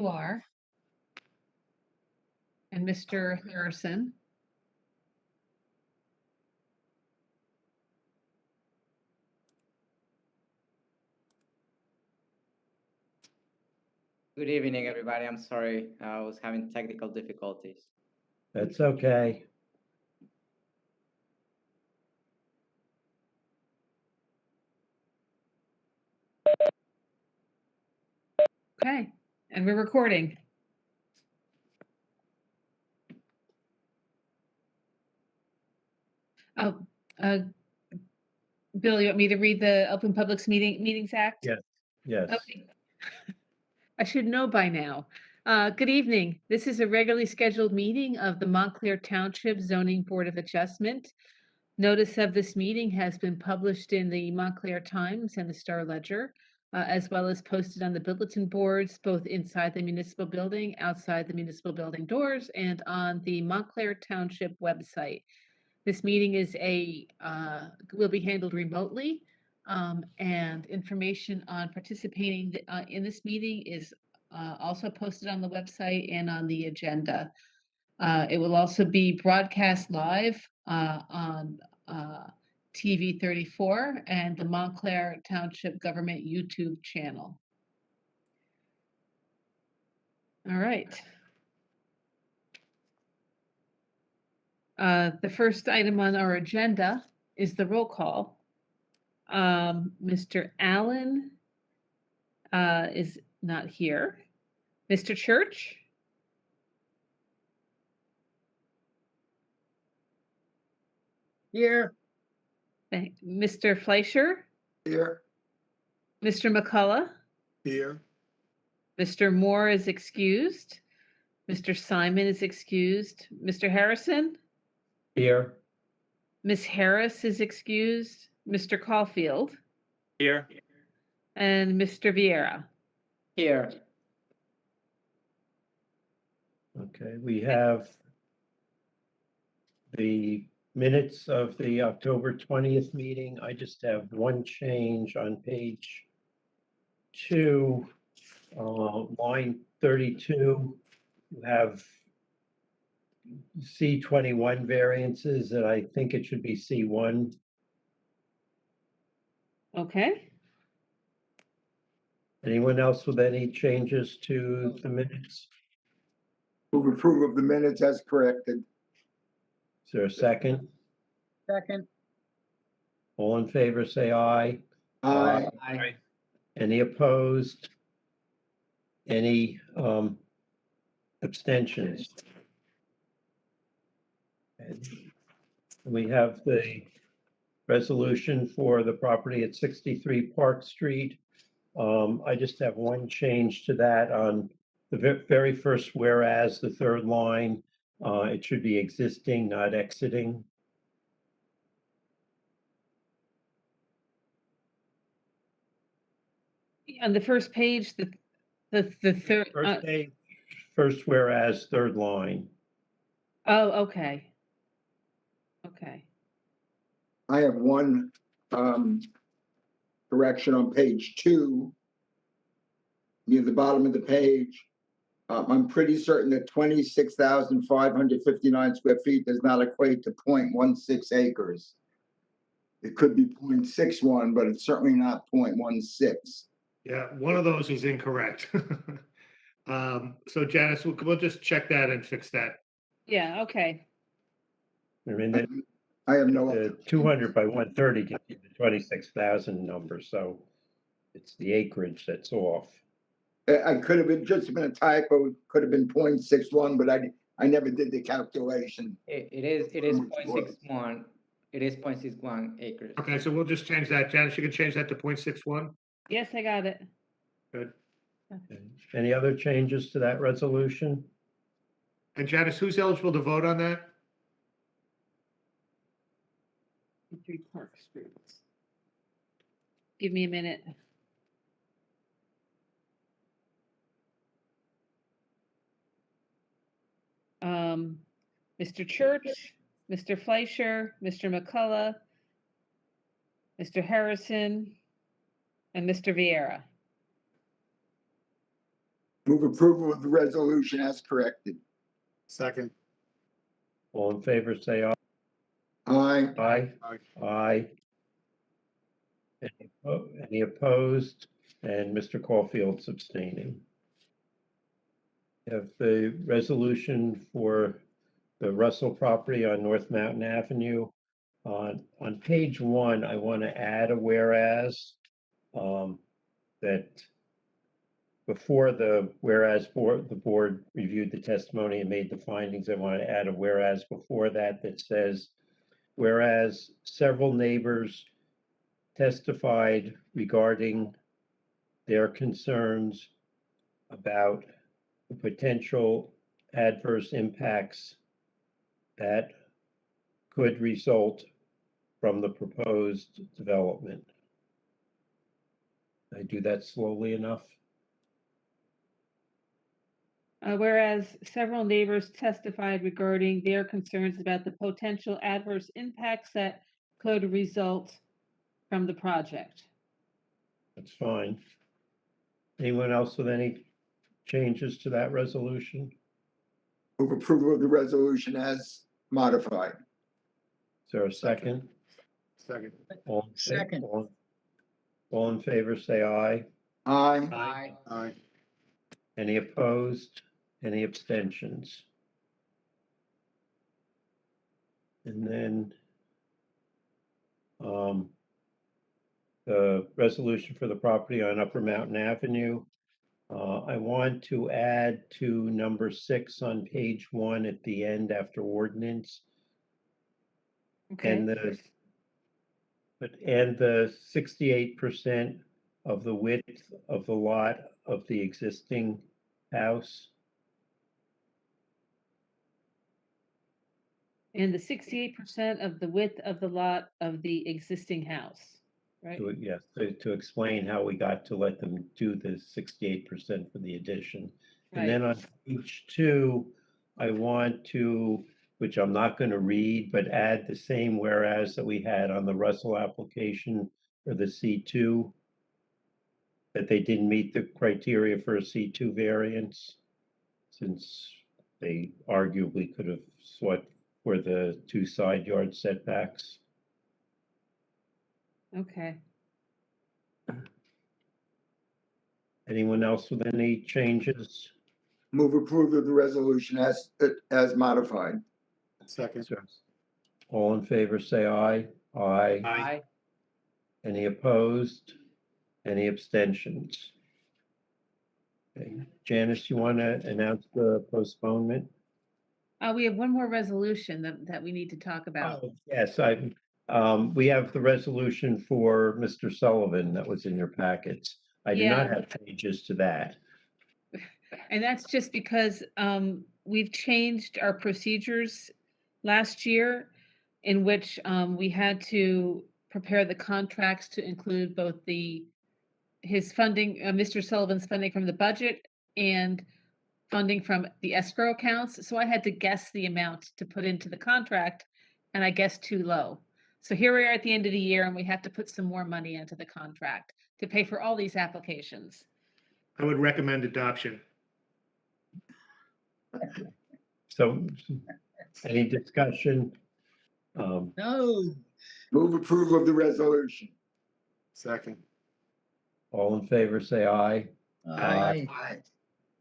You are. And Mr. Harrison. Good evening, everybody. I'm sorry, I was having technical difficulties. That's okay. Okay, and we're recording. Oh, Bill, you want me to read the Open Publics Meetings Act? Yes. Yes. Okay. I should know by now. Good evening. This is a regularly scheduled meeting of the Montclair Township Zoning Board of Adjustment. Notice of this meeting has been published in the Montclair Times and the Star Ledger, as well as posted on the bulletin boards, both inside the municipal building, outside the municipal building doors, and on the Montclair Township website. This meeting will be handled remotely, and information on participating in this meeting is also posted on the website and on the agenda. It will also be broadcast live on TV 34 and the Montclair Township Government YouTube channel. All right. The first item on our agenda is the roll call. Mr. Allen is not here. Mr. Church? Here. Mr. Fleischer? Here. Mr. McCullough? Here. Mr. Moore is excused. Mr. Simon is excused. Mr. Harrison? Here. Ms. Harris is excused. Mr. Caulfield? Here. And Mr. Vieira? Here. Okay, we have the minutes of the October 20th meeting. I just have one change on page 2, line 32. You have C21 variances, and I think it should be C1. Okay. Anyone else with any changes to the minutes? Move approval of the minutes as corrected. Is there a second? Second. All in favor, say aye. Aye. Aye. Any opposed? Any abstentions? And we have the resolution for the property at 63 Park Street. I just have one change to that on the very first whereas, the third line. It should be existing, not exiting. On the first page, the third. First page, first whereas, third line. Oh, okay. Okay. I have one correction on page 2. Near the bottom of the page. I'm pretty certain that 26,559 square feet does not equate to 0.16 acres. It could be 0.61, but it's certainly not 0.16. Yeah, one of those is incorrect. So Janice, we'll just check that and fix that. Yeah, okay. I mean, I have no. the 200 by 130 gives you the 26,000 number, so it's the acreage that's off. I could have just been a typo. It could have been 0.61, but I never did the calculation. It is 0.61. It is 0.61 acres. Okay, so we'll just change that. Janice, you can change that to 0.61. Yes, I got it. Good. Any other changes to that resolution? And Janice, who's eligible to vote on that? 3 Park Street. Give me a minute. Mr. Church, Mr. Fleischer, Mr. McCullough, Mr. Harrison, and Mr. Vieira. Move approval of the resolution as corrected. Second. All in favor, say aye. Aye. Aye. Aye. Any opposed? And Mr. Caulfield's abstaining. We have the resolution for the Russell property on North Mountain Avenue. On page 1, I want to add a whereas, that before the whereas the board reviewed the testimony and made the findings, I want to add a whereas before that says, whereas several neighbors testified regarding their concerns about the potential adverse impacts that could result from the proposed development. I do that slowly enough? Whereas several neighbors testified regarding their concerns about the potential adverse impacts that could result from the project. That's fine. Anyone else with any changes to that resolution? Move approval of the resolution as modified. Is there a second? Second. Second. All in favor, say aye. Aye. Aye. Any opposed? Any abstentions? And then the resolution for the property on Upper Mountain Avenue. I want to add to number 6 on page 1 at the end after ordinance. And the 68% of the width of the lot of the existing house. And the 68% of the width of the lot of the existing house, right? Yes, to explain how we got to let them do the 68% for the addition. And then on page 2, I want to, which I'm not going to read, but add the same whereas that we had on the Russell application for the C2, that they didn't meet the criteria for a C2 variance, since they arguably could have sought for the 2 side yard setbacks. Okay. Anyone else with any changes? Move approval of the resolution as modified. Second. All in favor, say aye. Aye. Aye. Any opposed? Any abstentions? Okay. Janice, you want to announce the postponement? We have one more resolution that we need to talk about. Oh, yes, we have the resolution for Mr. Sullivan that was in your packets. I do not have changes to that. And that's just because we've changed our procedures last year, in which we had to prepare the contracts to include both his funding, Mr. Sullivan's funding from the budget and funding from the escrow accounts. So I had to guess the amount to put into the contract, and I guessed too low. So here we are at the end of the year, and we have to put some more money into the contract to pay for all these applications. I would recommend adoption. So, any discussion? No. Move approval of the resolution. Second. All in favor, say aye. Aye. Aye.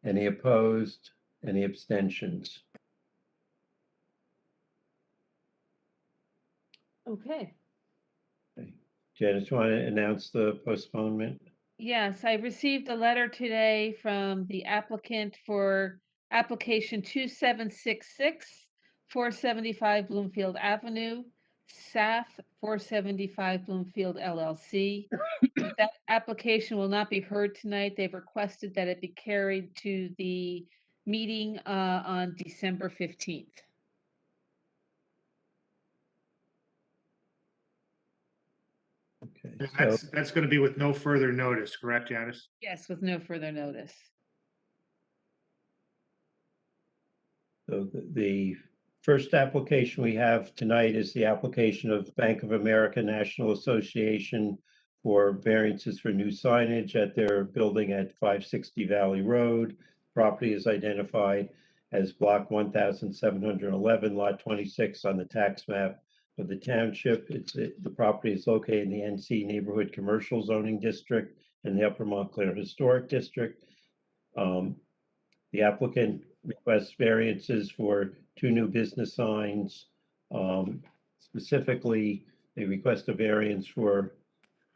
Any opposed? Any abstentions? Okay. Janice, you want to announce the postponement? Yes, I received a letter today from the applicant for application 2766, 475 Bloomfield Avenue, SAF 475 Bloomfield LLC. That application will not be heard tonight. They've requested that it be carried to the meeting on December 15th. Okay, And so that's going to be with no further notice, correct, Janice? Yes, with no further notice. the first application we have tonight is the application of Bank of America National Association for variances for new signage at their building at 560 Valley Road. property is identified as block 1711, lot 26 on the tax map of the township. The property is located in the NC Neighborhood Commercial Zoning District in the Upper Montclair Historic District. The applicant requests variances for 2 new business signs. Specifically, they request a variance for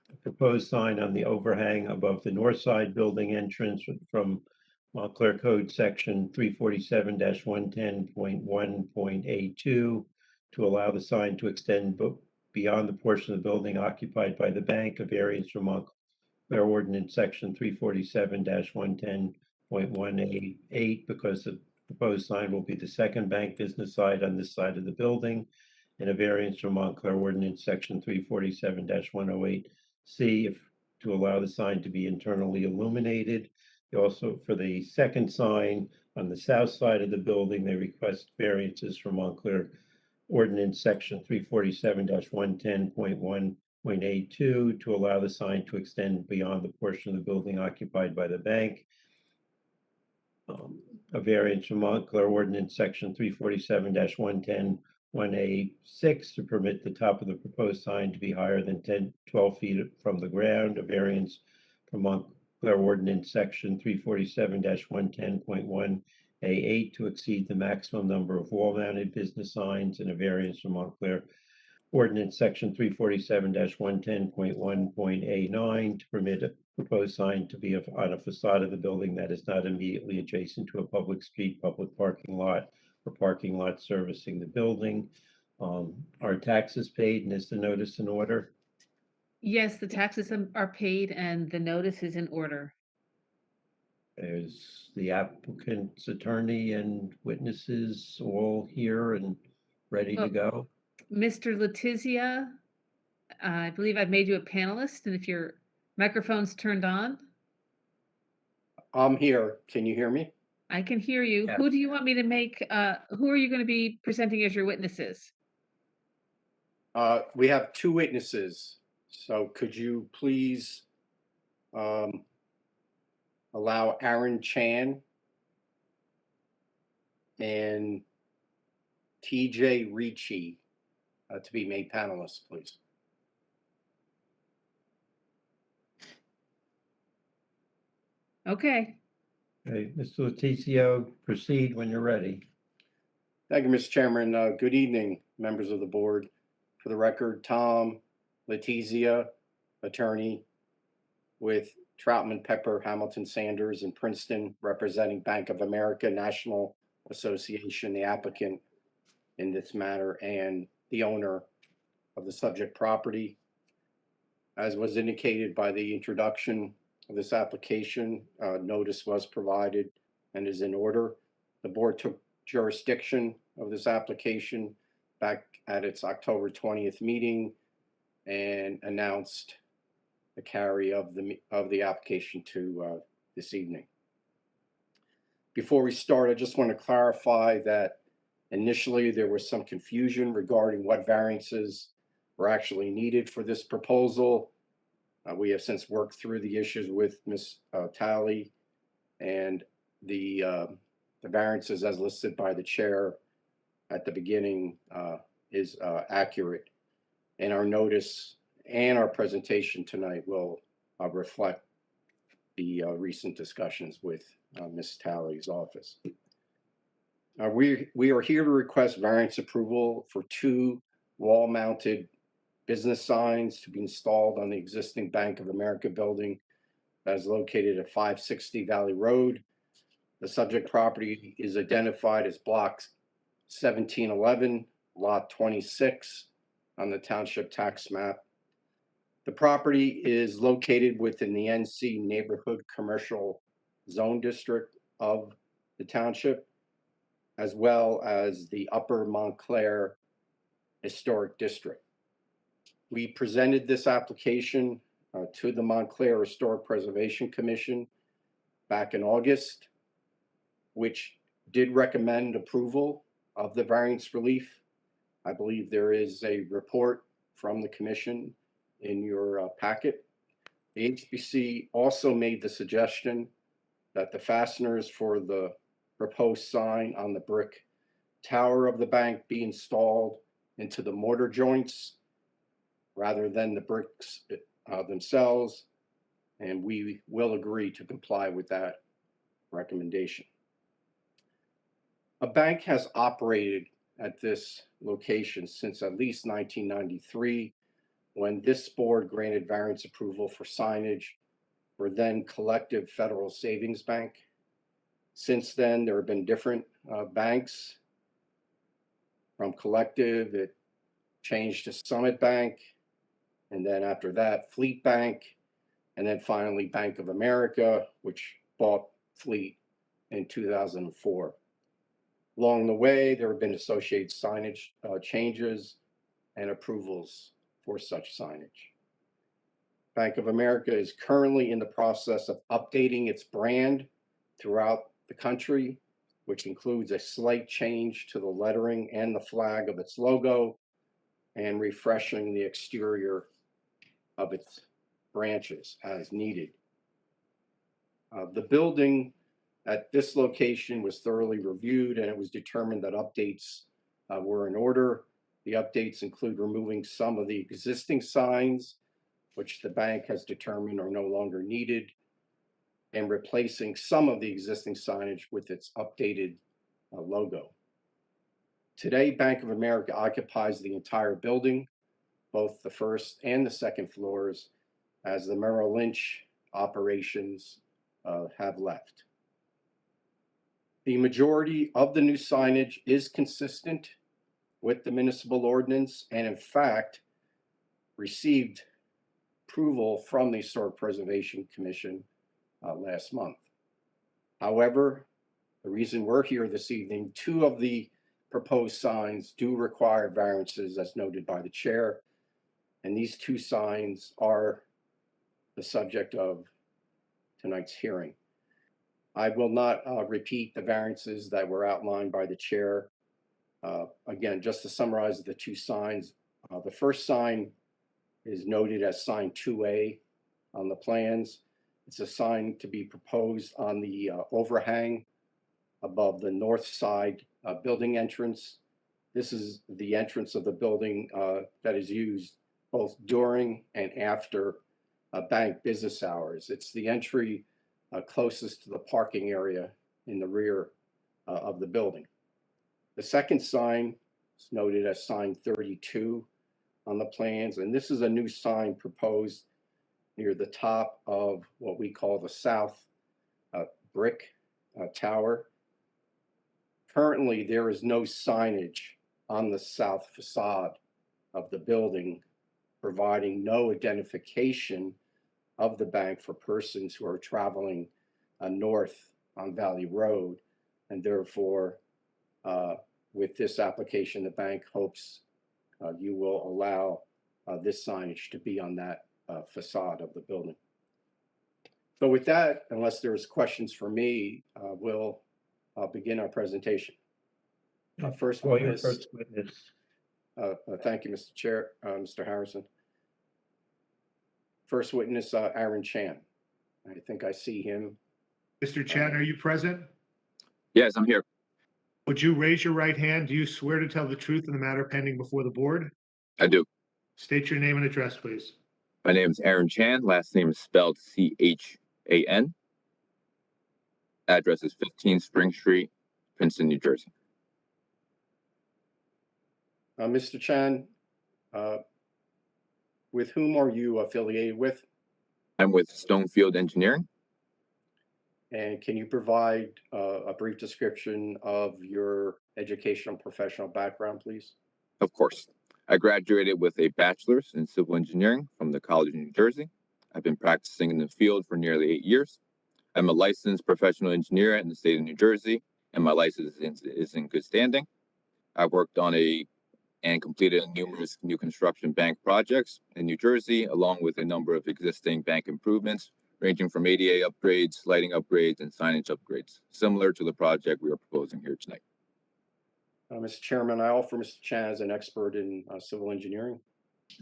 a proposed sign on the overhang above the north side building entrance from Montclair Code Section 347-110.1.A2 to allow the sign to extend beyond the portion of the building occupied by the bank. A variance from Montclair Ordinance Section 347-110.188 because the proposed sign will be the second bank business side on this side of the building, and a variance from Montclair Ordinance Section 347-108C to allow the sign to be internally illuminated. Also, for the second sign on the south side of the building, they request variances from Montclair Ordinance Section 347-110.1.A2 to allow the sign to extend beyond the portion of the building occupied by the bank. A variance from Montclair Ordinance Section 347-110.1A6 to permit the top of the proposed sign to be higher than 12 feet from the ground. A variance from Montclair Ordinance Section 347-110.1A8 to exceed the maximum number of wall-mounted business signs, and a variance from Montclair Ordinance Section 347-110.1.A9 to permit a proposed sign to be on a facade of the building that is not immediately adjacent to a public street, public parking lot, or parking lot servicing the building. Are taxes paid, and is the notice in order? Yes, the taxes are paid and the notice is in order. Is the applicant's attorney and witnesses all here and ready to go? Mr. Letizia, I believe I've made you a panelist, and if your microphone's turned on, I'm here. Can you hear me? I can hear you. Yes. Who do you want me to make, who are you going to be presenting as your witnesses? We have 2 witnesses. So could you please allow Aaron Chan and TJ Ricci to be made panelists, please? Okay. Okay, Mr. Letizia, proceed when you're ready. Thank you, Mr. Chairman. Good evening, members of the board. For the record, Tom Letizia, attorney with Troutman, Pepper, Hamilton, Sanders, and Princeton, representing Bank of America National Association, the applicant in this matter, and the owner of the subject property. As was indicated by the introduction of this application, notice was provided and is in order. The board took jurisdiction of this application back at its October 20th meeting and announced the carry of the application to this evening. Before we start, I just want to clarify that initially there was some confusion regarding what variances were actually needed for this proposal. We have since worked through the issues with Ms. Talley, and the variances as listed by the chair at the beginning is accurate. And our notice and our presentation tonight will reflect the recent discussions with Ms. Talley's office. We are here to request variance approval for 2 wall-mounted business signs to be installed on the existing Bank of America building that is located at 560 Valley Road. The subject property is identified as block 1711, lot 26 on the township tax map. The property is located within the NC Neighborhood Commercial Zone District of the township, as well as the Upper Montclair Historic District. We presented this application to the Montclair Historic Preservation Commission back in August, which did recommend approval of the variance relief. I believe there is a report from the commission in your packet. The HBC also made the suggestion that the fasteners for the proposed sign on the brick tower of the bank be installed into the mortar joints rather than the bricks themselves, and we will agree to comply with that recommendation. A bank has operated at this location since at least 1993, when this board granted variance approval for signage for then Collective Federal Savings Bank. Since then, there have been different banks. From Collective, it changed to Summit Bank, and then after that, Fleet Bank, and then finally Bank of America, which bought Fleet in 2004. Along the way, there have been associated signage changes and approvals for such signage. Bank of America is currently in the process of updating its brand throughout the country, which includes a slight change to the lettering and the flag of its logo, and refreshing the exterior of its branches as needed. The building at this location was thoroughly reviewed, and it was determined that updates were in order. The updates include removing some of the existing signs, which the bank has determined are no longer needed, and replacing some of the existing signage with its updated logo. Today, Bank of America occupies the entire building, both the first and the second floors, as the Merrill Lynch operations have left. The majority of the new signage is consistent with the municipal ordinance, and in fact, received approval from the Historic Preservation Commission last month. However, the reason we're here this evening, 2 of the proposed signs do require variances, as noted by the chair, and these 2 signs are the subject of tonight's hearing. I will not repeat the variances that were outlined by the chair. Again, just to summarize the 2 signs, the first sign is noted as sign 2A on the plans. It's a sign to be proposed on the overhang above the north side building entrance. This is the entrance of the building that is used both during and after bank business hours. It's the entry closest to the parking area in the rear of the building. The second sign is noted as sign 32 on the plans, and this is a new sign proposed near the top of what we call the south brick tower. Currently, there is no signage on the south facade of the building, providing no identification of the bank for persons who are traveling north on Valley Road, and therefore, with this application, the bank hopes you will allow this signage to be on that facade of the building. So with that, unless there's questions for me, we'll begin our presentation. First Well, your witness. first witness. Thank you, Mr. Chair, Mr. Harrison. First witness, Aaron Chan. I think I see him. Mr. Chan, are you present? Yes, I'm here. Would you raise your right hand? Do you swear to tell the truth in the matter pending before the board? I do. State your name and address, please. My name is Aaron Chan. Last name is spelled C-H-A-N. Address is 15 Spring Street, Princeton, New Jersey. Mr. Chan, with whom are you affiliated with? I'm with Stonefield Engineering. And can you provide a brief description of your educational and professional background, please? Of course. I graduated with a bachelor's in civil engineering from the College of New Jersey. I've been practicing in the field for nearly 8 years. I'm a licensed professional engineer in the state of New Jersey, and my license is in good standing. I've worked on and completed numerous new construction bank projects in New Jersey, along with a number of existing bank improvements, ranging from ADA upgrades, lighting upgrades, and signage upgrades, similar to the project we are proposing here tonight. Mr. Chairman, I offer Mr. Chan as an expert in civil engineering.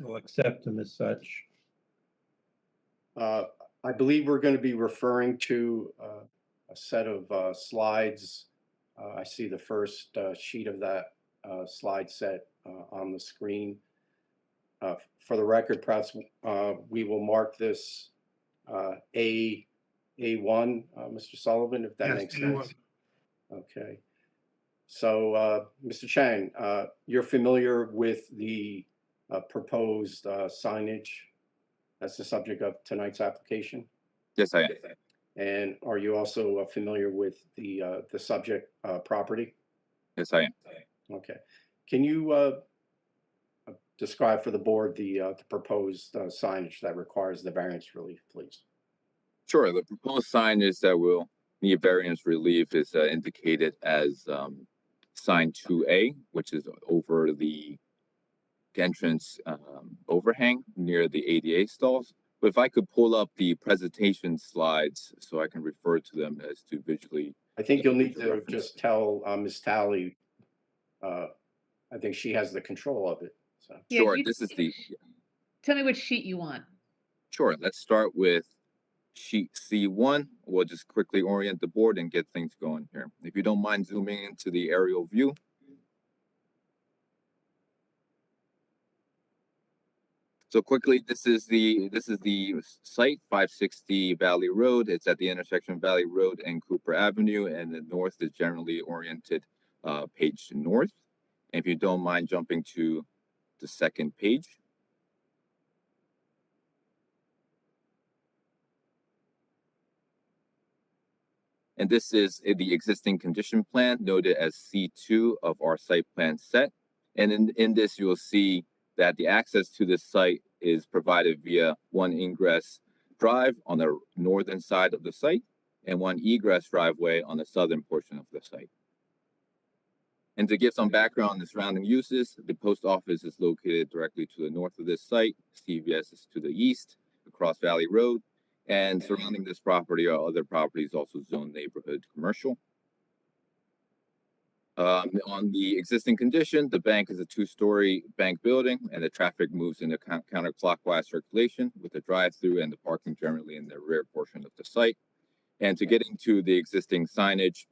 I'll accept him as such. I believe we're going to be referring to set of slides. I see the first sheet of that slide set on the screen. For the record, perhaps we will mark this A1, Mr. Sullivan, if that Yes, makes A1. sense. Okay. So, Mr. Chang, you're familiar with the proposed signage that's the subject of tonight's application? Yes, I am. And are you also familiar with the subject property? Yes, I am. Okay. Can you describe for the board the proposed signage that requires the variance relief, please? Sure. The proposed signage that will need variance relief is indicated as sign 2A, which is over the entrance overhang near the ADA stalls. But if I could pull up the presentation slides so I can refer to them as to visually. I think you'll need to just tell Ms. Talley, I think she has the control of it. So. Yeah, Sure, this is the, Tell me which sheet you want. sure, let's start with sheet C1. We'll just quickly orient the board and get things going here. If you don't mind zooming into the aerial view. So quickly, this is the site, 560 Valley Road. It's at the intersection of Valley Road and Cooper Avenue, and the north is generally oriented page north. And if you don't mind jumping to the second page. And this is the existing condition plan noted as C2 of our site plan set. And in this, you'll see that the access to this site is provided via one ingress drive on the northern side of the site and one egress driveway on the southern portion of the site. And to give some background on the surrounding uses, the post office is located directly to the north of this site. CVS is to the east across Valley Road. And surrounding this property are other properties also zoned neighborhood commercial. On the existing condition, the bank is a two-story bank building and the traffic moves in a counterclockwise circulation with the drive-through and the parking generally in the rear portion of the site. And to get into the existing signage,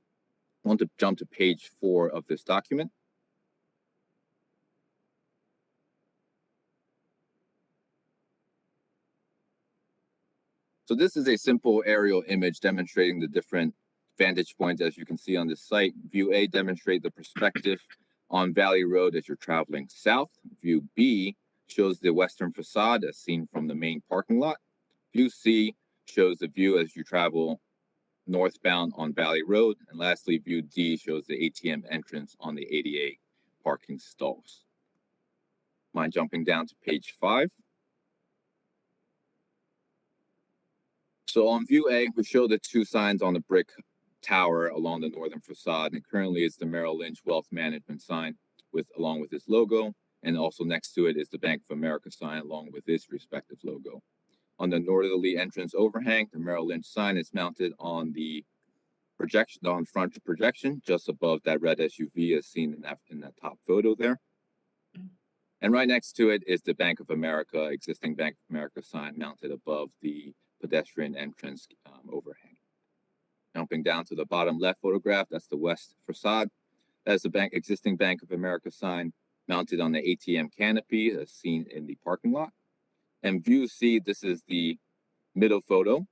I want to jump to page 4 of this document. So this is a simple aerial image demonstrating the different vantage points as you can see on this site. View A demonstrates the perspective on Valley Road as you're traveling south. View B shows the western facade as seen from the main parking lot. View C shows the view as you travel northbound on Valley Road. And lastly, view D shows the ATM entrance on the ADA parking stalls. Mind jumping down to page 5. So on view A, we show the two signs on the brick tower along the northern facade, and currently it's the Merrill Lynch Wealth Management sign along with its logo, and also next to it is the Bank of America sign along with its respective logo. On the northerly entrance overhang, the Merrill Lynch sign is mounted on the projection, on front projection, just above that red SUV as seen in that top photo there. And right next to it is the Bank of America, existing Bank of America sign mounted above the pedestrian entrance overhang. Jumping down to the bottom left photograph, that's the west facade. That's the existing Bank of America sign mounted on the ATM canopy as seen in the parking lot. And view C, this is the middle photo.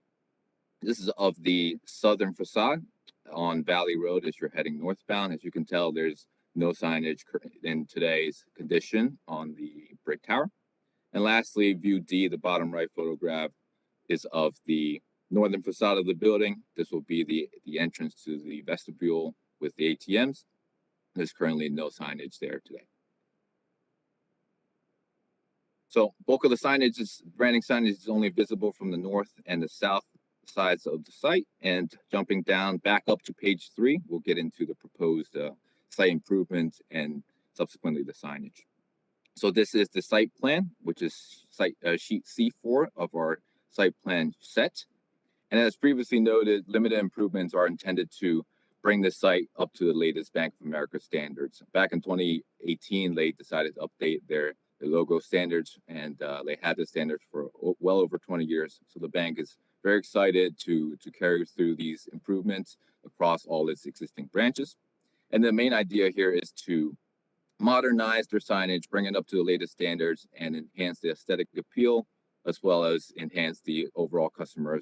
This is of the southern facade on Valley Road as you're heading northbound. As you can tell, there's no signage in today's condition on the brick tower. And lastly, view D, the bottom right photograph, is of the northern facade of the building. This will be the entrance to the vestibule with the ATMs. There's currently no signage there today. So bulk of the signage is branding signage is only visible from the north and the south sides of the site. And jumping down back up to page 3, we'll get into the proposed site improvements and subsequently the signage. So this is the site plan, which is sheet C4 of our site plan set. And as previously noted, limited improvements are intended to bring the site up to the latest Bank of America standards. Back in 2018, they decided to update their logo standards, and they had the standards for well over 20 years. So the bank is Very excited to carry through these improvements across all its existing branches. And the main idea here is to modernize their signage, bring it up to the latest standards, and enhance the aesthetic appeal, as well as enhance the overall customer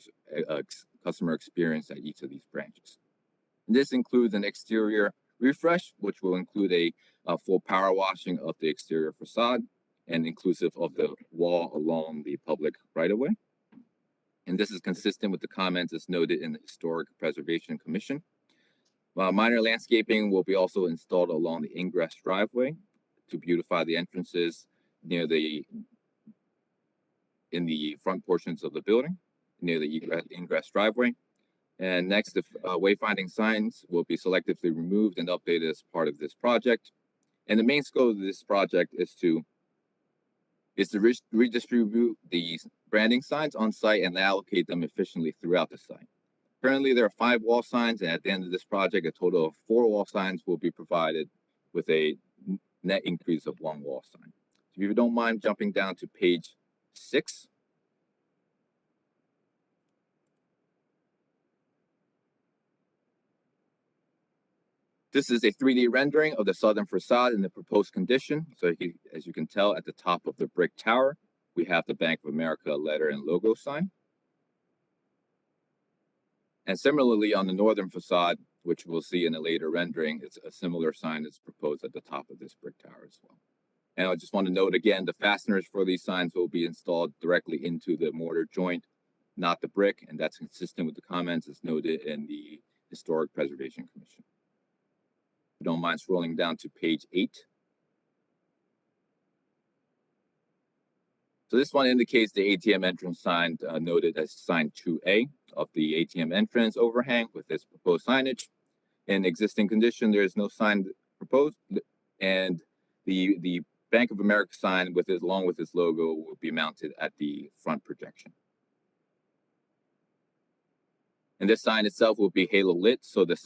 experience at each of these branches. And this includes an exterior refresh, which will include a full power washing of the exterior facade and inclusive of the wall along the public right-of-way. And this is consistent with the comments as noted in the Historic Preservation Commission. Minor landscaping will be also installed along the ingress driveway to beautify the entrances near in the front portions of the building, near the ingress driveway. And next, the wayfinding signs will be selectively removed and updated as part of this project. And the main scope of this project is to redistribute these branding signs on site and allocate them efficiently throughout the site. Currently, there are 5 wall signs, and at the end of this project, a total of 4 wall signs will be provided with a net increase of 1 wall sign. If you don't mind jumping down to page 6. This is a 3D rendering of the southern facade in the proposed condition. So as you can tell, at the top of the brick tower, we have the Bank of America letter and logo sign. And similarly, on the northern facade, which we'll see in a later rendering, it's a similar sign that's proposed at the top of this brick tower as well. And I just want to note again, the fasteners for these signs will be installed directly into the mortar joint, not the brick, and that's consistent with the comments as noted in the Historic Preservation Commission. If you don't mind scrolling down to page 8. So this one indicates the ATM entrance sign noted as sign 2A of the ATM entrance overhang with this proposed signage. In existing condition, there is no sign proposed, and the Bank of America sign along with its logo will be mounted at the front projection. And this sign itself will be halo lit, so the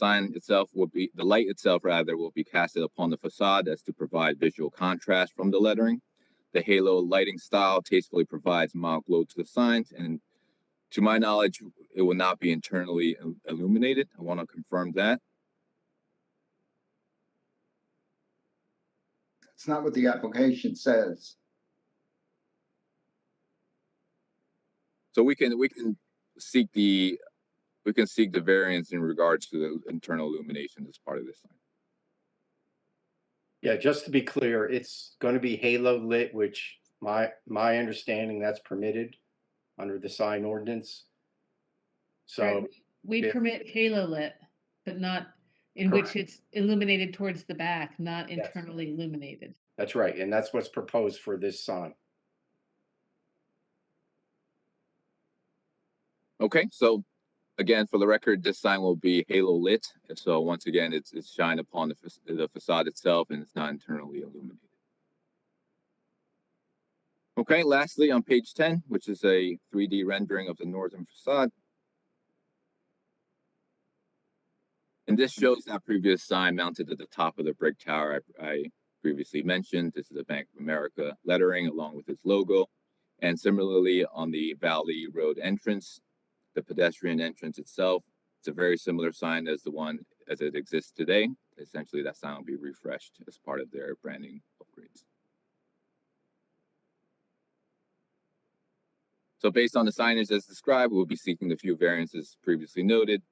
light itself will be casted upon the facade as to provide visual contrast from the lettering. The halo lighting style tastefully provides mild glow to the signs, and to my knowledge, it will not be internally illuminated. I want to confirm that. It's not what the application says. So we can seek the variance in regards to the internal illumination as part of this sign. Yeah, just to be clear, it's going to be halo lit, which my understanding that's permitted under the sign ordinance. So Right. We if- permit halo lit, but not in which it's illuminated towards the back, not Yes. internally illuminated. That's right, and that's what's proposed for this sign. Okay, so again, for the record, this sign will be halo lit. So once again, it's shined upon the facade itself, and it's not internally illuminated. Okay, lastly, on page 10, which is a 3D rendering of the northern facade. And this shows that previous sign mounted at the top of the brick tower I previously mentioned. This is the Bank of America lettering along with its logo. And similarly, on the Valley Road entrance, the pedestrian entrance itself, it's a very similar sign as the one as it exists today. Essentially, that sign will be refreshed as part of their branding upgrades. So based on the signage as described, we'll be seeking the few variances previously noted.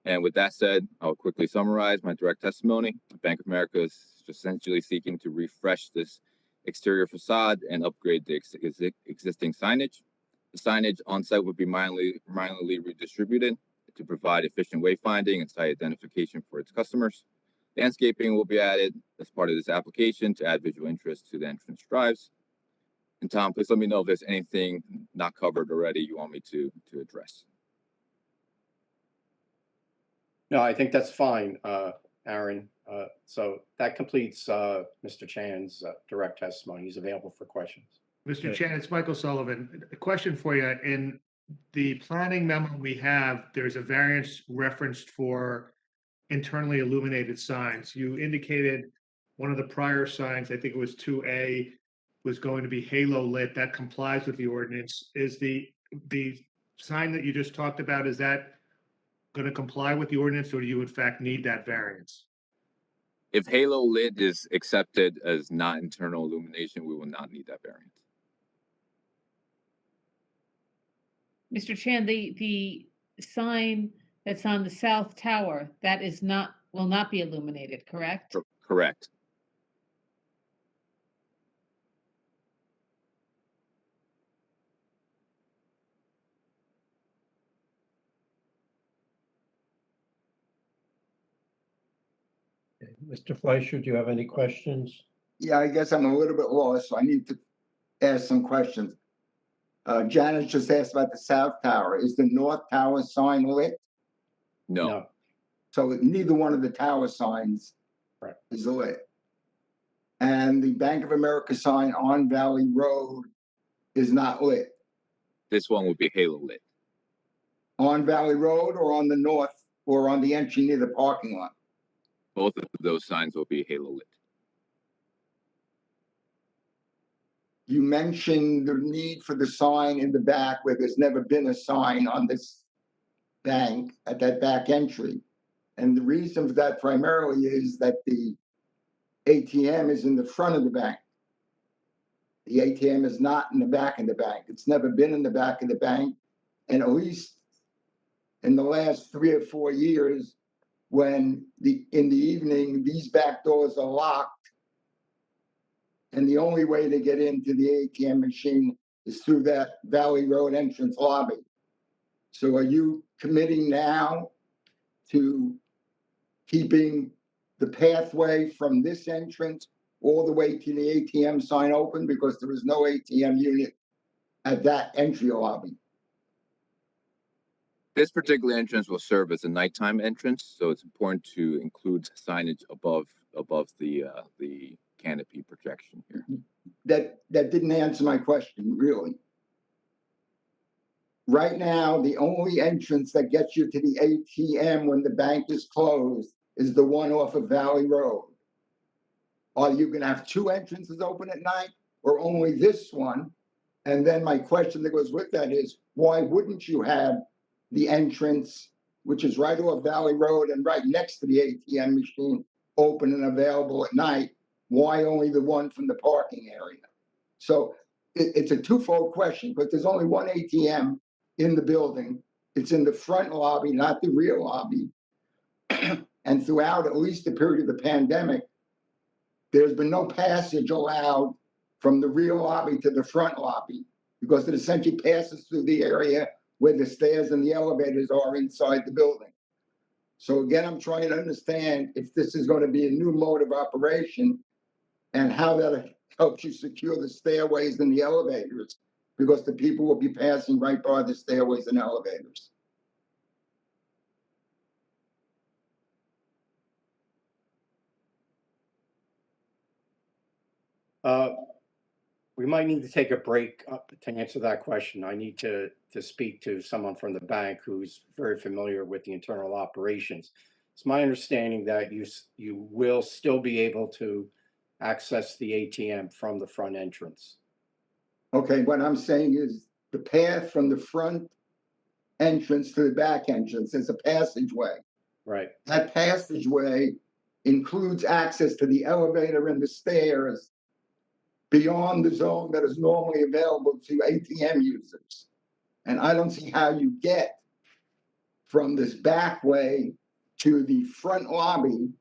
And with that said, I'll quickly summarize my direct testimony. Bank of America is essentially seeking to refresh this exterior facade and upgrade the existing signage. The signage on site would be minorly redistributed to provide efficient wayfinding and site identification for its customers. Landscaping will be added as part of this application to add visual interest to the entrance drives. And Tom, please let me know if there's anything not covered already you want me to address. No, I think that's fine, Aaron. So that completes Mr. Chan's direct testimony. He's available for questions. Mr. Chan, it's Michael Sullivan. A question for you. In the planning memo we have, there's a variance referenced for internally illuminated signs. You indicated one of the prior signs, I think it was 2A, was going to be halo lit. That complies with the ordinance. Is the sign that you just talked about, is that going to comply with the ordinance, or do you in fact need that variance? If halo lit is accepted as not internal illumination, we will not need that variance. Mr. Chan, the sign that's on the south tower, that is not, will not be illuminated, correct? Correct. Mr. Fleischer, do you have any questions? Yeah, I guess I'm a little bit lost, so I need to ask some questions. Janice just asked about the south tower. Is the north tower sign lit? No. So neither one of the tower signs Right. is lit. And the Bank of America sign on Valley Road is not lit. This one will be halo lit. On Valley Road or on the north or on the entry near the parking lot? Both of those signs will be halo lit. You mentioned the need for the sign in the back where there's never been a sign on this bank at that back entry. And the reason for that primarily is that the ATM is in the front of the bank. The ATM is not in the back of the bank. It's never been in the back of the bank. And at least in the last 3 or 4 years, when in the evening, these back doors are locked, and the only way to get into the ATM machine is through that Valley Road entrance lobby. So are you committing now to keeping the pathway from this entrance all the way to the ATM sign open, because there is no ATM unit at that entry lobby? This particular entrance will serve as a nighttime entrance, so it's important to include signage above the canopy projection here. That didn't answer my question, really. Right now, the only entrance that gets you to the ATM when the bank is closed is the one off of Valley Road. Are you gonna have 2 entrances open at night or only this one? And then my question that goes with that is, why wouldn't you have the entrance, which is right off Valley Road and right next to the ATM machine, open and available at night? Why only the one from the parking area? So it's a twofold question, but there's only one ATM in the building. It's in the front lobby, not the rear lobby. And throughout at least the period of the pandemic, there's been no passage allowed from the rear lobby to the front lobby, because it essentially passes through the area where the stairs and the elevators are inside the building. So again, I'm trying to understand if this is going to be a new mode of operation and how that helps you secure the stairways and the elevators, because the people will be passing right by the stairways and elevators. We might need to take a break to answer that question. I need to speak to someone from the bank who's very familiar with the internal operations. It's my understanding that you will still be able to access the ATM from the front entrance. Okay, what I'm saying is the path from the front entrance to the back entrance is a passageway. Right. That passageway includes access to the elevator and the stairs beyond the zone that is normally available to ATM users. And I don't see how you get from this back way to the front lobby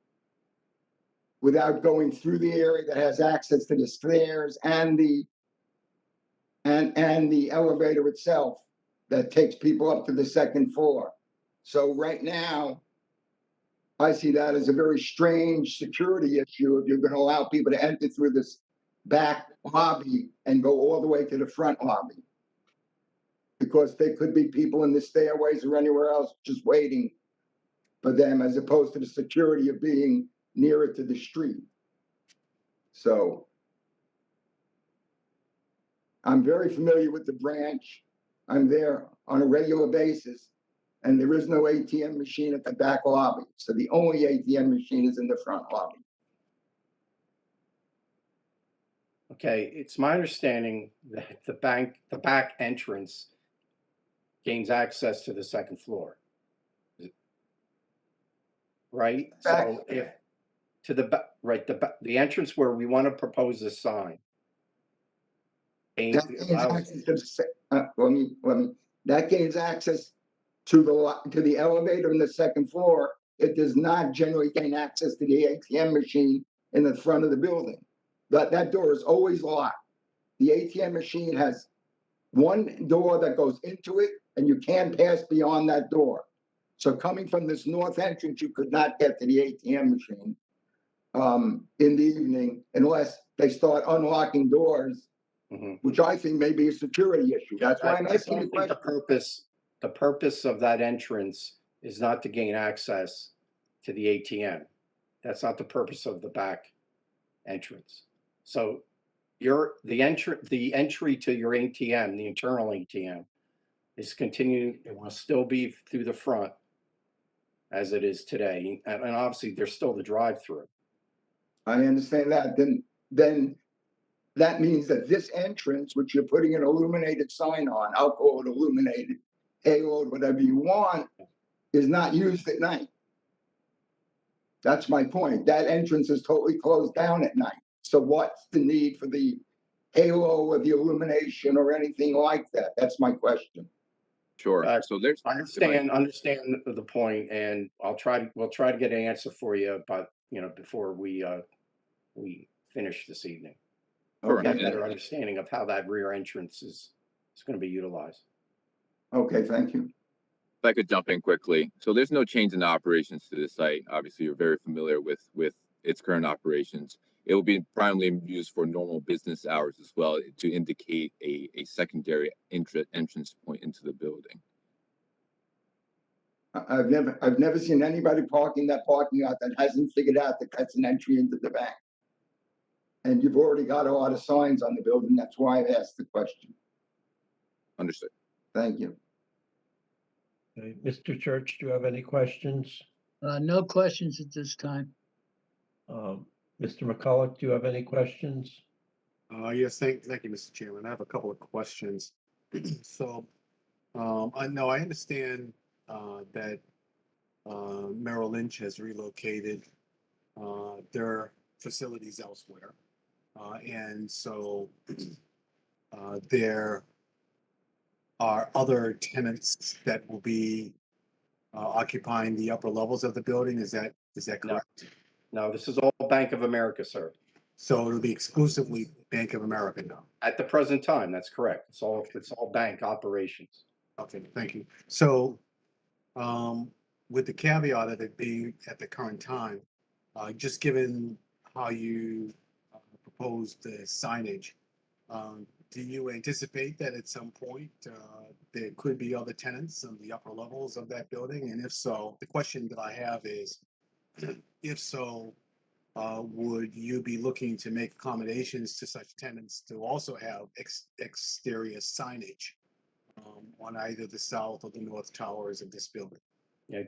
without going through the area that has access to the stairs and the elevator itself that takes people up to the second floor. So right now, I see that as a very strange security issue if you're going to allow people to enter through this back lobby and go all the way to the front lobby. Because there could be people in the stairways or anywhere else just waiting for them, as opposed to the security of being nearer to the street. So I'm very familiar with the branch. I'm there on a regular basis, and there is no ATM machine at the back lobby. So the only ATM machine is in the front lobby. Okay, it's my understanding that the back entrance gains access to the second floor. Right? Back- So if, to the, right, the entrance where we want to propose this sign. That gains access to the that gains access to the elevator in the second floor. It does not generally gain access to the ATM machine in the front of the building. That door is always locked. The ATM machine has one door that goes into it, and you can't pass beyond that door. So coming from this north entrance, you could not get to the ATM machine in the evening unless they start unlocking doors, which I think may be a security issue. That's why I'm asking the question. The purpose of that entrance is not to gain access to the ATM. That's not the purpose of the back entrance. So the entry to your ATM, the internal ATM, is continuing. It will still be through the front as it is today, and obviously there's still the drive-through. I understand that. Then that means that this entrance, which you're putting an illuminated sign on, I'll call it illuminated, haloed, whatever you want, is not used at night. That's my point. That entrance is totally closed down at night. So what's the need for the halo or the illumination or anything like that? That's my question. Sure. So there's Understand the point, and we'll try to get an answer for you, but before we finish this evening. Sure. Get a better understanding of how that rear entrance is going to be utilized. Okay, thank you. If I could jump in quickly. So there's no change in the operations to this site. Obviously, you're very familiar with its current operations. It will be primarily used for normal business hours as well to indicate a secondary entrance point into the building. I've never seen anybody parking that parking lot that hasn't figured out that that's an entry into the bank. And you've already got a lot of signs on the building. That's why I asked the question. Understood. Thank you. Okay, Mr. Church, do you have any questions? No questions at this time. Mr. McCulloch, do you have any questions? Yes, thank you, Mr. Chairman. I have a couple of questions. So, I know I understand that Merrill Lynch has relocated their facilities elsewhere, and so there are other tenants that will be occupying the upper levels of the building. Is that correct? No, this is all Bank of America, sir. So it'll be exclusively Bank of America now. At the present time, that's correct. It's all bank operations. Okay, thank you. So, with the caveat of it being at the current time, just given how you proposed the signage, do you anticipate that at some point there could be other tenants on the upper levels of that building? And if so, the question that I have is, if so, would you be looking to make accommodations to such tenants to also have exterior signage on either the south or the north towers of this building? Yeah,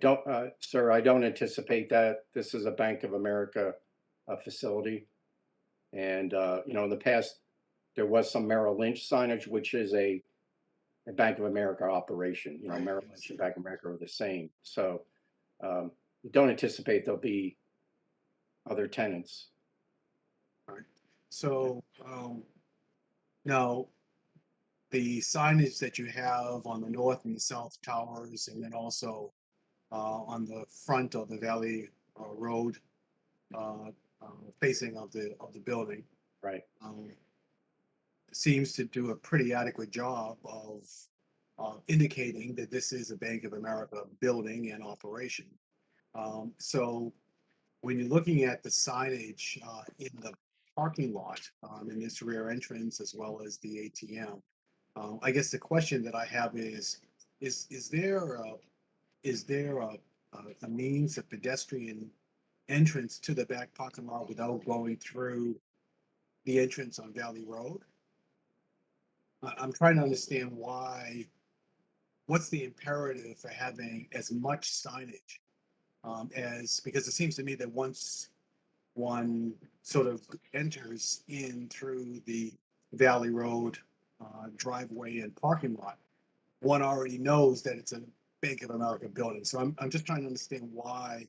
sir, I don't anticipate that. This is a Bank of America facility. And, in the past, there was some Merrill Lynch signage, which is a Bank of America operation. Merrill Lynch and Bank of America are the same. So don't anticipate there'll be other tenants. All right. So now the signage that you have on the north and the south towers, and then also on the front of the Valley Road facing of the building, Right. seems to do a pretty adequate job of indicating that this is a Bank of America building and operation. So when you're looking at the signage in the parking lot in this rear entrance as well as the ATM, I guess the question that I have is there a means of pedestrian entrance to the back parking lot without going through the entrance on Valley Road? I'm trying to understand what's the imperative for having as much signage because it seems to me that once one sort of enters in through the Valley Road driveway and parking lot, one already knows that it's a Bank of America building. So I'm just trying to understand why,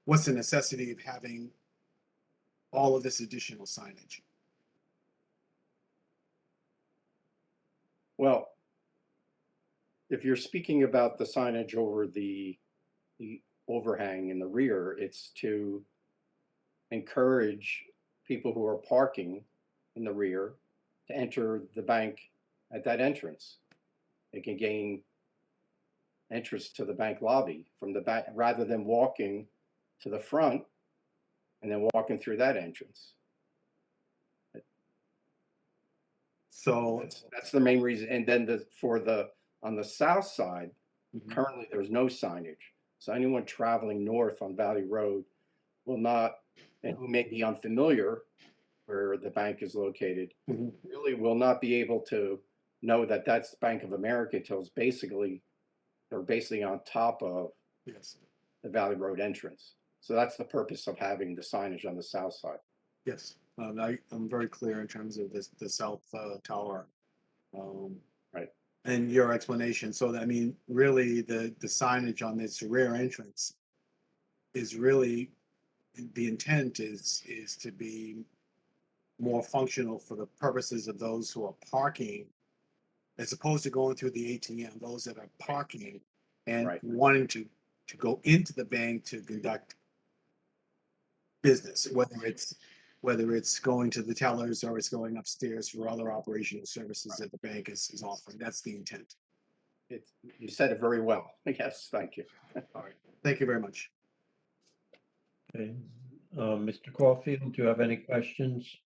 what's the necessity of having all of this additional signage? Well, if you're speaking about the signage over the overhang in the rear, it's to encourage people who are parking in the rear to enter the bank at that entrance. They can gain entrance to the bank lobby from the back rather than walking to the front and then walking through that entrance. So, That's the main reason. And then on the south side, Mhm. currently there's no signage. So anyone traveling north on Valley Road will not, and who may be unfamiliar where the bank is located, Mhm. really will not be able to know that that's Bank of America until they're basically on top of yes, the Valley Road entrance. So that's the purpose of having the signage on the south side. yes. I'm very clear in terms of this, the south tower. Right. And your explanation. So I mean, really, the signage on this rear entrance is really, the intent is to be more functional for the purposes of those who are parking, as opposed to going through the ATM, those that are parking and Right. wanting to go into the bank to conduct business, whether it's going to the tellers or it's going upstairs for other operational services that the bank is offering. That's the intent. You said it very well. Yes, thank you. All right. Thank you very much. Okay. Mr. Caulfield, do you have any questions?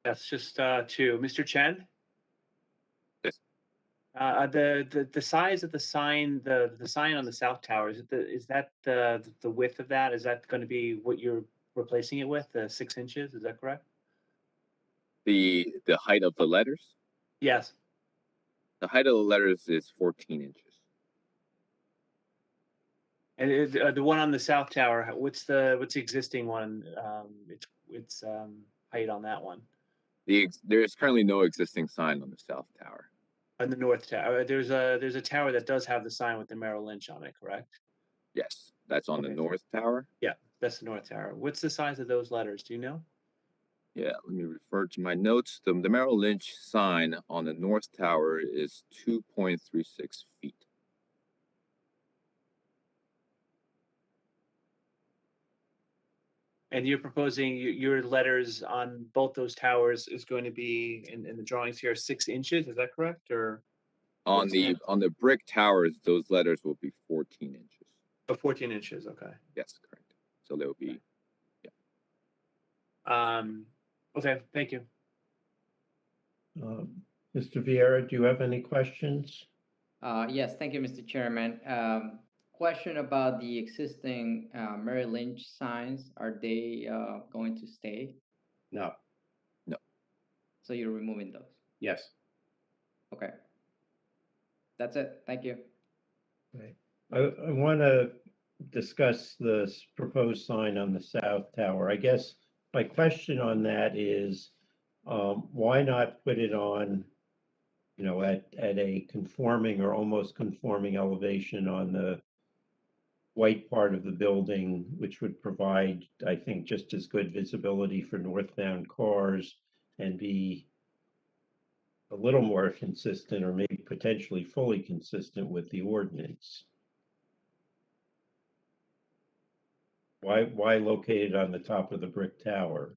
That's just to Mr. Chen. Yes. The size of the sign, the sign on the south tower, is that the width of that? Is that going to be what you're replacing it with? The 6 inches? Is that correct? The height of the letters? Yes. The height of the letters is 14 inches. And the one on the south tower, what's the existing one? It's height on that one. There is currently no existing sign on the south tower. On the north tower, there's a tower that does have the sign with the Merrill Lynch on it, correct? Yes, that's on the Okay. north tower. Yeah, that's the north tower. What's the size of those letters? Do you know? Yeah, let me refer to my notes. The Merrill Lynch sign on the north tower is 2.36 feet. And you're proposing your letters on both those towers is going to be in the drawings here 6 inches, is that correct? Or On the brick towers, those letters will be 14 inches. 14 inches, okay. Yes, correct. So they will be. Okay, thank you. Mr. Vieira, do you have any questions? Yes, thank you, Mr. Chairman. Question about the existing Merrill Lynch signs. Are they going to stay? No, So you're removing those? yes. Okay. That's it. Thank you. Okay. I want to discuss the proposed sign on the south tower. I guess my question on that is, why not put it on, at a conforming or almost conforming elevation on the white part of the building, which would provide, I think, just as good visibility for northbound cars and be a little more consistent, or maybe potentially fully consistent with the ordinance. Why located on the top of the brick tower?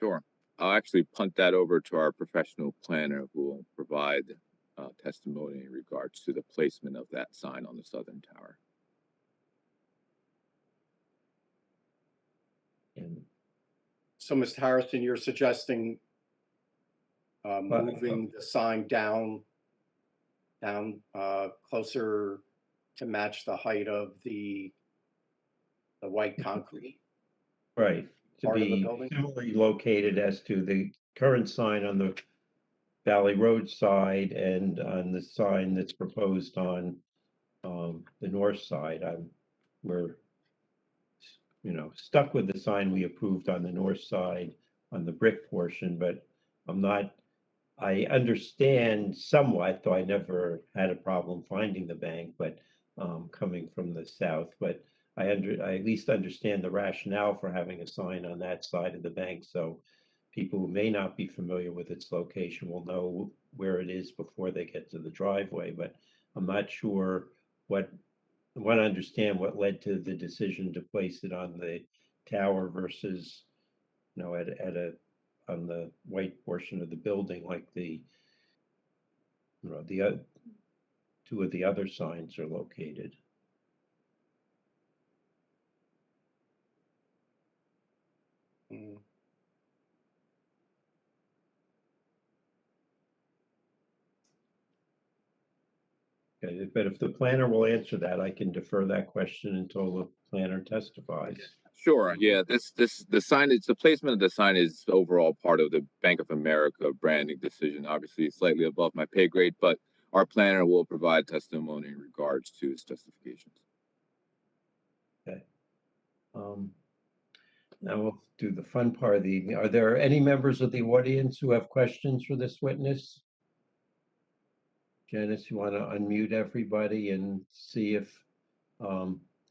Sure. I'll actually punt that over to our professional planner who will provide testimony in regards to the placement of that sign on the southern tower. And So, Mr. Harrison, you're suggesting moving the sign down closer to match the height of the white concrete right, to part of the be building? similarly located as to the current sign on the Valley Road side and on the sign that's proposed on the north side. We're stuck with the sign we approved on the north side on the brick portion, but I'm not I understand somewhat, though I never had a problem finding the bank, but coming from the south, but I at least understand the rationale for having a sign on that side of the bank, so people who may not be familiar with its location will know where it is before they get to the driveway, but I'm not sure what, I want to understand what led to the decision to place it on the tower versus, at on the white portion of the building, like the two of the other signs are located. Mm. Okay, but if the planner will answer that, I can defer that question until the planner testifies. Sure. Yeah. The signage, the placement of the sign is overall part of the Bank of America branding decision. Obviously, slightly above my pay grade, but our planner will provide testimony in regards to his justifications. Okay. Now we'll do the fun part of the evening. Are there any members of the audience who have questions for this witness? Janice, you want to unmute everybody and see if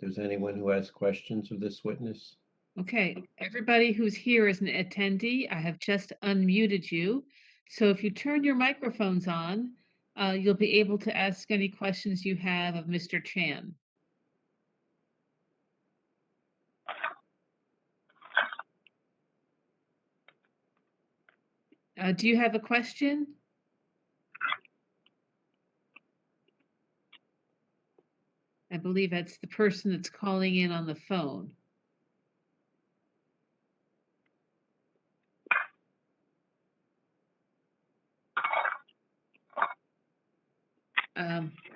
there's anyone who has questions of this witness? Okay, everybody who's here is an attendee. I have just unmuted you. So if you turn your microphones on, you'll be able to ask any questions you have of Mr. Chan. Do you have a question? I believe that's the person that's calling in on the phone.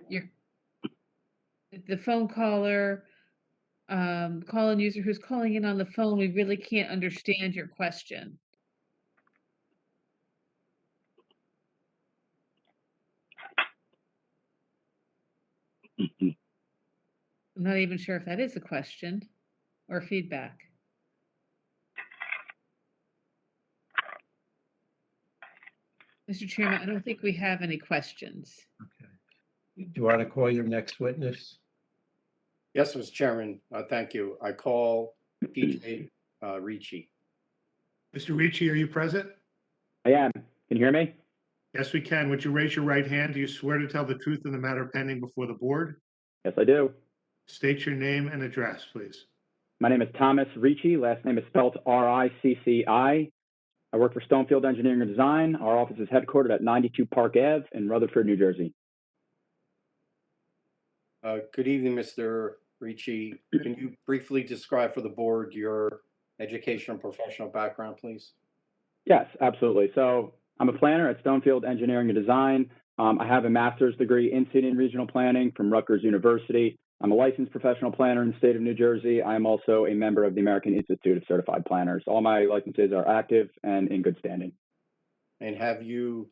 You're the phone caller, call-in user who's calling in on the phone, we really can't understand your question. I'm not even sure if that is a question or feedback. Mr. Chairman, I don't think we have any questions. Okay. Do you want to call your next witness? Yes, Mr. Chairman, thank you. I call PJ Ricci. Mr. Ricci, are you present? I am. Can you hear me? Yes, we can. Would you raise your right hand? Do you swear to tell the truth in the matter pending before the board? Yes, I do. State your name and address, please. My name is Thomas Ricci. Last name is spelled R-I-C-C-I. I work for Stonefield Engineering and Design. Our office is headquartered at 92 Park Ave in Rutherford, New Jersey. Good evening, Mr. Ricci. Can you briefly describe for the board your educational and professional background, please? Yes, absolutely. So I'm a planner at Stonefield Engineering and Design. I have a master's degree in city and regional planning from Rutgers University. I'm a licensed professional planner in the state of New Jersey. I am also a member of the American Institute of Certified Planners. All my licenses are active and in good standing. And have you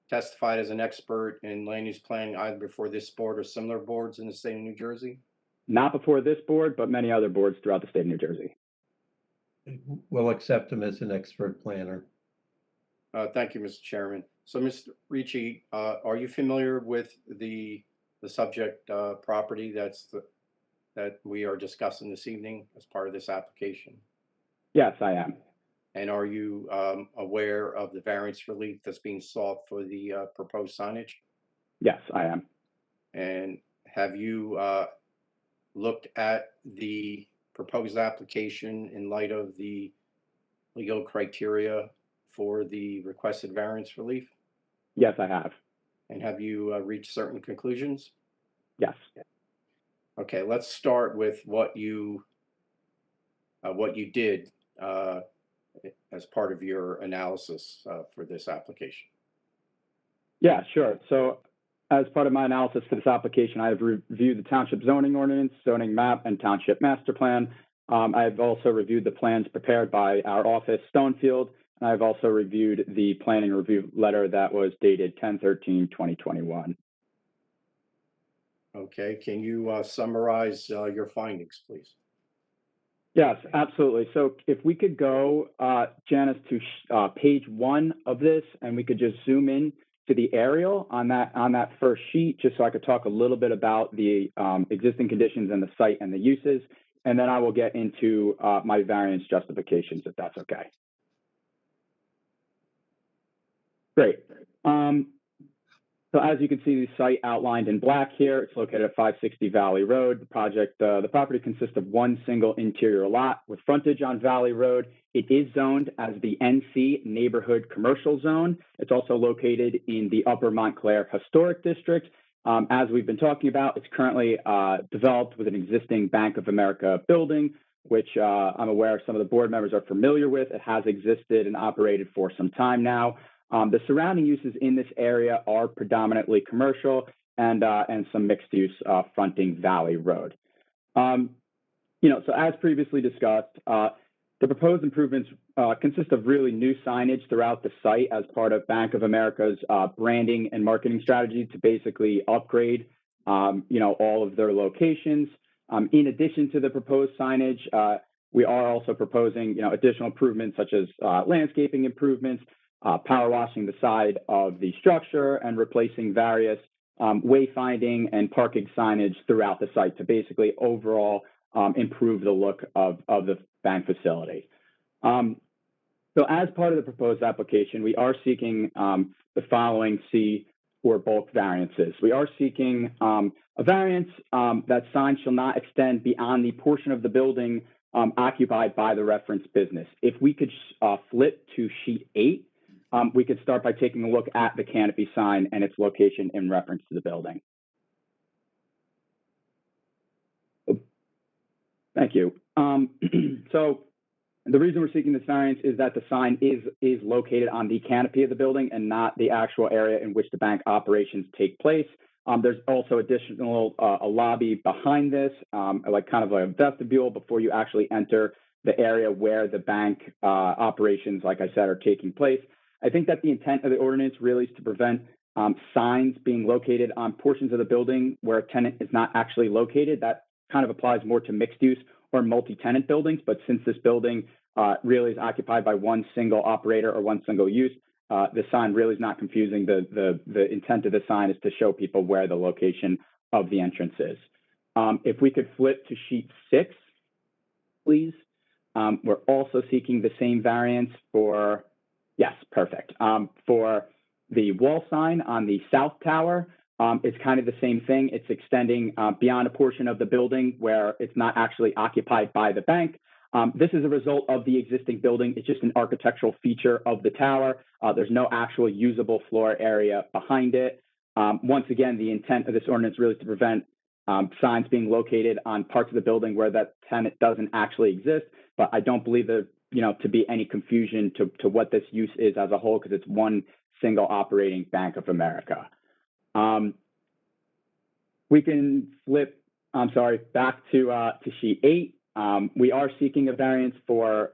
testified as an expert in land use planning either before this board or similar boards in the state of New Jersey? Not before this board, but many other boards throughout the state of New Jersey. We'll accept him as an expert planner. Thank you, Mr. Chairman. So, Mr. Ricci, are you familiar with the subject property that we are discussing this evening as part of this application? Yes, I am. And are you aware of the variance relief that's being sought for the proposed signage? Yes, I am. And have you looked at the proposed application in light of the legal criteria for the requested variance relief? Yes, I have. And have you reached certain conclusions? Yes. Okay, let's start with what you did as part of your analysis for this application. Yeah, sure. So as part of my analysis for this application, I have reviewed the township zoning ordinance, zoning map, and township master plan. I've also reviewed the plans prepared by our office, Stonefield, and I've also reviewed the planning review letter that was dated 10/13/2021. Okay, can you summarize your findings, please? Yes, absolutely. So if we could go, Janice, to page 1 of this, and we could just zoom in to the aerial on that first sheet, just so I could talk a little bit about the existing conditions and the site and the uses, and then I will get into my variance justifications, if that's okay. Great. So as you can see, the site outlined in black here, it's located at 560 Valley Road. The property consists of one single interior lot with frontage on Valley Road. It is zoned as the NC Neighborhood Commercial Zone. It's also located in the Upper Montclair Historic District. As we've been talking about, it's currently developed with an existing Bank of America building, which I'm aware some of the board members are familiar with. It has existed and operated for some time now. The surrounding uses in this area are predominantly commercial and some mixed use fronting Valley Road. So as previously discussed, the proposed improvements consist of really new signage throughout the site as part of Bank of America's branding and marketing strategy to basically upgrade, all of their locations. In addition to the proposed signage, we are also proposing, additional improvements such as landscaping improvements, power washing the side of the structure, and replacing various wayfinding and parking signage throughout the site to basically overall improve the look of the bank facility. So as part of the proposed application, we are seeking the following C or bulk variances. We are seeking a variance that signs shall not extend beyond the portion of the building occupied by the reference business. If we could flip to sheet 8, we could start by taking a look at the canopy sign and its location in reference to the building. Thank you. So the reason we're seeking this variance is that the sign is located on the canopy of the building and not the actual area in which the bank operations take place. There's also additional a lobby behind this, like kind of a vestibule before you actually enter the area where the bank operations, like I said, are taking place. I think that the intent of the ordinance really is to prevent signs being located on portions of the building where a tenant is not actually located. That kind of applies more to mixed use or multi-tenant buildings, but since this building really is occupied by one single operator or one single use, the sign really is not confusing. The intent of the sign is to show people where the location of the entrance is. If we could flip to sheet 6, please. We're also seeking the same variance for, yes, perfect. For the wall sign on the south tower, it's kind of the same thing. It's extending beyond a portion of the building where it's not actually occupied by the bank. This is a result of the existing building. It's just an architectural feature of the tower. There's no actual usable floor area behind it. Once again, the intent of this ordinance really is to prevent signs being located on parts of the building where that tenant doesn't actually exist. But I don't believe there, to be any confusion to what this use is as a whole, because it's one single operating Bank of America. We can flip, back to sheet 8. We are seeking a variance for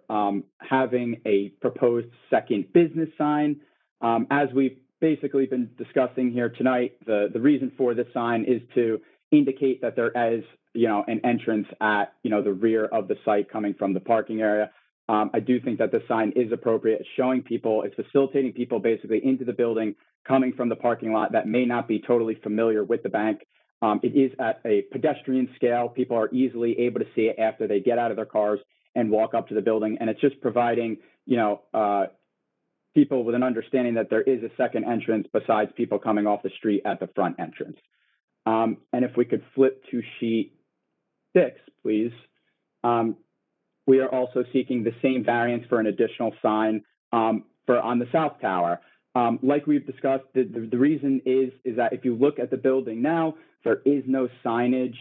having a proposed second business sign. As we've basically been discussing here tonight, the reason for this sign is to indicate that there is, an entrance at, the rear of the site coming from the parking area. I do think that the sign is appropriate. It's showing people, it's facilitating people basically into the building coming from the parking lot that may not be totally familiar with the bank. It is at a pedestrian scale. People are easily able to see it after they get out of their cars and walk up to the building. And it's just providing, people with an understanding that there is a second entrance besides people coming off the street at the front entrance. And if we could flip to sheet 6, please. We are also seeking the same variance for an additional sign on the south tower. Like we've discussed, the reason is that if you look at the building now, there is no signage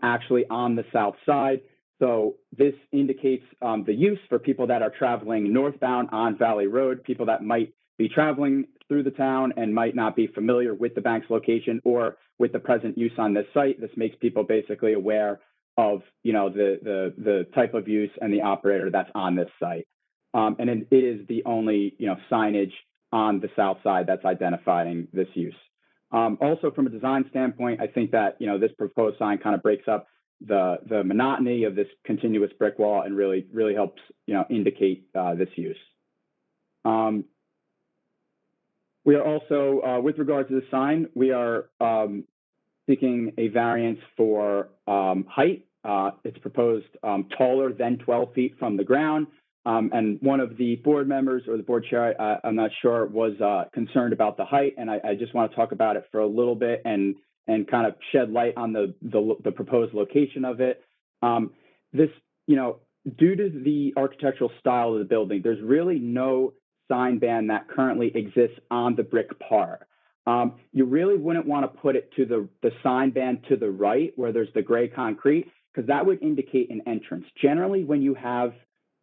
actually on the south side. So this indicates the use for people that are traveling northbound on Valley Road, people that might be traveling through the town and might not be familiar with the bank's location or with the present use on this site. This makes people basically aware of, the type of use and the operator that's on this site. And it is the only, signage on the south side that's identifying this use. Also, from a design standpoint, I think that, this proposed sign kind of breaks up, the monotony of this continuous brick wall and really helps, indicate this use. We are also, with regard to the sign, we are seeking a variance for height. It's proposed taller than 12 feet from the ground. And one of the board members or the board chair, I'm not sure, was concerned about the height. And I just want to talk about it for a little bit and kind of shed light on the proposed location of it. This, due to the architectural style of the building, there's really no sign band that currently exists on the brick part. You really wouldn't want to put it to the sign band to the right where there's the gray concrete, because that would indicate an entrance. Generally, when you have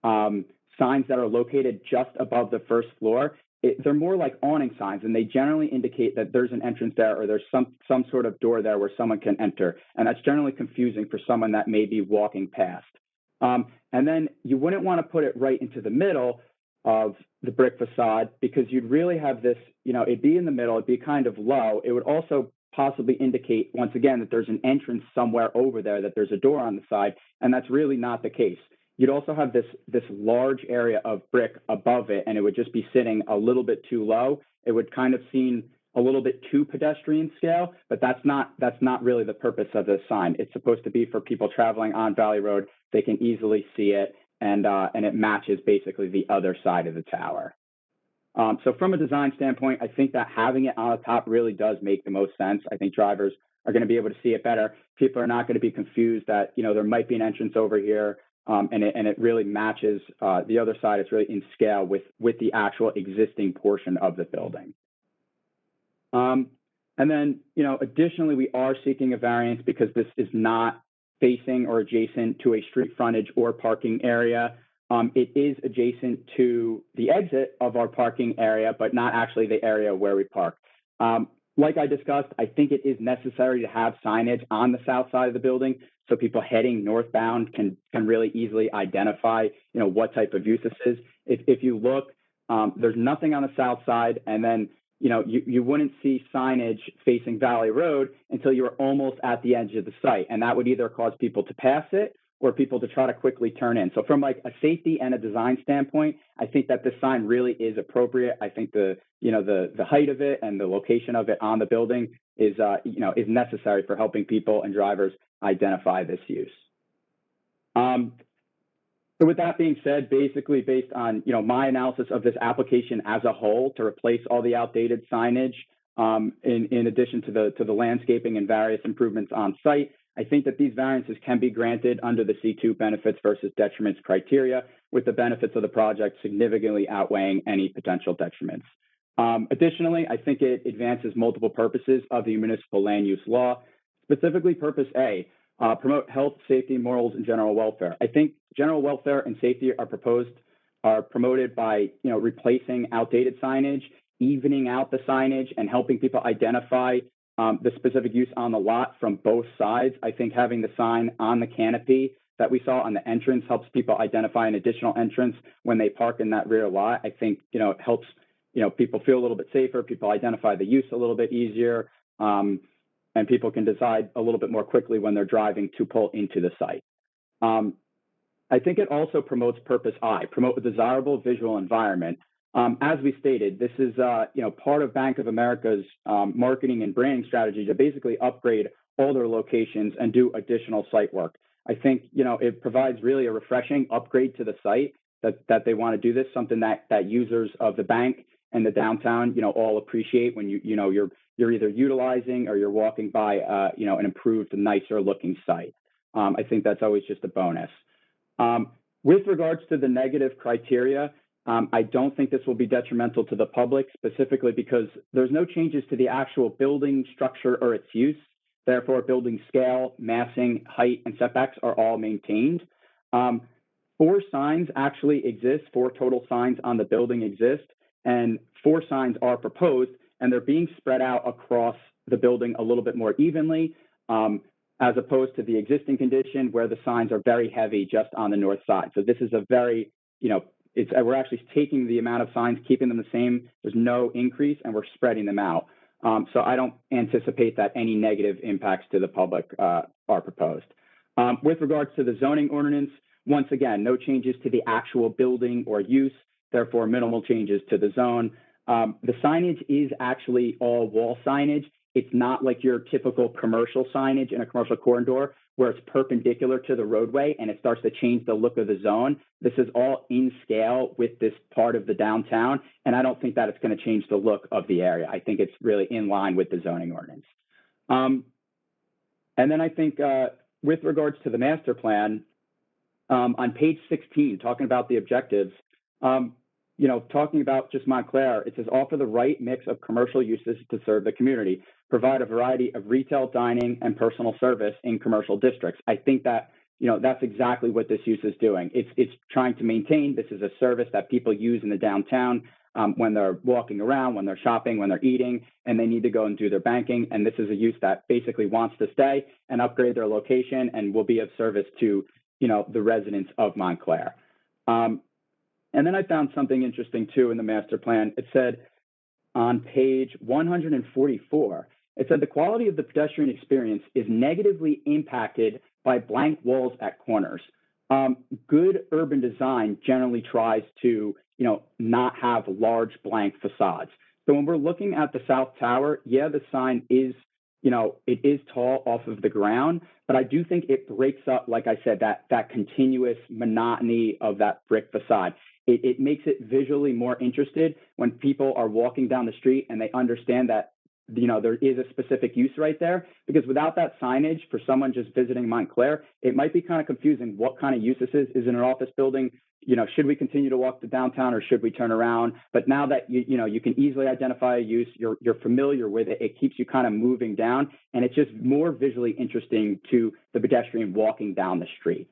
signs that are located just above the first floor, they're more like awning signs, and they generally indicate that there's an entrance there or there's some sort of door there where someone can enter. And that's generally confusing for someone that may be walking past. And then you wouldn't want to put it right into the middle of the brick facade, because you'd really have this, it'd be in the middle, it'd be kind of low. It would also possibly indicate, once again, that there's an entrance somewhere over there, that there's a door on the side, and that's really not the case. You'd also have this large area of brick above it, and it would just be sitting a little bit too low. It would kind of seem a little bit too pedestrian scale, but that's not really the purpose of this sign. It's supposed to be for people traveling on Valley Road. They can easily see it, and it matches basically the other side of the tower. So from a design standpoint, I think that having it on the top really does make the most sense. I think drivers are going to be able to see it better. People are not going to be confused that, there might be an entrance over here, and it really matches the other side. It's really in scale with the actual existing portion of the building. And then, additionally, we are seeking a variance because this is not facing or adjacent to a street frontage or parking area. It is adjacent to the exit of our parking area, but not actually the area where we park. Like I discussed, I think it is necessary to have signage on the south side of the building so people heading northbound can really easily identify, what type of use this is. If you look, there's nothing on the south side, and then you wouldn't see signage facing Valley Road until you're almost at the edge of the site. And that would either cause people to pass it or people to try to quickly turn in. So from like a safety and a design standpoint, I think that this sign really is appropriate. I think the height of it and the location of it on the building is necessary for helping people and drivers identify this use. So with that being said, basically based on my analysis of this application as a whole to replace all the outdated signage, in addition to the landscaping and various improvements on site, I think that these variances can be granted under the C2 benefits versus detriments criteria, with the benefits of the project significantly outweighing any potential detriments. Additionally, I think it advances multiple purposes of the municipal land use law, specifically purpose A, promote health, safety, morals, and general welfare. I think general welfare and safety are promoted by replacing outdated signage, evening out the signage, and helping people identify the specific use on the lot from both sides. I think having the sign on the canopy that we saw on the entrance helps people identify an additional entrance when they park in that rear lot. I think it helps people feel a little bit safer. People identify the use a little bit easier. And people can decide a little bit more quickly when they're driving to pull into the site. I think it also promotes purpose I, promote a desirable visual environment. As we stated, this is part of Bank of America's marketing and branding strategy to basically upgrade all their locations and do additional site work. I think it provides really a refreshing upgrade to the site that they want to do this, something that users of the bank and the downtown all appreciate when you're either utilizing or you're walking by an improved, nicer looking site. I think that's always just a bonus. With regards to the negative criteria, I don't think this will be detrimental to the public, specifically because there's no changes to the actual building structure or its use. Therefore, building scale, massing, height, and setbacks are all maintained. 4 signs actually exist. 4 total signs on the building exist, and 4 signs are proposed, and they're being spread out across the building a little bit more evenly, as opposed to the existing condition where the signs are very heavy just on the north side. So this is a very, we're actually taking the amount of signs, keeping them the same. There's no increase, and we're spreading them out. So I don't anticipate that any negative impacts to the public are proposed. With regards to the zoning ordinance, once again, no changes to the actual building or use, therefore minimal changes to the zone. The signage is actually all wall signage. It's not like your typical commercial signage in a commercial corridor where it's perpendicular to the roadway and it starts to change the look of the zone. This is all in scale with this part of the downtown, and I don't think that it's going to change the look of the area. I think it's really in line with the zoning ordinance. And then I think with regards to the master plan, on page 16, talking about the objectives, you know, talking about just Montclair, it says offer the right mix of commercial uses to serve the community, provide a variety of retail, dining, and personal service in commercial districts. I think that, you know, that's exactly what this use is doing. It's trying to maintain, this is a service that people use in the downtown when they're walking around, when they're shopping, when they're eating, and they need to go and do their banking. And this is a use that basically wants to stay and upgrade their location and will be of service to, you know, the residents of Montclair. And then I found something interesting too in the master plan. It said on page 144, it said the quality of the pedestrian experience is negatively impacted by blank walls at corners. Good urban design generally tries to, you know, not have large blank facades. So when we're looking at the South Tower, yeah, the sign is, you know, it is tall off of the ground, but I do think it breaks up, like I said, that continuous monotony of that brick facade. It makes it visually more interested when people are walking down the street and they understand that, you know, there is a specific use right there, because without that signage for someone just visiting Montclair, it might be kind of confusing what kind of use this is. Is it an office building? You know, should we continue to walk to downtown or should we turn around? But now that you know, you can easily identify a use, you're familiar with it, it keeps you kind of moving down, and it's just more visually interesting to the pedestrian walking down the street.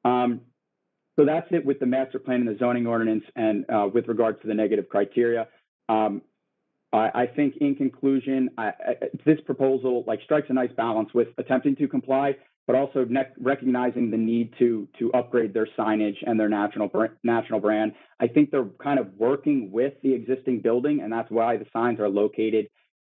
So that's it with the master plan and the zoning ordinance, and with regards to the negative criteria. I think in conclusion, this proposal like strikes a nice balance with attempting to comply, but also recognizing the need to upgrade their signage and their national brand. I think they're kind of working with the existing building, and that's why the signs are located,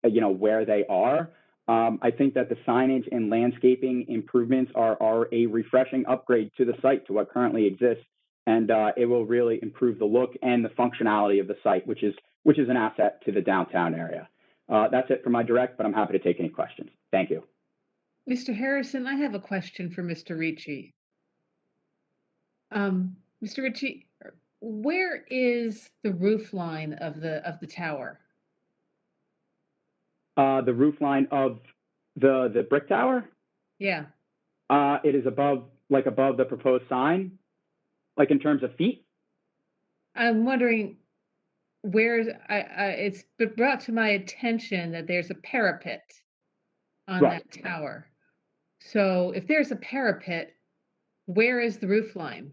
you know, where they are. I think that the signage and landscaping improvements are a refreshing upgrade to the site, to what currently exists, and it will really improve the look and the functionality of the site, which is an asset to the downtown area. That's it for my direct, but I'm happy to take any questions. Thank you. Mr. Harrison, I have a question for Mr. Ricci. Mr. Ricci, where is the roof line of the tower? The roof line of the brick tower? Yeah. It is above the proposed sign, like in terms of feet. I'm wondering where it's been brought to my attention that there's a parapet on Right. that tower. So if there's a parapet, where is the roof line?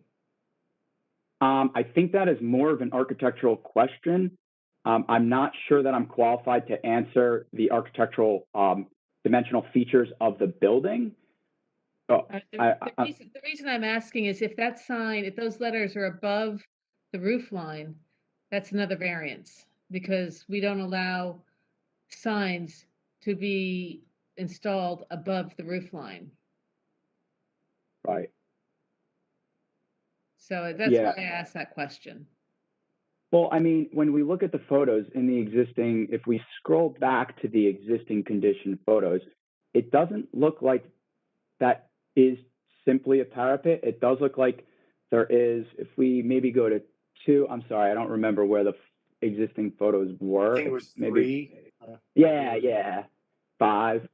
I think that is more of an architectural question. I'm not sure that I'm qualified to answer the architectural dimensional features of the building. The reason I'm asking is if that sign, if those letters are above the roof line, that's another variance, because we don't allow signs to be installed above the roof line. Right. So that's Yeah. why I asked that question. Well, I mean, when we look at the photos in the existing, if we scroll back to the existing condition photos, it doesn't look like that is simply a parapet. It does look like there is, if we maybe go to 2, I'm sorry, I don't remember where the existing photos were. I think it was Maybe 3. Yeah, 5.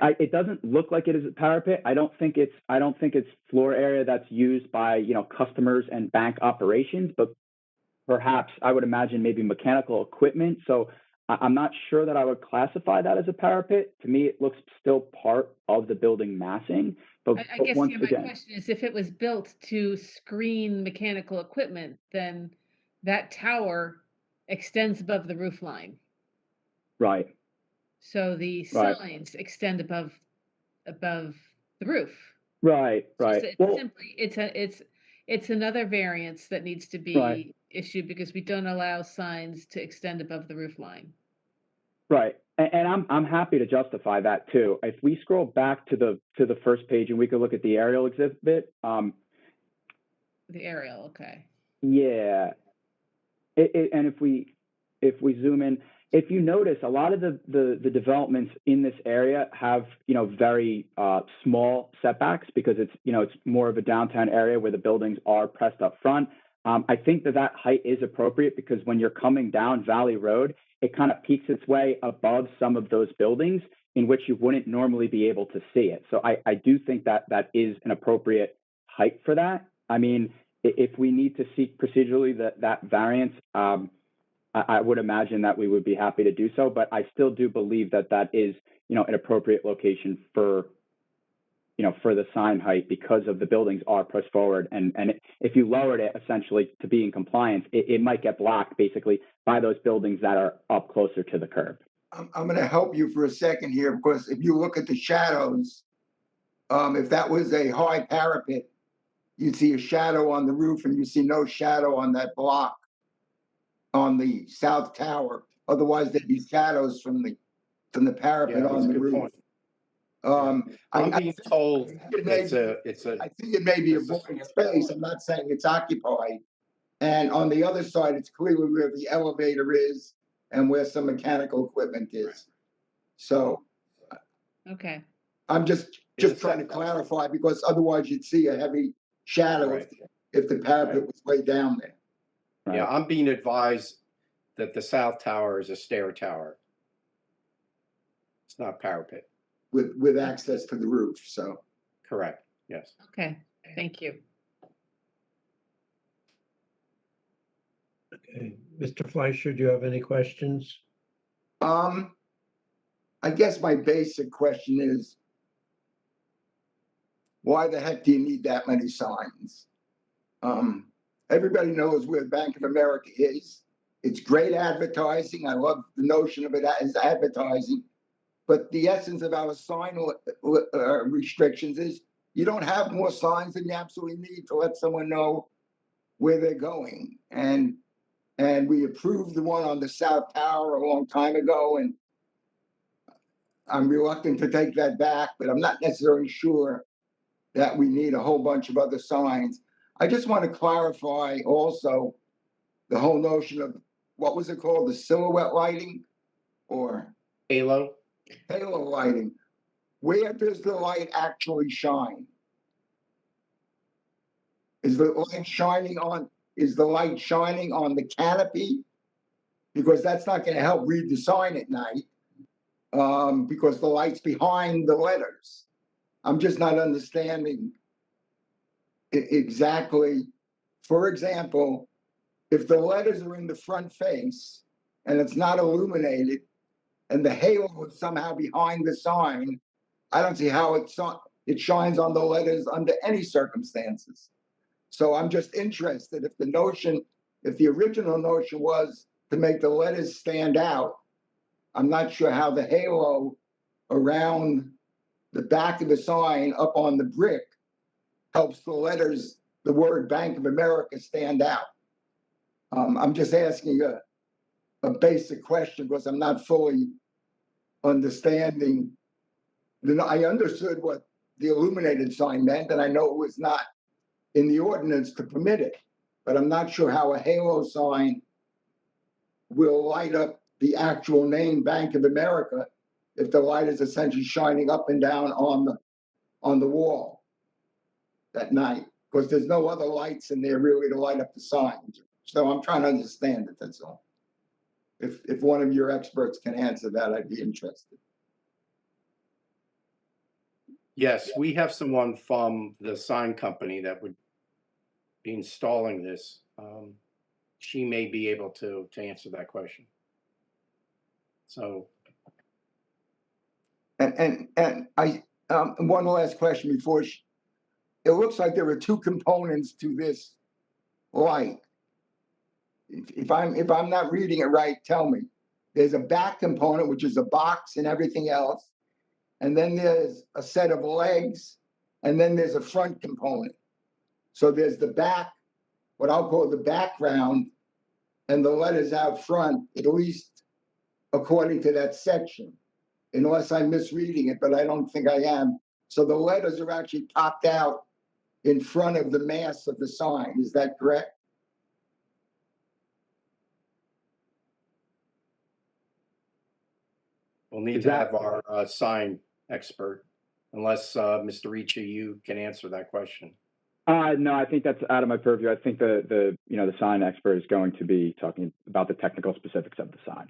It doesn't look like it is a parapet. I don't think it's floor area that's used by, you know, customers and bank operations, but perhaps I would imagine maybe mechanical equipment. So I'm not sure that I would classify that as a parapet. To me, it looks still part of the building massing. But I guess once my again, question is, if it was built to screen mechanical equipment, then that tower extends above the roof line. right, So the Right. signs extend above the roof. right. It's Well, simply it's another variance that needs to Right. be issued because we don't allow signs to extend above the roof line. right. And I'm happy to justify that too. If we scroll back to the first page and we could look at the aerial exhibit, The aerial, okay. yeah. And if we zoom in, if you notice, a lot of the developments in this area have, very small setbacks because it's more of a downtown area where the buildings are pressed up front. I think that height is appropriate because when you're coming down Valley Road, it kind of peaks its way above some of those buildings in which you wouldn't normally be able to see it. So I do think that is an appropriate height for that. I mean, if we need to seek procedurally that variance, I would imagine that we would be happy to do so, but I still do believe that is, an appropriate location for the sign height because of the buildings are pushed forward. And if you lowered it essentially to be in compliance, it might get blocked basically by those buildings that are up closer to the curb. I'm going to help you for a second here, because if you look at the shadows, if that was a high parapet, you'd see a shadow on the roof and you see no shadow on that block on the south tower. Otherwise, there'd be shadows from the parapet Yeah, that's on a the good roof. point. I'm I'm being told I think it may be a void space. I'm not saying it's occupied. And on the other side, it's clearly where the elevator is and where some mechanical equipment is. So Okay. I'm just trying to clarify, because otherwise you'd see a heavy shadow Right. if the parapet was way down there Yeah, I'm being advised that the south tower is a stair tower. It's not parapet. with access to the roof. So Correct. Yes. Okay, thank you. Okay, Mr. Fleischer, do you have any questions? I guess my basic question is, why the heck do you need that many signs? Everybody knows where Bank of America is. It's great advertising. I love the notion of it as advertising. But the essence of our sign restrictions is you don't have more signs than you absolutely need to let someone know where they're going. And we approved the one on the South Tower a long time ago, and I'm reluctant to take that back, but I'm not necessarily sure that we need a whole bunch of other signs. I just want to clarify also the whole notion of, what was it called? The silhouette lighting or Halo. halo lighting. Where does the light actually shine? Is the light shining on the canopy? Because that's not going to help read the sign at night, because the light's behind the letters. I'm just not understanding exactly. For example, if the letters are in the front face and it's not illuminated and the halo is somehow behind the sign, I don't see how it shines on the letters under any circumstances. So I'm just interested, if the original notion was to make the letters stand out, I'm not sure how the halo around the back of the sign up on the brick helps the letters, the word Bank of America, stand out. I'm just asking a basic question because I'm not fully understanding. I understood what the illuminated sign meant, and I know it was not in the ordinance to permit it, but I'm not sure how a halo sign will light up the actual name Bank of America if the light is essentially shining up and down on the wall at night, because there's no other lights in there really to light up the signs. So I'm trying to understand it, that's all. If one of your experts can answer that, I'd be interested. Yes, we have someone from the sign company that would be installing this. She may be able to answer that question. So. And I one last question before it looks like there are two components to this light. If I'm not reading it right, tell me. There's a back component, which is a box and everything else, and then there's a set of legs, and then there's a front component. So there's the back, what I'll call the background, and the letters out front, at least according to that section. Unless I'm misreading it, but I don't think I am. So the letters are actually popped out in front of the mass of the sign. Is that correct? We'll need Is to that- have our sign expert, unless Mr. Ricci, you can answer that question. No, I think that's out of my purview. I think the sign expert is going to be talking about the technical specifics of the sign.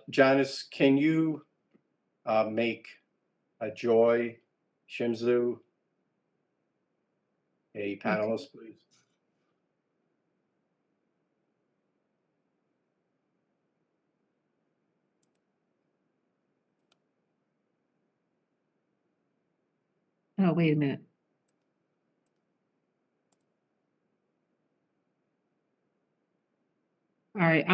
Janice, can you make Joy Shimzu a panelist, please? Oh, wait a minute. All right,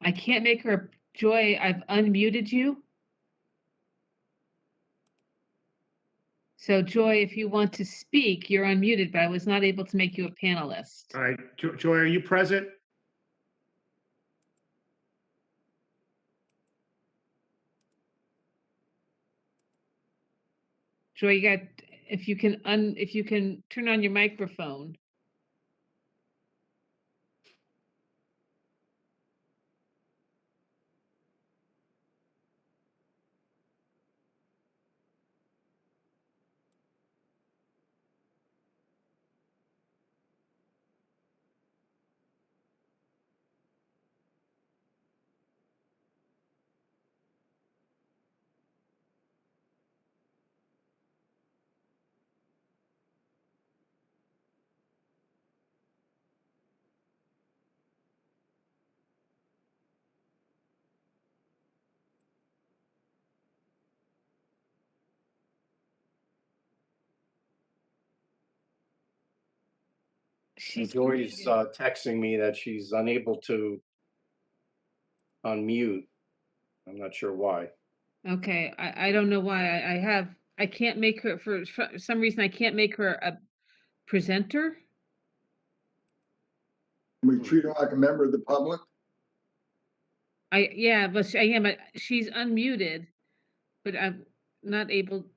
I can't make her, Joy, I've unmuted you. So Joy, if you want to speak, you're unmuted, but I was not able to make you a panelist. All right, Joy, are you present? Joy, you got, if you can turn on your microphone. She's Joy is muted. texting me that she's unable to unmute. I'm not sure why. Okay, I don't know why I can't make her, for some reason, I can't make her a presenter. We treat her like a member of the public? Yeah, but she's unmuted, but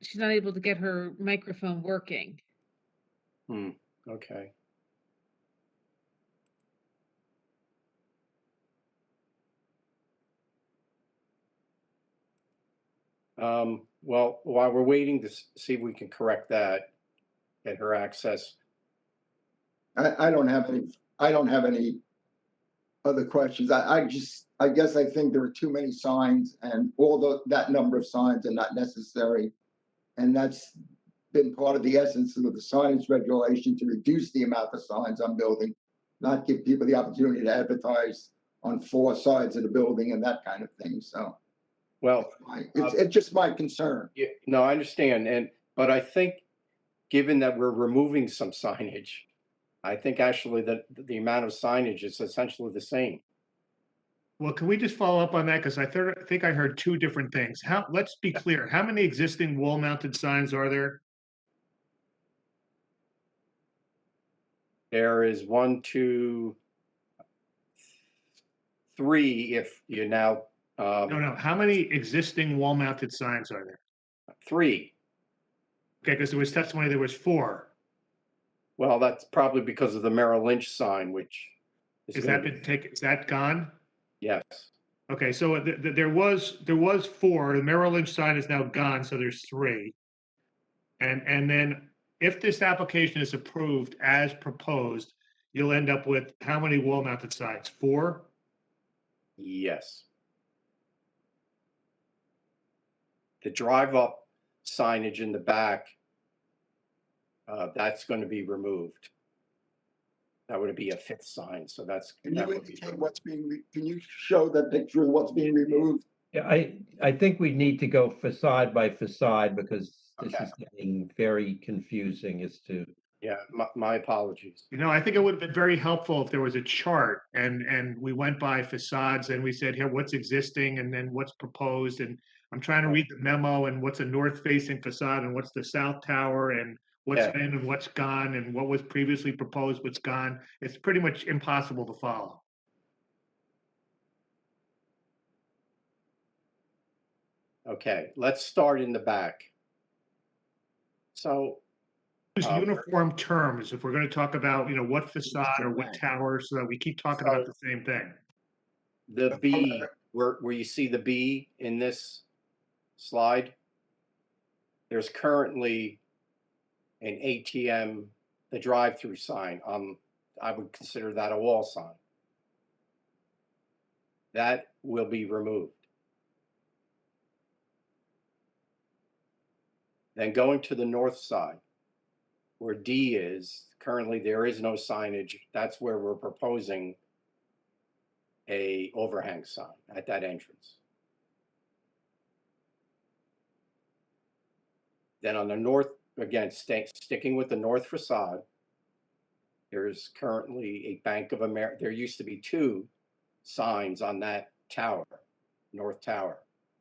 she's not able to get her microphone working. Okay. Well, while we're waiting to see if we can correct that, get her access. I don't have any other questions. I guess I think there are too many signs, and that number of signs are not necessary. And that's been part of the essence of the signage regulation, to reduce the amount of signs on building, not give people the opportunity to advertise on 4 sides of the building and that kind of thing. So, Well, it's just my concern. yeah, no, I understand. But I think, given that we're removing some signage, I think actually that the amount of signage is essentially the same. Well, can we just follow up on that? Because I think I heard 2 different things. Let's be clear, how many existing wall-mounted signs are there? There is 1, 2, 3, if you now, No, how many existing wall-mounted signs are there? 3. Okay, because there was testimony there was 4. Well, that's probably because of the Merrill Lynch sign, which Is that gone? Yes. Okay, so there was 4. The Merrill Lynch sign is now gone, so there's 3. And then if this application is approved as proposed, you'll end up with how many wall-mounted signs? 4? Yes. The drive-up signage in the back, that's going to be removed. That would be a 5th sign, so Can that you would be. indicate can you show that picture of what's being removed? Yeah, I think we need to go facade by facade, because this Okay. is getting very confusing as to. Yeah, my apologies. I think it would have been very helpful if there was a chart and we went by facades and we said, here, what's existing and then what's proposed. And I'm trying to read the memo, and what's a north-facing facade and what's the south tower and what's Yeah. in and what's gone and what was previously proposed, what's gone. It's pretty much impossible to follow. Okay, let's start in the back. So, Use Uh, uniform terms if we're going to talk about, what facade or what tower, so that we keep talking about the same thing. the B, where you see the B in this slide, there's currently an ATM, the drive-through sign. I would consider that a wall sign. That will be removed. Then going to the north side, where D is, currently there is no signage. That's where we're proposing a overhang sign at that entrance. Then on the north, again, sticking with the north facade, there's currently a Bank of America. There used to be two signs on that tower, North Tower,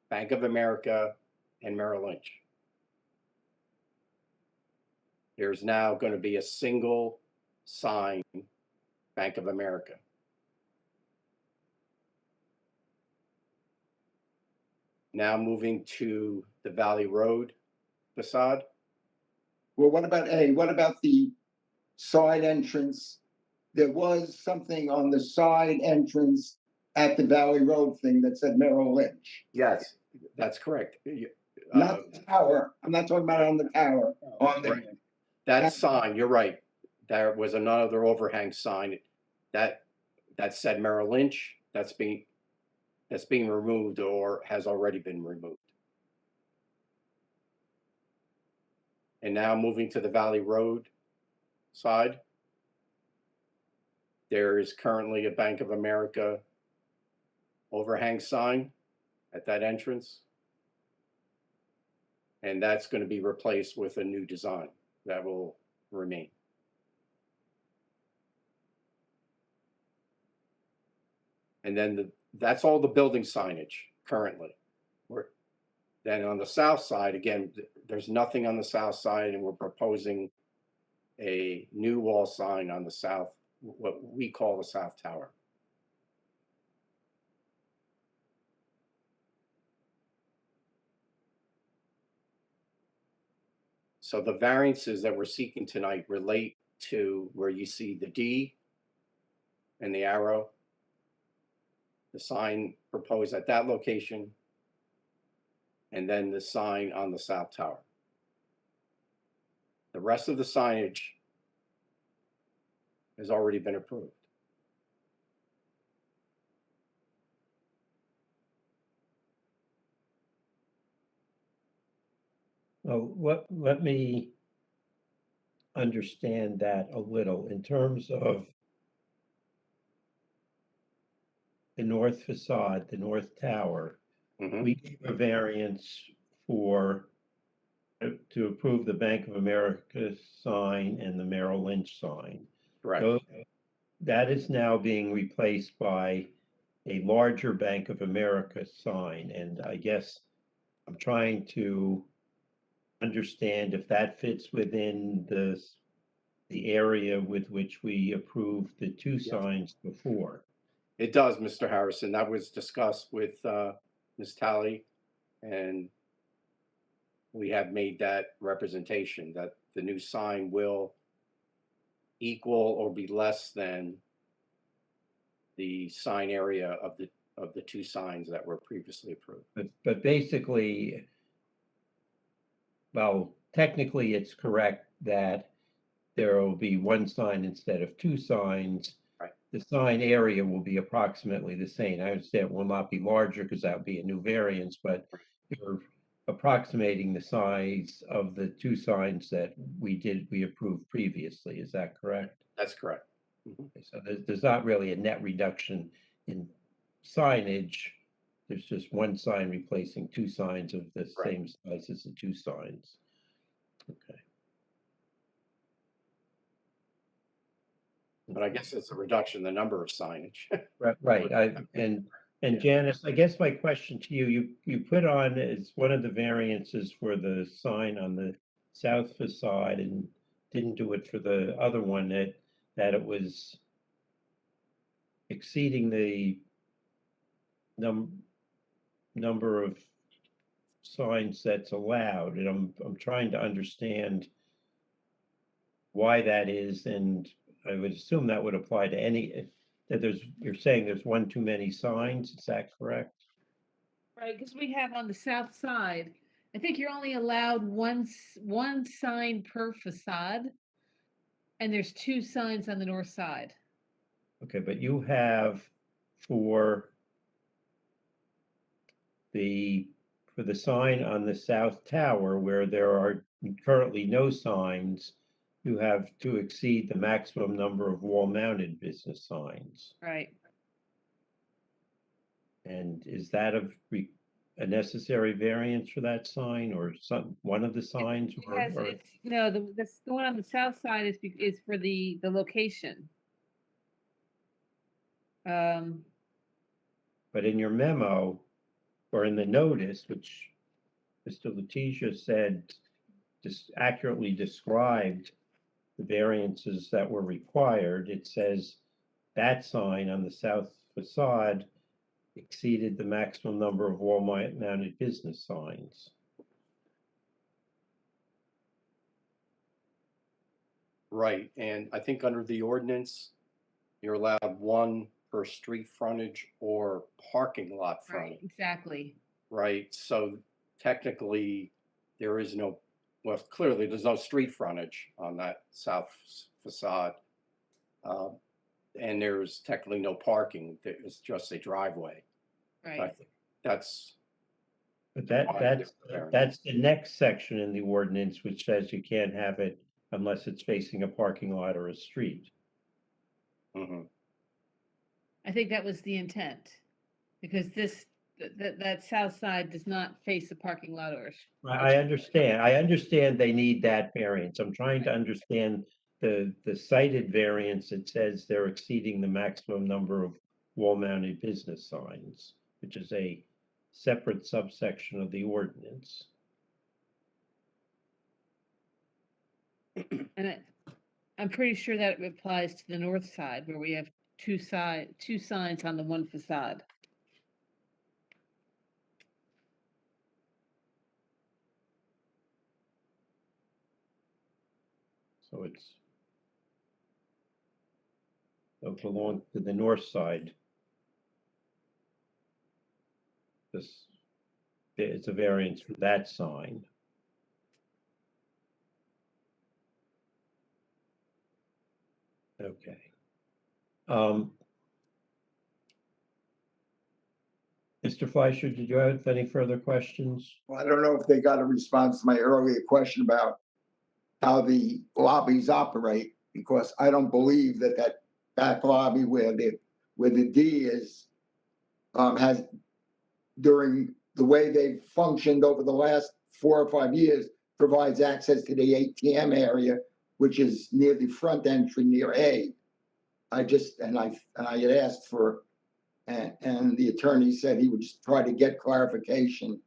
Bank of America and Merrill Lynch. There's now going to be a single sign, Bank of America. Now moving to the Valley Road facade. Well, what about A? What about the side entrance? There was something on the side entrance at the Valley Road thing that said Merrill Lynch. Yes, that's correct. Not the tower. I'm not talking about on the tower, on the. Right. That sign, you're right. There was another overhang sign that said Merrill Lynch. That's being removed or has already been removed. And now moving to the Valley Road side, there is currently a Bank of America overhang sign at that entrance. And that's going to be replaced with a new design that will remain. And then that's all the building signage currently. Then on the south side, again, there's nothing on the south side, and we're proposing a new wall sign on the south, what we call the South Tower. So the variances that we're seeking tonight relate to where you see the D and the arrow, the sign proposed at that location, and then the sign on the South Tower. The rest of the signage has already been approved. Let me understand that a little in terms of the north facade, the north tower. Mhm. We gave a variance to approve the Bank of America sign and the Merrill Lynch sign. Correct. That is now being replaced by a larger Bank of America sign, and I guess I'm trying to understand if that fits within the area with which we approved the two signs before. It does, Mr. Harrison. That was discussed with Ms. Talley, and we have made that representation that the new sign will equal or be less than the sign area of the two signs that were previously approved. But basically, well, technically, it's correct that there will be one sign instead of two signs. Right. The sign area will be approximately the same. I understand it will not be larger because that would be a new variance, but you're approximating the size of the two signs that we approved previously. Is that correct? That's correct. Mhm. So there's not really a net reduction in signage. There's just one sign replacing two signs of the Right. same size as the two signs. Okay. But I guess it's a reduction in the number of signage. Right. And Janice, I guess my question to you put on as one of the variances for the sign on the south facade, and didn't do it for the other one, that it was exceeding the number of signs that's allowed, and I'm trying to understand why that is, and I would assume that would apply to any, that you're saying there's one too many signs, is that correct? Right, because we have on the south side, I think you're only allowed one sign per facade, and there's 2 signs on the north side. Okay, but you have for the sign on the south tower where there are currently no signs, you have to exceed the maximum number of wall-mounted business signs. Right. And is that a necessary variance for that sign, or one of the signs? Yes, it's, no, the one on the south side is for the location. But in your memo, or in the notice, which Mr. Letizia said just accurately described the variances that were required, it says that sign on the south facade exceeded the maximum number of wall-mounted business signs. Right, and I think under the ordinance, you're allowed 1 per street frontage or parking lot Right, frontage, exactly. right? So technically, there is no, well, clearly, there's no street frontage on that south facade. And there's technically no parking, it's just a driveway. So I Right. think that's, But Fine, that's the next section in the ordinance, which says you can't have it unless it's facing a parking lot or a street. mhm. I think that was the intent, because that south side does not face a parking lot or. I understand they need that variance. I'm trying to understand the cited variance that says they're exceeding the maximum number of wall-mounted business signs, which is a separate subsection of the ordinance. And I'm pretty sure that it applies to the north side where we have two signs on the one facade. So it belongs to the north side. It's a variance for that sign. Okay. Mr. Fleischer, did you have any further questions? Well, I don't know if they got a response to my earlier question about how the lobbies operate, because I don't believe that back lobby where the D is, has, during the way they've functioned over the last 4 or 5 years, provides access to the ATM area, which is near the front entry near A. I had asked for, and the attorney said he would just try to get clarification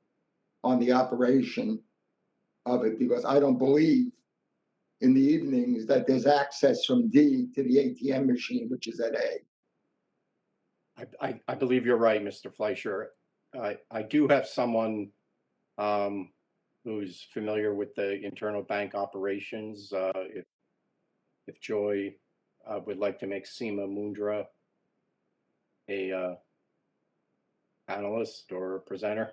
on the operation of it, because I don't believe in the evenings that there's access from D to the ATM machine, which is at A. I believe you're right, Mr. Fleischer. I do have someone who's familiar with the internal bank operations. If Joy would like to make Seema Mundra a analyst or a presenter.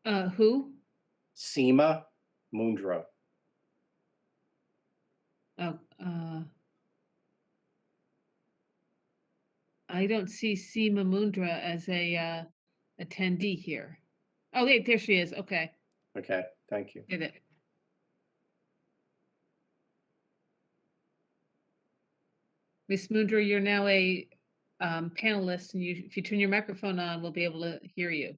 Who? Seema Mundra. Oh, I don't see Seema Mundra as a attendee here. Oh, wait, there she is. Okay, Okay, thank you. did it. Miss Mundra, you're now a panelist, and if you turn your microphone on, we'll be able to hear you.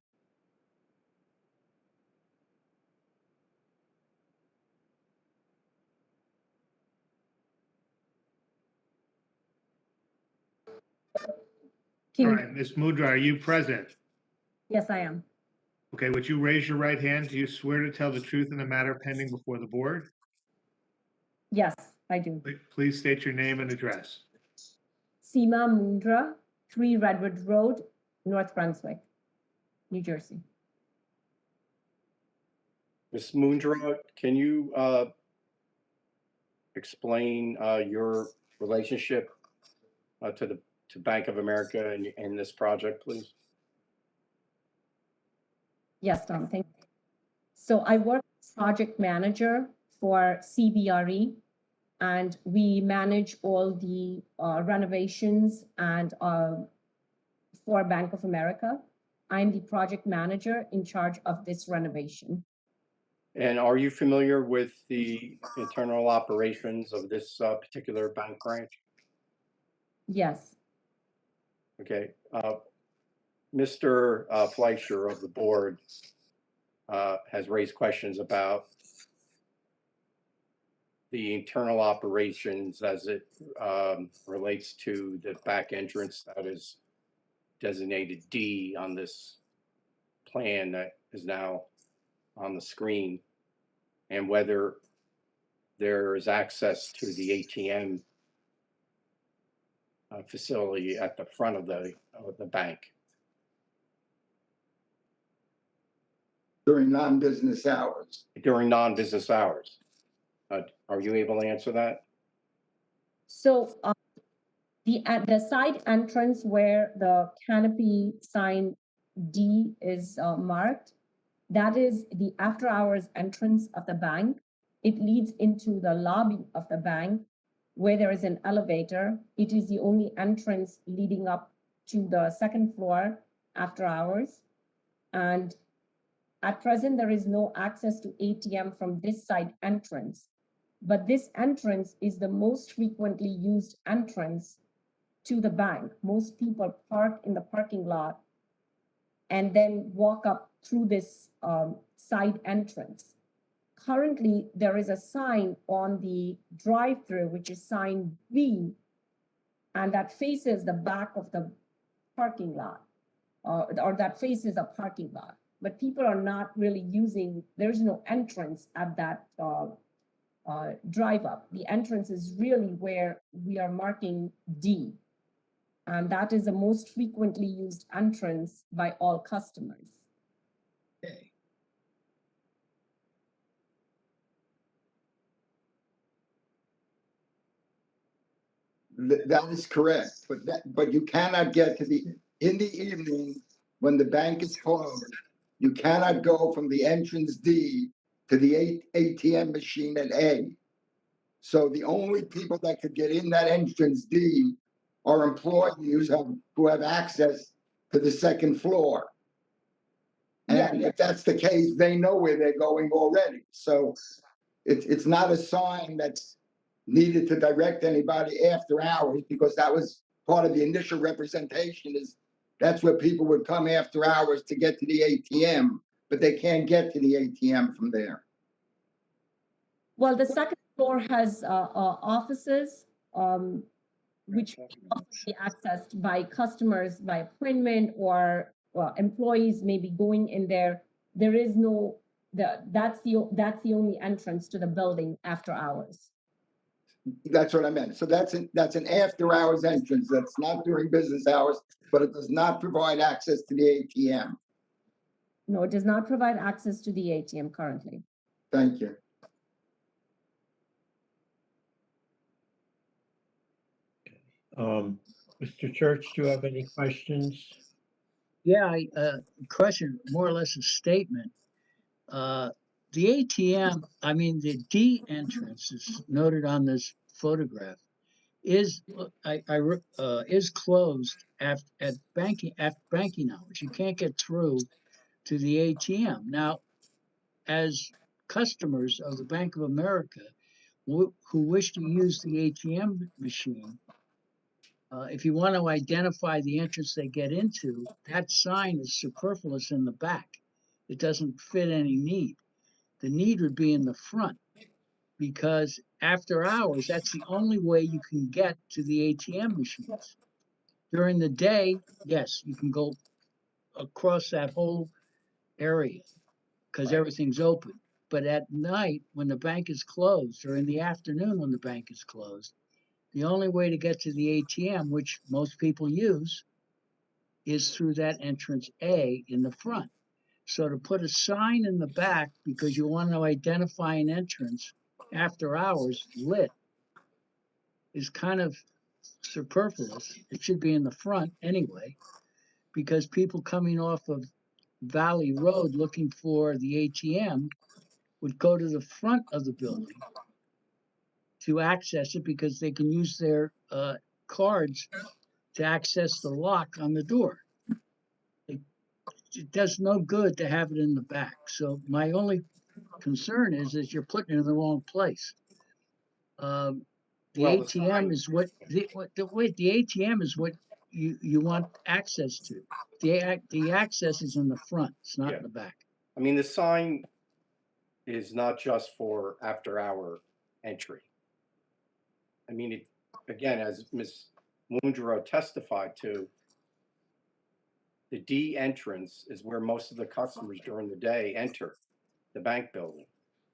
All right, Ms. Mudra, are you present? Yes, I am. Okay, would you raise your right hand? Do you swear to tell the truth in the matter pending before the board? Yes, I do. Please state your name and address. Seema Mundra, 3 Redwood Road, North Brunswick, New Jersey. Ms. Moondra, can you explain your relationship to Bank of America in this project, please? Yes, Tom, thank you. So I work as project manager for CBRE, and we manage all the renovations and for Bank of America. I'm the project manager in charge of this renovation. And are you familiar with the internal operations of this particular bank branch? Yes, Okay. Mr. Fleischer of the board has raised questions about the internal operations as it relates to the back entrance that is designated D on this plan that is now on the screen, and whether there is access to the ATM facility at the front of the bank. During non-business hours. During non-business hours. Are you able to answer that? so at the side entrance where the canopy sign D is marked, that is the after hours entrance of the bank. It leads into the lobby of the bank where there is an elevator. It is the only entrance leading up to the second floor after hours. And at present, there is no access to ATM from this side entrance. But this entrance is the most frequently used entrance to the bank. Most people park in the parking lot and then walk up through this side entrance. Currently, there is a sign on the drive-through, which is sign B, and that faces the back of the parking lot, or that faces a parking lot. But people are not really using, there's no entrance at that drive up. The entrance is really where we are marking D. And that is the most frequently used entrance by all customers. Okay. That is correct, but you cannot get to in the evening, when the bank is closed, you cannot go from the entrance D to the ATM machine at A. So the only people that could get in that entrance D are employees who have access to the second floor. And if that's the case, they know where they're going already. So it's not a sign that's needed to direct anybody after hours, because that was part of the initial representation, is that's where people would come after hours to get to the ATM, but they can't get to the ATM from there. Well, the second floor has offices, which can also be accessed by customers by appointment, or employees may be going in there. There is no, that's the only entrance to the building after hours. That's what I meant. So that's an after hours entrance. That's not during business hours, but it does not provide access to the ATM. No, it does not provide access to the ATM currently. Thank you. Mr. Church, do you have any questions? Yeah, question, more or less a statement. The ATM, I mean, the D entrance is noted on this photograph, is closed at banking hours. You can't get through to the ATM. Now, as customers of the Bank of America who wish to use the ATM machine, if you want to identify the entrance they get into, that sign is superfluous in the back. It doesn't fit any need. The need would be in the front, because after hours, that's the only way you can get to the ATM machines. During the day, yes, you can go across that whole area because everything's open. but at night, when the bank is closed, or in the afternoon when the bank is closed, the only way to get to the ATM, which most people use, is through that entrance A in the front. So to put a sign in the back because you want to identify an entrance after hours lit is kind of superfluous. It should be in the front anyway, because people coming off of Valley Road looking for the ATM would go to the front of the building to access it because they can use their cards to access the lock on the door. It does no good to have it in the back. So my only concern is you're putting it in the wrong place. The Well, the ATM sign- is what the ATM is what you want access to. The access is in the front. It's not Yeah. in the back. I mean, the sign is not just for after-hour entry. I mean, it, again, as Ms. Mundro testified to, the D entrance is where most of the customers during the day enter the bank building.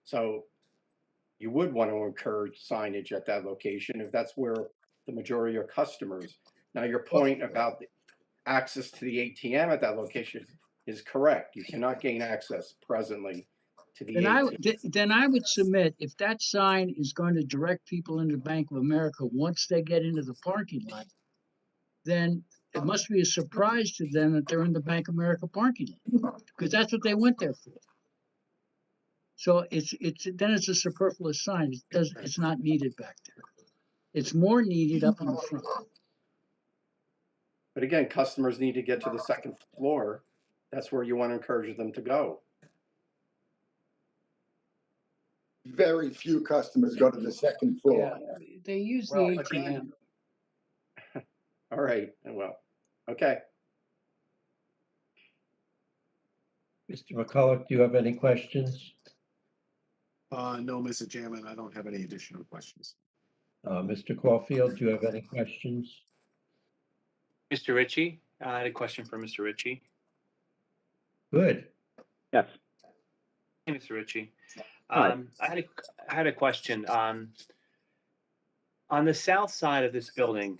So you would want to encourage signage at that location if that's where the majority of your customers. Now, your point about the access to the ATM at that location is correct. You cannot gain access presently to the ATM. Then I would submit if that sign is going to direct people into Bank of America once they get into the parking lot, then it must be a surprise to them that they're in the Bank of America parking lot because that's what they went there for. So it's a superfluous sign. It's not needed back there. It's more needed up in the front. But again, customers need to get to the second floor. That's where you want to encourage them to go. Very few customers go to the second floor. They use the Well, ATM. again- All right, well, okay. Mr. McCulloch, do you have any questions? No, Mr. Chairman, I don't have any additional questions. Mr. Caulfield, do you have any questions? Mr. Ritchie, I had a question for Mr. Ritchie. Good. Yes. Hey, Mr. Ritchie. Hi. I had a question. On the south side of this building,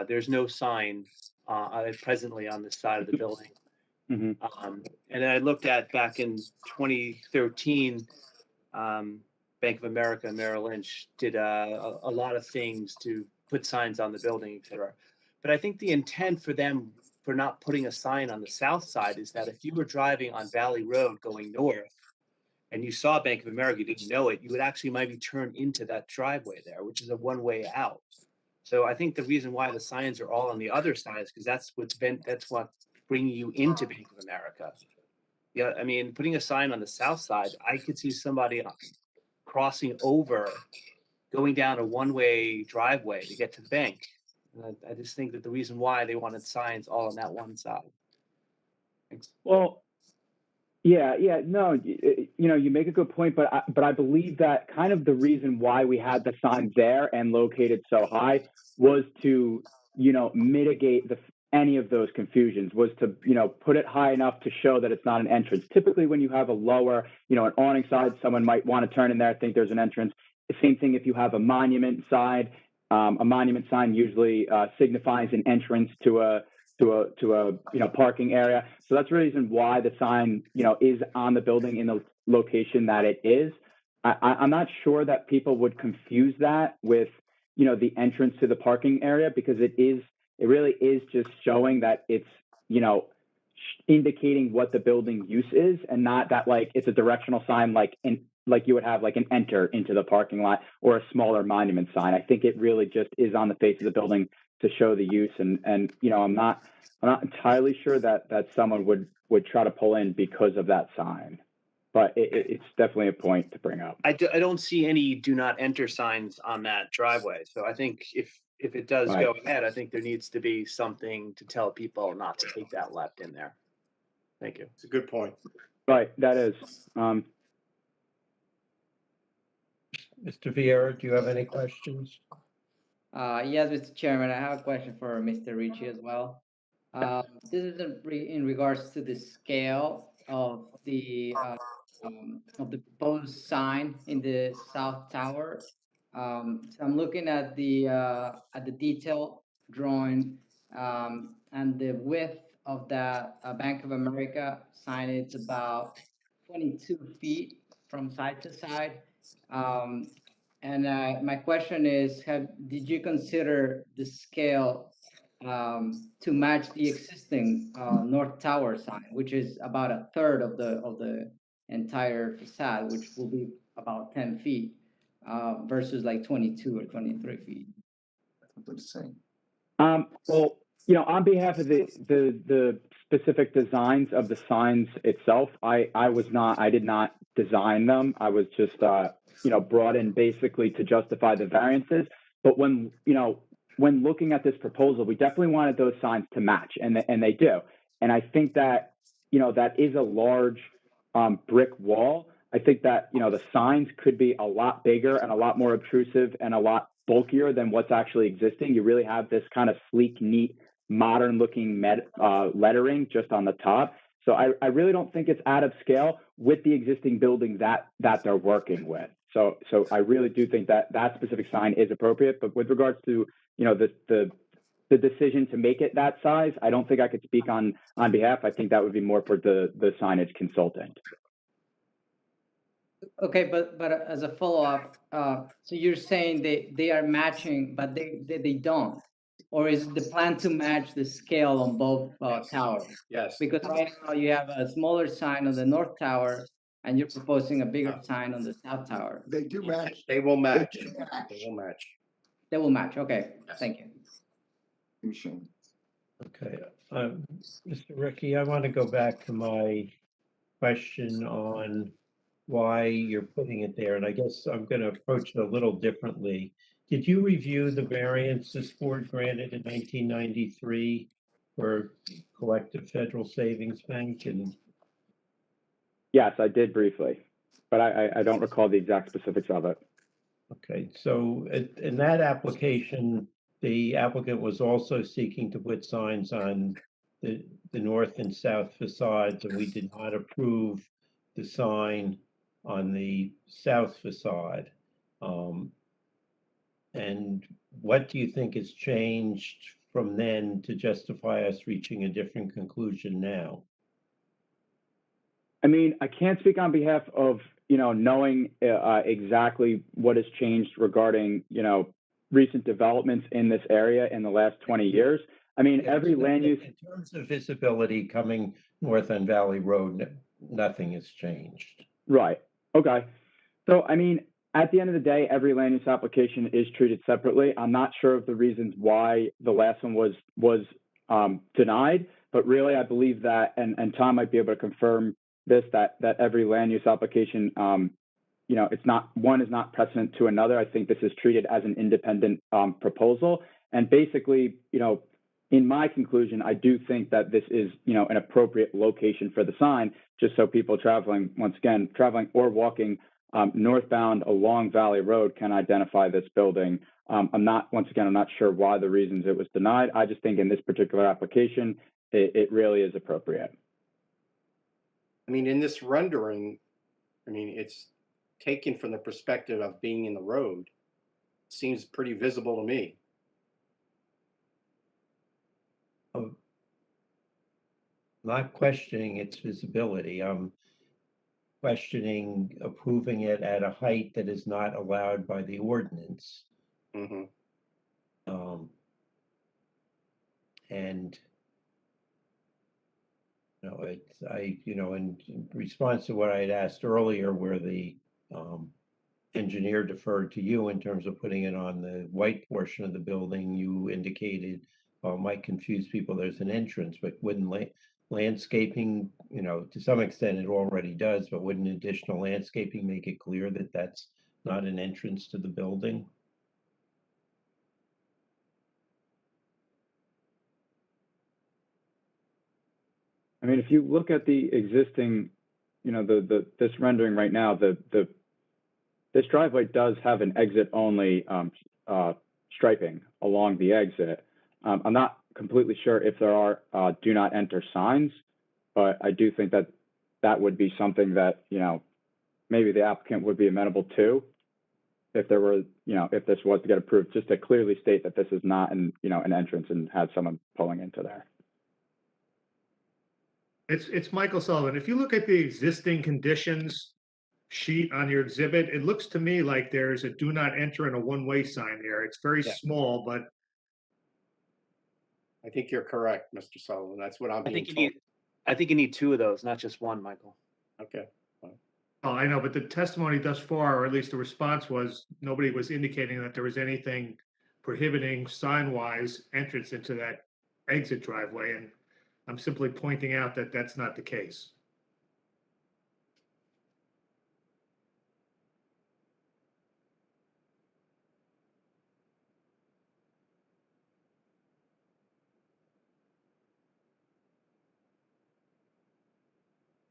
there's no sign presently on this side of the building. hmm And then I looked at back in 2013, Bank of America and Merrill Lynch did a lot of things to put signs on the building, et cetera. But I think the intent for them for not putting a sign on the south side is that if you were driving on Valley Road going north and you saw Bank of America, you didn't know it, you would actually maybe turn into that driveway there, which is a one-way out. So I think the reason why the signs are all on the other side is because that's what's bringing you into Bank of America. Yeah, I mean, putting a sign on the south side, I could see somebody crossing over, going down a one-way driveway to get to the bank. And I just think that the reason why they wanted signs all on that one side. Thanks. Well, yeah, no, you make a good point, but I believe that kind of the reason why we had the sign there and located so high was to, mitigate any of those confusions, was to, put it high enough to show that it's not an entrance. Typically, when you have a lower, an awning side, someone might want to turn in there, think there's an entrance. The same thing if you have a monument side. A monument sign usually signifies an entrance to a parking area. So that's the reason why the sign is on the building in the location that it is. I'm not sure that people would confuse that with the entrance to the parking area, because it really is just showing that it's indicating what the building use is, and not that like it's a directional sign like you would have like an enter into the parking lot or a smaller monument sign. I think it really just is on the face of the building to show the use, and I'm not entirely sure that someone would try to pull in because of that sign, but it's definitely a point to bring up. I don't see any do not enter signs on that driveway. So I think if it does Right. go ahead, I think there needs to be something to tell people not to take that left in there. Thank you. It's a good point. Right, that is. Mr. Vieira, do you have any questions? Yes, Mr. Chairman, I have a question for Mr. Ritchie as well. This is in regards to the scale of the of the proposed sign in the south tower. So I'm looking at the detail drawing, and the width of that Bank of America sign, it's about 22 feet from side to side. And my question is, did you consider the scale to match the existing North Tower sign, which is about a third of the entire facade, which will be about 10 feet versus like 22 or 23 feet? What it's saying. Well, on behalf of the specific designs of the signs itself, I did not design them. I was just, brought in basically to justify the variances. But when looking at this proposal, we definitely wanted those signs to match, and they do. And I think that, that is a large brick wall. I think that, the signs could be a lot bigger and a lot more obtrusive and a lot bulkier than what's actually existing. You really have this kind of sleek, neat, modern looking lettering just on the top. So I really don't think it's out of scale with the existing building that they're working with. So I really do think that that specific sign is appropriate. But with regards to, the decision to make it that size, I don't think I could speak on behalf. I think that would be more for the signage consultant. Okay, but as a follow-up, so you're saying they are matching, but they don't, or is the plan to match the scale on both towers? Yes. Because right now you have a smaller sign on the north tower, and you're proposing a bigger sign on the south tower. They do match. They will match. They do match. They will match. They will match. Okay, Yes. thank you. Machine. Okay, Mr. Ricky, I want to go back to my question on why you're putting it there, and I guess I'm going to approach it a little differently. Did you review the variance this board granted in 1993 for Collective Federal Savings Bank? And Yes, I did briefly, but I don't recall the exact specifics of it. okay, so in that application, the applicant was also seeking to put signs on the north and south facades, and we did not approve the sign on the south facade. And what do you think has changed from then to justify us reaching a different conclusion now? I mean, I can't speak on behalf of, knowing exactly what has changed regarding, recent developments in this area in the last 20 years. I mean, Yeah, every but land use. in terms of visibility coming north on Valley Road, nothing has changed. Right. Okay. So, I mean, at the end of the day, every land use application is treated separately. I'm not sure of the reasons why the last one was denied, but really I believe that, and Tom might be able to confirm this, that every land use application, it's not, one is not precedent to another. I think this is treated as an independent proposal. And basically, in my conclusion, I do think that this is, an appropriate location for the sign, just so people traveling or walking northbound along Valley Road can identify this building. I'm not sure why the reasons it was denied. I just think in this particular application, it really is appropriate. I mean, in this rendering, it's taken from the perspective of being in the road. Seems pretty visible to me. Not questioning its visibility. I'm questioning approving it at a height that is not allowed by the ordinance. Mm-hmm. And in response to what I had asked earlier, where the engineer deferred to you in terms of putting it on the white portion of the building, you indicated, might confuse people, there's an entrance, but wouldn't landscaping, to some extent it already does, but wouldn't additional landscaping make it clear that that's not an entrance to the building? I mean, if you look at the existing, this rendering right now, this driveway does have an exit only striping along the exit. I'm not completely sure if there are do not enter signs, but I do think that that would be something that, maybe the applicant would be amenable to if there were, if this was to get approved, just to clearly state that this is not an entrance and have someone pulling into there. It's Michael Sullivan. If you look at the existing conditions sheet on your exhibit, it looks to me like there's a do not enter and a one-way sign there. It's very Yeah. small, but I think you're correct, Mr. Sullivan. That's what I'm being told. I think you need two of those, not just one, Michael. Okay. oh, I know, but the testimony thus far, or at least the response was, nobody was indicating that there was anything prohibiting sign-wise entrance into that exit driveway, and I'm simply pointing out that that's not the case.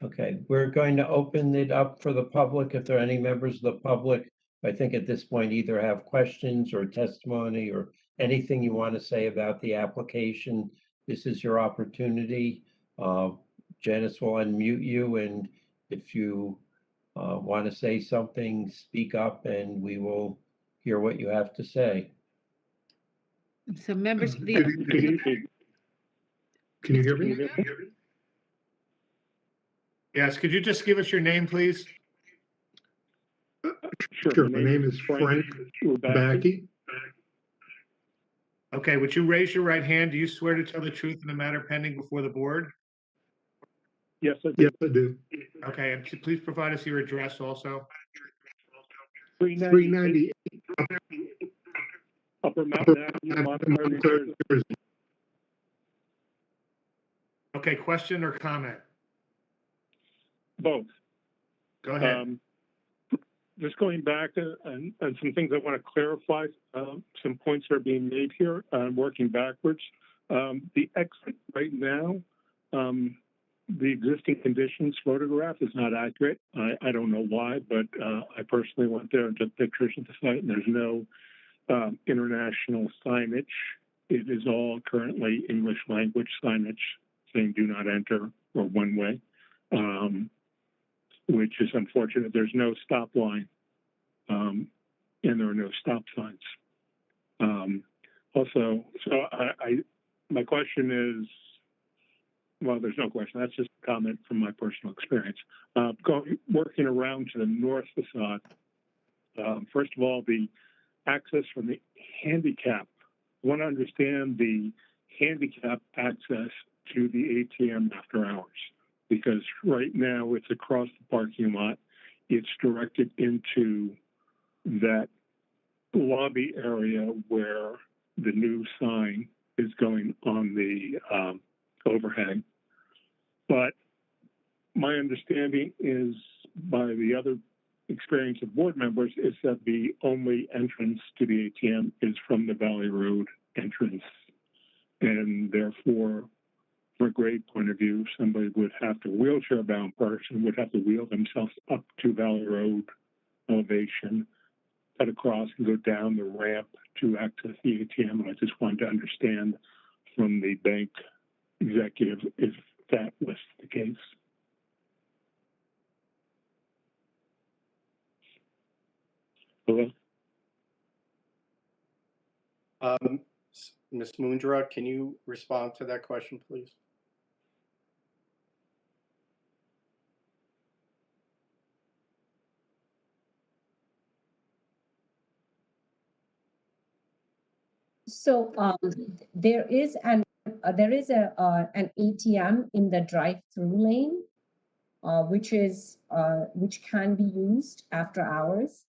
Okay, we're going to open it up for the public. If there are any members of the public, I think at this point either have questions or testimony or anything you want to say about the application, this is your opportunity. Janice will unmute you, and if you want to say something, speak up and we will hear what you have to say. So members, Good evening. Can you hear me? Yes, could you just give us your name, please? Sure. My name is Frank Ubacki. Okay, would you raise your right hand? Do you swear to tell the truth in the matter pending before the board? Yes, I do. Yes, I do. Okay, and please provide us your address also. 398 Upper Mountain Avenue, Montclair, New Jersey. Okay, question or comment? Both. Go ahead. Just going back and some things I want to clarify, some points are being made here, working backwards. The exit right now, the existing conditions photograph is not accurate. I don't know why, but I personally went there and took pictures of the site, and there's no international signage. It is all currently English language signage saying do not enter or one way. Which is unfortunate. There's no stop line, and there are no stop signs. My question is, well, there's no question. That's just a comment from my personal experience. Working around to the north facade, first of all, the access from the handicap. I want to understand the handicap access to the ATM after hours. Because right now it's across the parking lot. It's directed into that lobby area where the new sign is going on the overhang. But my understanding is, by the other experience of board members, is that the only entrance to the ATM is from the Valley Road entrance. And therefore, from a grade point of view, somebody would have to, wheelchair-bound person would have to wheel themselves up to Valley Road elevation, cut across and go down the ramp to access the ATM. And I just wanted to understand from the bank executive if that was the case. Hello? Ms. Mundra, can you respond to that question, please? So there is an ATM in the drive-through lane, which can be used after hours,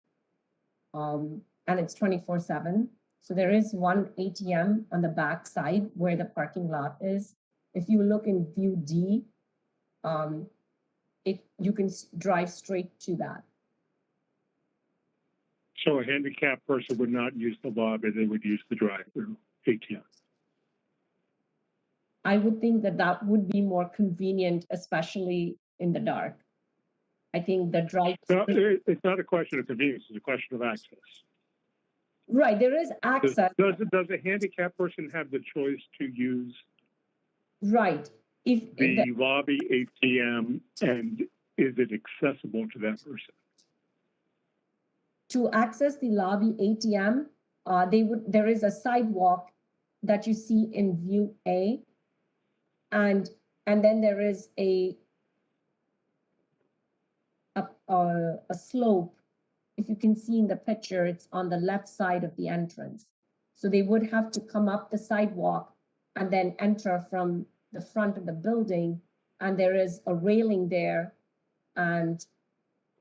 and it's 24/7. So there is one ATM on the back side where the parking lot is. If you look in view D, you can drive straight to that. So a handicapped person would not use the lobby, they would use the drive-through ATM. I would think that would be more convenient, especially in the dark. I think the drive. No, it's not a question of convenience, it's a question of access. Right, there is access. Does a handicapped person have the choice to use right. If the lobby ATM and is it accessible to that person? To access the lobby ATM, there is a sidewalk that you see in view A. And then there is a slope. If you can see in the picture, it's on the left side of the entrance. So they would have to come up the sidewalk and then enter from the front of the building. And there is a railing there, and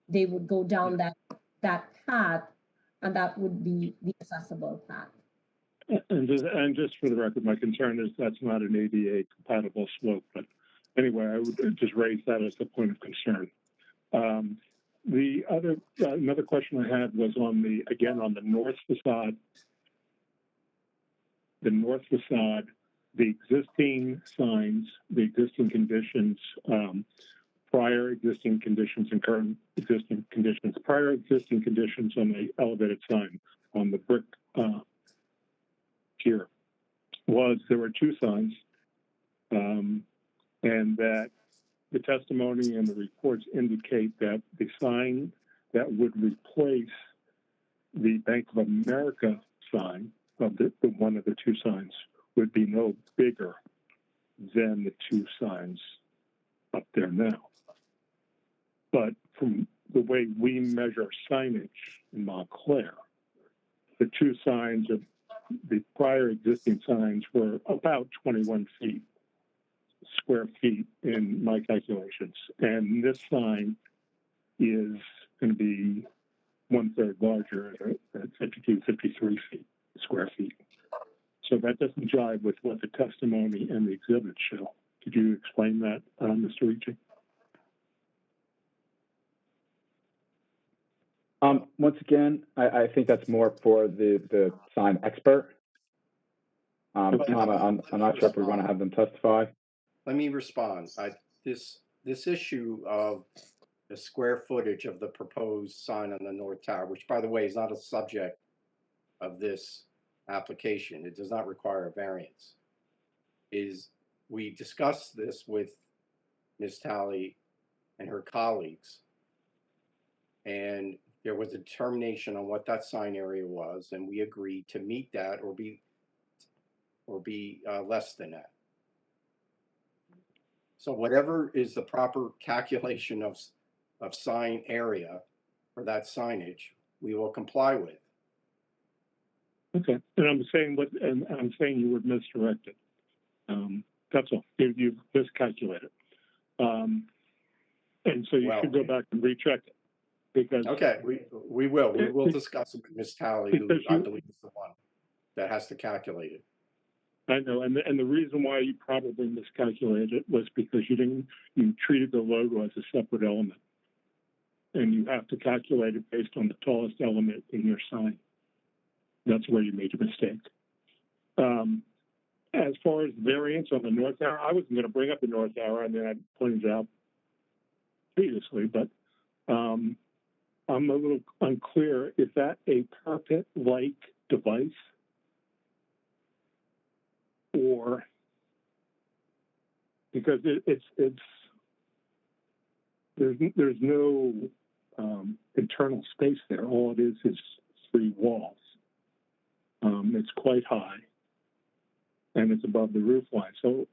they would go down that path, and that would be the accessible path. And just for the record, my concern is that's not an ADA compatible slope. But anyway, I would just raise that as a point of concern. Another question I had was on the north facade. The north facade, the existing signs, the existing conditions, prior existing conditions and current existing conditions. Prior existing conditions on the elevated sign on the brick here was there were two signs, and that the testimony and the reports indicate that the sign that would replace the Bank of America sign of the one of the two signs would be no bigger than the two signs up there now. But from the way we measure signage in Montclair, the two signs of the prior existing signs were about 21 square feet in my calculations. And this sign is going to be 1/3 larger at 52, 53 square feet. So that doesn't jive with what the testimony and the exhibits show. Could you explain that, Mr. Ricci? Once again, I think that's more for the sign expert. Tom, I'm not sure if we want to have them testify. Let me respond. This issue of the square footage of the proposed sign on the north tower, which by the way is not a subject of this application, it does not require a variance, we discussed this with Ms. Talley and her colleagues, and there was a determination on what that sign area was, and we agreed to meet that or be less than that. So whatever is the proper calculation of sign area for that signage, we will comply with. Okay, and I'm saying you were misdirected. That's all. You've miscalculated, and so you should go back and recheck it. Because okay, we will discuss it with Ms. Talley, who I believe is the one that has to calculate it. I know, and the reason why you probably miscalculated it was because you treated the logo as a separate element, and you have to calculate it based on the tallest element in your sign. That's where you made your mistake. As far as variance on the north tower, I wasn't going to bring up the north tower, and then I pointed it out previously, but I'm a little unclear. Is that a parapet-like device? Or because there's no internal space there. All it is 3 walls. It's quite high, and it's above the roof line. So,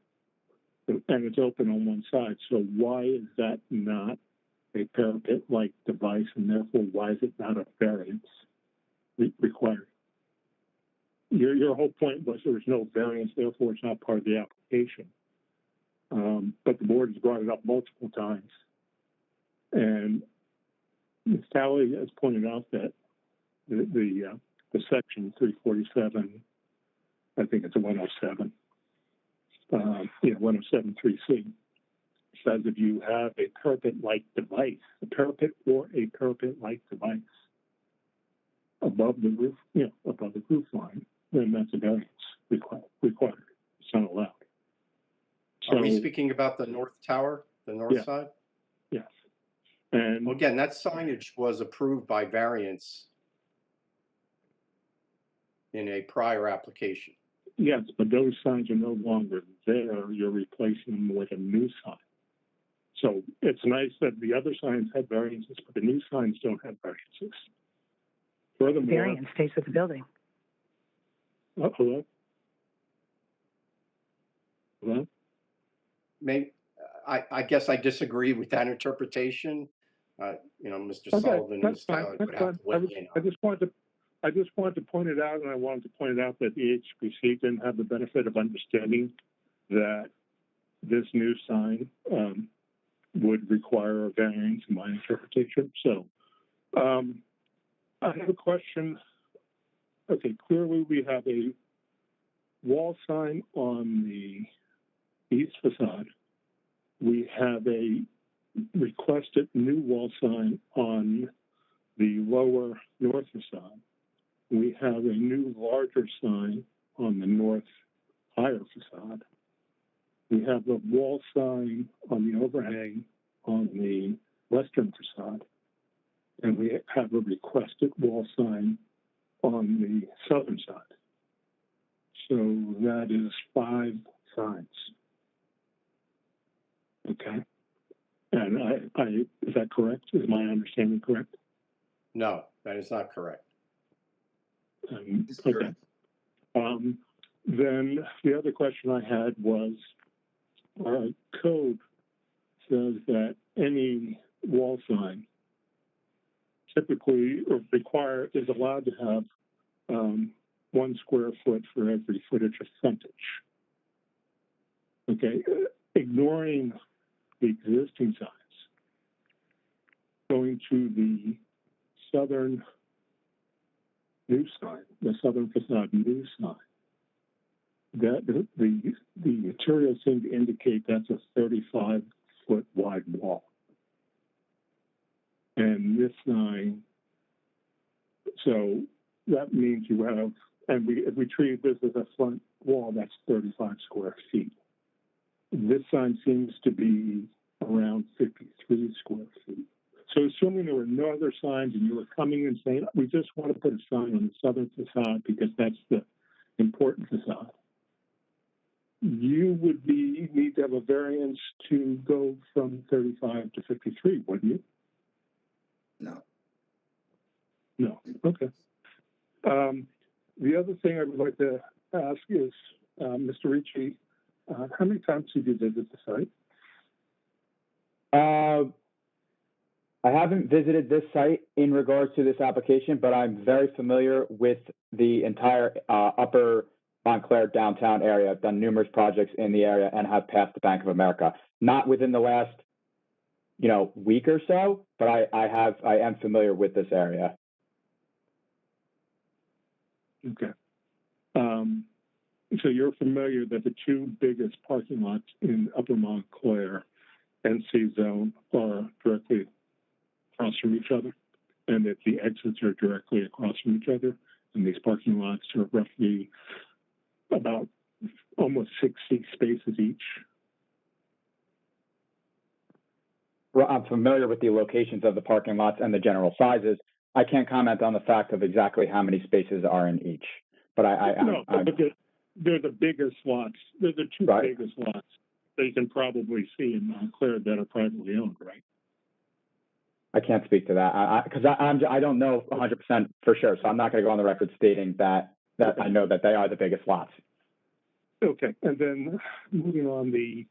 and it's open on one side. So why is that not a parapet-like device, and therefore why is it not a variance required? Your whole point was there was no variance, therefore it's not part of the application. But the board has brought it up multiple times. And Ms. Talley has pointed out that the section 347, I think it's a 107, 107.3c, says if you have a parapet-like device, a parapet or a parapet-like device above the roof line, then that's a variance required. It's not allowed. So, are we speaking about the north tower, the north side? Yes. And well, again, that signage was approved by variance in a prior application. Yes, but those signs are no longer there. You're replacing them with a new sign. So it's nice that the other signs have variances, but the new signs don't have variances. Furthermore, Variance stays with the building. Hello? Hello? Maybe, I guess I disagree with that interpretation. Mr. Sullivan That's is, fine. would That's have fine. to weigh in I on. just wanted to point it out, and I wanted to point out that the HPC didn't have the benefit of understanding that this new sign would require a variance in my interpretation. So I have a question. Okay, clearly we have a wall sign on the east facade. We have a requested new wall sign on the lower north facade. We have a new larger sign on the north higher facade. We have a wall sign on the overhang on the western facade. And we have a requested wall sign on the southern side. So that is 5 signs. Okay. And is that correct? Is my understanding correct? No, that is not correct. Okay. Then the other question I had was, our code says that any wall sign typically is allowed to have 1 square foot for every footage of frontage. Okay, ignoring the existing signs, going to the southern new sign, the southern facade new sign, that the materials seem to indicate that's a 35-foot wide wall. And this sign, so that means you have, and if we treat this as a front wall, that's 35 square feet. This sign seems to be around 53 square feet. So assuming there were no other signs and you were coming and saying, we just want to put a sign on the southern facade because that's the important facade, you would need to have a variance to go from 35 to 53, wouldn't you? No. No. Okay. The other thing I would like to ask is, Mr. Ricci, how many times did you visit the site? I haven't visited this site in regards to this application, but I'm very familiar with the entire upper Montclair downtown area. I've done numerous projects in the area and have passed the Bank of America. Not within the last, week or so, but I am familiar with this area. Okay. So you're familiar that the 2 biggest parking lots in Upper Montclair NC zone are directly across from each other, and that the exits are directly across from each other, and these parking lots are roughly about almost 60 spaces each. Well, I'm familiar with the locations of the parking lots and the general sizes. I can't comment on the fact of exactly how many spaces are in each, but they're the biggest lots. They're the 2 right. biggest lots that you can probably see in Montclair that are privately owned, right? I can't speak to that because I don't know 100% for sure, so I'm not going to go on the record stating that I know that they are the biggest lots. Okay, and then moving on, the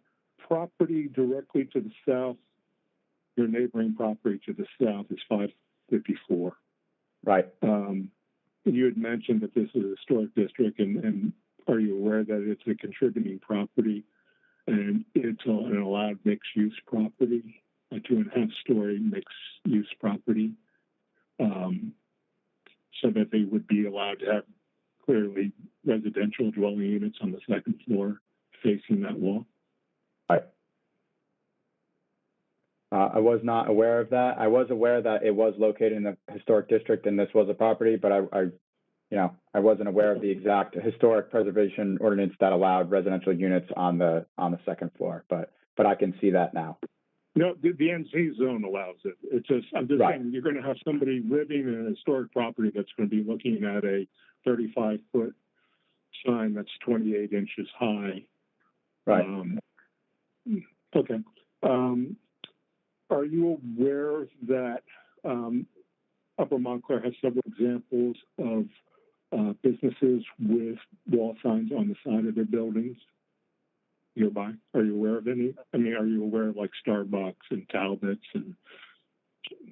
property directly to the south, your neighboring property to the south is 554. Right. You had mentioned that this is a historic district, and are you aware that it's a contributing property and it's an allowed mixed-use property, a 2.5-story mixed-use property, so that they would be allowed to have clearly residential dwelling units on the second floor facing that wall? Right. I was not aware of that. I was aware that it was located in the historic district and this was a property, but I wasn't aware of the exact historic preservation ordinance that allowed residential units on the second floor. But I can see that now. No, the NC zone allows it. It's just, I'm just right. saying, you're going to have somebody living in a historic property that's going to be looking at a 35-foot sign that's 28 inches high. Right. Okay. are you aware that Upper Montclair has several examples of businesses with wall signs on the side of their buildings nearby? Are you aware of any? I mean, are you aware of like Starbucks and Talbot's and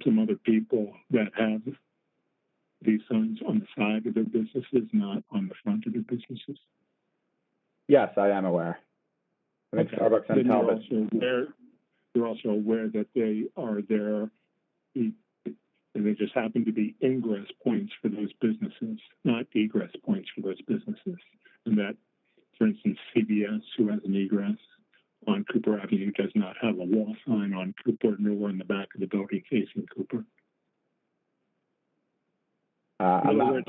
some other people that have these signs on the side of their businesses, not on the front of their businesses? Yes, I am aware. I think Okay. Starbucks and Then Talbot's. you're also aware that they are there, and they just happen to be ingress points for those businesses, not egress points for those businesses. And that, for instance, CVS, who has an egress on Cooper Avenue, does not have a wall sign on Cooper, nor in the back of the building facing Cooper. In other words,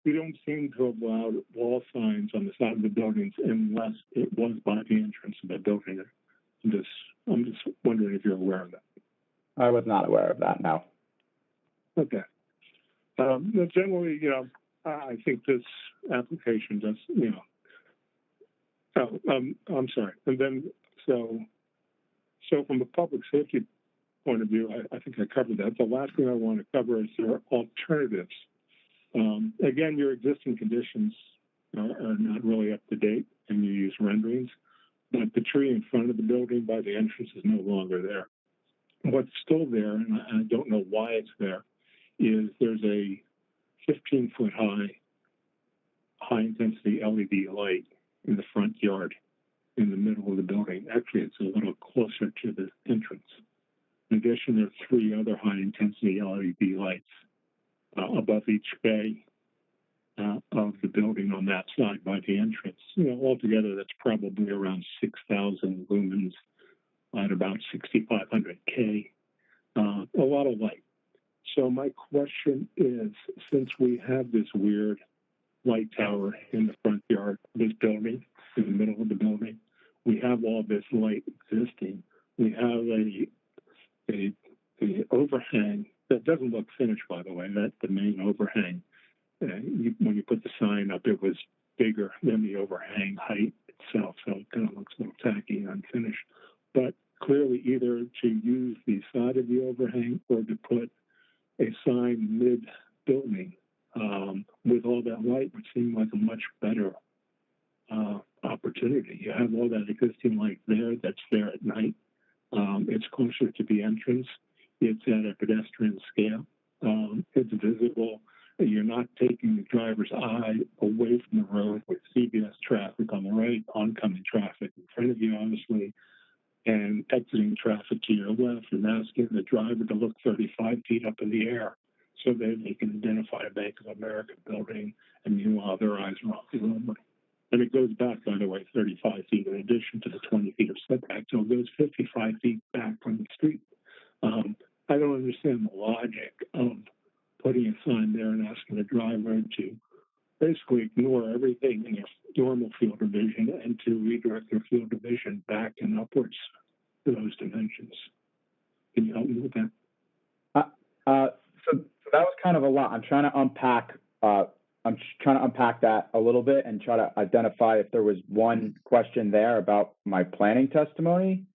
we don't seem to have allowed wall signs on the side of the buildings unless it was by the entrance of the building. I'm just wondering if you're aware of that. I was not aware of that, no. Okay. Generally, I think this application does, I'm sorry. And then, so from a public safety point of view, I think I covered that. The last thing I want to cover is there are alternatives. Again, your existing conditions are not really up to date, and you use renderings, but the tree in front of the building by the entrance is no longer there. What's still there, and I don't know why it's there, is there's a 15-foot high intensity LED light in the front yard in the middle of the building. Actually, it's a little closer to the entrance. In addition, there are 3 other high intensity LED lights above each bay of the building on that side by the entrance. Altogether, that's probably around 6,000 lumens at about 6,500 K. A lot of light. So my question is, since we have this weird light tower in the front yard of this building, in the middle of the building, we have all this light existing. We have a overhang that doesn't look finished, by the way. That's the main overhang. When you put the sign up, it was bigger than the overhang height itself, so it kind of looks a little tacky and unfinished. But clearly, either to use the side of the overhang or to put a sign mid-building with all that light would seem like a much better opportunity. You have all that existing light there that's there at night. It's closer to the entrance. It's at a pedestrian scale. It's visible. You're not taking the driver's eye away from the road with CVS traffic on the right, oncoming traffic in front of you, obviously, and exiting traffic to your left, and asking the driver to look 35 feet up in the air so that they can identify a Bank of America building, and meanwhile their eyes are off the roadway. And it goes back, by the way, 35 feet in addition to the 20 feet of setback, so it goes 55 feet back from the street. I don't understand the logic of putting a sign there and asking the driver to basically ignore everything in their normal field of vision and to redirect their field of vision back and upwards to those dimensions. Can you help me with that? So that was kind of a lot. I'm trying to unpack that a little bit and try to identify if there was one question there about my planning testimony.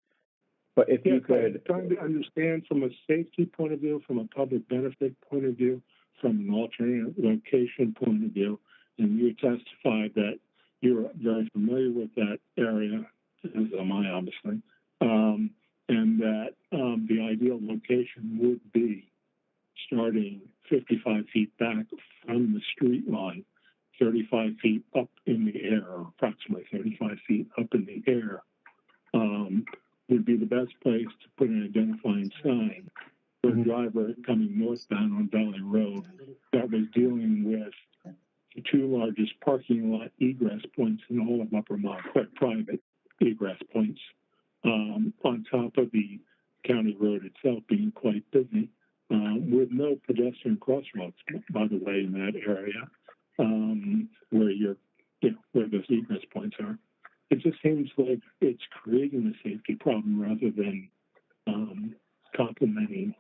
But if you could, trying to understand from a safety point of view, from a public benefit point of view, from an alternate location point of view, and you testified that you're very familiar with that area, as am I, obviously, and that the ideal location would be starting 55 feet back from the street line, 35 feet up in the air, or approximately 35 feet up in the air, would be the best place to put an identifying sign for a driver coming northbound on Valley Road that was dealing with the 2 largest parking lot egress points in all of Upper Montclair, private egress points, on top of the county road itself being quite busy, with no pedestrian crosswalks, by the way, in that area, where those egress points are. It just seems like it's creating a safety problem rather than complementing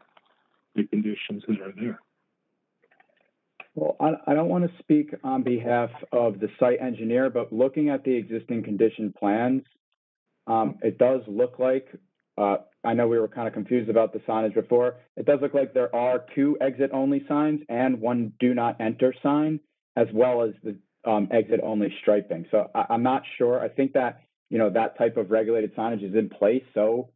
the conditions that are there. well, I don't want to speak on behalf of the site engineer, but looking at the existing condition plans, it does look like I know we were kind of confused about the signage before. It does look like there are 2 exit-only signs and 1 do not enter sign, as well as the exit-only striping. So I'm not sure. I think that, that type of regulated signage is in place, so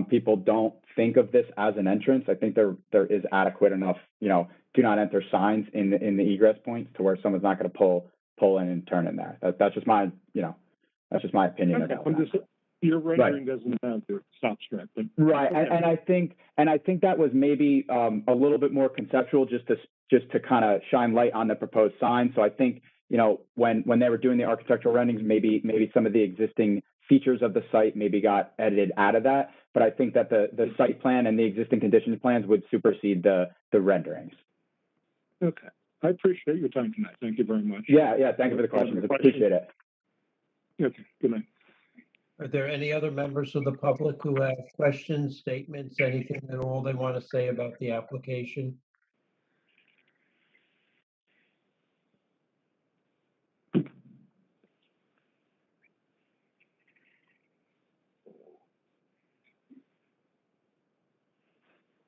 people don't think of this as an entrance. I think there is adequate enough, do not enter signs in the egress points to where someone's not going to pull in and turn in there. That's just my, that's just my opinion Okay, about I'm that. just, your rendering doesn't have the stop stripe, but. Right, Okay. and I think that was maybe a little bit more conceptual, just to kind of shine light on the proposed sign. So I think, when they were doing the architectural renderings, maybe some of the existing features of the site maybe got edited out of that. But I think that the site plan and the existing conditions plans would supersede the renderings. Okay, I appreciate your time tonight. Thank you very much. Yeah, thank you for the questions. Appreciate it. Okay, good night. Are there any other members of the public who have questions, statements, anything at all they want to say about the application?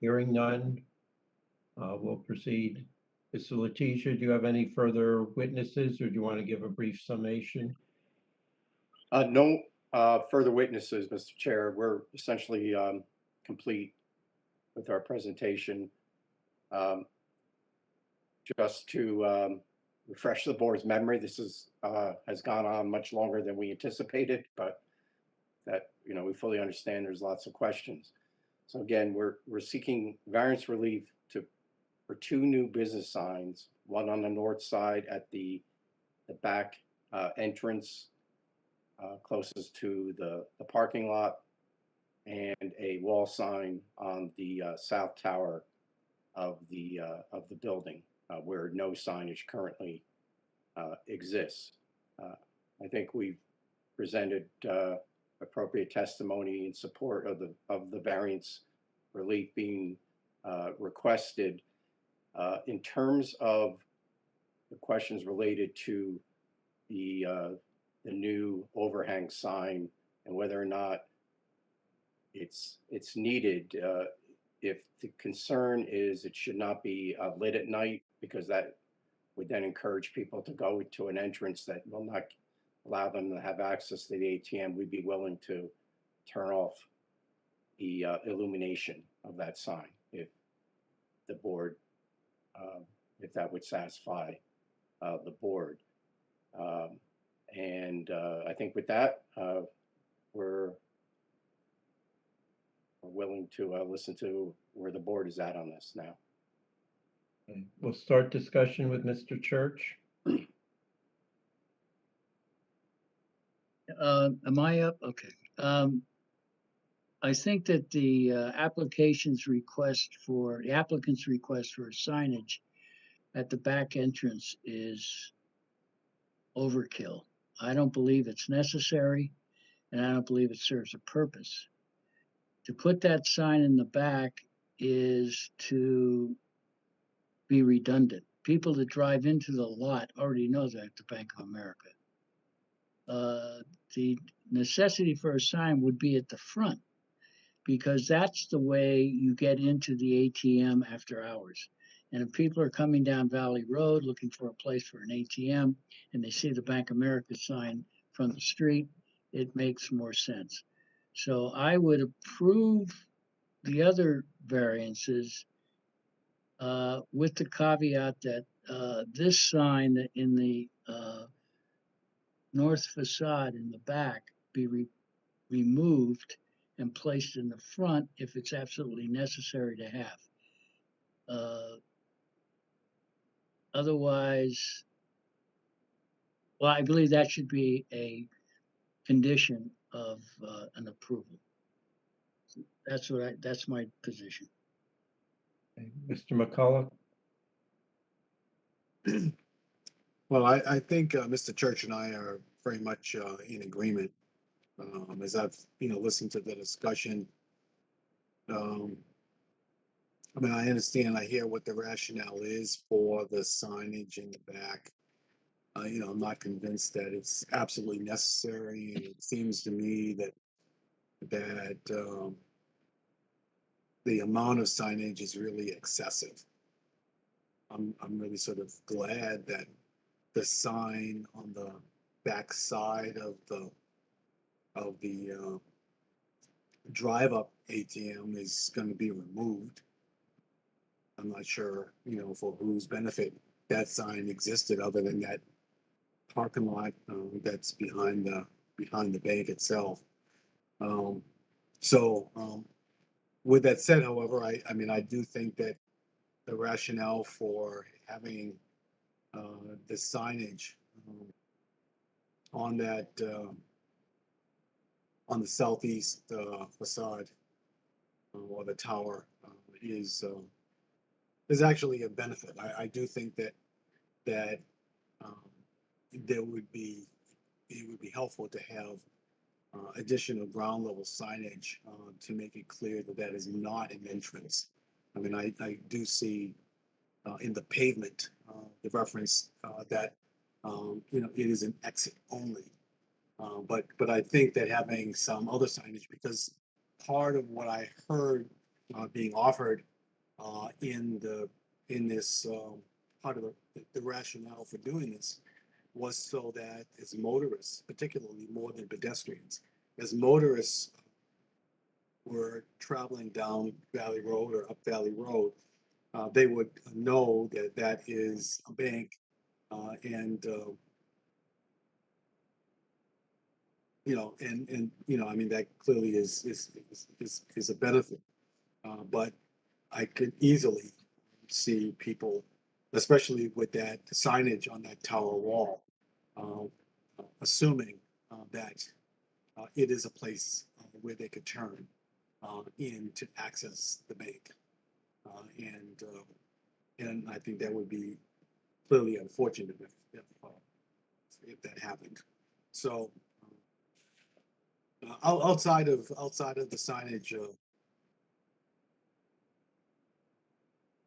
Hearing none, we'll proceed. Mr. Letizia, do you have any further witnesses, or do you want to give a brief summation? No further witnesses, Mr. Chair. We're essentially complete with our presentation. Just to refresh the board's memory, this has gone on much longer than we anticipated, but that, we fully understand there's lots of questions. So again, we're seeking variance relief for 2 new business signs, one on the north side at the back entrance closest to the parking lot, and a wall sign on the south tower of the building where no signage currently exists. I think we've presented appropriate testimony in support of the variance relief being requested. In terms of the questions related to the new overhang sign and whether or not it's needed, if the concern is it should not be lit at night, because that would then encourage people to go to an entrance that will not allow them to have access to the ATM, we'd be willing to turn off the illumination of that sign if the board, if that would satisfy the board. And I think with that, we're willing to listen to where the board is at on this now. Okay, we'll start discussion with Mr. Church. Am I up? Okay. I think that the applicant's request for signage at the back entrance is overkill. I don't believe it's necessary, and I don't believe it serves a purpose. To put that sign in the back is to be redundant. People that drive into the lot already know that at the Bank of America. The necessity for a sign would be at the front, because that's the way you get into the ATM after hours. And if people are coming down Valley Road looking for a place for an ATM and they see the Bank of America sign from the street, it makes more sense. So I would approve the other variances with the caveat that this sign in the north facade in the back be removed and placed in the front if it's absolutely necessary to have. Otherwise, well, I believe that should be a condition of an approval. That's my position. Okay, Mr. McCullough? Well, I think Mr. Church and I are very much in agreement. As I've listened to the discussion, I mean, I understand, I hear what the rationale is for the signage in the back. I'm not convinced that it's absolutely necessary. And it seems to me that the amount of signage is really excessive. I'm really sort of glad that the sign on the back side of the drive-up ATM is going to be removed. I'm not sure, for whose benefit that sign existed, other than that parking lot that's behind the bank itself. With that said, however, I mean, I do think that the rationale for having the signage on that on the southeast facade or the tower is actually a benefit. I do think that it would be helpful to have additional ground level signage to make it clear that that is not an entrance. I mean, I do see in the pavement the reference that it is an exit only. But I think that having some other signage, because part of what I heard being offered in this part of the rationale for doing this was so that as motorists, particularly more than pedestrians, as motorists were traveling down Valley Road or up Valley Road, they would know that that is a bank, and I mean, that clearly is a benefit. But I could easily see people, especially with that signage on that tower wall, assuming that it is a place where they could turn in to access the bank. And I think that would be clearly unfortunate if that happened. So outside of the signage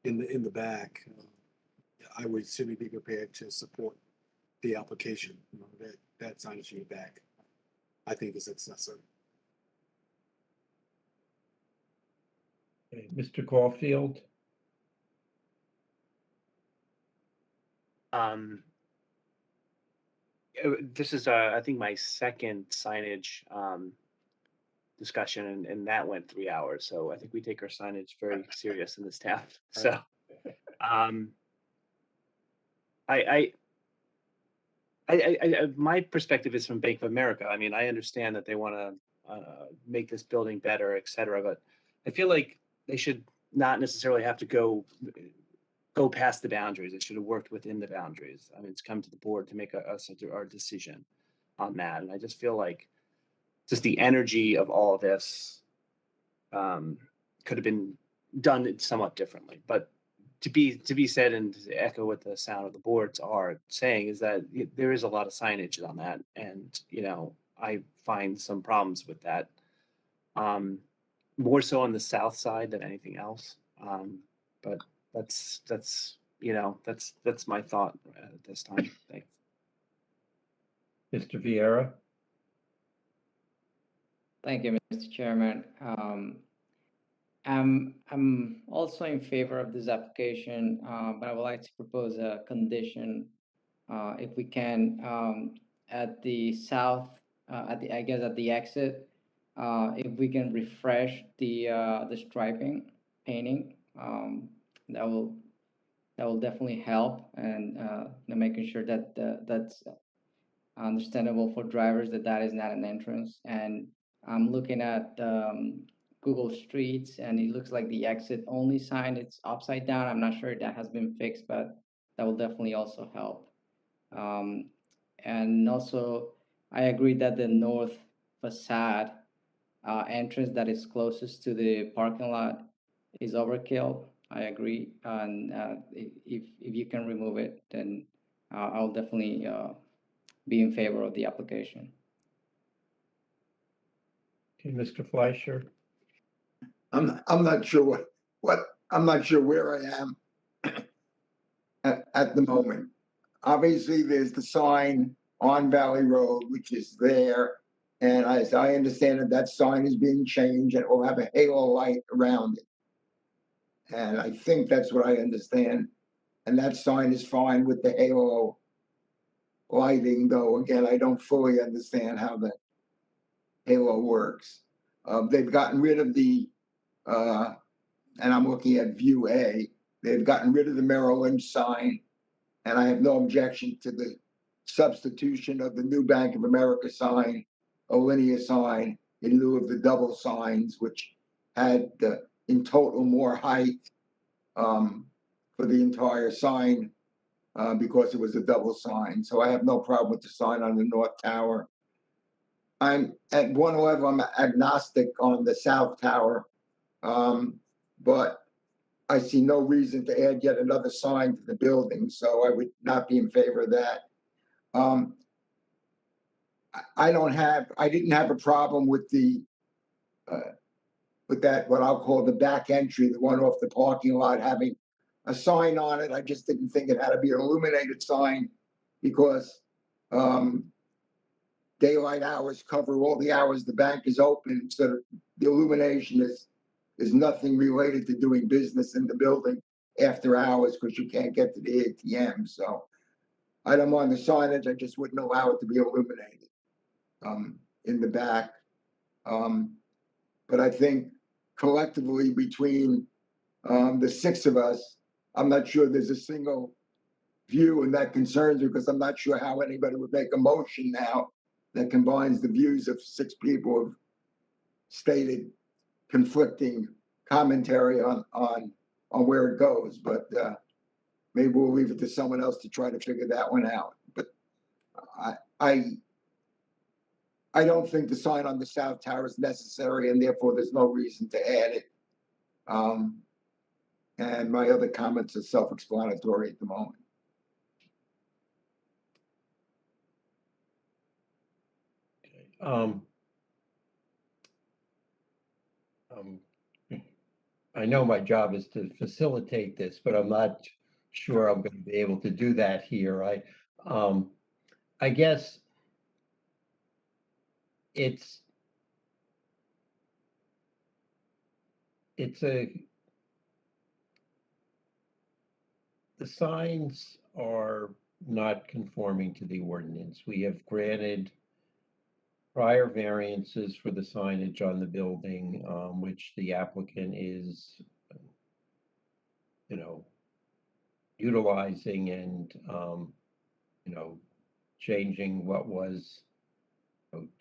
in the back, I would certainly be prepared to support the application. That signage in the back, I think, is excessive. Okay, Mr. Caulfield, This is, I think, my second signage discussion, and that went 3 hours. So I think we take our signage very serious in this town. So, my perspective is from Bank of America. I mean, I understand that they want to make this building better, et cetera, but I feel like they should not necessarily have to go past the boundaries. They should have worked within the boundaries. I mean, it's come to the board to make our decision on that, and I just feel like just the energy of all of this could have been done somewhat differently. But to be said, and to echo what the sound of the boards are saying, is that there is a lot of signage on that, and I find some problems with that, more so on the south side than anything else. But that's my thought at this time. Thanks. Mr. Vieira. Thank you, Mr. Chairman. I'm also in favor of this application, but I would like to propose a condition, if we can, at the south, at the exit, if we can refresh the striping painting, that will definitely help, and making sure that that's understandable for drivers, that is not an entrance. And I'm looking at Google Streets, and it looks like the exit only sign, it's upside down. I'm not sure if that has been fixed, but that will definitely also help. And also, I agree that the north facade entrance that is closest to the parking lot is overkill. I agree. And if you can remove it, then I'll definitely be in favor of the application. Okay, Mr. Fleischer. I'm not sure I'm not sure where I am at the moment. Obviously, there's the sign on Valley Road, which is there. And as I understand it, that sign is being changed and it will have a halo light around it. And I think that's what I understand. And that sign is fine with the halo lighting, though, again, I don't fully understand how the halo works. They've gotten rid of and I'm looking at view A, they've gotten rid of the Merrill Lynch sign. And I have no objection to the substitution of the new Bank of America sign, a linear sign, in lieu of the double signs, which had in total more height for the entire sign because it was a double sign. So I have no problem with the sign on the North Tower. I'm at 111, I'm agnostic on the South Tower, but I see no reason to add yet another sign to the building, so I would not be in favor of that. I didn't have a problem with that, what I'll call the back entry, the one off the parking lot, having a sign on it. I just didn't think it had to be an illuminated sign because daylight hours cover all the hours the bank is open, so the illumination is nothing related to doing business in the building after hours because you can't get to the ATM. So I don't mind the signage, I just wouldn't allow it to be illuminated in the back. But I think collectively between the six of us, I'm not sure there's a single view, and that concerns me because I'm not sure how anybody would make a motion now that combines the views of six people who have stated conflicting commentary on where it goes. But maybe we'll leave it to someone else to try to figure that one out. But I don't think the sign on the South Tower is necessary, and therefore there's no reason to add it. And my other comments are self-explanatory at the moment. I know my job is to facilitate this, but I'm not sure I'm going to be able to do that here. I guess it's the signs are not conforming to the ordinance. We have granted prior variances for the signage on the building, which the applicant is, utilizing and, changing what was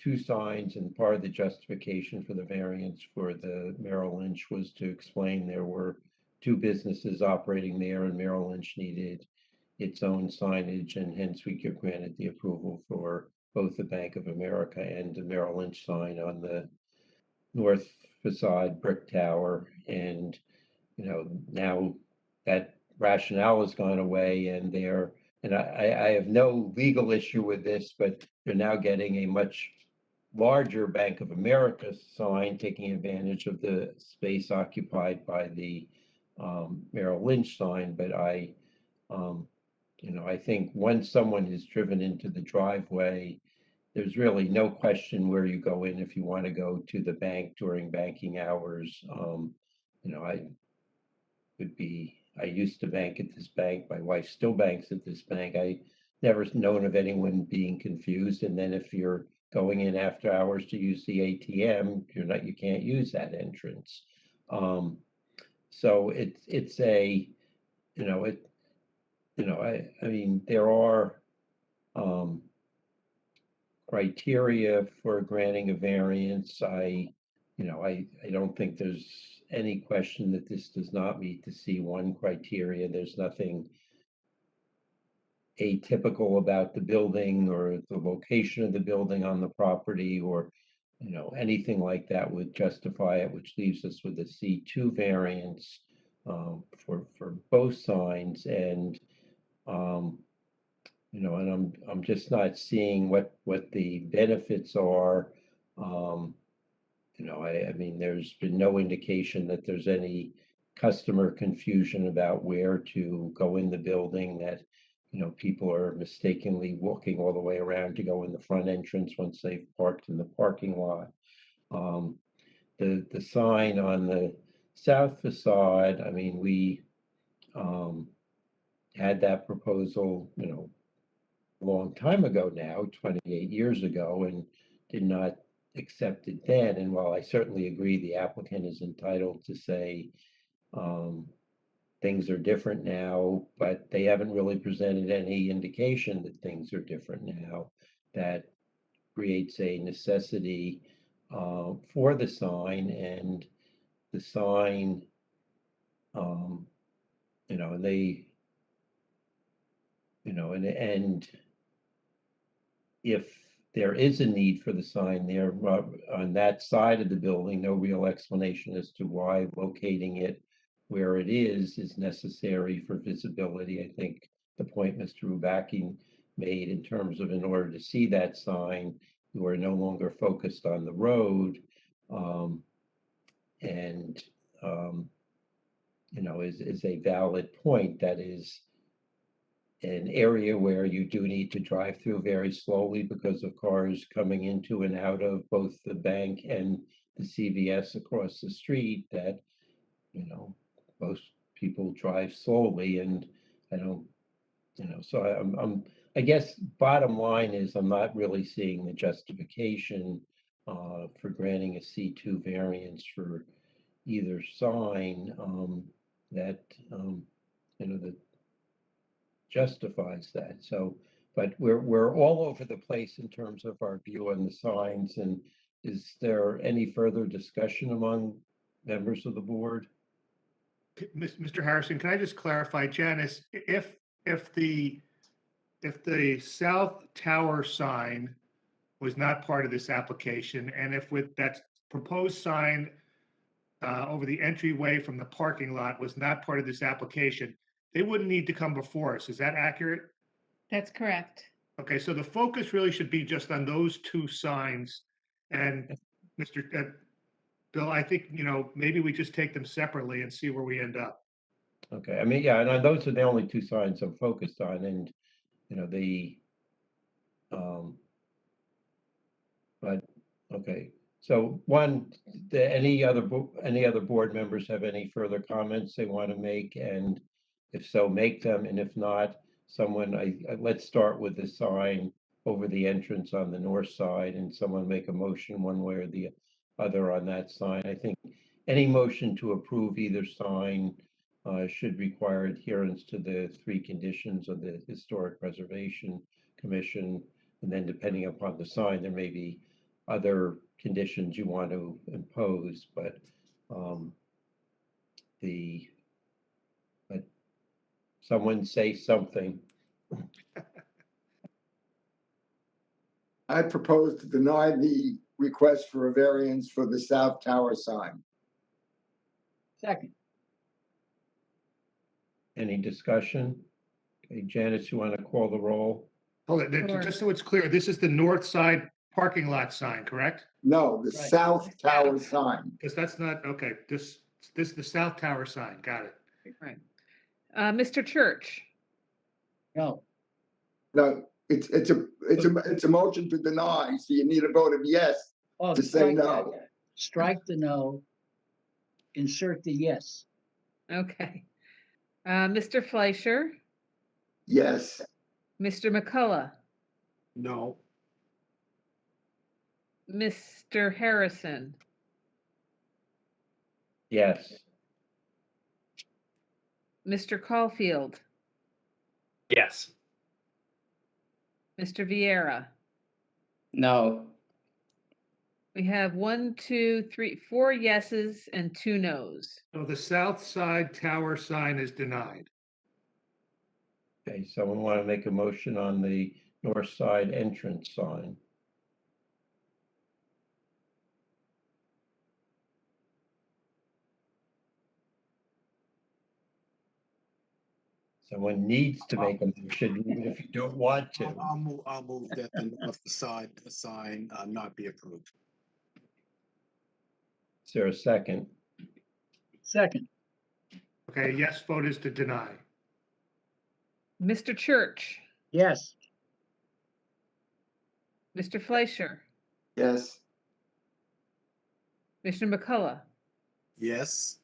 two signs, and part of the justification for the variance for the Merrill Lynch was to explain there were two businesses operating there and Merrill Lynch needed its own signage, and hence we could granted the approval for both the Bank of America and the Merrill Lynch sign on the north facade brick tower. And now that rationale has gone away, and I have no legal issue with this, but they're now getting a much larger Bank of America sign, taking advantage of the space occupied by the Merrill Lynch sign. But I think once someone is driven into the driveway, there's really no question where you go in if you want to go to the bank during banking hours. I used to bank at this bank. My wife still banks at this bank. I never known of anyone being confused. And then if you're going in after hours to use the ATM, you can't use that entrance. So it's a, I mean, there are criteria for granting a variance. I don't think there's any question that this does not meet the C1 criteria. There's nothing atypical about the building or the location of the building on the property, or anything like that would justify it, which leaves us with a C2 variance for both signs. And and I'm just not seeing what the benefits are. I mean, there's been no indication that there's any customer confusion about where to go in the building, that people are mistakenly walking all the way around to go in the front entrance once they've parked in the parking lot. The sign on the south facade, I mean, we had that proposal, a long time ago now, 28 years ago, and did not accept it then. And while I certainly agree the applicant is entitled to say things are different now, but they haven't really presented any indication that things are different now. That creates a necessity for the sign, and the sign, and they, and if there is a need for the sign there on that side of the building, no real explanation as to why locating it where it is necessary for visibility. I think the point Mr. Rubaki made in terms of in order to see that sign, you are no longer focused on the road, and is a valid point. That is an area where you do need to drive through very slowly because of cars coming into and out of both the bank and the CVS across the street, that, most people drive slowly, and I don't, so I guess bottom line is I'm not really seeing the justification for granting a C2 variance for either sign that, that justifies that. So, but we're all over the place in terms of our view on the signs. And is there any further discussion among members of the board? Mr. Harrison, can I just clarify, Janice, if the South Tower sign was not part of this application, and if with that proposed sign over the entryway from the parking lot was not part of this application, they wouldn't need to come before us. Is that accurate? That's correct. Okay, so the focus really should be just on those two signs. And Mr. Bill, I think, maybe we just take them separately and see where we end up. Okay, I mean, yeah, and those are the only two signs I'm focused on, and, but, okay. So one, any other board members have any further comments they want to make? And if so, make them, and if not, let's start with the sign over the entrance on the north side, and someone make a motion one way or the other on that sign. I think any motion to approve either sign should require adherence to the three conditions of the Historic Preservation Commission. And then depending upon the sign, there may be other conditions you want to impose, but someone say something. I propose to deny the request for a variance for the South Tower sign. Second. Any discussion? Okay, Janice, you want to call the roll? Hold it, Sure. just so it's clear, this is the north side parking lot sign, correct? No, the Right. South Tower sign. Because that's not, okay, this is the South Tower sign, got it. Right. Mr. Church, No, No, it's a motion to deny, so you need a vote of yes oh, to say strike no. that. Strike the no, insert the yes. okay. Mr. Fleischer, Yes, Mr. McCullough, No, Mr. Harrison, Yes. Mr. Caulfield, Yes. Mr. Vieira. No. We have 1, 2, 3, 4 yeses and 2 nos. So the south side tower sign is denied. Okay, someone want to make a motion on the north side entrance sign? Someone needs to make a motion, even if you don't want to. I'll move that the north side sign not be approved. Is there a second? Second. Okay, yes vote is to deny. Mr. Church, Yes. Mr. Fleischer, yes, Mr. McCullough, Yes,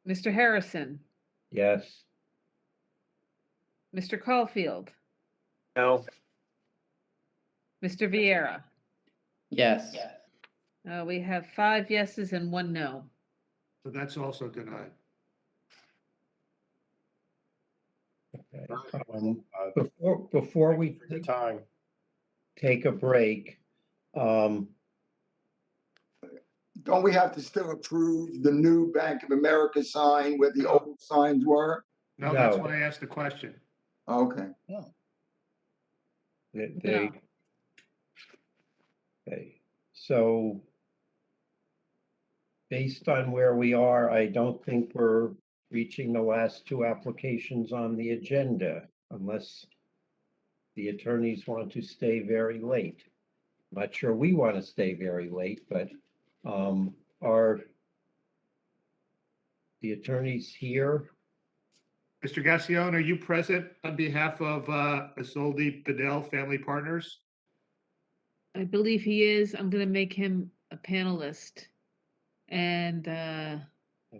Mr. Harrison, Yes. Mr. Caulfield, No. Mr. Vieira. Yes. We have 5 yeses and 1 no. So that's also denied. Okay. Uh, Before we For the time. take a break, Don't we have to still approve the new Bank of America sign where the No. old signs were? No, that's No. why I asked the question. Okay. they, okay, so based on where we are, I don't think we're reaching the last 2 applications on the agenda unless the attorneys want to stay very late. I'm not sure we want to stay very late, but are the attorneys here? Mr. Gassion, are you present on behalf of Isolde Bedell Family Partners? I believe he is. I'm gonna make him a panelist. And I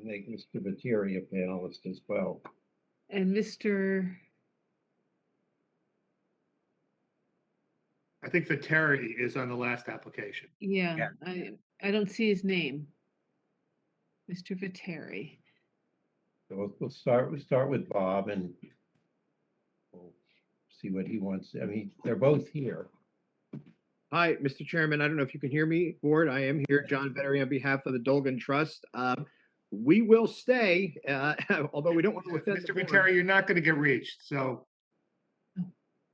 make Mr. Viteri a panelist as well. Mr. I think Viteri is on the last application. Yeah, I don't see his name. Mr. Viteri. So we'll start with Bob and we'll see what he wants. I mean, they're both here. Hi, Mr. Chairman. I don't know if you can hear me, board. I am here, John Vettery, on behalf of the Dolgan Trust. We will stay, although we don't want to offend Mr. the board. Viteri, you're not going to get reached, so.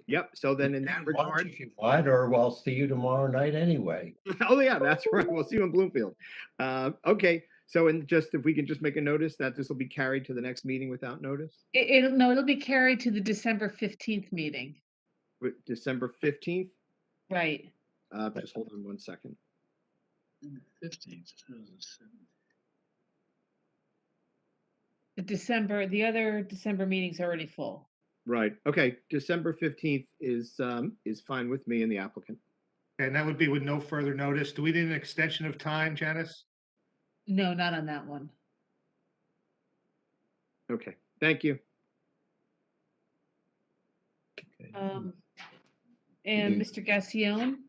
Yep. So then in that Lunch regard, if you want, or I'll see you tomorrow night anyway. oh yeah, that's right. We'll see you in Bloomfield. Okay. So if we can just make a notice that this will be carried to the next meeting without notice, It'll be carried to the December 15th meeting. December 15th. Right. Just hold on 1 second. 15th. The other December meeting's already full. Right. Okay. December 15th is fine with me and the applicant. And that would be with no further notice. Do we need an extension of time, Janice? No, not on that one. Okay. Thank you. Okay. And Mr. Gassion?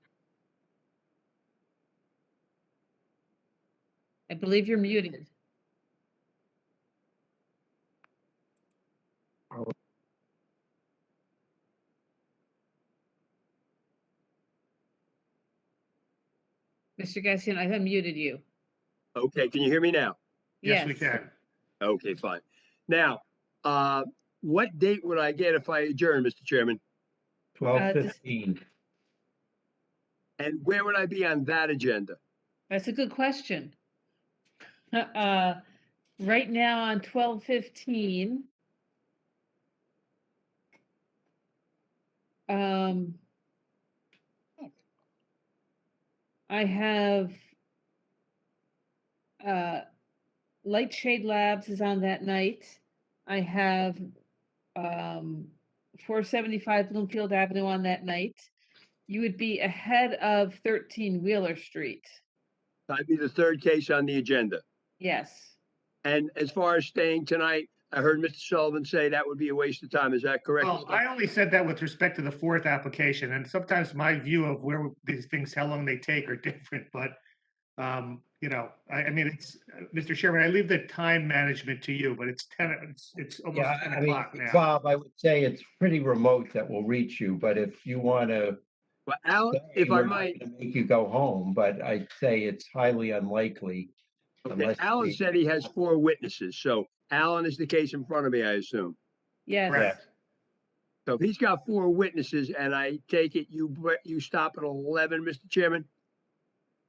I believe you're muted. Mr. Gassion, I unmuted you. Okay, can you hear me now? Yes, we can. Okay, fine. Now, what date would I get if I adjourn, Mr. Chairman? 12:15. And where would I be on that agenda? That's a good question. Right now on 12:15, I have Light Shade Labs is on that night. I have 475 Bloomfield Avenue on that night. You would be ahead of 13 Wheeler Street. I'd be the third case on the agenda. Yes. And as far as staying tonight, I heard Mr. Sullivan say that would be a waste of time. Is that correct? Well, I only said that with respect to the 4th application, and sometimes my view of where these things, how long they take, are different. But you know, I mean, it's Mr. Chairman, I leave the time management to you, but it's almost Yeah, 10 I mean, o'clock now. Bob, I would say it's pretty remote that will reach you, but if you want to, Well, Alan, if I might, make you go home, but I'd say it's highly unlikely. okay, Unless Alan we- said he has 4 witnesses, so Alan is the case in front of me, I assume. Yes. Correct. So if he's got 4 witnesses, and I take it you stop at 11, Mr. Chairman?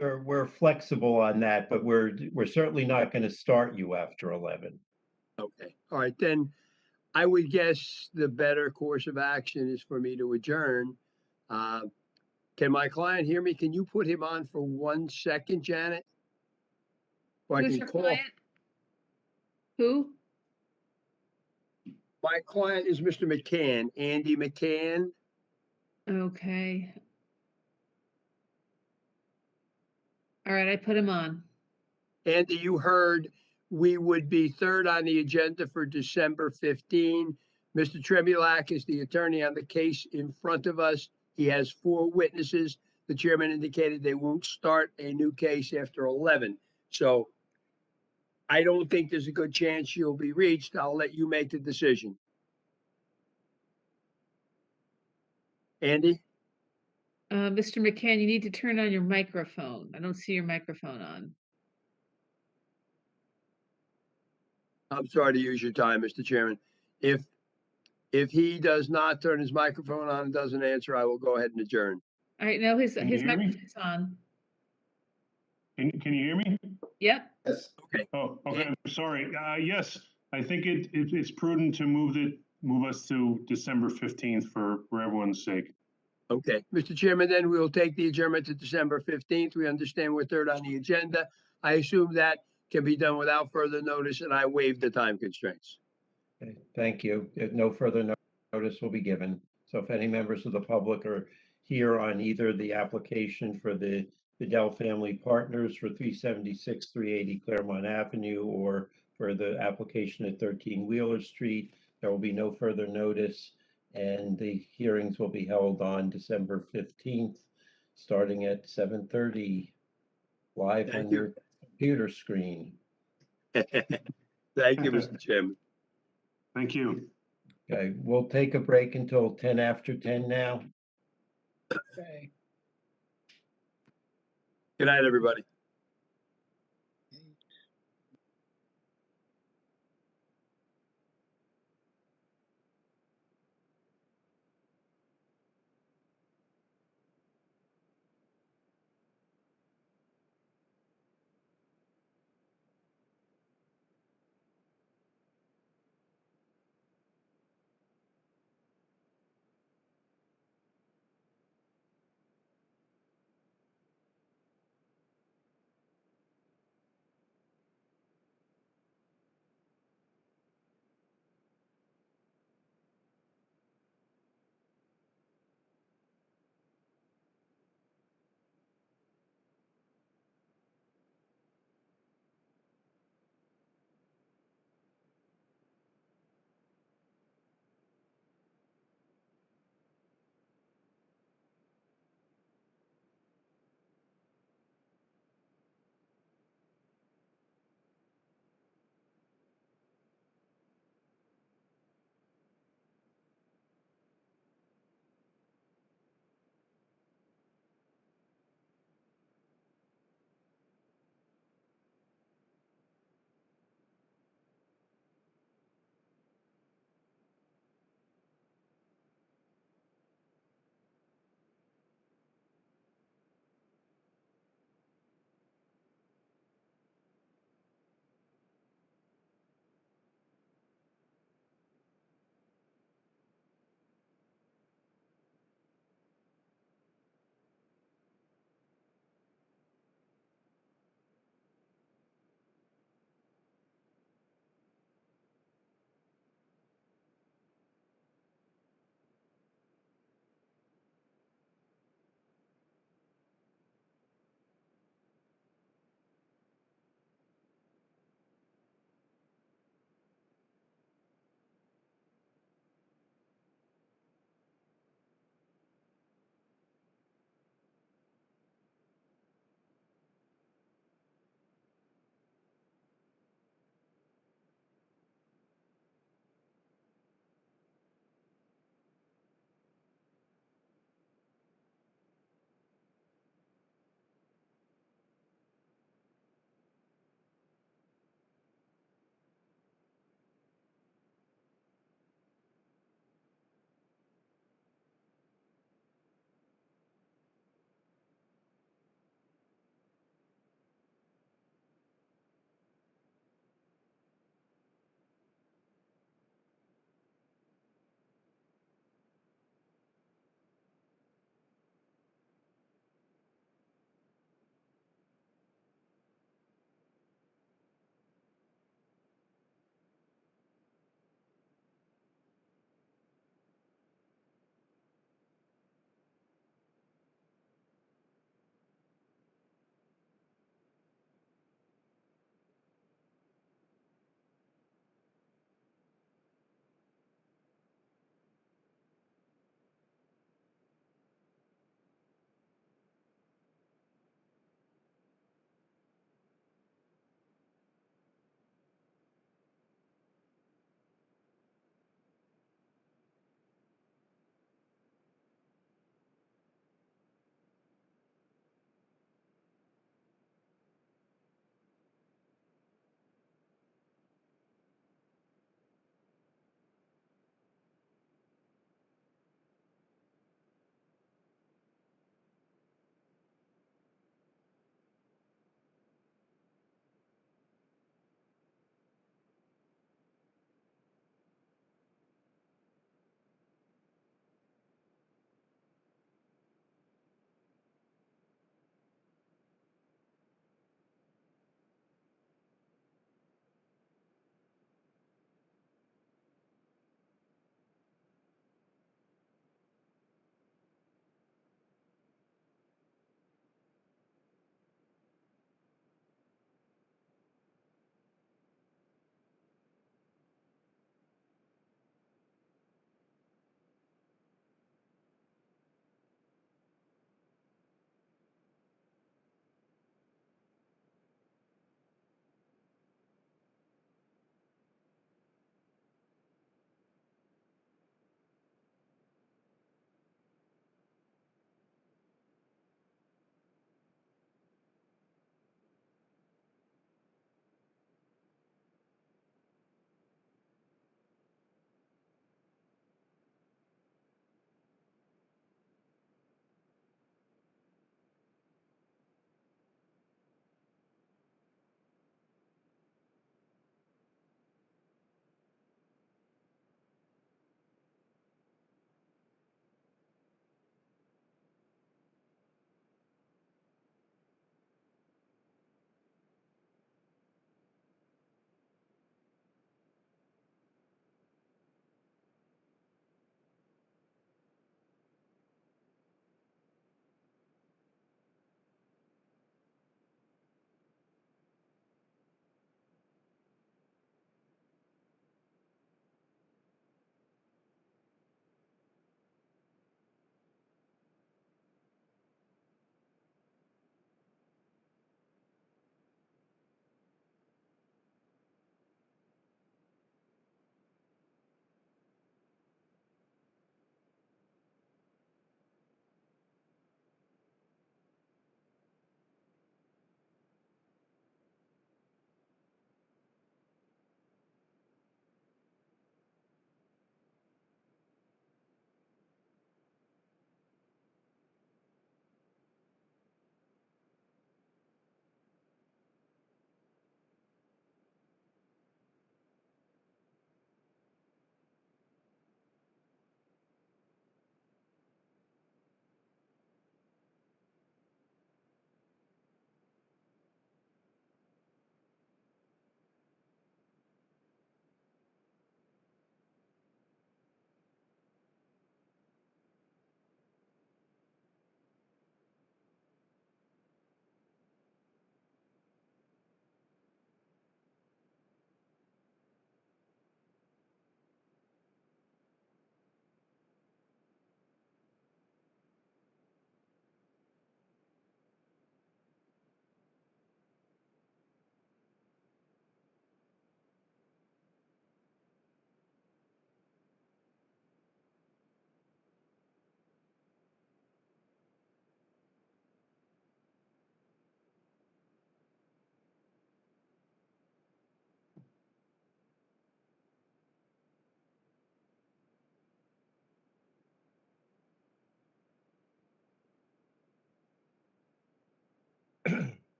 We're flexible on that, but we're certainly not going to start you after 11. Okay, all right, then I would guess the better course of action is for me to adjourn. Can my client hear me? Can you put him on for 1 second, Janet? Or I Who's can your call. client? Who? My client is Mr. McCann, Andy McCann. Okay. All right, I put him on. Andy, you heard we would be third on the agenda for December 15. Mr. Tremulak is the attorney on the case in front of us. He has 4 witnesses. The chairman indicated they won't start a new case after 11. So I don't think there's a good chance you'll be reached. I'll let you make the decision. Andy? Mr. McCann, you need to turn on your microphone. I don't see your microphone on. I'm sorry to use your time, Mr. Chairman. If he does not turn his microphone on and doesn't answer, I will go ahead and adjourn. All right, no, his Can you hear me? microphone's on. Can you hear me? Yep. Yes. Okay. Oh, okay, I'm sorry. Yes, I think it's prudent to move us to December 15th for everyone's sake. Okay, Mr. Chairman, then we will take the adjournment to December 15th. We understand we're third on the agenda. I assume that can be done without further notice, and I waive the time constraints. Okay, thank you. No further notice will be given. So if any members of the public are here on either the application for the Dell Family Partners for 376, 380 Claremont Avenue, or for the application at 13 Wheeler Street, there will be no further notice, and the hearings will be held on December 15th, starting at 7:30, live Thank on you. your computer screen. Thank you, Mr. Chairman. Thank you. Okay, we'll take a break until 10 after 10 now. Okay. Good night, everybody.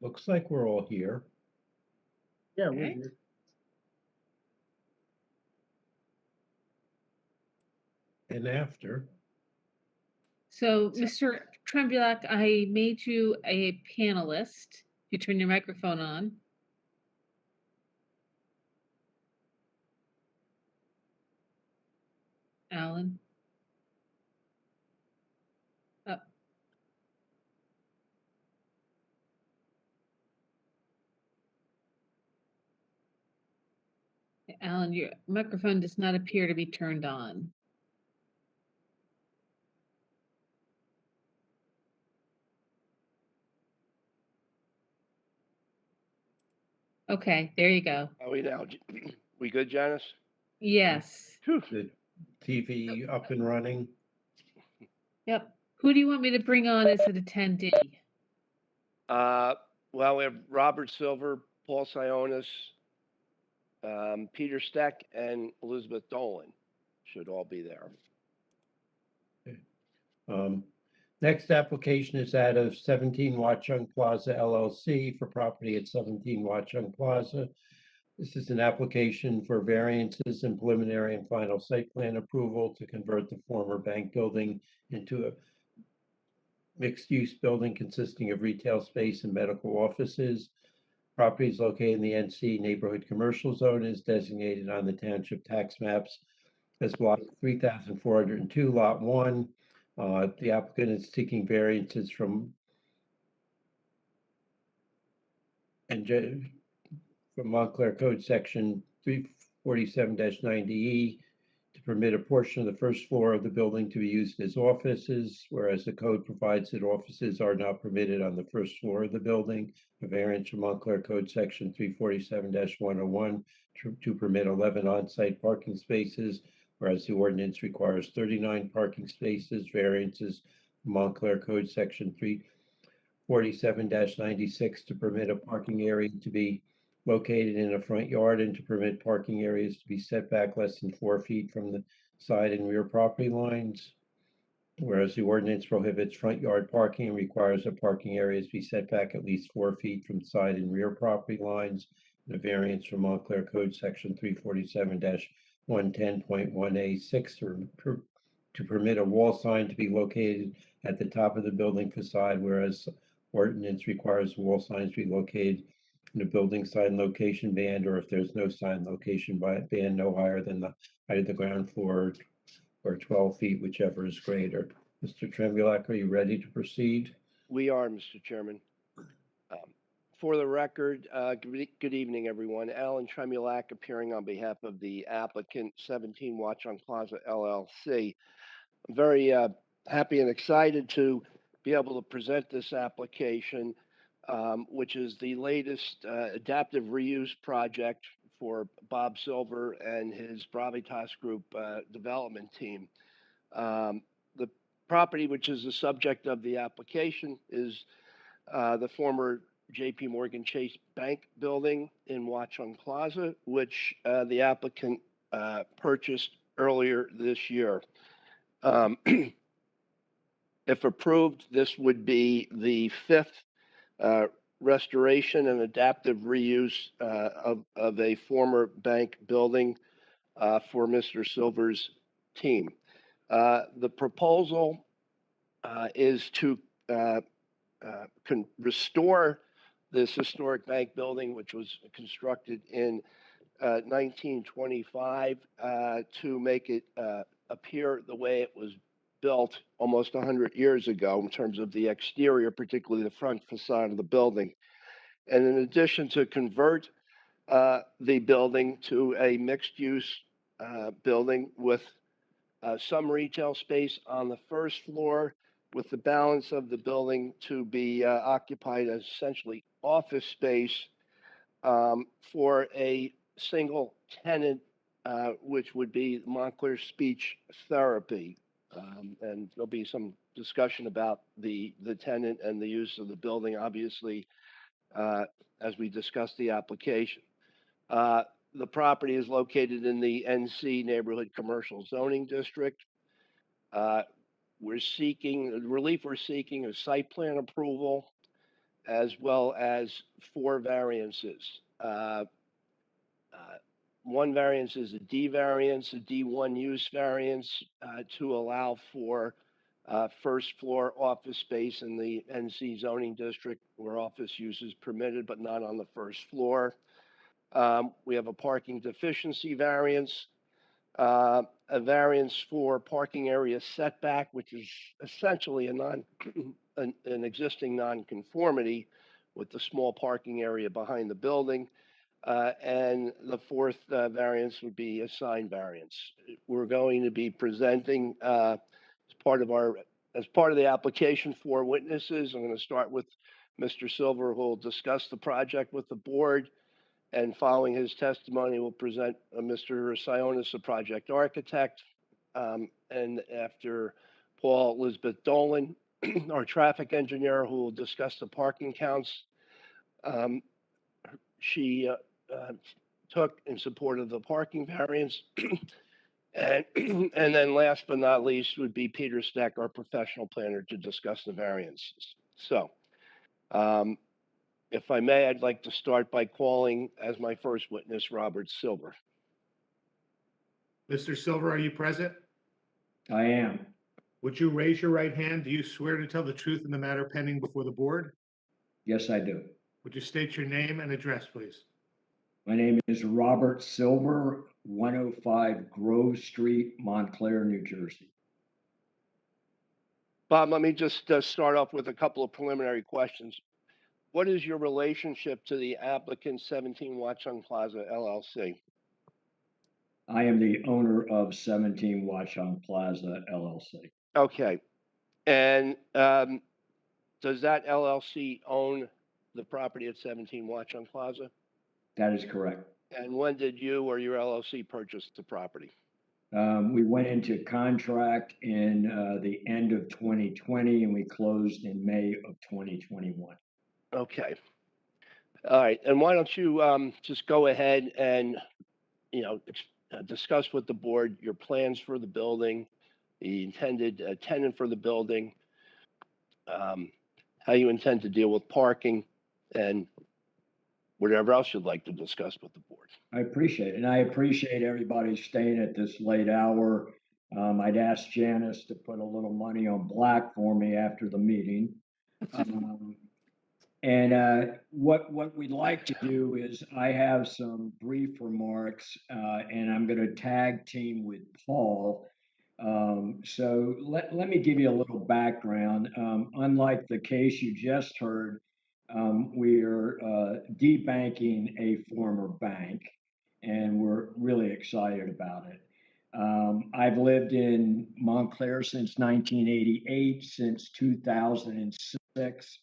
Looks like we're all here. Yeah, Okay. we're here. And after. So, Mr. Trembulak, I made you a panelist. You turn your microphone on. Alan. Oh. Alan, your microphone does not appear to be turned on. Okay, there you go. Are we now? We good, Janice? Yes. The TV up and running. Yep. Who do you want me to bring on as an attendee? Well, we have Robert Silver, Paul Sionis, Peter Steck, and Elizabeth Dolan should all be there. Next application is that of 17 Watchung Plaza LLC for property at 17 Watchung Plaza. This is an application for variances and preliminary and final site plan approval to convert the former bank building into a mixed-use building consisting of retail space and medical offices. Property is located in the NC Neighborhood Commercial Zone, is designated on the township tax maps as block 3,402, lot 1. The applicant is seeking variances from Montclair Code Section 347-90E to permit a portion of the first floor of the building to be used as offices, whereas the code provides that offices are not permitted on the first floor of the building. A variance from Montclair Code Section 347-101 to permit 11 on-site parking spaces, whereas the ordinance requires 39 parking spaces. Variances from Montclair Code Section 347-96 to permit a parking area to be located in a front yard and to permit parking areas to be set back less than 4 feet from the side and rear property lines. Whereas the ordinance prohibits front yard parking and requires that parking areas be set back at least 4 feet from side and rear property lines. And a variance from Montclair Code Section 347-110.1A6 to permit a wall sign to be located at the top of the building facade, whereas ordinance requires wall signs be located in a building sign location band, or if there's no sign location band, no higher than the height of the ground floor or 12 feet, whichever is greater. Mr. Trembulak, are you ready to proceed? We are, Mr. Chairman. For the record, good evening, everyone. Alan Tremulak appearing on behalf of the applicant, 17 Watchung Plaza LLC. I'm very happy and excited to be able to present this application, which is the latest adaptive reuse project for Bob Silver and his Bravitas Group development team. The property, which is the subject of the application, is the former JP Morgan Chase Bank building in Watchung Plaza, which the applicant purchased earlier this year. If approved, this would be the fifth restoration and adaptive reuse of a former bank building for Mr. Silver's team. The proposal is to restore this historic bank building, which was constructed in 1925, to make it appear the way it was built almost 100 years ago in terms of the exterior, particularly the front facade of the building. And in addition, to convert the building to a mixed-use building with some retail space on the first floor, with the balance of the building to be occupied as essentially office space for a single tenant, which would be Montclair Speech Therapy. And there'll be some discussion about the tenant and the use of the building, obviously, as we discuss the application. The property is located in the NC Neighborhood Commercial Zoning District. The relief we're seeking is site plan approval as well as 4 variances. One variance is a D variance, a D1 use variance to allow for first floor office space in the NC zoning district where office use is permitted but not on the first floor. We have a parking deficiency variance, a variance for parking area setback, which is essentially an existing nonconformity with the small parking area behind the building. And the fourth variance would be a sign variance. We're going to be presenting as part of the application for witnesses. I'm going to start with Mr. Silver, who will discuss the project with the board. And following his testimony, we'll present Mr. Sionis, the project architect. And after Paul, Elizabeth Dolan, our traffic engineer, who will discuss the parking counts. She took in support of the parking variance. And then last but not least would be Peter Steck, our professional planner, to discuss the variances. So if I may, I'd like to start by calling as my first witness, Robert Silver. Mr. Silver, are you present? I am. Would you raise your right hand? Do you swear to tell the truth in the matter pending before the board? Yes, I do. Would you state your name and address, please? My name is Robert Silver, 105 Grove Street, Montclair, New Jersey. Bob, let me just start off with a couple of preliminary questions. What is your relationship to the applicant 17 Watchung Plaza LLC? I am the owner of 17 Watchung Plaza LLC. Okay. And does that LLC own the property at 17 Watchung Plaza? That is correct. And when did you or your LLC purchase the property? We went into contract in the end of 2020 and we closed in May of 2021. Okay. All right. And why don't you just go ahead and, discuss with the board your plans for the building, the intended tenant for the building, how you intend to deal with parking, and whatever else you'd like to discuss with the board. I appreciate it. And I appreciate everybody staying at this late hour. I'd ask Janice to put a little money on black for me after the meeting. And what we'd like to do is I have some brief remarks and I'm going to tag team with Paul. So let me give you a little background. Unlike the case you just heard, we're debanking a former bank and we're really excited about it. I've lived in Montclair since 1988, since 2006.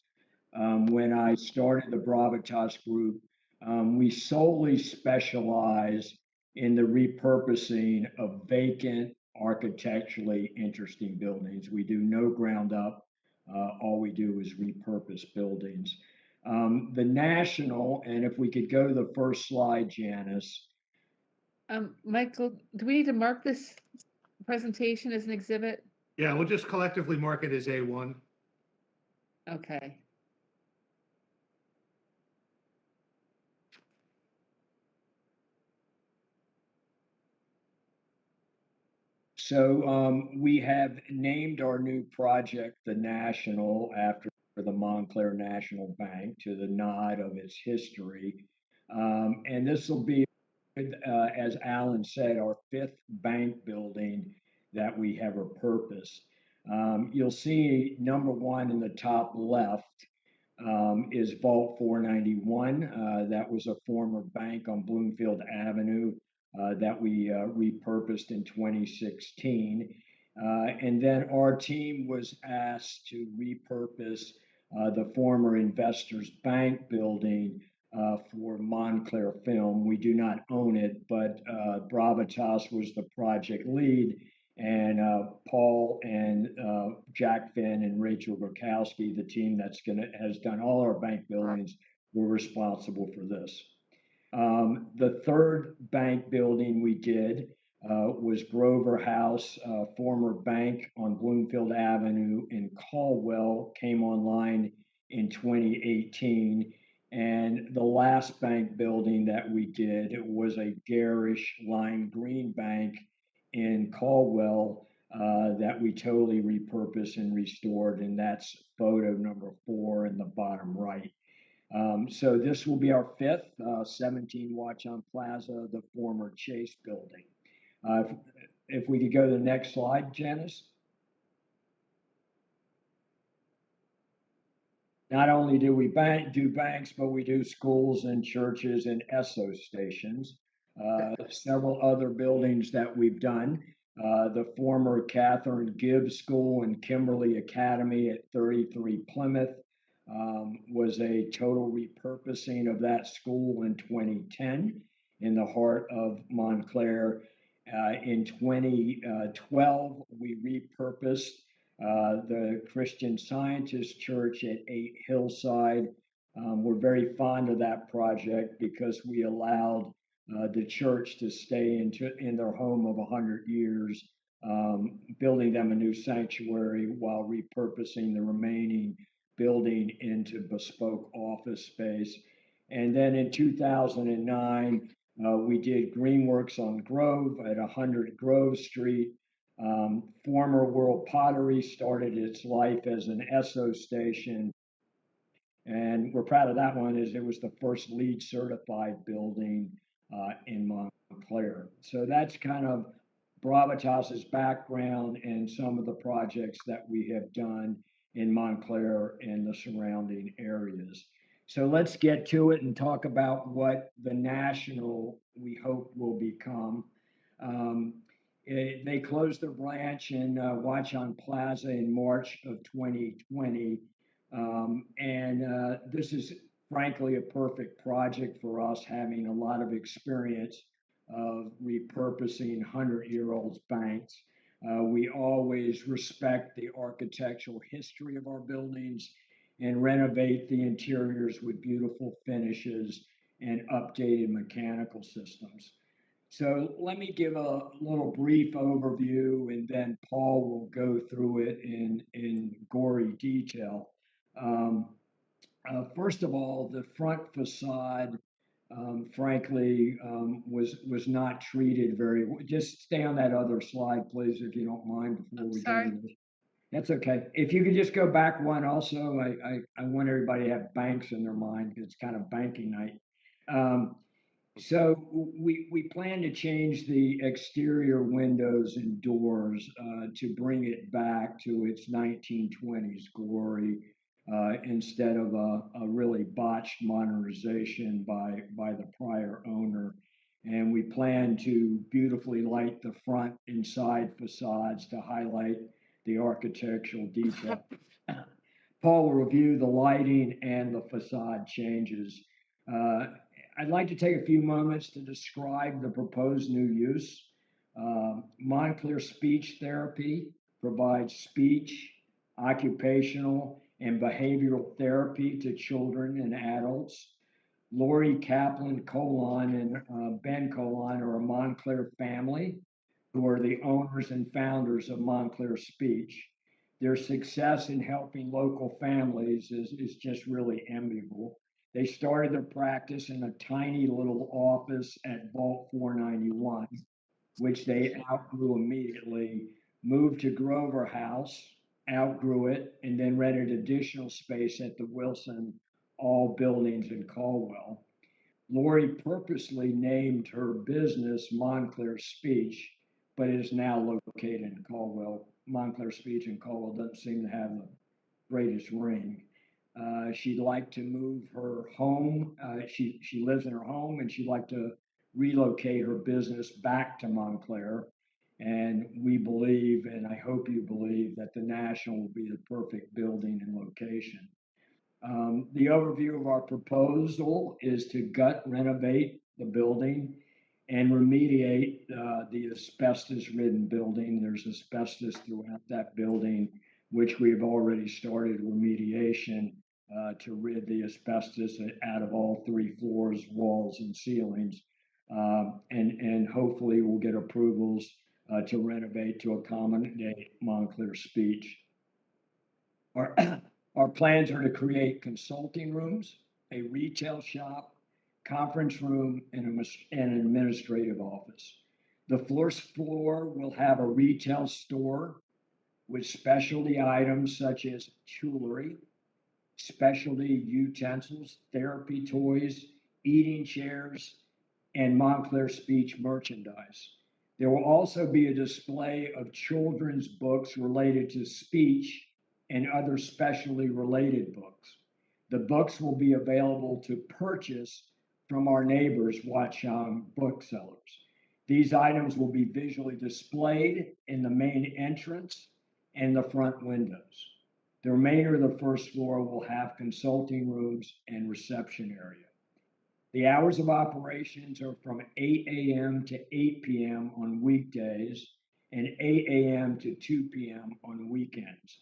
When I started the Bravitas Group, we solely specialize in the repurposing of vacant, architecturally interesting buildings. We do no ground up. All we do is repurpose buildings. The national, and if we could go to the first slide, Janice. Michael, do we need to mark this presentation as an exhibit? Yeah, we'll just collectively mark it as A1. Okay. So we have named our new project the National after the Montclair National Bank to the nod of its history. And this will be, as Alan said, our 5th bank building that we have repurposed. You'll see number 1 in the top left is Vault 491. That was a former bank on Bloomfield Avenue that we repurposed in 2016. And then our team was asked to repurpose the former Investors Bank building for Montclair Film. We do not own it, but Bravitas was the project lead. And Paul and Jack Finn and Rachel Gurkowski, the team has done all our bank buildings, were responsible for this. The 3rd bank building we did was Grover House, former bank on Bloomfield Avenue in Caldwell, came online in 2018. And the last bank building that we did, it was a garish lime green bank in Caldwell that we totally repurposed and restored. And that's photo number 4 in the bottom right. So this will be our 5th, 17 Watchung Plaza, the former Chase building. If we could go to the next slide, Janice. Not only do we do banks, but we do schools and churches and Esso stations. Several other buildings that we've done. The former Catherine Gibbs School and Kimberly Academy at 33 Plymouth was a total repurposing of that school in 2010 in the heart of Montclair. In 2012, we repurposed the Christian Scientist Church at 8 Hillside. We're very fond of that project because we allowed the church to stay in their home of 100 years, building them a new sanctuary while repurposing the remaining building into bespoke office space. And then in 2009, we did Greenworks on Grove at 100 Grove Street. Former World Pottery started its life as an Esso station. And we're proud of that one, as it was the first LEED certified building in Montclair. So that's kind of Bravitas's background and some of the projects that we have done in Montclair and the surrounding areas. So let's get to it and talk about what the national, we hope, will become. They closed their branch in Watchung Plaza in March of 2020. This is frankly a perfect project for us, having a lot of experience of repurposing 100-year-old banks. We always respect the architectural history of our buildings and renovate the interiors with beautiful finishes and updated mechanical systems. So let me give a little brief overview, and then Paul will go through it in gory detail. First of all, the front facade, frankly, was not treated very well. Just stay on that other slide, please, if you don't mind, before we go to this. That's okay. If you could just go back one also, I want everybody to have banks in their mind. It's kind of banking night. So we plan to change the exterior windows and doors to bring it back to its 1920s glory instead of a really botched modernization by the prior owner. And we plan to beautifully light the front and side facades to highlight the architectural detail. Paul will review the lighting and the facade changes. I'd like to take a few moments to describe the proposed new use. Montclair Speech Therapy provides speech, occupational, and behavioral therapy to children and adults. Lori Kaplan Colon and Ben Colon are a Montclair family who are the owners and founders of Montclair Speech. Their success in helping local families is just really enviable. They started their practice in a tiny little office at Vault 491, which they outgrew immediately, moved to Grover House, outgrew it, and then rented additional space at the Wilson All buildings in Caldwell. Lori purposely named her business Montclair Speech, but it is now located in Caldwell. Montclair Speech in Caldwell doesn't seem to have the greatest ring. She'd like to move her home. She lives in her home, and she'd like to relocate her business back to Montclair. And we believe, and I hope you believe, that the National will be the perfect building and location. The overview of our proposal is to gut renovate the building and remediate the asbestos-ridden building. There's asbestos throughout that building, which we have already started remediation to rid the asbestos out of all 3 floors, walls, and ceilings. And hopefully we'll get approvals to renovate to accommodate Montclair Speech. Our Our plans are to create consulting rooms, a retail shop, conference room, and an administrative office. The first floor will have a retail store with specialty items such as jewelry, specialty utensils, therapy toys, eating chairs, and Montclair speech merchandise. There will also be a display of children's books related to speech and other specially related books. The books will be available to purchase from our neighbors, Watchung booksellers. These items will be visually displayed in the main entrance and the front windows. The remainder of the first floor will have consulting rooms and reception area. The hours of operations are from 8 a.m. to 8 p.m. on weekdays and 8 a.m. to 2 p.m. on weekends.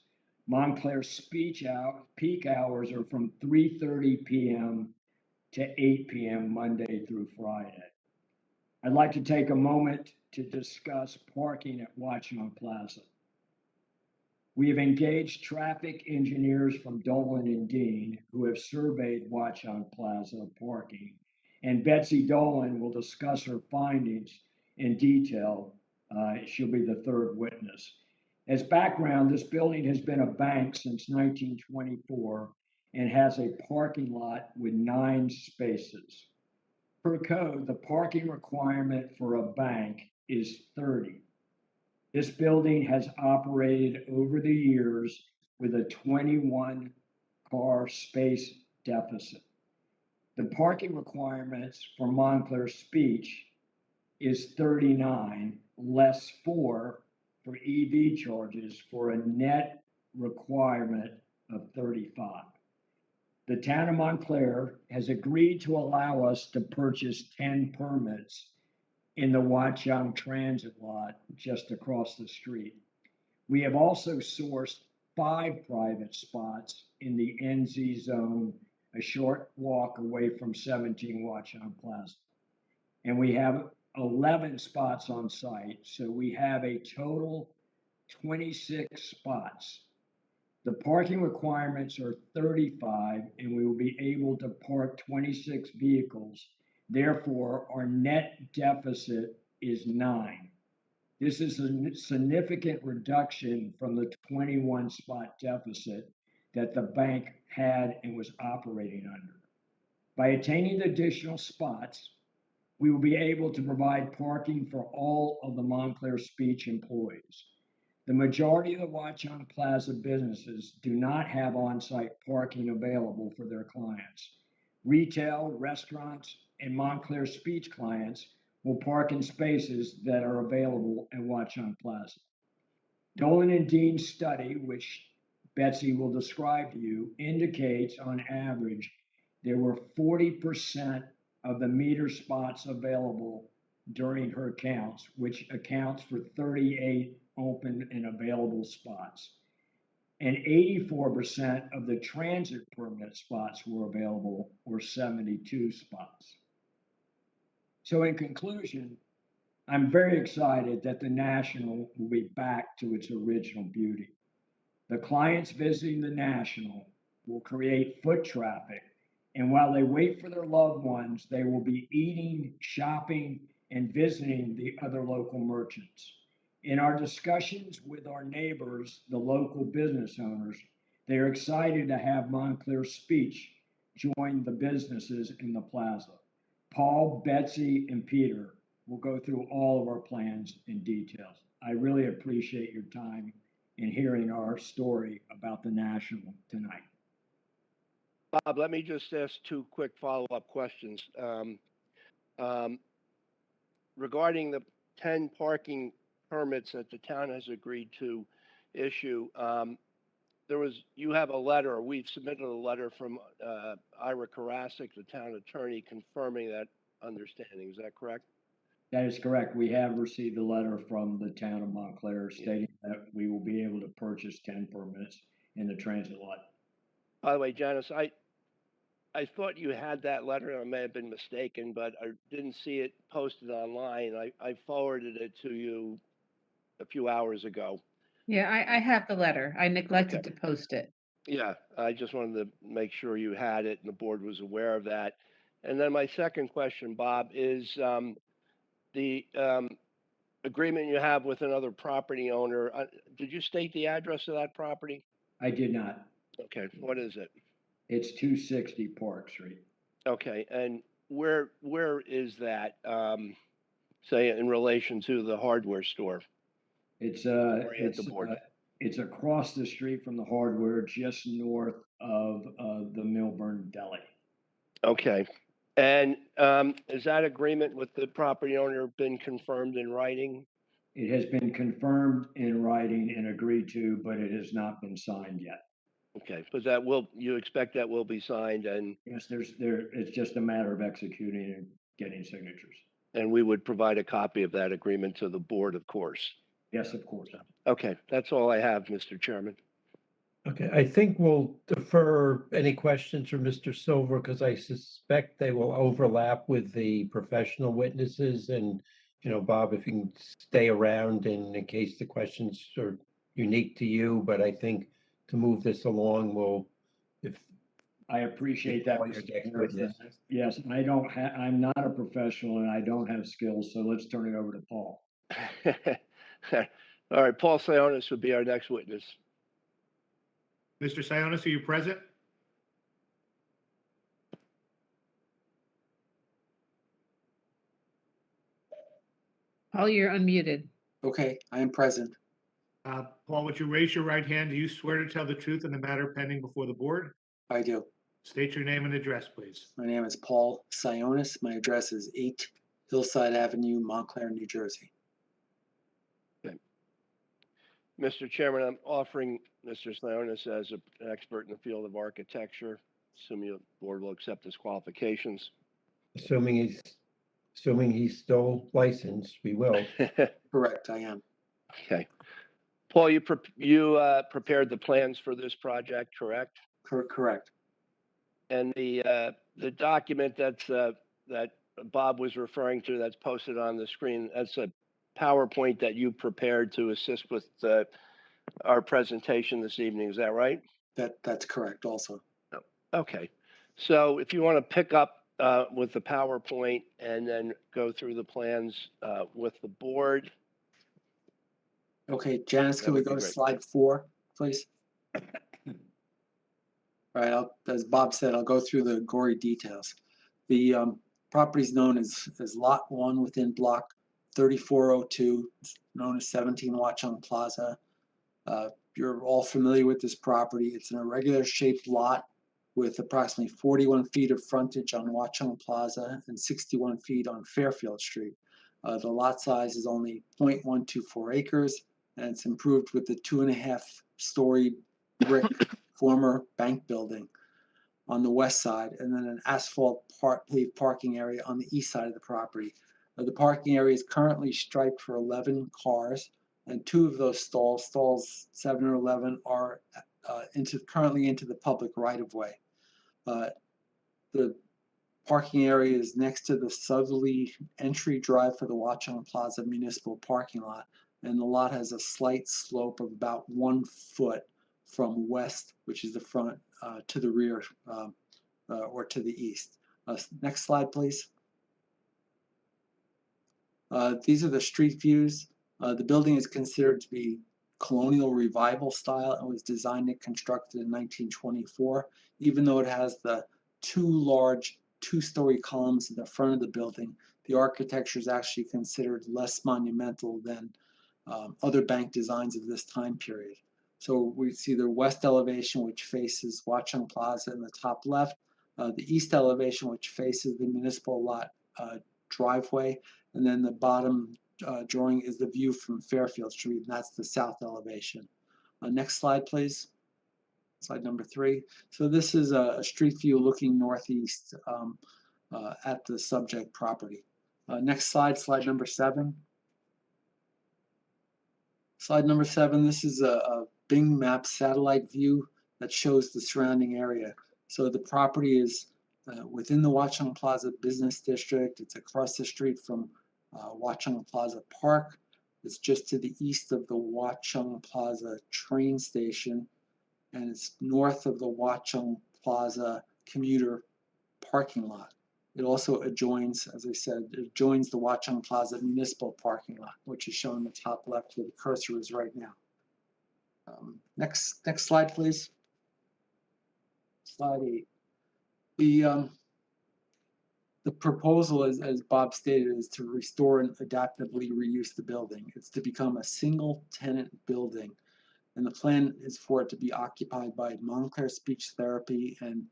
Montclair peak hours are from 3:30 p.m. to 8 p.m. Monday through Friday. I'd like to take a moment to discuss parking at Watchung Plaza. We have engaged traffic engineers from Dolan and Dean who have surveyed Watchung Plaza parking, and Betsy Dolan will discuss her findings in detail. She'll be the third witness. As background, this building has been a bank since 1924 and has a parking lot with 9 spaces. Per code, the parking requirement for a bank is 30. This building has operated over the years with a 21 car space deficit. The parking requirements for Montclair speech is 39 less 4 for EV charges for a net requirement of 35. The town of Montclair has agreed to allow us to purchase 10 permits in the Watchung Transit lot just across the street. We have also sourced 5 private spots in the NZ zone, a short walk away from 17 Watchung Plaza. And we have 11 spots on site, so we have a total 26 spots. The parking requirements are 35, and we will be able to park 26 vehicles. Therefore, our net deficit is 9. This is a significant reduction from the 21 spot deficit that the bank had and was operating under. By attaining the additional spots, we will be able to provide parking for all of the Montclair speech employees. The majority of the Watchung Plaza businesses do not have on-site parking available for their clients. Retail, restaurants, and Montclair speech clients will park in spaces that are available at Watchung Plaza. Dolan and Dean's study, which Betsy will describe to you, indicates on average there were 40% of the meter spots available during her counts, which accounts for 38 open and available spots. And 84% of the transit permit spots were available, or 72 spots. So in conclusion, I'm very excited that the National will be back to its original beauty. The clients visiting the National will create foot traffic, and while they wait for their loved ones, they will be eating, shopping, and visiting the other local merchants. In our discussions with our neighbors, the local business owners, they are excited to have Montclair Speech join the businesses in the plaza. Paul, Betsy, and Peter will go through all of our plans in details. I really appreciate your time in hearing our story about the National tonight. Bob, let me just ask 2 quick follow-up questions. Regarding the 10 parking permits that the town has agreed to issue, you have a letter, we've submitted a letter from Ira Karasik, the town attorney, confirming that understanding. Is that correct? That is correct. We have received a letter from the town of Montclair stating that we will be able to purchase 10 permits in the transit lot. By the way, Janice, I thought you had that letter, and I may have been mistaken, but I didn't see it posted online. I forwarded it to you a few hours ago. Yeah, I have the letter. I neglected to post it. Yeah, I just wanted to make sure you had it and the board was aware of that. And then my second question, Bob, is the agreement you have with another property owner. Did you state the address of that property? I did not. Okay, what is it? It's 260 Park Street. Okay, and where is that, say, in relation to the hardware store? Orient the board. It's across the street from the hardware, just north of the Milburn Deli. Okay, and is that agreement with the property owner been confirmed in writing? It has been confirmed in writing and agreed to, but it has not been signed yet. Okay, but you expect that will be signed and? Yes, it's just a matter of executing and getting signatures. And we would provide a copy of that agreement to the board, of course. Yes, of course. Okay, that's all I have, Mr. Chairman. Okay, I think we'll defer any questions from Mr. Silver because I suspect they will overlap with the professional witnesses. And, Bob, if you can stay around in case the questions are unique to you, but I think to move this along, I appreciate that, Call your Mr. next Harrison. witness. Yes, I'm not a professional and I don't have skills, so let's turn it over to Paul. All right, Paul Sionis would be our next witness. Mr. Sionis, are you present? Paul, you're unmuted. Okay, I am present. Paul, would you raise your right hand? Do you swear to tell the truth in the matter pending before the board? I do. State your name and address, please. My name is Paul Sionis. My address is 8 Hillside Avenue, Montclair, New Jersey. Okay. Mr. Chairman, I'm offering Mr. Sionis as an expert in the field of architecture. Assuming the board will accept his qualifications. Assuming he's still licensed, we will. Correct, I am. Okay. Paul, you prepared the plans for this project, correct? Correct. And the document that Bob was referring to that's posted on the screen, that's a PowerPoint that you prepared to assist with our presentation this evening. Is that right? That's correct also. Okay. So if you want to pick up with the PowerPoint and then go through the plans with the board. Okay, Janice, can we go to slide 4, please? All right, as Bob said, I'll go through the gory details. The property is known as Lot 1 within Block 3402, known as 17 Watchung Plaza. You're all familiar with this property. It's an irregular shaped lot with approximately 41 feet of frontage on Watchung Plaza and 61 feet on Fairfield Street. The lot size is only 0.124 acres, and it's improved with the 2.5-story brick former bank building on the west side, and then an asphalt paved parking area on the east side of the property. The parking area is currently striped for 11 cars, and 2 of those stalls 7 or 11, are currently into the public right-of-way. The parking area is next to the southerly entry drive for the Watchung Plaza municipal parking lot, and the lot has a slight slope of about 1 foot from west, which is the front, to the rear, or to the east. Next slide, please. These are the street views. The building is considered to be colonial revival style and was designed and constructed in 1924. Even though it has the 2 large 2-story columns in the front of the building, the architecture is actually considered less monumental than other bank designs of this time period. So we see the west elevation, which faces Watchung Plaza in the top left, the east elevation, which faces the municipal lot driveway, and then the bottom drawing is the view from Fairfield Street, and that's the south elevation. Next slide, please. Slide number 3. So this is a street view looking northeast at the subject property. Next slide, slide number 7. Slide number 7, this is a Bing Map satellite view that shows the surrounding area. So the property is within the Watchung Plaza Business District. It's across the street from Watchung Plaza Park. It's just to the east of the Watchung Plaza train station. and it's north of the Watchung Plaza commuter parking lot. It also adjoins, as I said, it adjoins the Watchung Plaza municipal parking lot, which is shown in the top left where the cursor is right now. Next slide, please. Slide 8. The proposal, as Bob stated, is to restore and adaptively reuse the building. It's to become a single tenant building. And the plan is for it to be occupied by Montclair Speech Therapy and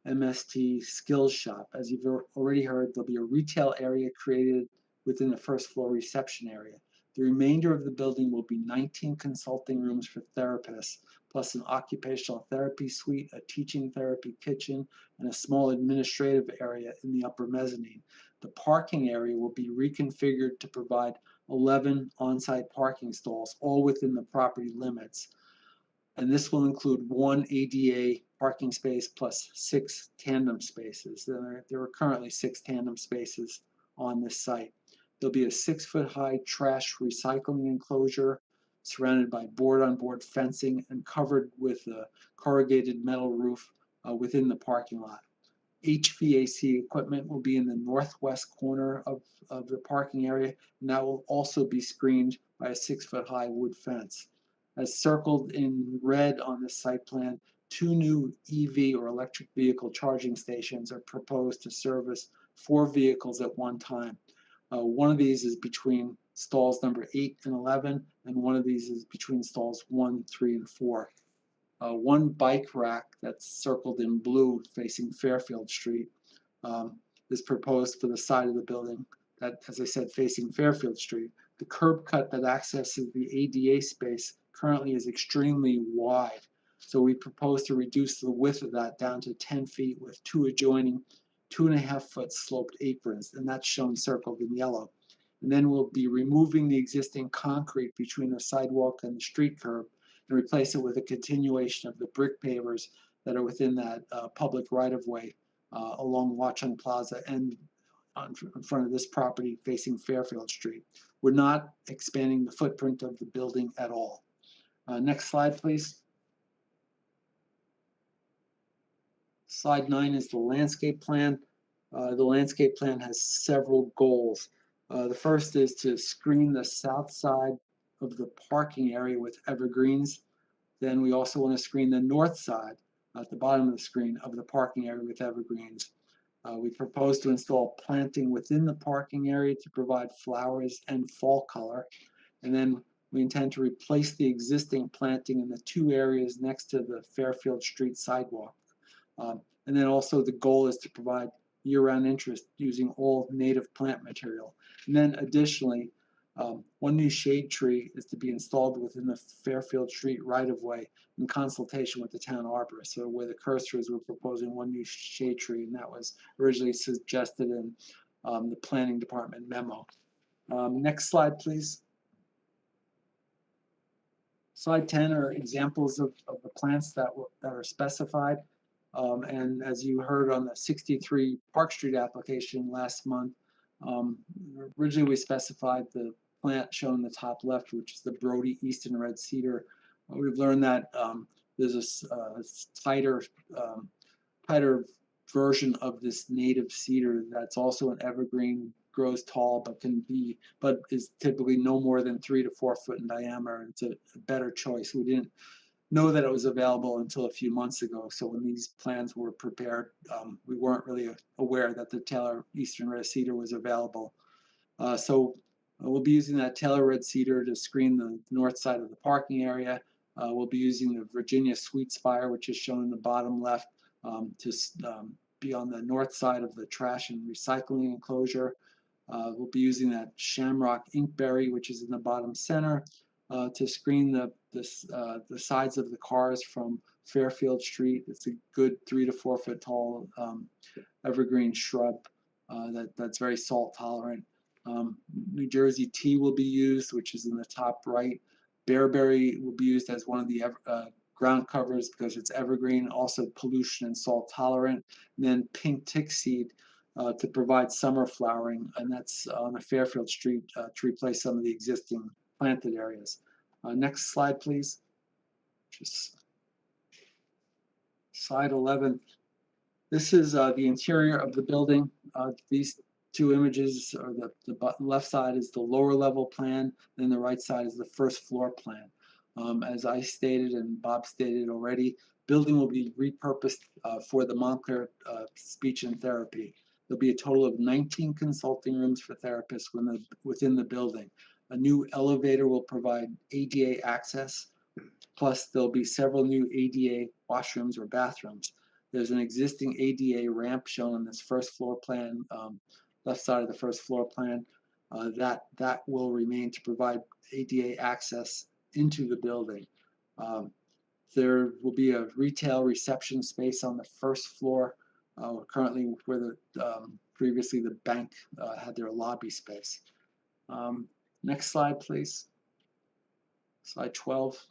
MST Skills Shop. As you've already heard, there'll be a retail area created within the first floor reception area. The remainder of the building will be 19 consulting rooms for therapists, plus an occupational therapy suite, a teaching therapy kitchen, and a small administrative area in the upper mezzanine. The parking area will be reconfigured to provide 11 on-site parking stalls, all within the property limits. And this will include 1 ADA parking space plus 6 tandem spaces. There are currently 6 tandem spaces on this site. There'll be a 6-foot-high trash recycling enclosure surrounded by board-on-board fencing and covered with a corrugated metal roof within the parking lot. HVAC equipment will be in the northwest corner of the parking area, and that will also be screened by a 6-foot-high wood fence. As circled in red on this site plan, 2 new EV or electric vehicle charging stations are proposed to service 4 vehicles at one time. One of these is between stalls number 8 and 11, and one of these is between stalls 1, 3, and 4. One bike rack that's circled in blue facing Fairfield Street is proposed for the side of the building that, as I said, facing Fairfield Street. The curb cut that accesses the ADA space currently is extremely wide. So we propose to reduce the width of that down to 10 feet with 2 adjoining 2.5-foot sloped aprons, and that's shown circled in yellow. And then we'll be removing the existing concrete between the sidewalk and the street curb and replace it with a continuation of the brick pavers that are within that public right-of-way along Watchung Plaza and in front of this property facing Fairfield Street. We're not expanding the footprint of the building at all. Next slide, please. Slide 9 is the landscape plan. The landscape plan has several goals. The first is to screen the south side of the parking area with evergreens. Then we also want to screen the north side at the bottom of the screen of the parking area with evergreens. We propose to install planting within the parking area to provide flowers and fall color. And then we intend to replace the existing planting in the 2 areas next to the Fairfield Street sidewalk. And then also the goal is to provide year-round interest using all native plant material. And then additionally, 1 new shade tree is to be installed within the Fairfield Street right-of-way in consultation with the town arborist. So where the cursor is, we're proposing 1 new shade tree, and that was originally suggested in the planning department memo. Next slide, please. Slide 10 are examples of the plants that are specified. And as you heard on the 63 Park Street application last month, originally we specified the plant shown in the top left, which is the Brody Eastern Red Cedar. We've learned that there's a tighter version of this native cedar that's also an evergreen, grows tall, but is typically no more than 3 to 4 foot in diameter. It's a better choice. We didn't know that it was available until a few months ago. So when these plans were prepared, we weren't really aware that the Taylor Eastern Red Cedar was available. So we'll be using that Taylor Red Cedar to screen the north side of the parking area. We'll be using the Virginia Sweet Spire, which is shown in the bottom left, to be on the north side of the trash and recycling enclosure. We'll be using that Shamrock Inkberry, which is in the bottom center, to screen the sides of the cars from Fairfield Street. It's a good 3 to 4 foot tall evergreen shrub that's very salt tolerant. New Jersey tea will be used, which is in the top right. Bearberry will be used as one of the ground covers because it's evergreen, also pollution and salt tolerant. And then pink tick seed to provide summer flowering, and that's on the Fairfield Street to replace some of the existing planted areas. Next slide, please. Slide 11. This is the interior of the building. These two images, or the left side is the lower level plan, and the right side is the first floor plan. As I stated and Bob stated already, building will be repurposed for the Montclair speech and therapy. There'll be a total of 19 consulting rooms for therapists within the building. A new elevator will provide ADA access, plus there'll be several new ADA washrooms or bathrooms. There's an existing ADA ramp shown on this first floor plan, left side of the first floor plan. That will remain to provide ADA access into the building. There will be a retail reception space on the first floor, currently where previously the bank had their lobby space. Next slide, please. Slide 12.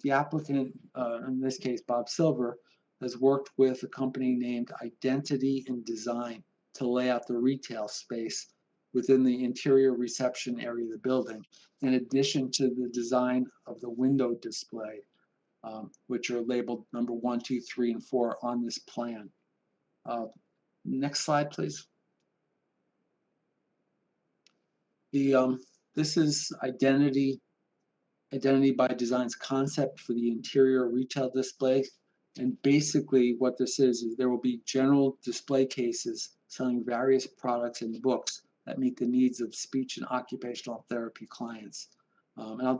The applicant, in this case Bob Silver, has worked with a company named Identity and Design to lay out the retail space within the interior reception area of the building, in addition to the design of the window display, which are labeled number 1, 2, 3, and 4 on this plan. Next slide, please. This is Identity by Design's concept for the interior retail display. And basically what this is there will be general display cases selling various products and books that meet the needs of speech and occupational therapy clients. And I'll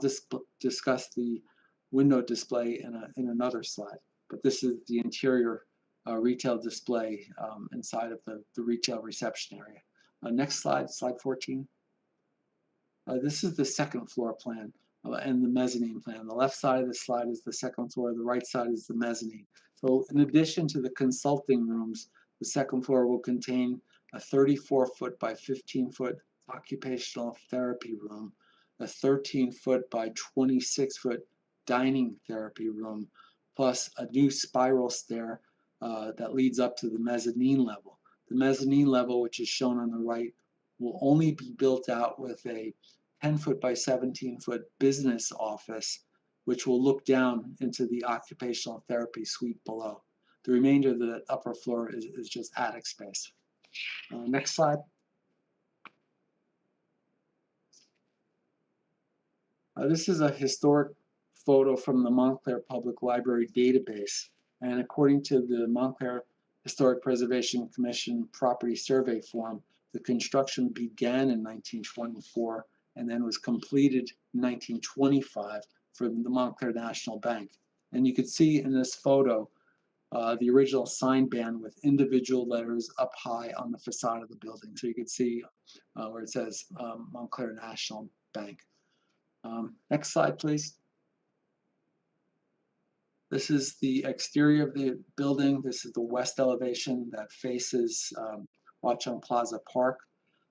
discuss the window display in another slide. But this is the interior retail display inside of the retail reception area. Next slide, slide 14. This is the second floor plan and the mezzanine plan. The left side of the slide is the second floor, the right side is the mezzanine. So in addition to the consulting rooms, the second floor will contain a 34-foot by 15-foot occupational therapy room, a 13-foot by 26-foot dining therapy room, plus a new spiral stair that leads up to the mezzanine level. The mezzanine level, which is shown on the right, will only be built out with a 10-foot by 17-foot business office, which will look down into the occupational therapy suite below. The remainder of the upper floor is just attic space. Next slide. This is a historic photo from the Montclair Public Library database. And according to the Montclair Historic Preservation Commission property survey form, the construction began in 1924 and then was completed in 1925 for the Montclair National Bank. And you can see in this photo the original sign band with individual letters up high on the facade of the building. So you can see where it says Montclair National Bank. Next slide, please. This is the exterior of the building. This is the west elevation that faces Watchung Plaza Park.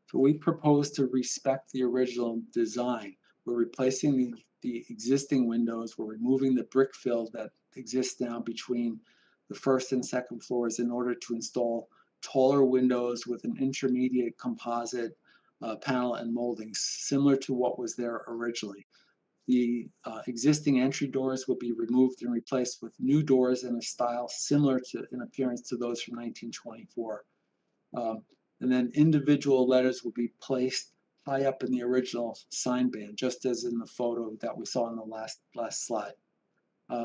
So we propose to respect the original design. We're replacing the existing windows. We're removing the brick fill that exists now between the first and second floors in order to install taller windows with an intermediate composite panel and moldings, similar to what was there originally. The existing entry doors will be removed and replaced with new doors in a style similar in appearance to those from 1924. And then individual letters will be placed high up in the original sign band, just as in the photo that we saw in the last slide.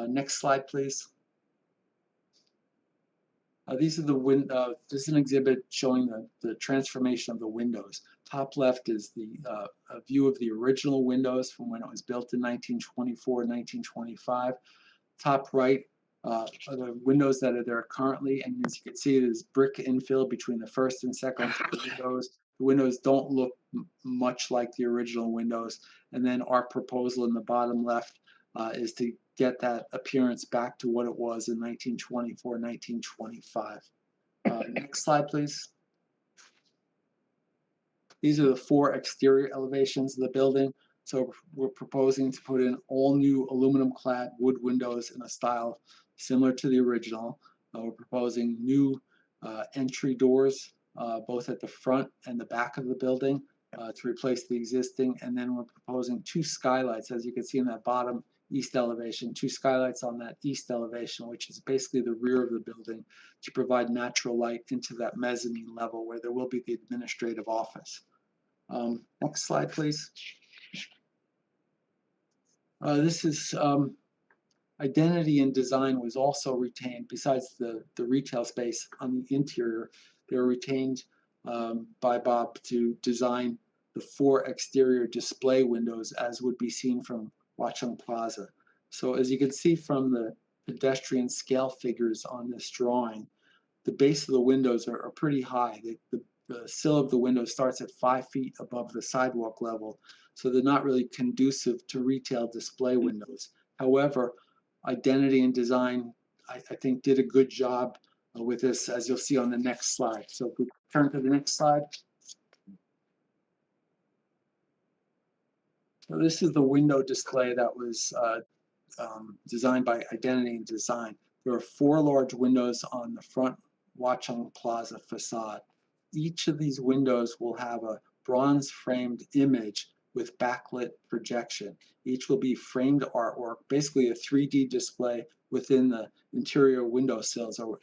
Next slide, please. This is an exhibit showing the transformation of the windows. Top left is a view of the original windows from when it was built in 1924, 1925. Top right are the windows that are there currently, and as you can see, there's brick infill between the first and second windows. The windows don't look much like the original windows. And then our proposal in the bottom left is to get that appearance back to what it was in 1924, 1925. Next slide, please. These are the 4 exterior elevations of the building. So we're proposing to put in all new aluminum clad wood windows in a style similar to the original. We're proposing new entry doors both at the front and the back of the building to replace the existing. And then we're proposing 2 skylights, as you can see in that bottom east elevation, 2 skylights on that east elevation, which is basically the rear of the building, to provide natural light into that mezzanine level where there will be the administrative office. Next slide, please. This is identity and design was also retained. Besides the retail space on the interior, they were retained by Bob to design the 4 exterior display windows as would be seen from Watchung Plaza. So as you can see from the pedestrian scale figures on this drawing, the base of the windows are pretty high. The sill of the window starts at 5 feet above the sidewalk level, so they're not really conducive to retail display windows. However, identity and design, I think, did a good job with this, as you'll see on the next slide. So if we turn to the next slide. So this is the window display that was designed by Identity and Design. There are 4 large windows on the front Watchung Plaza facade. Each of these windows will have a bronze framed image with backlit projection. Each will be framed artwork, basically a 3D display within the interior window sills or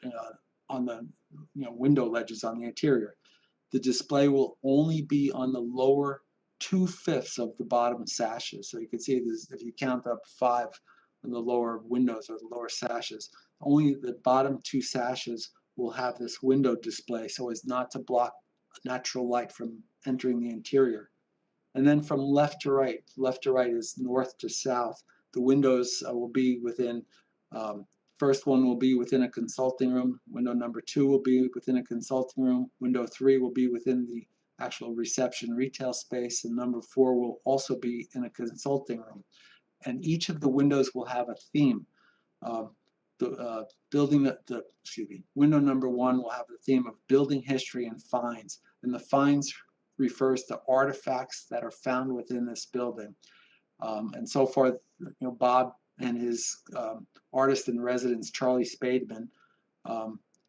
on the window ledges on the interior. The display will only be on the lower 2/5 of the bottom sashes. So you can see this, if you count up 5 on the lower windows or the lower sashes, only the bottom 2 sashes will have this window display so as not to block natural light from entering the interior. And then from left to right is north to south. The windows will be within, first one will be within a consulting room. Window number 2 will be within a consulting room. Window 3 will be within the actual reception retail space. And number 4 will also be in a consulting room. And each of the windows will have a theme. Window number 1 will have the theme of building history and finds. And the finds refers to artifacts that are found within this building. And so far, Bob and his artist in residence, Charlie Spademan,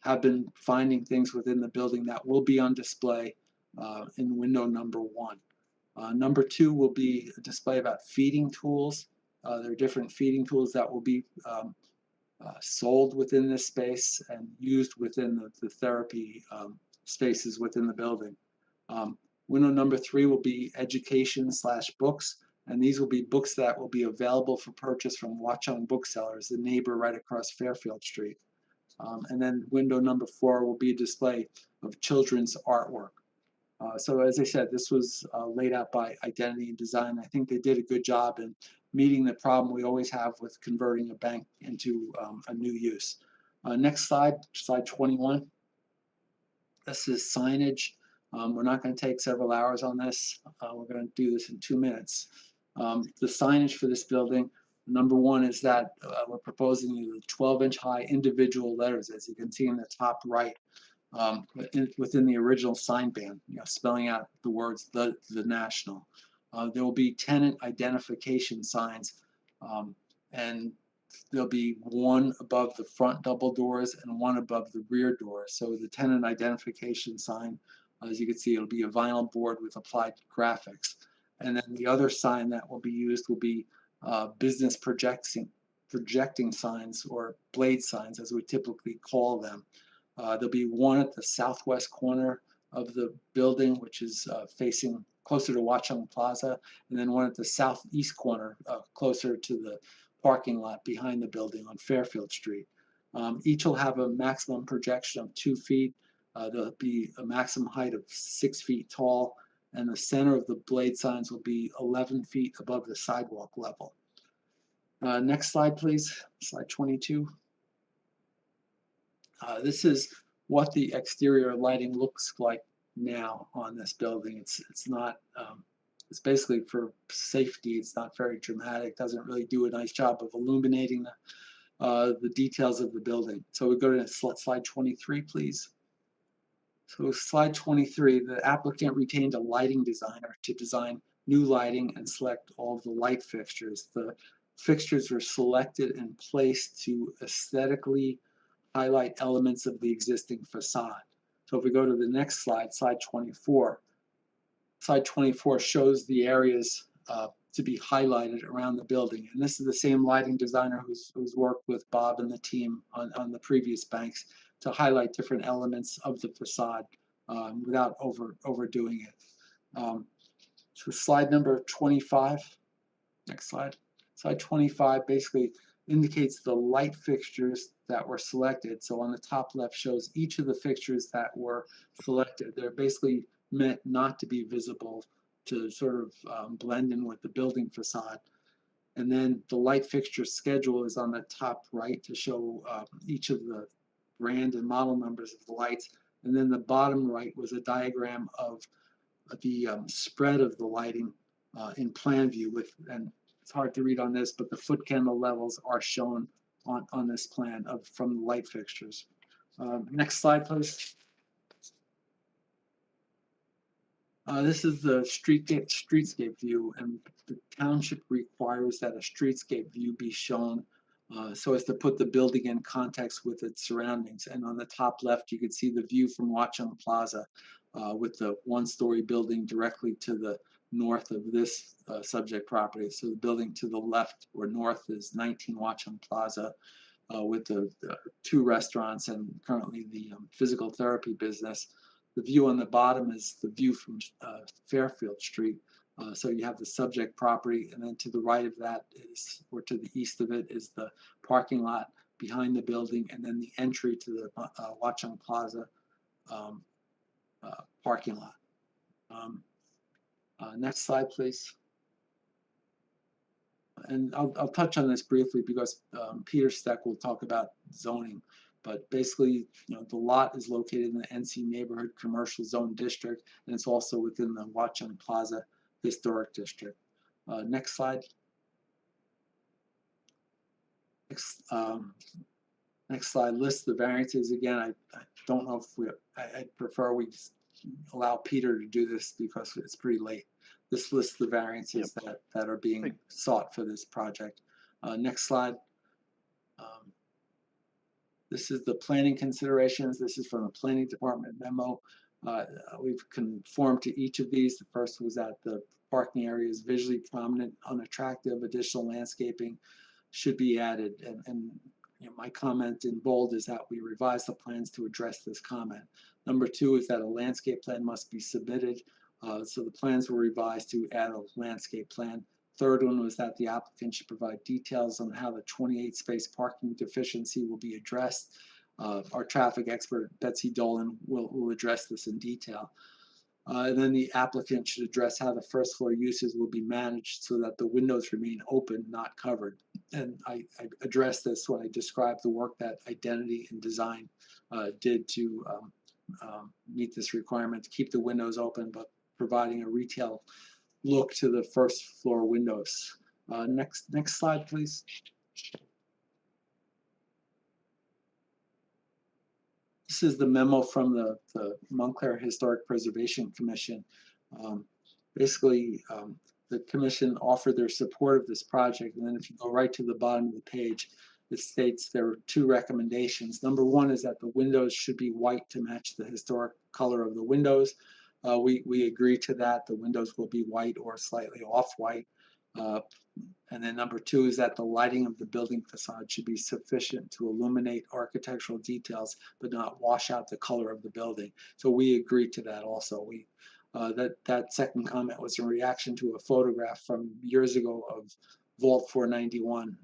have been finding things within the building that will be on display in window number 1. Number 2 will be a display about feeding tools. There are different feeding tools that will be sold within this space and used within the therapy spaces within the building. Window number 3 will be education/books, and these will be books that will be available for purchase from Watchung Booksellers, the neighbor right across Fairfield Street. And then window number 4 will be a display of children's artwork. So as I said, this was laid out by Identity and Design. I think they did a good job in meeting the problem we always have with converting a bank into a new use. Next slide, slide 21. This is signage. We're not going to take several hours on this. We're going to do this in 2 minutes. The signage for this building, number 1 is that we're proposing the 12-inch high individual letters, as you can see in the top right, within the original sign band, spelling out the words the National. There will be tenant identification signs, and there'll be 1 above the front double doors and 1 above the rear doors. So the tenant identification sign, as you can see, it'll be a vinyl board with applied graphics. And then the other sign that will be used will be business projecting signs, or blade signs, as we typically call them. There'll be 1 at the southwest corner of the building, which is facing closer to Watchung Plaza, and then 1 at the southeast corner, closer to the parking lot behind the building on Fairfield Street. Each will have a maximum projection of 2 feet. There'll be a maximum height of 6 feet tall, and the center of the blade signs will be 11 feet above the sidewalk level. Next slide, please. Slide 22. This is what the exterior lighting looks like now on this building. It's not, it's basically for safety. It's not very dramatic. Doesn't really do a nice job of illuminating the details of the building. So we go to slide 23, please. So slide 23, the applicant retained a lighting designer to design new lighting and select all of the light fixtures. The fixtures were selected and placed to aesthetically highlight elements of the existing facade. So if we go to the next slide, slide 24. Slide 24 shows the areas to be highlighted around the building. And this is the same lighting designer who's worked with Bob and the team on the previous banks to highlight different elements of the facade without overdoing it. So slide number 25. Next slide. Slide 25 basically indicates the light fixtures that were selected. So on the top left shows each of the fixtures that were selected. They're basically meant not to be visible, to sort of blend in with the building facade. And then the light fixture schedule is on the top right to show each of the brand and model numbers of the lights. And then the bottom right was a diagram of the spread of the lighting in plan view and it's hard to read on this, but the foot candle levels are shown on this plan from the light fixtures. Next slide, please. This is the streetscape view, and the township requires that a streetscape view be shown so as to put the building in context with its surroundings. And on the top left, you can see the view from Watchung Plaza with the one-story building directly to the north of this subject property. So the building to the left or north is 19 Watchung Plaza with the 2 restaurants and currently the physical therapy business. The view on the bottom is the view from Fairfield Street. So you have the subject property, and then to the right of that is, or to the east of it, is the parking lot behind the building, and then the entry to the Watchung Plaza parking lot. Next slide, please. And I'll touch on this briefly because Peter Steck will talk about zoning. But basically, the lot is located in the NC Neighborhood Commercial Zone District, and it's also within the Watchung Plaza Historic District. Next slide. Next slide lists the variances. Again, I don't know if I prefer we allow Peter to do this because it's pretty late. This lists the variances that are being sought for this project. Next slide. This is the planning considerations. This is from the planning department memo. We've conformed to each of these. The first was that the parking area is visually prominent, unattractive. Additional landscaping should be added. And my comment in bold is that we revise the plans to address this comment. Number 2 is that a landscape plan must be submitted. So the plans were revised to add a landscape plan. Third one was that the applicant should provide details on how the 28 space parking deficiency will be addressed. Our traffic expert, Betsy Dolan, will address this in detail. And then the applicant should address how the first floor uses will be managed so that the windows remain open, not covered. And I addressed this when I described the work that Identity and Design did to meet this requirement to keep the windows open, but providing a retail look to the first floor windows. Next slide, please. This is the memo from the Montclair Historic Preservation Commission. Basically, the commission offered their support of this project, and then if you go right to the bottom of the page, it states there are 2 recommendations. Number 1 is that the windows should be white to match the historic color of the windows. We agree to that. The windows will be white or slightly off-white. And then number 2 is that the lighting of the building facade should be sufficient to illuminate architectural details, but not wash out the color of the building. So we agree to that also. That second comment was in reaction to a photograph from years ago of Vault 491,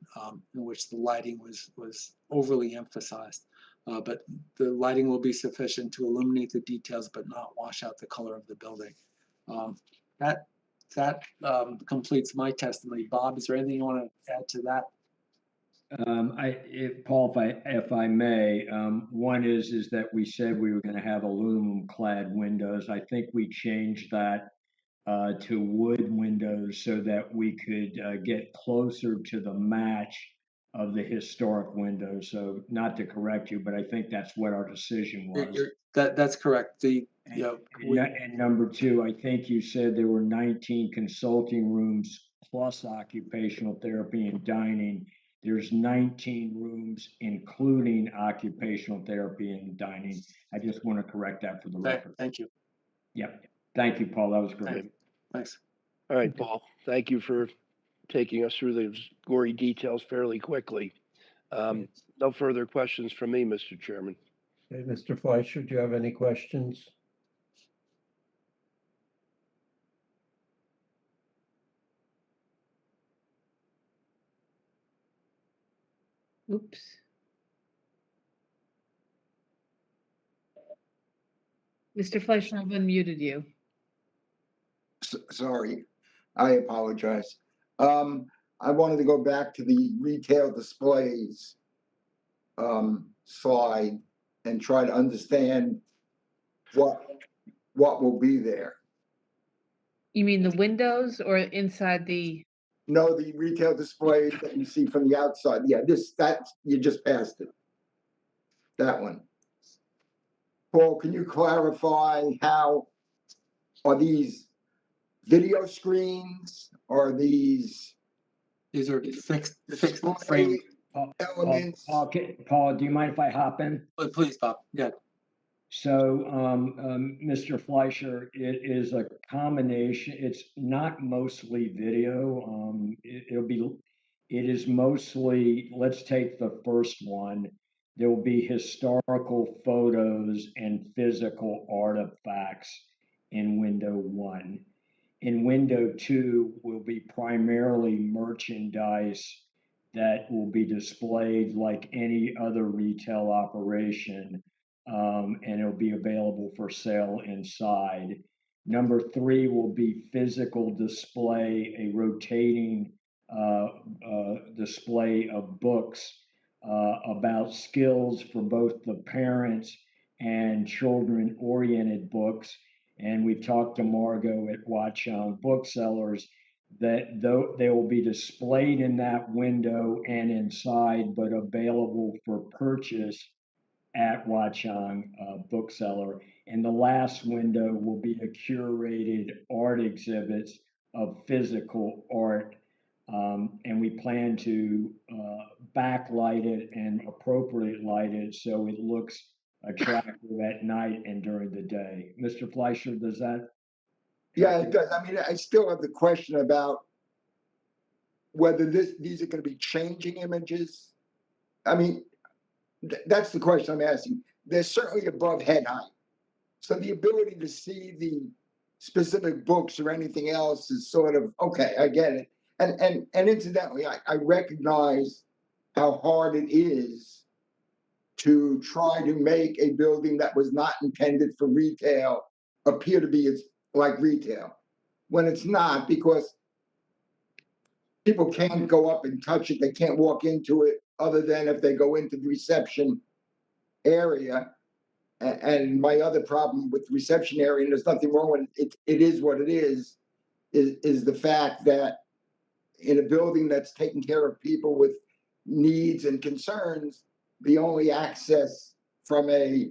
in which the lighting was overly emphasized. But the lighting will be sufficient to illuminate the details, but not wash out the color of the building. That completes my testimony. Bob, is there anything you want to add to that? Paul, if I may, one is that we said we were going to have aluminum clad windows. I think we changed that to wood windows so that we could get closer to the match of the historic windows. So not to correct you, but I think that's what our decision was. That's correct. And number 2, I think you said there were 19 consulting rooms plus occupational therapy and dining. There's 19 rooms, including occupational therapy and dining. I just want to correct that for the record. Thank you. Yep. Thank you, Paul. That was great. Thanks. All right, Paul, thank you for taking us through those gory details fairly quickly. No further questions from me, Mr. Chairman. Okay, Mr. Fleischer, do you have any questions? Oops. Mr. Fleischer, I've unmuted you. Sorry, I apologize. I wanted to go back to the retail displays slide and try to understand what will be there. You mean the windows or inside the? No, the retail displays that you see from the outside. Yeah, that you just passed it. That one. Paul, can you clarify how are these video screens? Are these are fixed display frame elements? Paul, do you mind if I hop in? Oh, please, Bob. Yeah. So, Mr. Fleischer, it is a combination. It's not mostly video. It is mostly, let's take the first one. There will be historical photos and physical artifacts in window 1. In window 2 will be primarily merchandise that will be displayed like any other retail operation, and it'll be available for sale inside. Number 3 will be physical display, a rotating display of books about skills for both the parents and children-oriented books. And we've talked to Margot at Watchung Booksellers that though they will be displayed in that window and inside, but available for purchase at Watchung Bookseller. And the last window will be a curated art exhibits of physical art. And we plan to backlight it and appropriate light it so it looks attractive at night and during the day. Mr. Fleischer, does that? Yeah, it does. I mean, I still have the question about whether these are going to be changing images. I mean, that's the question I'm asking. They're certainly above head height. So the ability to see the specific books or anything else is sort of, okay, I get it. And incidentally, I recognize how hard it is to try to make a building that was not intended for retail appear to be like retail, when it's not, because people can't go up and touch it. They can't walk into it other than if they go into the reception area. And my other problem with the reception area, and there's nothing wrong with it, it is what it is the fact that in a building that's taking care of people with needs and concerns, the only access from a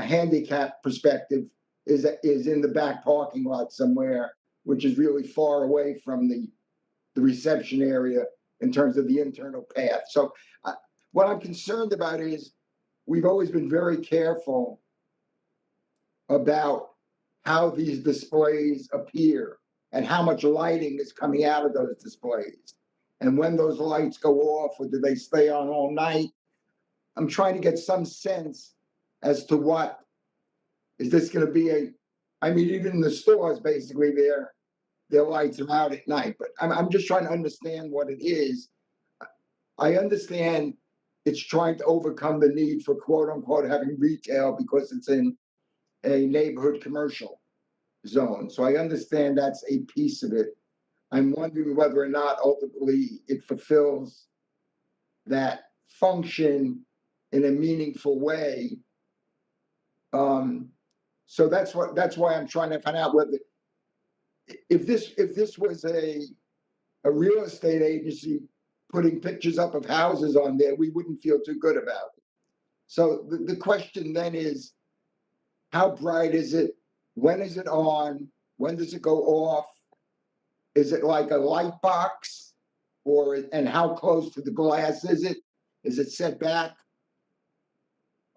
handicap perspective is in the back parking lot somewhere, which is really far away from the reception area in terms of the internal path. So what I'm concerned about is we've always been very careful about how these displays appear and how much lighting is coming out of those displays. And when those lights go off, or do they stay on all night? I'm trying to get some sense as to what, is this going to be I mean, even in the stores, basically, their lights are out at night, but I'm just trying to understand what it is. I understand it's trying to overcome the need for quote unquote having retail because it's in a neighborhood commercial zone. So I understand that's a piece of it. I'm wondering whether or not ultimately it fulfills that function in a meaningful way. So that's why I'm trying to find out whether if this was a real estate agency putting pictures up of houses on there, we wouldn't feel too good about it. So the question then is, how bright is it? When is it on? When does it go off? Is it like a light box? And how close to the glass is it? Is it set back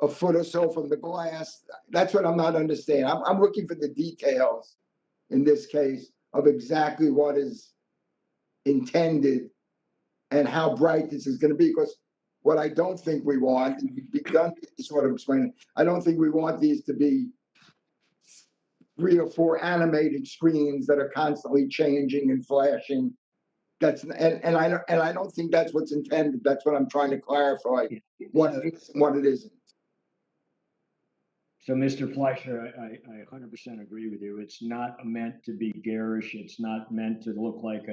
a foot or so from the glass? That's what I'm not understanding. I'm looking for the details in this case of exactly what is intended and how bright this is gonna be, because what I don't think we want, and you've begun to sort of explain it, I don't think we want these to be 3 or 4 animated screens that are constantly changing and flashing. I don't think that's what's intended. That's what I'm trying to clarify, what it is and what it isn't. So, Mr. Fleischer, I 100% agree with you. It's not meant to be garish. It's not meant to look like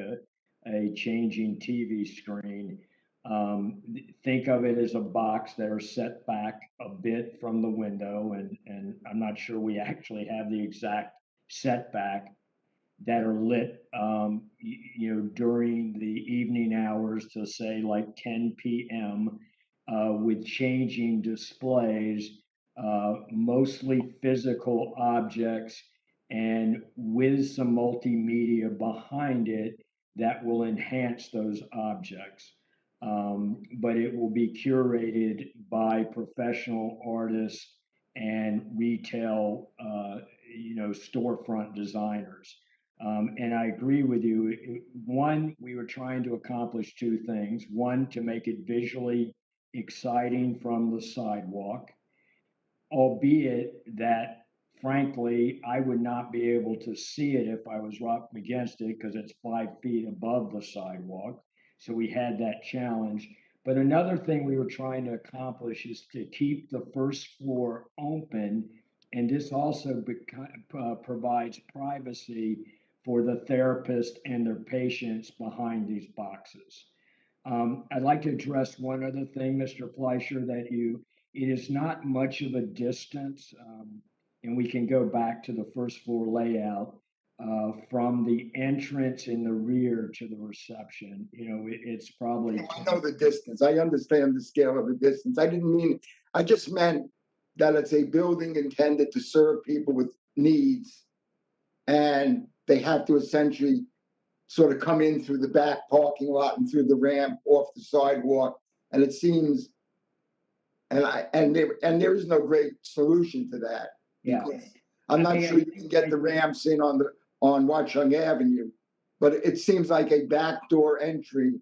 a changing TV screen. Think of it as a box that are set back a bit from the window, and I'm not sure we actually have the exact setback, that are lit, during the evening hours to say like 10 p.m. With changing displays, mostly physical objects, and with some multimedia behind it that will enhance those objects. But it will be curated by professional artists and retail, storefront designers. And I agree with you. One, we were trying to accomplish two things. One, to make it visually exciting from the sidewalk, albeit that frankly, I would not be able to see it if I was up against it because it's 5 feet above the sidewalk. So we had that challenge. But another thing we were trying to accomplish is to keep the first floor open. And this also provides privacy for the therapist and their patients behind these boxes. I'd like to address one other thing, Mr. Fleischer, it is not much of a distance, and we can go back to the first floor layout, from the entrance in the rear to the reception. It's probably. I know the distance. I understand the scale of the distance. I just meant that it's a building intended to serve people with needs, and they have to essentially sort of come in through the back parking lot and through the ramp off the sidewalk. And it seems, and there is no great solution to that. Yeah. I'm not sure you can get the ramps in on Watchung Avenue, but it seems like a backdoor entry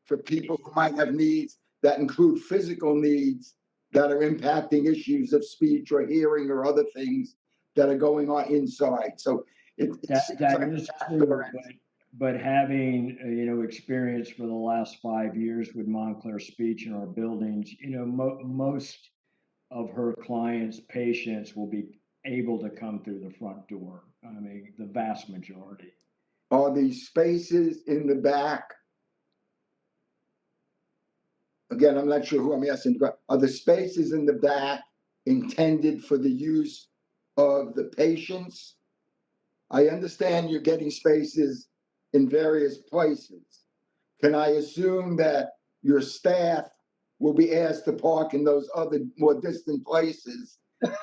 for people who might have needs that include physical needs that are impacting issues of speech or hearing or other things that are going on inside. So that is true, but having experience for the last 5 years with Montclair Speech in our buildings, most of her clients' patients will be able to come through the front door. I mean, the vast majority. Are the spaces in the back? Again, I'm not sure who I'm asking. Are the spaces in the back intended for the use of the patients? I understand you're getting spaces in various places. Can I assume that your staff will be asked to park in those other more distant places?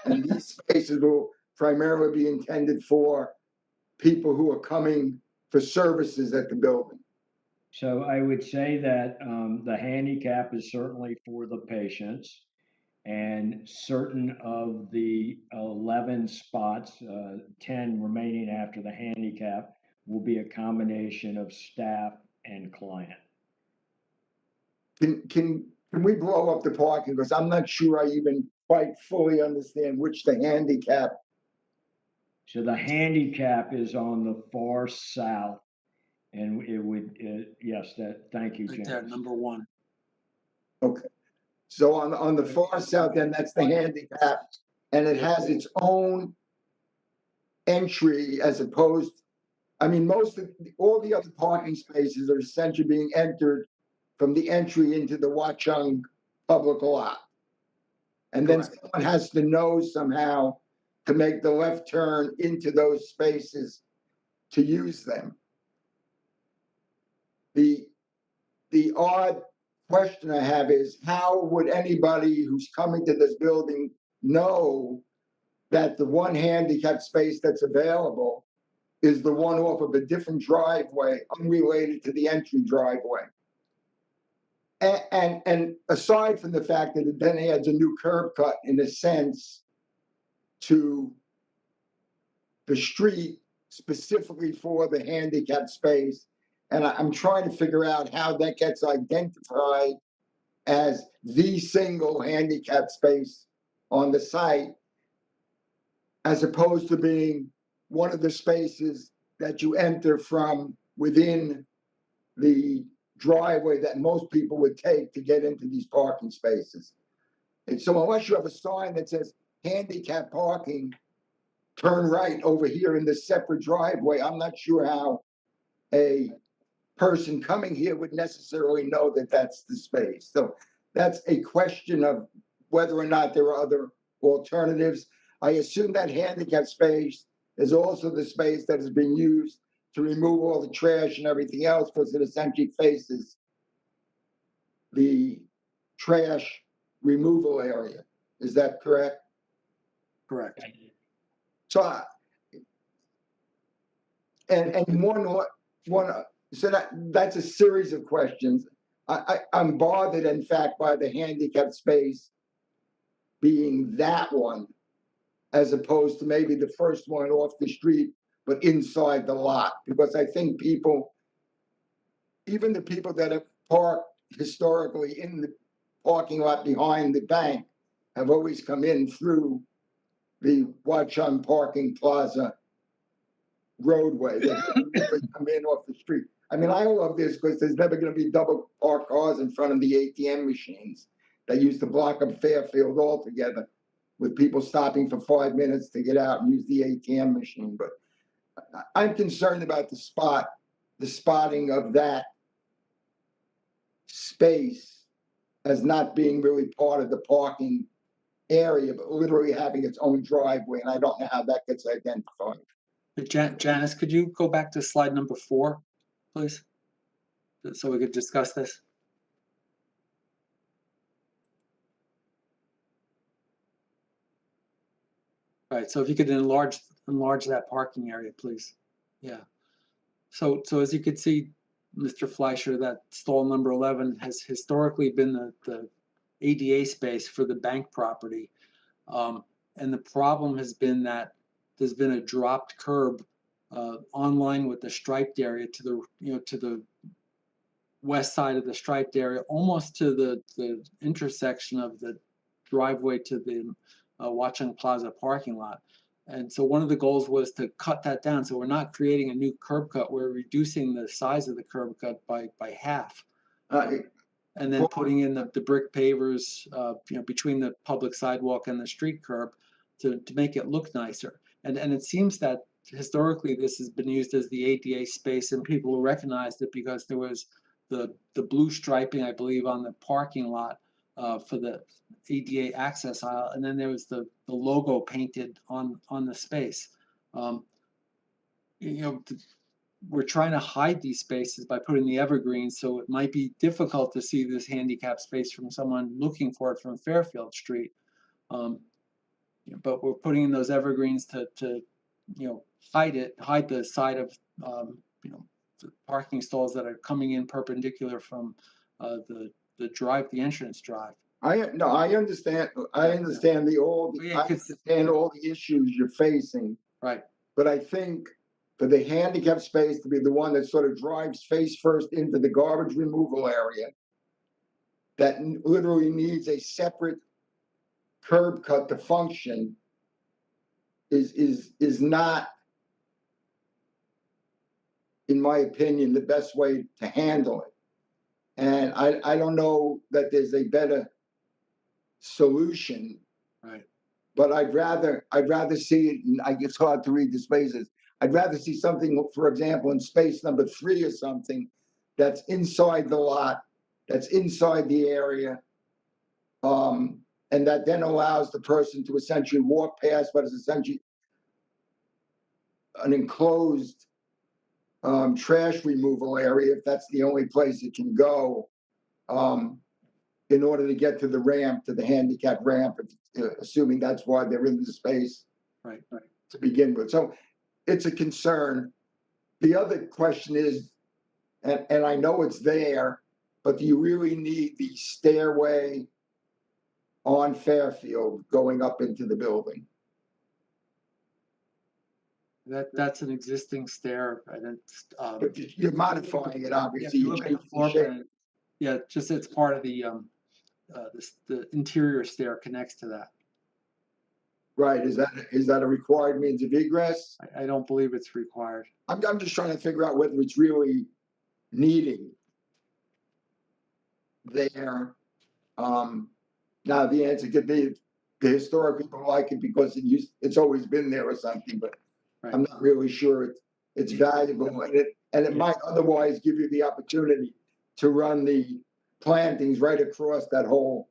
And these spaces will primarily be intended for people who are coming for services at the building? So I would say that the handicap is certainly for the patients, and certain of the 11 spots, 10 remaining after the handicap, will be a combination of staff and client. Can we blow up the parking? Because I'm not sure I even quite fully understand which the handicap. So the handicap is on the far south, and it would, yes, thank you, Right James. there, number 1. Okay. So on the far south end, that's the handicap, and it has its own entry as opposed, all the other parking spaces are essentially being entered from the entry into the Watchung public lot. And then someone has to know somehow to make the left turn into those spaces to use them. The odd question I have is, how would anybody who's coming to this building know that the one handicap space that's available is the one off of a different driveway unrelated to the entry driveway? And aside from the fact that it then adds a new curb cut in a sense to the street specifically for the handicap space. And I'm trying to figure out how that gets identified as the single handicap space on the site, as opposed to being one of the spaces that you enter from within the driveway that most people would take to get into these parking spaces. And so unless you have a sign that says handicap parking, turn right over here in this separate driveway, I'm not sure how a person coming here would necessarily know that that's the space. So that's a question of whether or not there are other alternatives. I assume that handicap space is also the space that is being used to remove all the trash and everything else, because it essentially faces the trash removal area. Is that correct? Correct. So, and one, so that's a series of questions. I'm bothered, in fact, by the handicap space being that one, as opposed to maybe the first one off the street, but inside the lot, because I think people, even the people that have parked historically in the parking lot behind the bank, have always come in through the Watchung Plaza roadway. They come in off the street. I mean, I love this because there's never going to be double parked cars in front of the ATM machines that used to block up Fairfield altogether, with people stopping for 5 minutes to get out and use the ATM machine. But I'm concerned about the spotting of that space as not being really part of the parking area, but literally having its own driveway, and I don't know how that gets identified. Janice, could you go back to slide number 4, please? So we could discuss this. All right, so if you could enlarge that parking area, please. Yeah. So as you could see, Mr. Fleischer, that stall number 11 has historically been the ADA space for the bank property. And the problem has been that there's been a dropped curb on line with the striped area to the west side of the striped area, almost to the intersection of the driveway to the Watchung Plaza parking lot. And so one of the goals was to cut that down. So we're not creating a new curb cut. We're reducing the size of the curb cut by half. And then putting in the brick pavers, between the public sidewalk and the street curb to make it look nicer. And it seems that historically this has been used as the ADA space, and people recognized it because there was the blue striping, I believe, on the parking lot for the ADA access aisle, and then there was the logo painted on the space. We're trying to hide these spaces by putting the evergreens, so it might be difficult to see this handicap space from someone looking for it from Fairfield Street. But we're putting in those evergreens to hide the side of the parking stalls that are coming in perpendicular from the entrance drive. I understand. I understand all the issues you're facing. Right. But I think for the handicap space to be the one that sort of drives face first into the garbage removal area, that literally needs a separate curb cut to function, is not, in my opinion, the best way to handle it. And I don't know that there's a better solution. Right. But I'd rather see it, and it's hard to read the spaces. I'd rather see something, for example, in space number 3 or something, that's inside the lot, that's inside the area, and that then allows the person to essentially walk past what is essentially an enclosed trash removal area, if that's the only place it can go, in order to get to the ramp, to the handicap ramp, assuming that's why they're in the space. Right. To begin with. So it's a concern. The other question is, and I know it's there, but do you really need the stairway on Fairfield going up into the building? That's an existing stair, and it's, But you're modifying it, yeah, obviously. if you You're look at the changing floor shape. plan, yeah, just it's part of the, the interior stair connects to that. Right, is that a required means of egress? I don't believe it's required. I'm just trying to figure out whether it's really needing there. Now the answer could be the historic people like it because it's always been there or something, but I'm not really sure it's valuable, and it might otherwise give you the opportunity to run the plantings right across that whole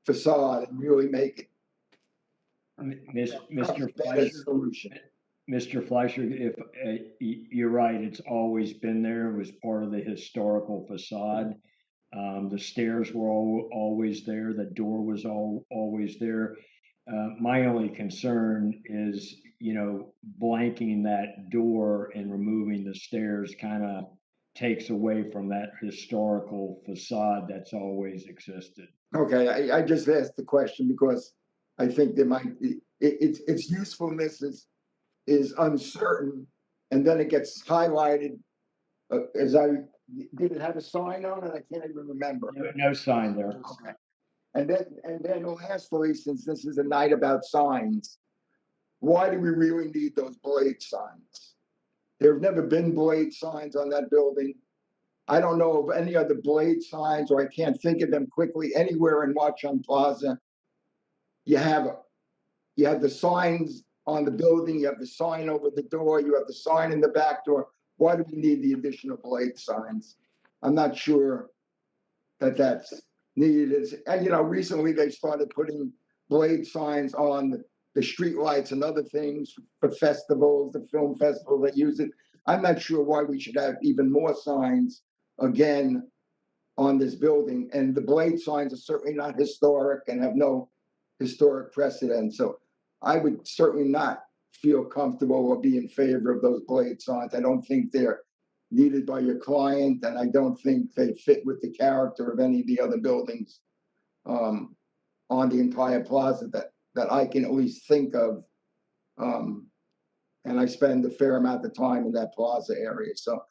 facade and really make it Mr. a better Fleischer, solution. Mr. Fleischer, if you're right, it's always been there. It was part of the historical facade. The stairs were always there. The door was always there. My only concern is, blanking that door and removing the stairs kind of takes away from that historical facade that's always existed. Okay, I just asked the question because I think there might be, its usefulness is uncertain, and then it gets highlighted. Did it have a sign on it? I can't even remember. No sign there. Okay. And then lastly, since this is a night about signs, why do we really need those blade signs? There have never been blade signs on that building. I don't know of any other blade signs, or I can't think of them quickly anywhere in Watchung Plaza. You have the signs on the building, you have the sign over the door, you have the sign in the back door. Why do we need the additional blade signs? I'm not sure that that's needed. And recently they started putting blade signs on the street lights and other things for festivals, the film festival that use it. I'm not sure why we should have even more signs again on this building. And the blade signs are certainly not historic and have no historic precedent. So I would certainly not feel comfortable or be in favor of those blade signs. I don't think they're needed by your client, and I don't think they fit with the character of any of the other buildings on the entire plaza that I can at least think of. And I spend a fair amount of time in that plaza area. So,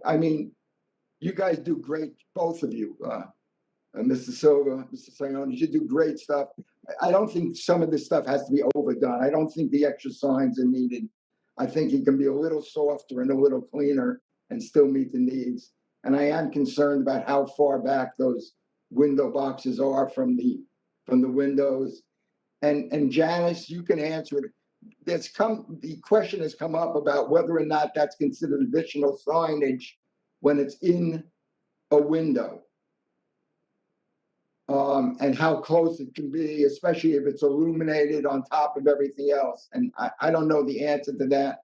I mean, you guys do great, both of you, Mr. Silva, Mr. Sayoni, you do great stuff. I don't think some of this stuff has to be overdone. I don't think the extra signs are needed. I think it can be a little softer and a little cleaner and still meet the needs. And I am concerned about how far back those window boxes are from the windows. And Janice, you can answer it. The question has come up about whether or not that's considered additional signage when it's in a window. And how close it can be, especially if it's illuminated on top of everything else. And I don't know the answer to that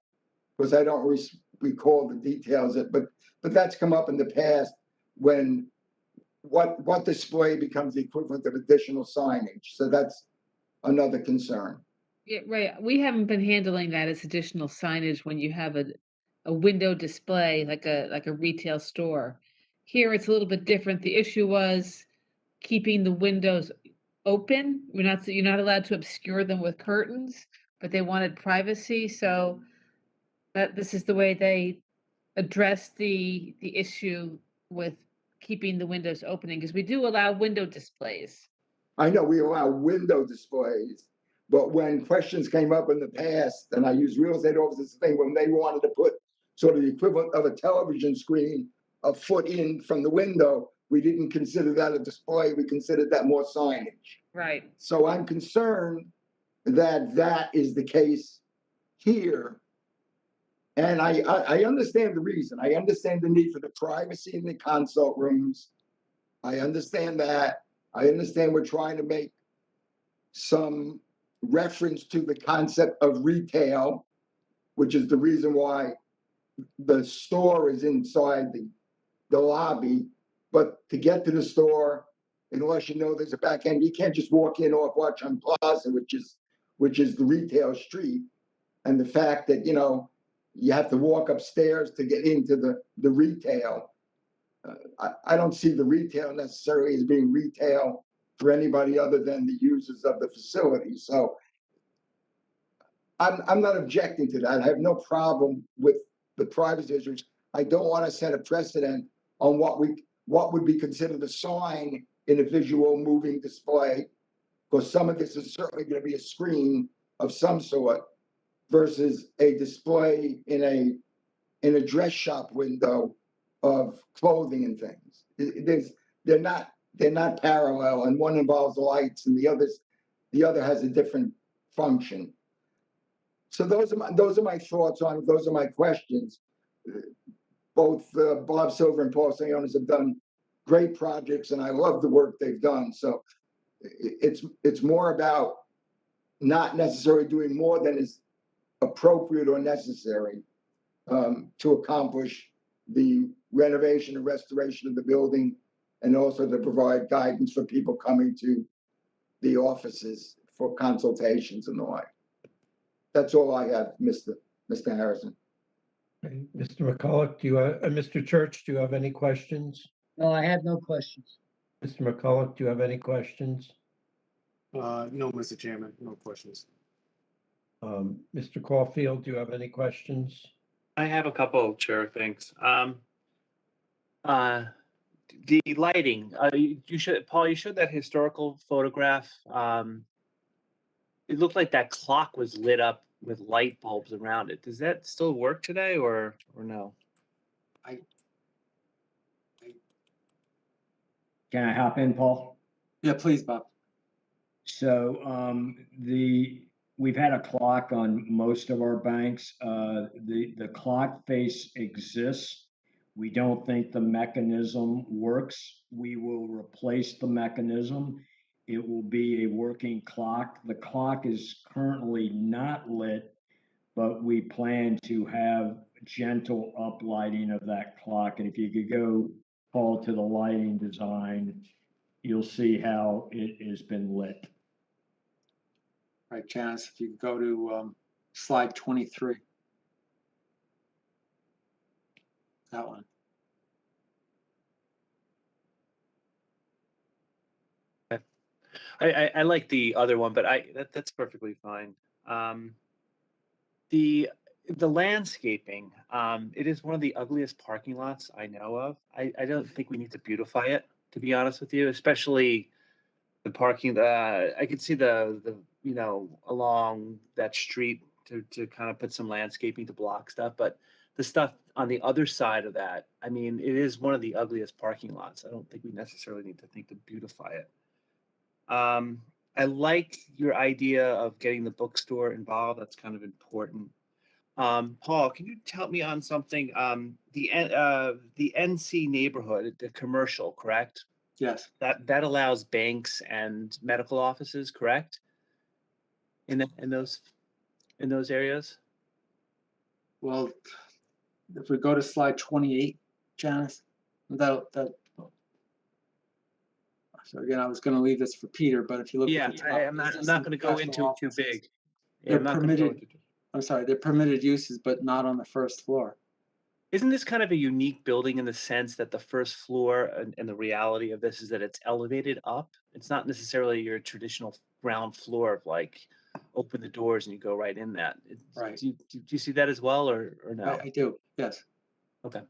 because I don't recall the details of it, but that's come up in the past when what display becomes the equivalent of additional signage. So that's another concern. Yeah, right. We haven't been handling that as additional signage when you have a window display like a retail store. Here it's a little bit different. The issue was keeping the windows open. You're not allowed to obscure them with curtains, but they wanted privacy, so this is the way they addressed the issue with keeping the windows opening, because we do allow window displays. I know we allow window displays, but when questions came up in the past, and I use real estate offices thing, when they wanted to put sort of the equivalent of a television screen a foot in from the window, we didn't consider that a display. We considered that more signage. Right. So I'm concerned that that is the case here. And I understand the reason. I understand the need for the privacy in the consult rooms. I understand that. I understand we're trying to make some reference to the concept of retail, which is the reason why the store is inside the lobby. But to get to the store, unless you know there's a back end, you can't just walk in off Watchung Plaza, which is the retail street. And the fact that, you have to walk upstairs to get into the retail. I don't see the retail necessarily as being retail for anybody other than the users of the facility. So I'm not objecting to that. I have no problem with the privacy issues. I don't want to set a precedent on what would be considered a sign in a visual moving display, because some of this is certainly going to be a screen of some sort versus a display in a dress shop window of clothing and things. They're not parallel, and one involves lights and the other has a different function. So those are my thoughts on it. Those are my questions. Both Bob Silver and Paul Sionis have done great projects, and I love the work they've done. So it's more about not necessarily doing more than is appropriate or necessary to accomplish the renovation and restoration of the building, and also to provide guidance for people coming to the offices for consultations and the like. That's all I have, Mr. Harrison. Okay, Mr. McCulloch, Mr. Church, do you have any questions? No, I have no questions. Mr. McCulloch, do you have any questions? No, Mr. Chairman, no questions. Mr. Caulfield, do you have any questions? I have a couple, Chair, thanks. The lighting, Paul, you showed that historical photograph. It looked like that clock was lit up with light bulbs around it. Does that still work today or no? Can I hop in, Paul? Yeah, please, Bob. So we've had a clock on most of our banks. The clock face exists. We don't think the mechanism works. We will replace the mechanism. It will be a working clock. The clock is currently not lit, but we plan to have gentle uplighting of that clock. And if you could go, Paul, to the lighting design, you'll see how it has been lit. Right, Janice, if you could go to slide 23. That one. I like the other one, but that's perfectly fine. The landscaping, it is one of the ugliest parking lots I know of. I don't think we need to beautify it, to be honest with you, especially the parking. I could see the along that street to kind of put some landscaping to block stuff, but the stuff on the other side of that, I mean, it is one of the ugliest parking lots. I don't think we necessarily need to think to beautify it. I like your idea of getting the bookstore involved. That's kind of important. Paul, can you tell me on something? The NC neighborhood, the commercial, correct? Yes. That allows banks and medical offices, correct? In those areas? Well, if we go to slide 28, Janice, so again, I was going to leave this for Peter, but if you look at the top, I'm not going to go into too big. They're permitted. I'm sorry, they're permitted uses, but not on the first floor. Isn't this kind of a unique building in the sense that the first floor and the reality of this is that it's elevated up? It's not necessarily your traditional ground floor of like open the doors and you go right in that. Right. Do you see that as well or no? I do. Yes. Okay.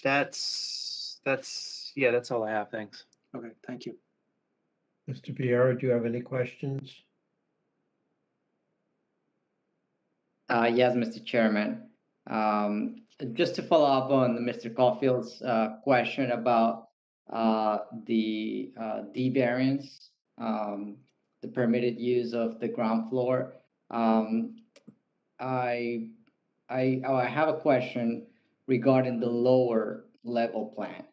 That's all I have. Thanks. Okay. Thank you. Mr. Vieira, do you have any questions? Yes, Mr. Chairman. Just to follow up on Mr. Caulfield's question about the D variance, the permitted use of the ground floor. I have a question regarding the lower level plan,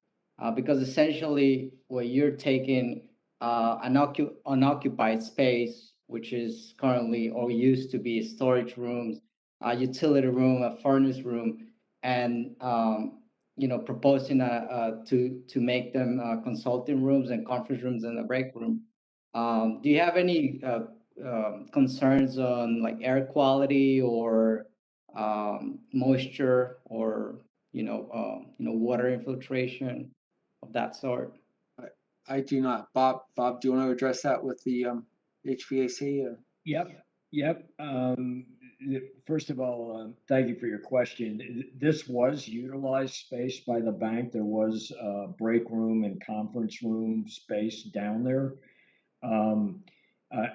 because essentially what you're taking an unoccupied space, which is currently or used to be storage rooms, a utility room, a furnace room, and proposing to make them consulting rooms and conference rooms and a break room. Do you have any concerns on like air quality or moisture or water infiltration of that sort? I do not. Bob, do you want to address that with the HVAC? Yep. Yep. First of all, thank you for your question. This was utilized space by the bank. There was break room and conference room space down there. Um,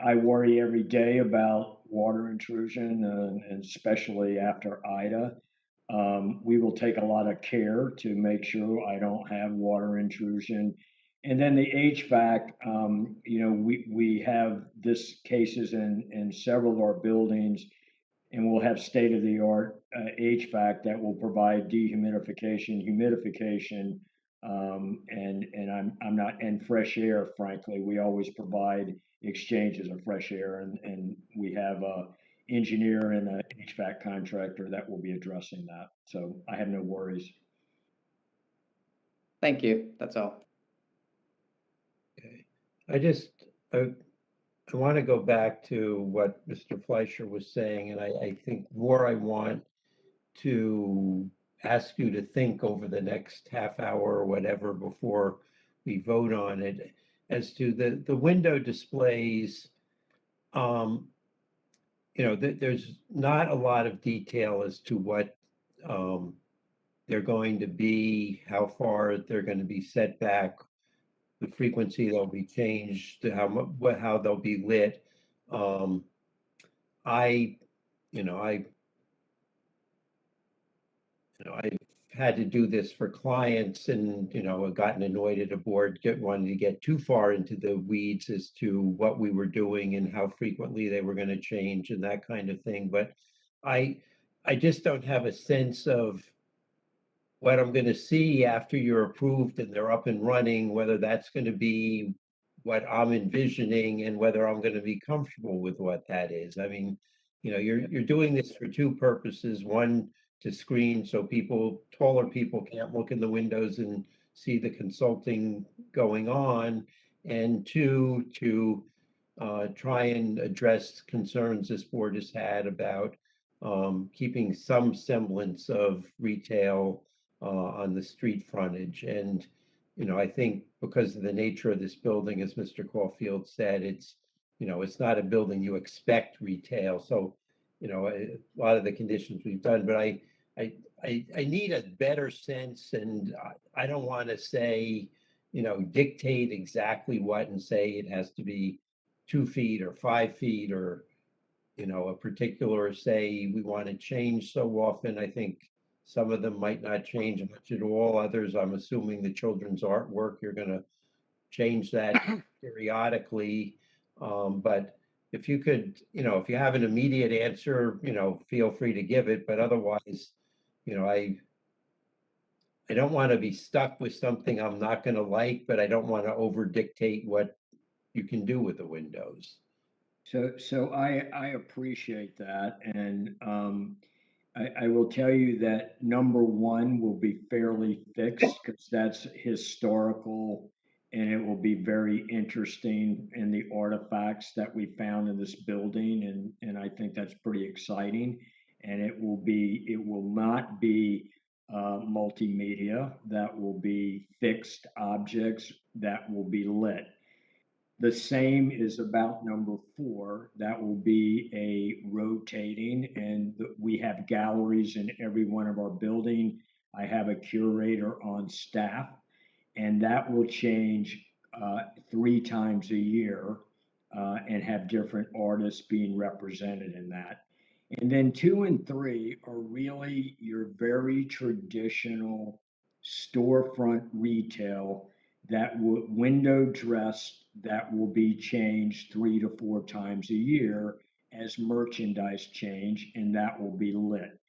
I worry every day about water intrusion and especially after Ida. We will take a lot of care to make sure I don't have water intrusion. And then the HVAC, we have this cases in several of our buildings, and we'll have state-of-the-art HVAC that will provide dehumidification, humidification, and I'm not, and fresh air, frankly. We always provide exchanges of fresh air, and we have a engineer and a HVAC contractor that will be addressing that. So I have no worries. Thank you. That's all. Okay. I want to go back to what Mr. Fleischer was saying, and I think more I want to ask you to think over the next half hour or whatever before we vote on it as to the window displays. There's not a lot of detail as to what they're going to be, how far they're going to be set back, the frequency they'll be changed, to how they'll be lit. I, you know, I, I've had to do this for clients, and I've gotten annoyed at a board wanting to get too far into the weeds as to what we were doing and how frequently they were going to change and that kind of thing. But I just don't have a sense of what I'm going to see after you're approved and they're up and running, whether that's going to be what I'm envisioning and whether I'm going to be comfortable with what that is. I mean, you're doing this for two purposes. One, to screen so taller people can't look in the windows and see the consulting going on, and two, to try and address concerns this board has had about keeping some semblance of retail on the street frontage. And, I think because of the nature of this building, as Mr. Caulfield said, it's not a building you expect retail. So, a lot of the conditions we've done, but I need a better sense, and I don't want to say, dictate exactly what and say it has to be 2 feet or 5 feet, or, a particular, say we want to change so often. I think some of them might not change much at all. Others, I'm assuming the children's artwork, you're going to change that periodically. But if you could, if you have an immediate answer, feel free to give it. But otherwise, I don't want to be stuck with something I'm not going to like, but I don't want to over dictate what you can do with the windows. So I appreciate that, and I will tell you that number one will be fairly fixed because that's historical, and it will be very interesting in the artifacts that we found in this building, and I think that's pretty exciting. And it will not be multimedia. That will be fixed objects that will be lit. The same is about number four. That will be a rotating, and we have galleries in every one of our building. I have a curator on staff, and that will change 3 times a year and have different artists being represented in that. And then 2 and 3 are really your very traditional storefront retail that will window dress that will be changed 3 to 4 times a year as merchandise change, and that will be lit.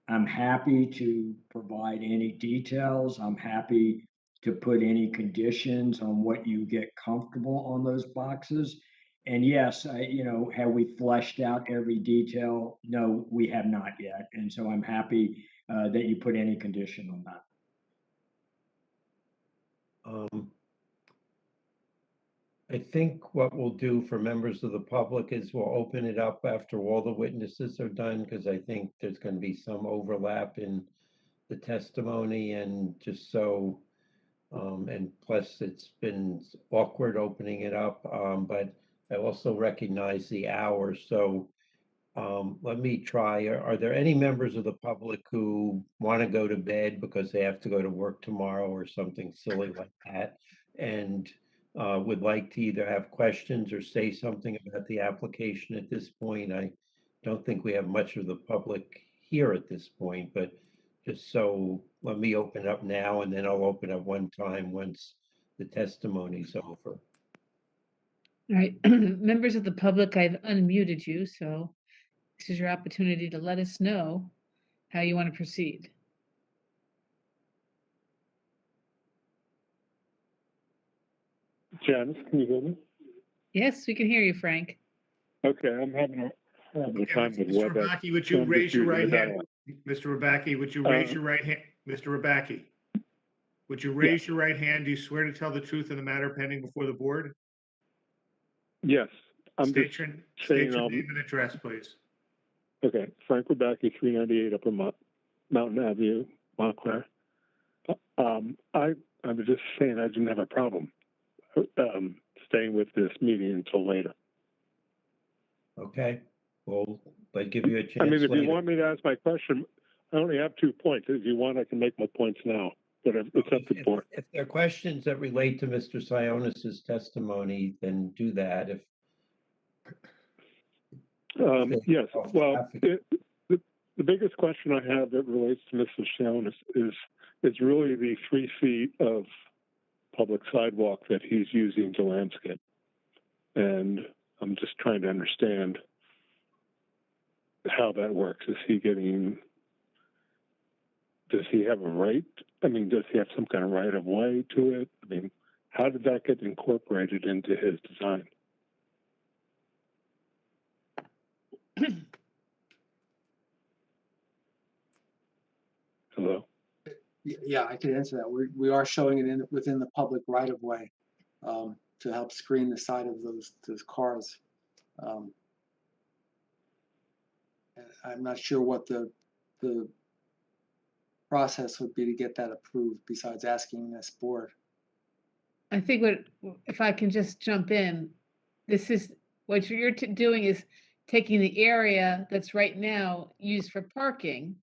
I'm happy to provide any details. I'm happy to put any conditions on what you get comfortable on those boxes. And yes, have we fleshed out every detail? No, we have not yet. And so I'm happy that you put any condition on that. I think what we'll do for members of the public is we'll open it up after all the witnesses are done, because I think there's going to be some overlap in the testimony, and just so, and plus it's been awkward opening it up, but I also recognize the hour. So Let me try. Are there any members of the public who want to go to bed because they have to go to work tomorrow or something silly like that? And would like to either have questions or say something about the application at this point? I don't think we have much of the public here at this point, but just so let me open up now and then I'll open up one time once the testimony's over. All right, members of the public, I've unmuted you, so this is your opportunity to let us know how you want to proceed. Janice, can you hear me? Yes, we can hear you, Frank. Okay, I'm having a time with Mr. WebEx. Rabaki, would so you I'm raise just your using right the hand? dial. Mr. Rabaki, would you raise your right hand? Mr. Rabaki, would you raise your right hand? Do you swear to tell the truth in the matter pending before the board? Yes, I'm State just your saying, name and address, please. okay, Frank Rabaki, 398 Upper Mountain Avenue, Montclair. I was just saying I didn't have a problem staying with this meeting until later. Okay, well, I'll give you a chance I mean, if later. you want me to ask my question, I only have 2 points. If you want, I can make my points now, but it's up to the board. If there are questions that relate to Mr. Sionis's testimony, then do that. If Yes, well, the biggest question I have that relates to Mr. Sionis is really the 3 feet of public sidewalk that he's using to landscape. And I'm just trying to understand how that works. Does he have a right? I mean, does he have some kind of right of way to it? I mean, how did that get incorporated into his design? Hello? Yeah, I could answer that. We are showing it within the public right of way to help screen the side of those cars. And I'm not sure what the process would be to get that approved besides asking this board. I think if I can just jump in, this is, what you're doing is taking the area that's right now used for parking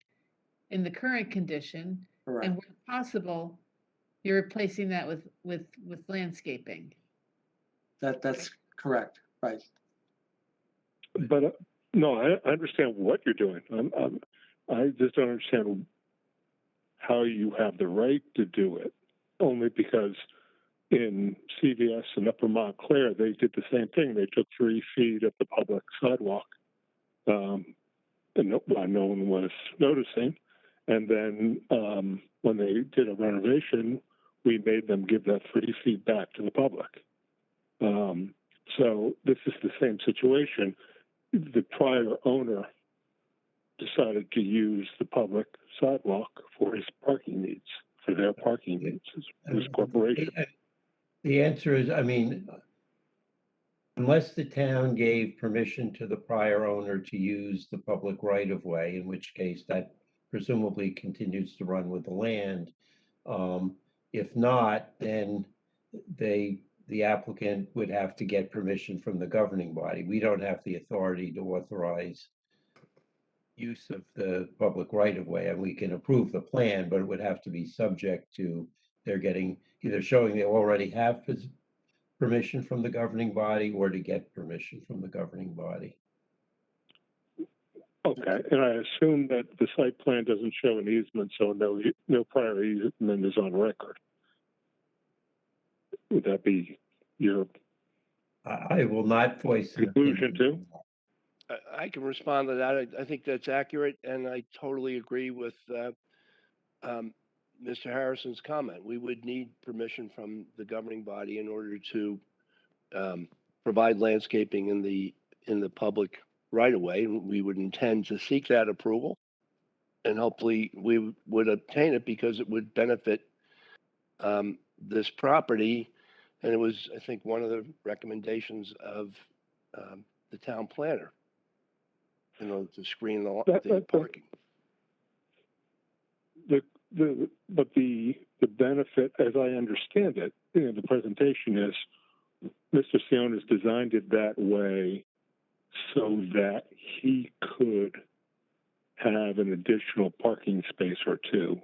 in the current condition, Correct. and where possible, you're replacing that with landscaping. That's correct, right. But no, I understand what you're doing. I just don't understand how you have the right to do it, only because in CVS and Upper Montclair, they did the same thing. They took 3 feet of the public sidewalk, and no one was noticing. And then when they did a renovation, we made them give that 3 feet back to the public. So this is the same situation. The prior owner decided to use the public sidewalk for his parking needs, for their parking needs, his corporation. The answer is, I mean, unless the town gave permission to the prior owner to use the public right-of-way, in which case that presumably continues to run with the land. If not, then the applicant would have to get permission from the governing body. We don't have the authority to authorize use of the public right-of-way, and we can approve the plan, but it would have to be subject to their getting, either showing they already have permission from the governing body or to get permission from the governing body. Okay, and I assume that the site plan doesn't show an easement, so no prior easement is on record. Would that be your I will not voice an conclusion too? I can respond to that. I think that's accurate, and I totally agree with Mr. Harrison's comment. We would need permission from the governing body in order to provide landscaping in the public right of way. We would intend to seek that approval, and hopefully we would obtain it because it would benefit this property. And it was, I think, one of the recommendations of the town planner, to screen the parking. But the benefit, as I understand it, the presentation is Mr. Sionis designed it that way so that he could have an additional parking space or two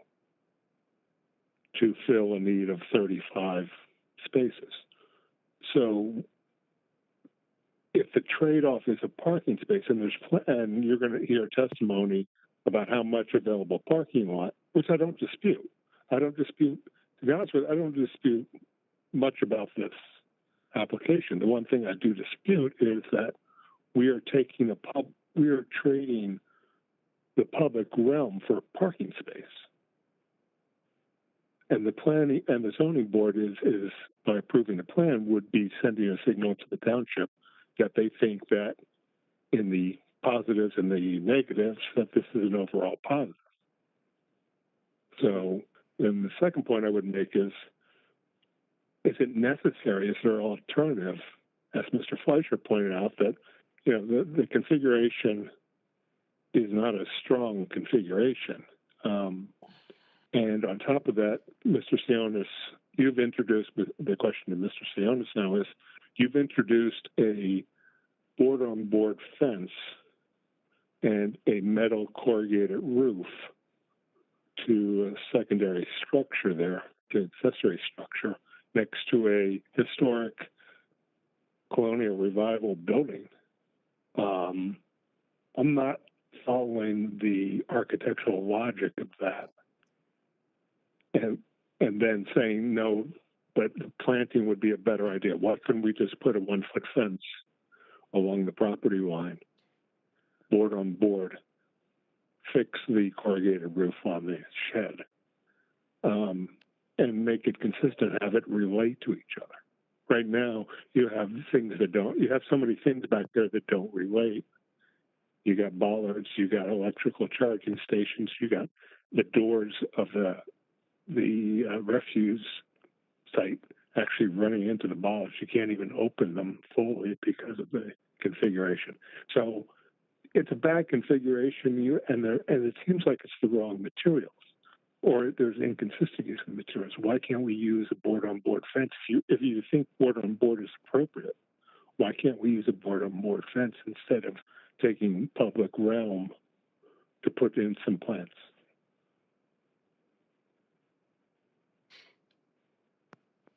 to fill a need of 35 spaces. So if the trade-off is a parking space, and and you're going to hear testimony about how much available parking lot, which I don't dispute. To be honest with you, I don't dispute much about this application. The one thing I do dispute is that we are trading the public realm for a parking space. And the planning and the zoning board is by approving the plan would be sending a signal to the township that they think that in the positives and the negatives that this is an overall positive. So then the second point I would make is it necessary? Is there an alternative? As Mr. Fleischer pointed out, that the configuration is not a strong configuration. And on top of that, Mr. Sionis, you've introduced, the question to Mr. Sionis now is, you've introduced a board-on-board fence and a metal corrugated roof to a secondary structure there, to accessory structure, next to a historic colonial revival building. I'm not following the architectural logic of that. And then saying, no, but the planting would be a better idea. Why couldn't we just put a 1-foot fence along the property line, board on board, fix the corrugated roof on the shed, and make it consistent, have it relate to each other? Right now, you have so many things back there that don't relate. You got bollards, you got electrical charging stations, you got the doors of the refuse site actually running into the bollards. You can't even open them fully because of the configuration. So it's a bad configuration, and it seems like it's the wrong materials, or there's inconsistencies in the materials. Why can't we use a board-on-board fence? If you think board-on-board is appropriate, why can't we use a board-on-board fence instead of taking public realm to put in some plants?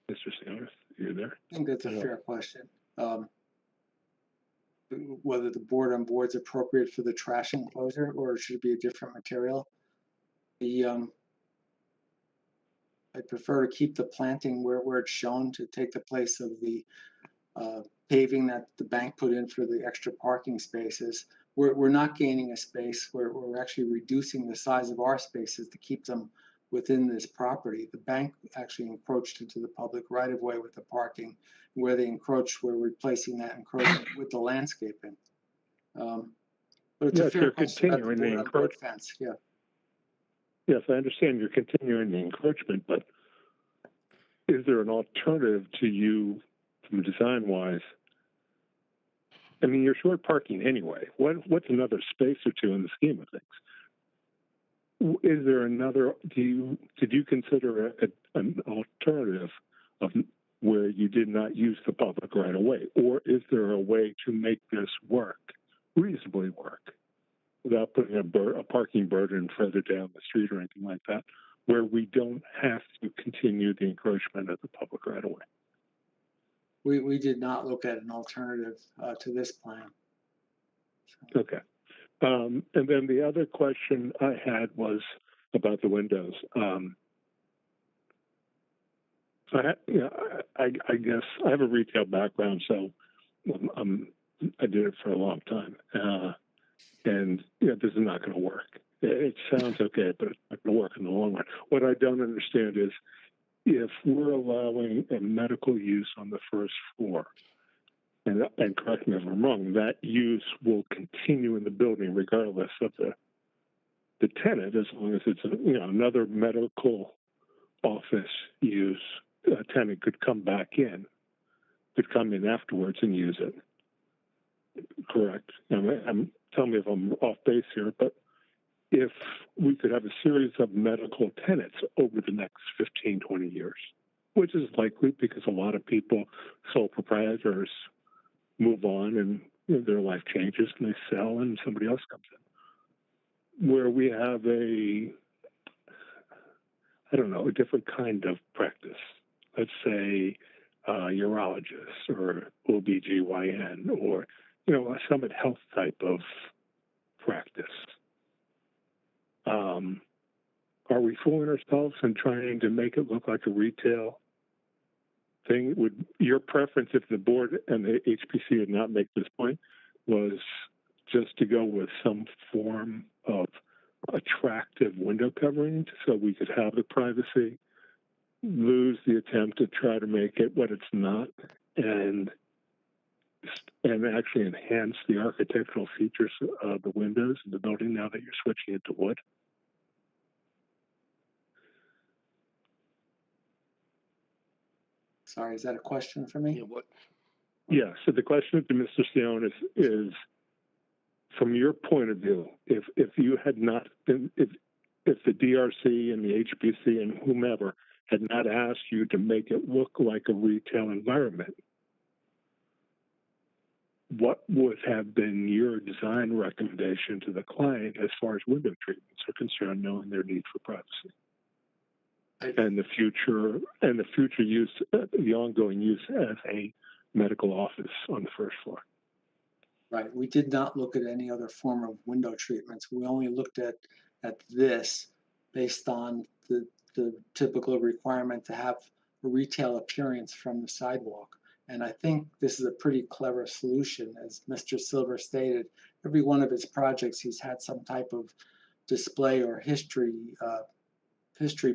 Mr. Sionis, you're there? I think that's a fair question. Whether the board on board is appropriate for the trash enclosure or should it be a different material. I prefer to keep the planting where it's shown to take the place of the paving that the bank put in for the extra parking spaces. We're not gaining a space. We're actually reducing the size of our spaces to keep them within this property. The bank actually encroached into the public right of way with the parking. Where they encroached, we're replacing that encroachment with the landscaping. But it's a fair question about the board-on-board fence. Yeah. Yes, I understand you're continuing the encroachment, but is there an alternative to you, from design-wise? I mean, you're short parking anyway. What's another space or two in the scheme of things? Is there another? Did you consider an alternative of where you did not use the public right away, or is there a way to make this work, reasonably work, without putting a parking burden further down the street or anything like that, where we don't have to continue the encroachment of the public right away? We did not look at an alternative to this plan. So. Okay. And then the other question I had was about the windows. I guess I have a retail background, so I did it for a long time. And this is not going to work. It sounds okay, but it's not going to work in the long run. What I don't understand is if we're allowing a medical use on the first floor, and correct me if I'm wrong, that use will continue in the building regardless of the tenant, as long as it's another medical office use. A tenant could come back in, could come in afterwards and use it. Correct. Tell me if I'm off base here, but if we could have a series of medical tenants over the next 15, 20 years, which is likely because a lot of people, sole proprietors, move on and their life changes and they sell and somebody else comes in. Where we have a different kind of practice. Let's say urologist or OBGYN or, a Summit Health type of practice. Are we fooling ourselves and trying to make it look like a retail thing? Would your preference, if the board and the HPC did not make this point, was just to go with some form of attractive window covering so we could have the privacy, lose the attempt to try to make it what it's not, and actually enhance the architectural features of the windows in the building now that you're switching it to wood? Sorry, is that a question for me? Yeah, so the question to Mr. Sion is from your point of view, if you had not been, if the DRC and the HPC and whomever had not asked you to make it look like a retail environment, what would have been your design recommendation to the client as far as window treatments are concerned, knowing their need for privacy? And the future use, the ongoing use as a medical office on the first floor. Right. We did not look at any other form of window treatments. We only looked at this based on the typical requirement to have a retail appearance from the sidewalk. And I think this is a pretty clever solution. As Mr. Silver stated, every one of his projects, he's had some type of display or history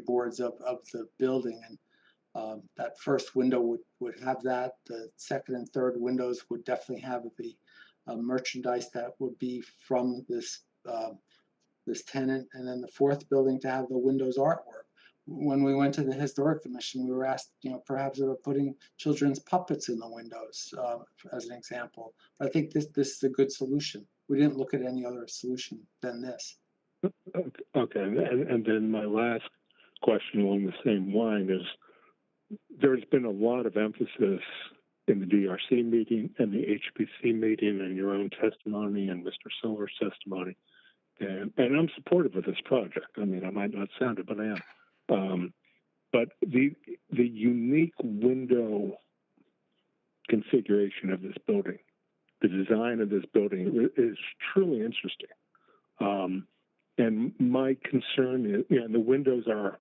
boards of the building, and that first window would have that. The second and third windows would definitely have the merchandise that would be from this tenant, and then the fourth building to have the windows artwork. When we went to the Historic Commission, we were asked, perhaps about putting children's puppets in the windows, as an example. But I think this is a good solution. We didn't look at any other solution than this. Okay, and then my last question along the same line is, there's been a lot of emphasis in the DRC meeting and the HPC meeting and your own testimony and Mr. Silver's testimony, and I'm supportive of this project. I mean, I might not sound it, but I am. But the unique window configuration of this building, the design of this building is truly interesting. And my concern is, the windows are,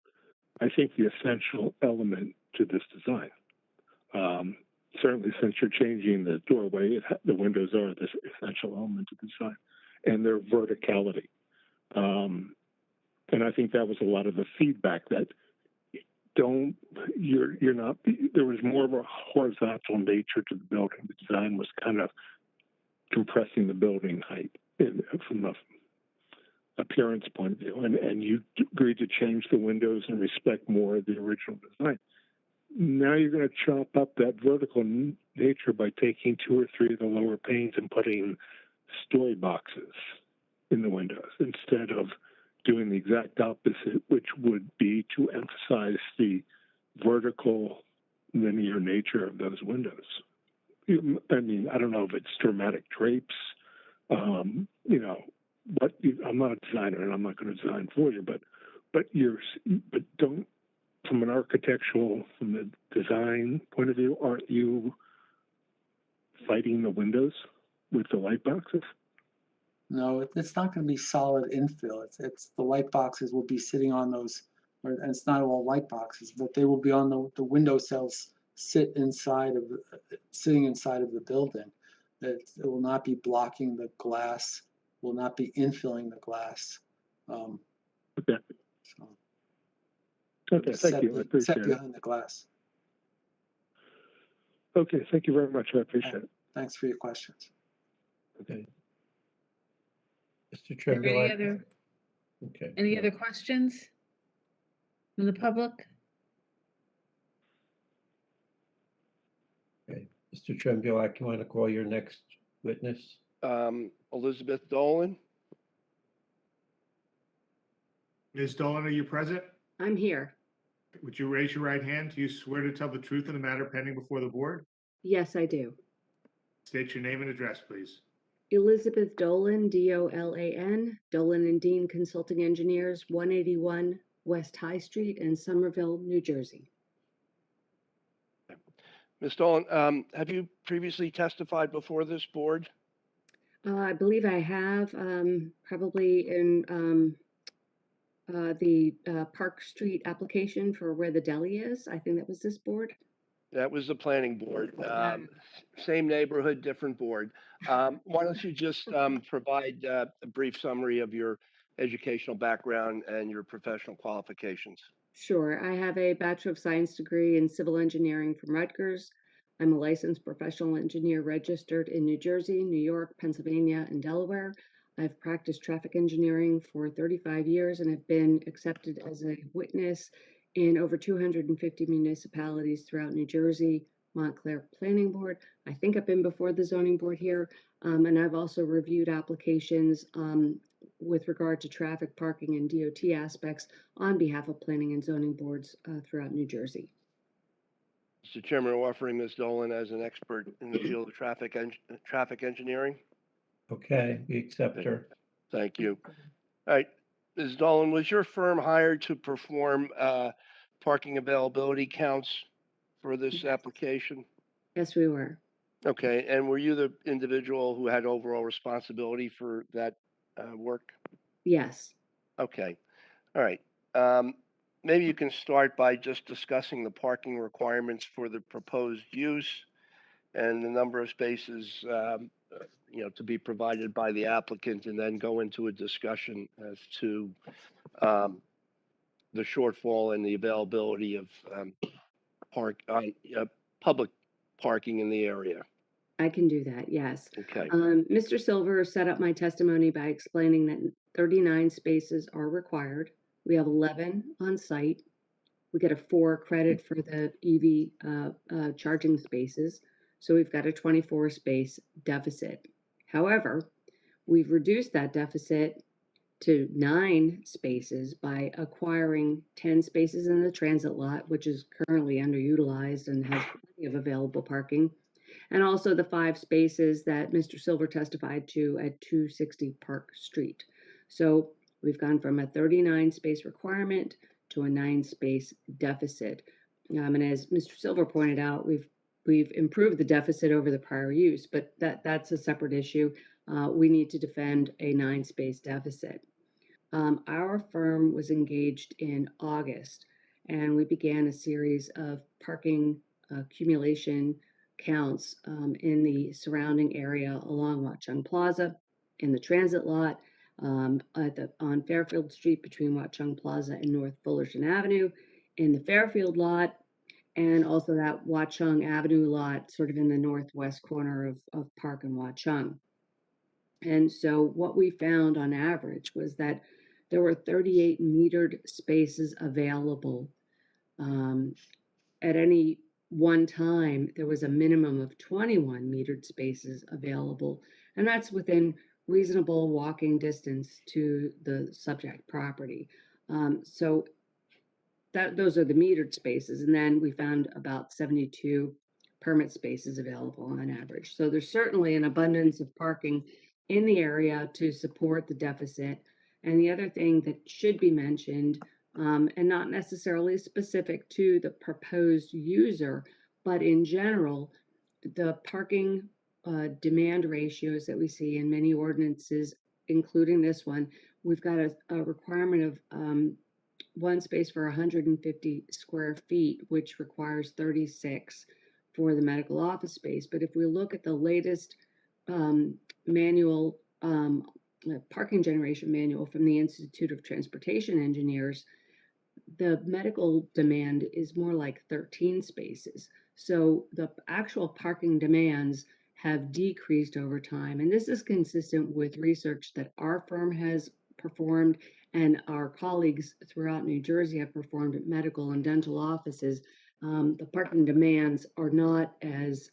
I think, the essential element to this design. Certainly, since you're changing the doorway, the windows are this essential element to the design, and their verticality. And I think that was a lot of the feedback that you're not. There was more of a horizontal nature to the building. The design was kind of compressing the building height from the appearance point of view, and you agreed to change the windows and respect more of the original design. Now you're going to chop up that vertical nature by taking 2 or 3 of the lower panes and putting story boxes in the windows instead of doing the exact opposite, which would be to emphasize the vertical linear nature of those windows. I mean, I don't know if it's dramatic drapes, but I'm not a designer and I'm not going to design for you, but don't, from an architectural, from the design point of view, aren't you fighting the windows with the light boxes? No, it's not going to be solid infill. It's the light boxes will be sitting on those, and it's not all light boxes, but they will be on the window cells sitting inside of the building. It will not be blocking the glass, will not be infilling the glass. Okay. So okay, thank you. I appreciate set behind the glass. Okay, thank you very much. I appreciate it. Thanks for your questions. Okay. Mr. Are there Tremblant? Okay. any other questions from the public? Okay. Mr. Tremblant, you want to call your next witness? Elizabeth Dolan. Ms. Dolan, are you present? I'm here. Would you raise your right hand? Do you swear to tell the truth in the matter pending before the board? Yes, I do. State your name and address, please. Elizabeth Dolan, Dolan, Dolan and Dean Consulting Engineers, 181 West High Street in Somerville, New Jersey. Ms. Dolan, have you previously testified before this board? I believe I have, probably in the Park Street application for where the deli is. I think that was this board. That was the planning board. Same neighborhood, different board. Why don't you just provide a brief summary of your educational background and your professional qualifications? Sure. I have a Bachelor of Science degree in Civil Engineering from Rutgers. I'm a licensed professional engineer registered in New Jersey, New York, Pennsylvania, and Delaware. I've practiced traffic engineering for 35 years and have been accepted as a witness in over 250 municipalities throughout New Jersey, Montclair Planning Board. I think I've been before the zoning board here, and I've also reviewed applications with regard to traffic, parking, and DOT aspects on behalf of planning and zoning boards throughout New Jersey. Mr. Chairman, we're offering Ms. Dolan as an expert in the field of traffic engineering. Okay, we accept her. Thank you. All right, Ms. Dolan, was your firm hired to perform parking availability counts for this application? Yes, we were. Okay, and were you the individual who had overall responsibility for that work? Yes. Okay, all right. Maybe you can start by just discussing the parking requirements for the proposed use and the number of spaces, to be provided by the applicant, and then go into a discussion as to the shortfall and the availability of public parking in the area. I can do that, yes. Okay. Mr. Silver set up my testimony by explaining that 39 spaces are required. We have 11 on site. We get a 4 credit for the EV charging spaces. So we've got a 24 space deficit. However, we've reduced that deficit to 9 spaces by acquiring 10 spaces in the transit lot, which is currently underutilized and has plenty of available parking, and also the 5 spaces that Mr. Silver testified to at 260 Park Street. So we've gone from a 39 space requirement to a 9 space deficit. And as Mr. Silver pointed out, we've improved the deficit over the prior use, but that's a separate issue. We need to defend a 9 space deficit. Our firm was engaged in August, and we began a series of parking accumulation counts in the surrounding area along Watchung Plaza, in the transit lot, on Fairfield Street between Watchung Plaza and North Fullerton Avenue, in the Fairfield lot, and also that Watchung Avenue lot sort of in the northwest corner of Park and Watchung. And so what we found on average was that there were 38 metered spaces available. At any one time, there was a minimum of 21 metered spaces available, and that's within reasonable walking distance to the subject property. So those are the metered spaces, and then we found about 72 permit spaces available on average. So there's certainly an abundance of parking in the area to support the deficit. And the other thing that should be mentioned, and not necessarily specific to the proposed user, but in general, the parking demand ratios that we see in many ordinances, including this one, we've got a requirement of 1 space for 150 square feet, which requires 36 for the medical office space. But if we look at the latest manual, parking generation manual from the Institute of Transportation Engineers, the medical demand is more like 13 spaces. So the actual parking demands have decreased over time. And this is consistent with research that our firm has performed and our colleagues throughout New Jersey have performed at medical and dental offices. The parking demands are not as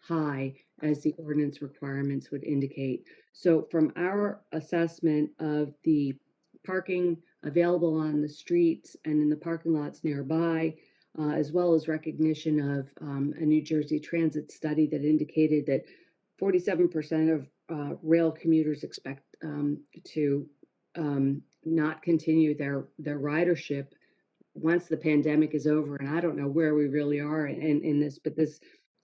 high as the ordinance requirements would indicate. So from our assessment of the parking available on the streets and in the parking lots nearby, as well as recognition of a New Jersey transit study that indicated that 47% of rail commuters expect to not continue their ridership once the pandemic is over. And I don't know where we really are in this, but this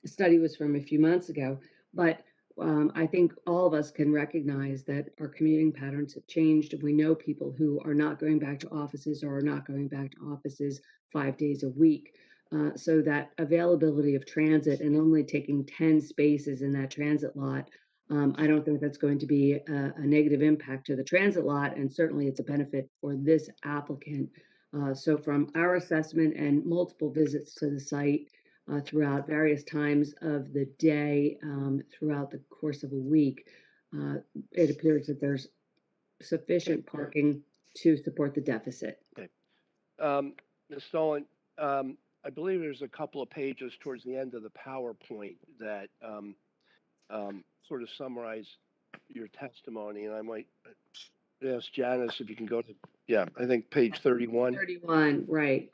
study was from a few months ago. But I think all of us can recognize that our commuting patterns have changed. And we know people who are not going back to offices or are not going back to offices 5 days a week. So that availability of transit and only taking 10 spaces in that transit lot, I don't think that's going to be a negative impact to the transit lot. And certainly it's a benefit for this applicant. So from our assessment and multiple visits to the site throughout various times of the day, throughout the course of a week, it appears that there's sufficient parking to support the deficit. Okay. Ms. Stolen, I believe there's a couple of pages towards the end of the PowerPoint that sort of summarize your testimony, and I might ask Janice if you can go to, yeah, I think page 31. 31, right.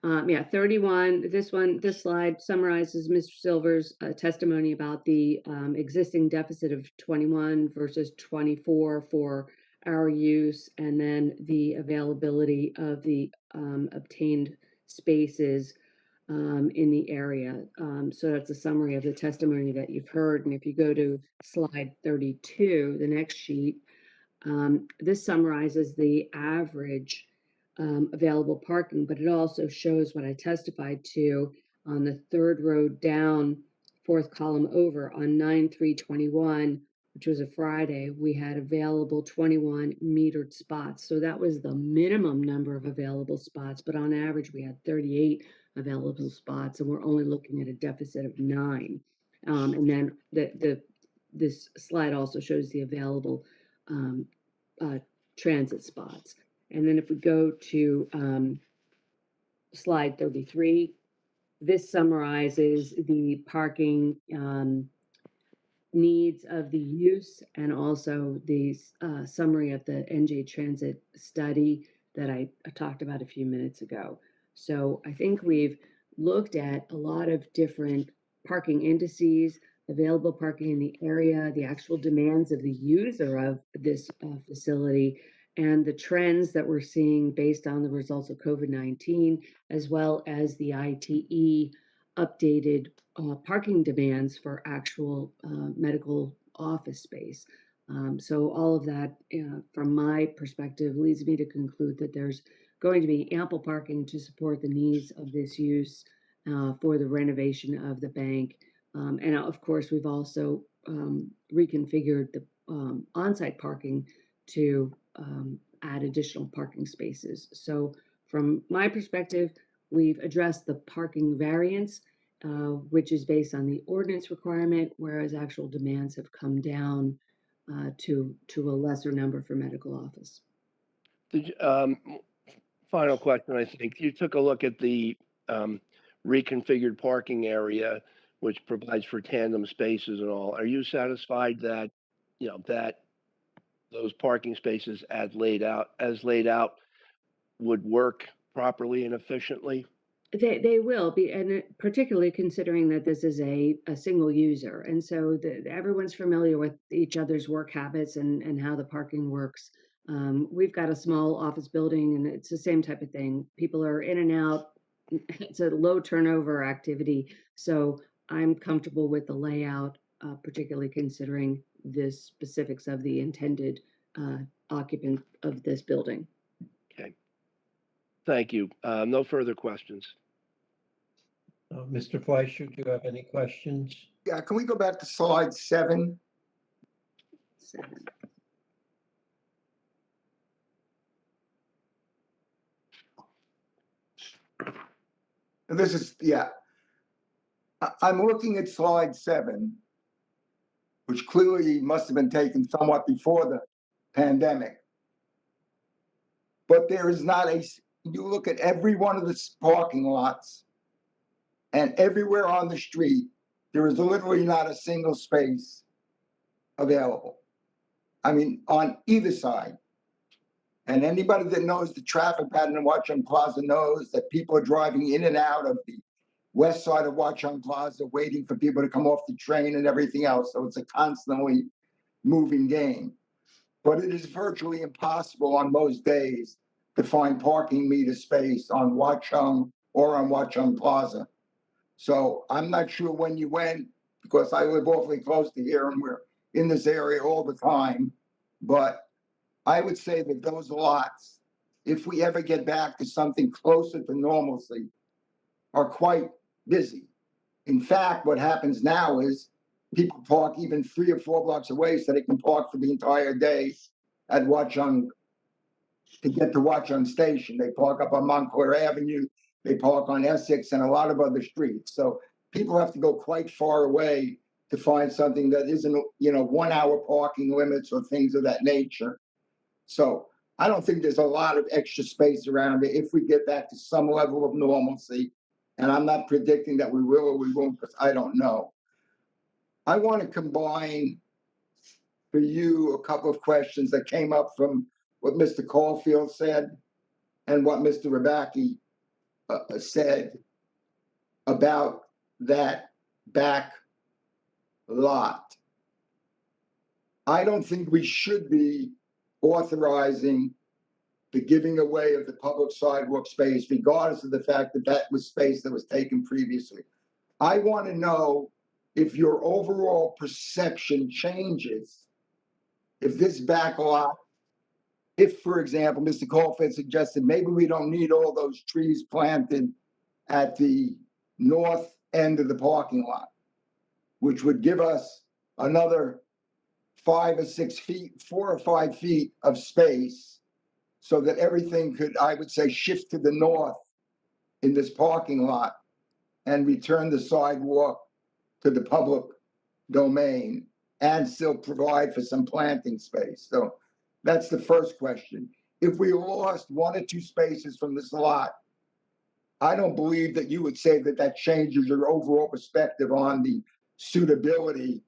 Yeah, 31. This slide summarizes Mr. Silver's testimony about the existing deficit of 21 versus 24 for our use, and then the availability of the obtained spaces in the area. So that's a summary of the testimony that you've heard. And if you go to slide 32, the next sheet, this summarizes the average available parking, but it also shows what I testified to on the third row down, fourth column over on 9/3/21, which was a Friday. We had available 21 metered spots. So that was the minimum number of available spots, but on average, we had 38 available spots, and we're only looking at a deficit of 9. And then this slide also shows the available transit spots. And then if we go to slide 33, this summarizes the parking needs of the use and also the summary of the NJ Transit study that I talked about a few minutes ago. So I think we've looked at a lot of different parking indices, available parking in the area, the actual demands of the user of this facility, and the trends that we're seeing based on the results of COVID-19, as well as the ITE updated parking demands for actual medical office space. So all of that, from my perspective, leads me to conclude that there's going to be ample parking to support the needs of this use for the renovation of the bank. And of course, we've also reconfigured the on-site parking to add additional parking spaces. So from my perspective, we've addressed the parking variance, which is based on the ordinance requirement, whereas actual demands have come down to a lesser number for medical office. Final question, I think. You took a look at the reconfigured parking area, which provides for tandem spaces and all. Are you satisfied that, that those parking spaces as laid out would work properly and efficiently? They will be, and particularly considering that this is a single user. And so everyone's familiar with each other's work habits and how the parking works. We've got a small office building and it's the same type of thing. People are in and out. It's a low turnover activity. So I'm comfortable with the layout, particularly considering the specifics of the intended occupant of this building. Okay. Thank you. No further questions. Mr. Fleischer, do you have any questions? Yeah, can we go back to slide 7? 7. And this is, yeah. I'm looking at slide 7, which clearly must have been taken somewhat before the pandemic. But there is not you look at every one of the parking lots and everywhere on the street, there is literally not a single space available. I mean, on either side. And anybody that knows the traffic pattern in Watchung Plaza knows that people are driving in and out of the west side of Watchung Plaza, waiting for people to come off the train and everything else. So it's a constantly moving game. But it is virtually impossible on most days to find parking meter space on Watchung or on Watchung Plaza. So I'm not sure when you went, because I live awfully close to here and we're in this area all the time. But I would say that those lots, if we ever get back to something closer to normalcy, are quite busy. In fact, what happens now is people park even 3 or 4 blocks away so they can park for the entire day at Watchung to get to Watchung Station. They park up on Montclair Avenue, they park on Essex and a lot of other streets. So people have to go quite far away to find something that isn't, 1 hour parking limits or things of that nature. So I don't think there's a lot of extra space around it if we get back to some level of normalcy. And I'm not predicting that we will or we won't, because I don't know. I want to combine for you a couple of questions that came up from what Mr. Caulfield said and what Mr. Rabaki said about that back lot. I don't think we should be authorizing the giving away of the public sidewalk space, regardless of the fact that that was space that was taken previously. I want to know if your overall perception changes, if this back lot, if, for example, Mr. Caulfield suggested maybe we don't need all those trees planted at the north end of the parking lot, which would give us another 5 or 6 feet, 4 or 5 feet of space, so that everything could, I would say, shift to the north in this parking lot and return the sidewalk to the public domain and still provide for some planting space. So that's the first question. If we lost 1 or 2 spaces from this lot, I don't believe that you would say that that changes your overall perspective on the suitability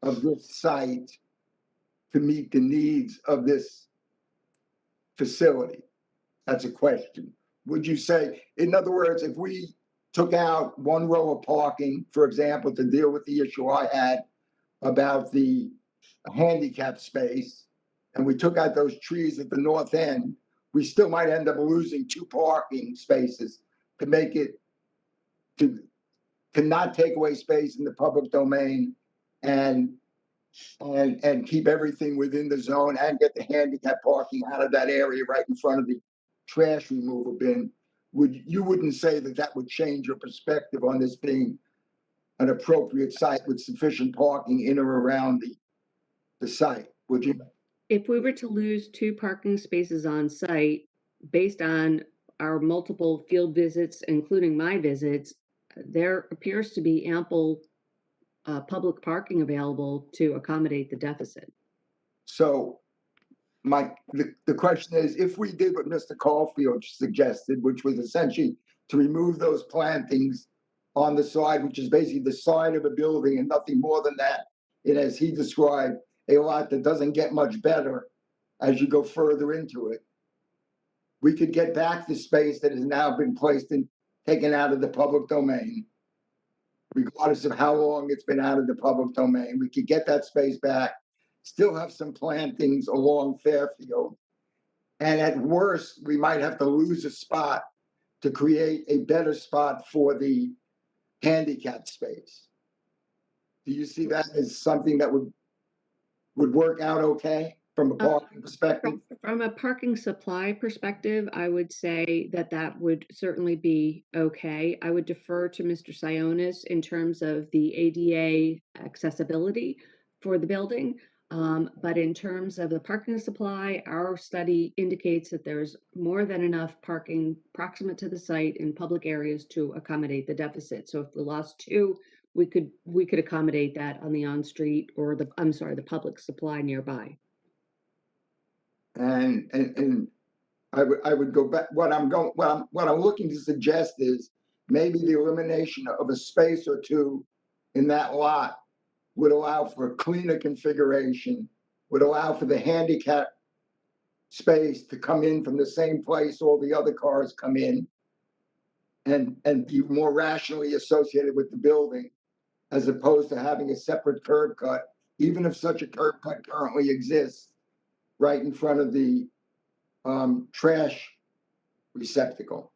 of this site to meet the needs of this facility. That's a question. Would you say, in other words, if we took out 1 row of parking, for example, to deal with the issue I had about the handicap space, and we took out those trees at the north end, we still might end up losing 2 parking spaces to make it, to not take away space in the public domain and keep everything within the zone and get the handicap parking out of that area right in front of the trash removal bin. You wouldn't say that that would change your perspective on this being an appropriate site with sufficient parking in or around the site, would you? If we were to lose 2 parking spaces on site, based on our multiple field visits, including my visits, there appears to be ample public parking available to accommodate the deficit. So the question is, if we did what Mr. Caulfield suggested, which was essentially to remove those plantings on the side, which is basically the side of a building and nothing more than that, and as he described, a lot that doesn't get much better as you go further into it, we could get back the space that has now been placed and taken out of the public domain, regardless of how long it's been out of the public domain. We could get that space back, still have some plantings along Fairfield. And at worst, we might have to lose a spot to create a better spot for the handicap space. Do you see that as something that would work out okay from a parking perspective? From a parking supply perspective, I would say that that would certainly be okay. I would defer to Mr. Sionis in terms of the ADA accessibility for the building. But in terms of the parking supply, our study indicates that there's more than enough parking proximate to the site in public areas to accommodate the deficit. So if we lost 2, we could accommodate that on the on-street or the public supply nearby. And I would go back. What I'm looking to suggest is maybe the elimination of a space or 2 in that lot would allow for a cleaner configuration, would allow for the handicap space to come in from the same place all the other cars come in and be more rationally associated with the building, as opposed to having a separate curb cut, even if such a curb cut currently exists, right in front of the trash receptacle.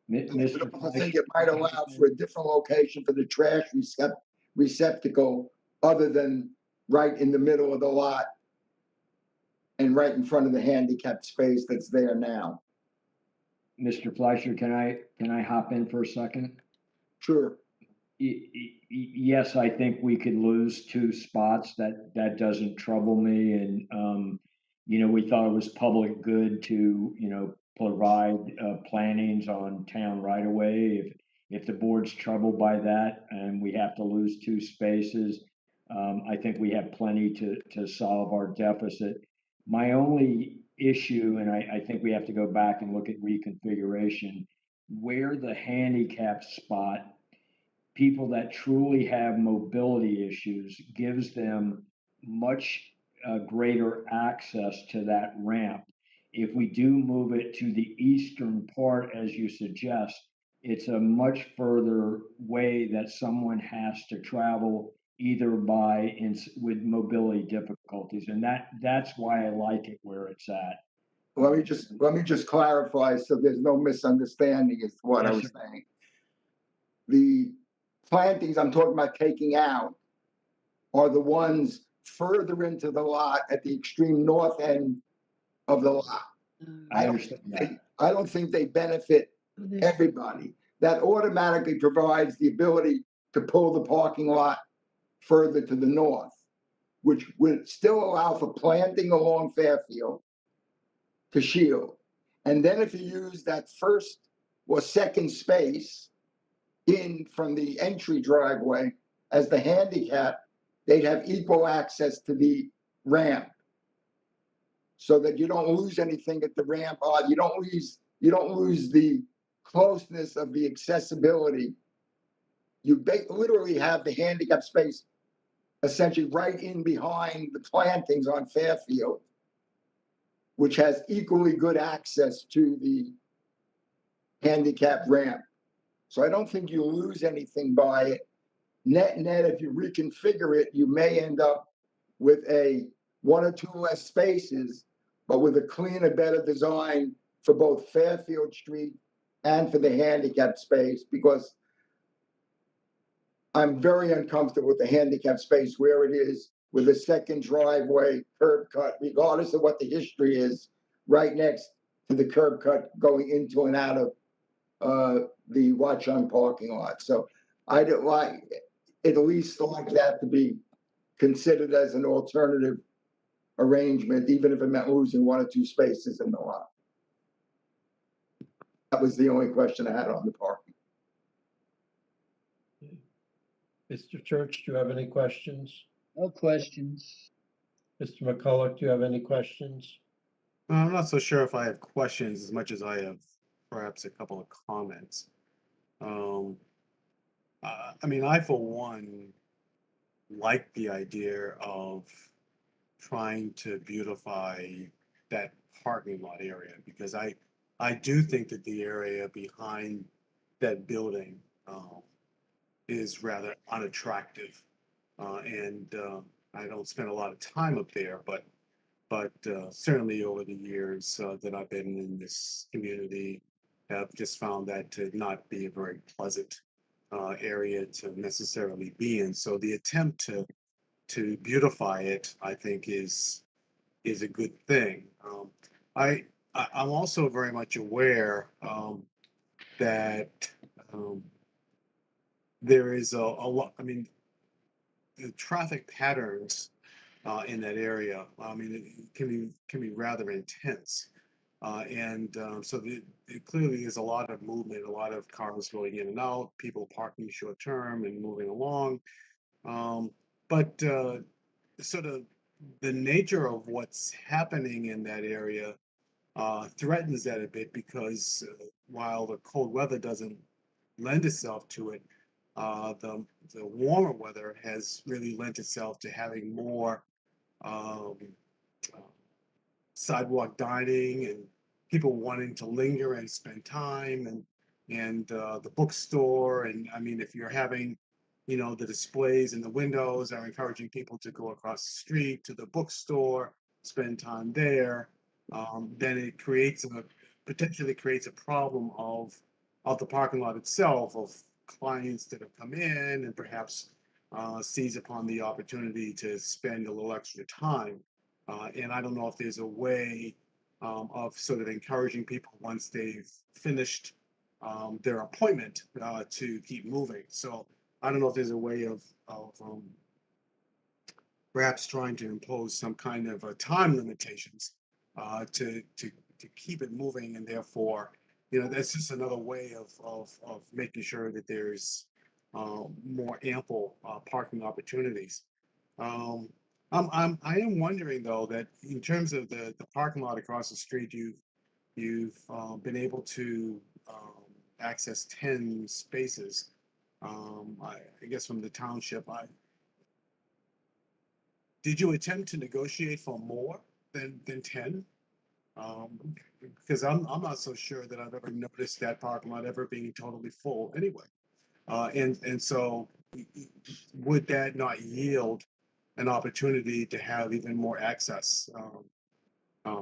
Mr. I think Fleischer, it might allow for a different location for the trash receptacle other than right in the middle of the lot and right in front of the handicapped space that's there now. Mr. Fleischer, can I hop in for a second? Sure. Yes, I think we could lose 2 spots. That doesn't trouble me. And, we thought it was public good to, provide plantings on town right away. If the board's troubled by that and we have to lose 2 spaces, I think we have plenty to solve our deficit. My only issue, and I think we have to go back and look at reconfiguration, where the handicap spot, people that truly have mobility issues, gives them much greater access to that ramp. If we do move it to the eastern part, as you suggest, it's a much further way that someone has to travel either with mobility difficulties. And that's why I like it where it's at. Let me just clarify so there's no misunderstanding is what I was saying. The plantings I'm talking about taking out are the ones further into the lot at the extreme north end of the lot. I understand that. I don't think they benefit everybody. That automatically provides the ability to pull the parking lot further to the north, which would still allow for planting along Fairfield to shield. And then if you use that first or second space in from the entry driveway as the handicap, they'd have equal access to the ramp, so that you don't lose anything at the ramp. You don't lose the closeness of the accessibility. You literally have the handicap space essentially right in behind the plantings on Fairfield, which has equally good access to the handicap ramp. So I don't think you lose anything by it. Net, if you reconfigure it, you may end up with 1 or 2 less spaces, but with a cleaner, better design for both Fairfield Street and for the handicap space, because I'm very uncomfortable with the handicap space where it is, with a second driveway curb cut, regardless of what the history is, right next to the curb cut going into and out of the Watchung parking lot. So I'd like at least like that to be considered as an alternative arrangement, even if it meant losing 1 or 2 spaces in the lot. That was the only question I had on the parking. Mr. Church, do you have any questions? No questions. Mr. McCulloch, do you have any questions? I'm not so sure if I have questions as much as I have perhaps a couple of comments. I, for one, like the idea of trying to beautify that parking lot area, because I do think that the area behind that building is rather unattractive. And I don't spend a lot of time up there, but certainly over the years that I've been in this community, have just found that to not be a very pleasant area to necessarily be in. So the attempt to beautify it, I think, is a good thing. I'm also very much aware that there is a lot. The traffic patterns in that area, it can be rather intense. So it clearly is a lot of movement, a lot of cars going in and out, people parking short term and moving along. But sort of the nature of what's happening in that area threatens that a bit, because while the cold weather doesn't lend itself to it, the warmer weather has really lent itself to having more sidewalk dining and people wanting to linger and spend time and the bookstore. And I mean, if you're having, you know, the displays in the windows are encouraging people to go across the street to the bookstore, spend time there, then it potentially creates a problem of the parking lot itself, of clients that have come in and perhaps seize upon the opportunity to spend a little extra time. And I don't know if there's a way of sort of encouraging people once they've finished their appointment to keep moving. So I don't know if there's a way of perhaps trying to impose some kind of time limitations to keep it moving, and therefore, you know, that's just another way of making sure that there's more ample parking opportunities. I am wondering though that in terms of the parking lot across the street, you've been able to access 10 spaces. I guess from the township. Did you attempt to negotiate for more than 10? Because I'm not so sure that I've ever noticed that parking lot ever being totally full anyway. And so would that not yield an opportunity to have even more access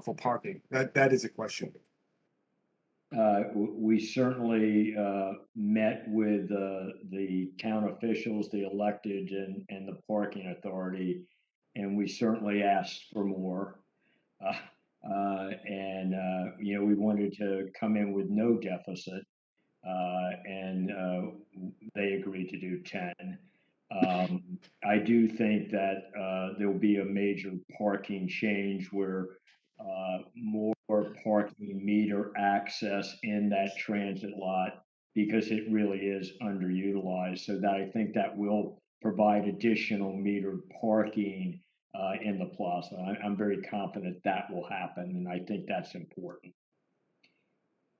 for parking? That is a question. We certainly met with the town officials, the elected, and the parking authority, and we certainly asked for more. You know, we wanted to come in with no deficit, and they agreed to do 10. I do think that there will be a major parking change where more parking meter access in that transit lot because it really is underutilized. So that I think that will provide additional metered parking in the plaza. I'm very confident that will happen, and I think that's important.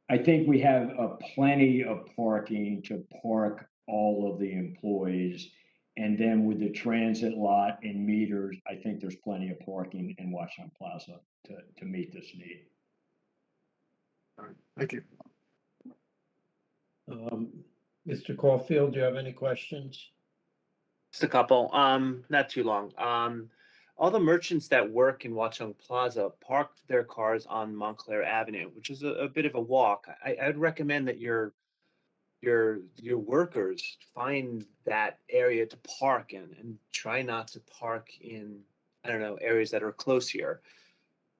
I think we have plenty of parking to park all of the employees. And then with the transit lot and meters, I think there's plenty of parking in Watchung Plaza to meet this need. All right, thank you. Mr. Caulfield, do you have any questions? Just a couple, not too long. All the merchants that work in Watchung Plaza park their cars on Montclair Avenue, which is a bit of a walk. I'd recommend that your workers find that area to park in and try not to park in, I don't know, areas that are close here.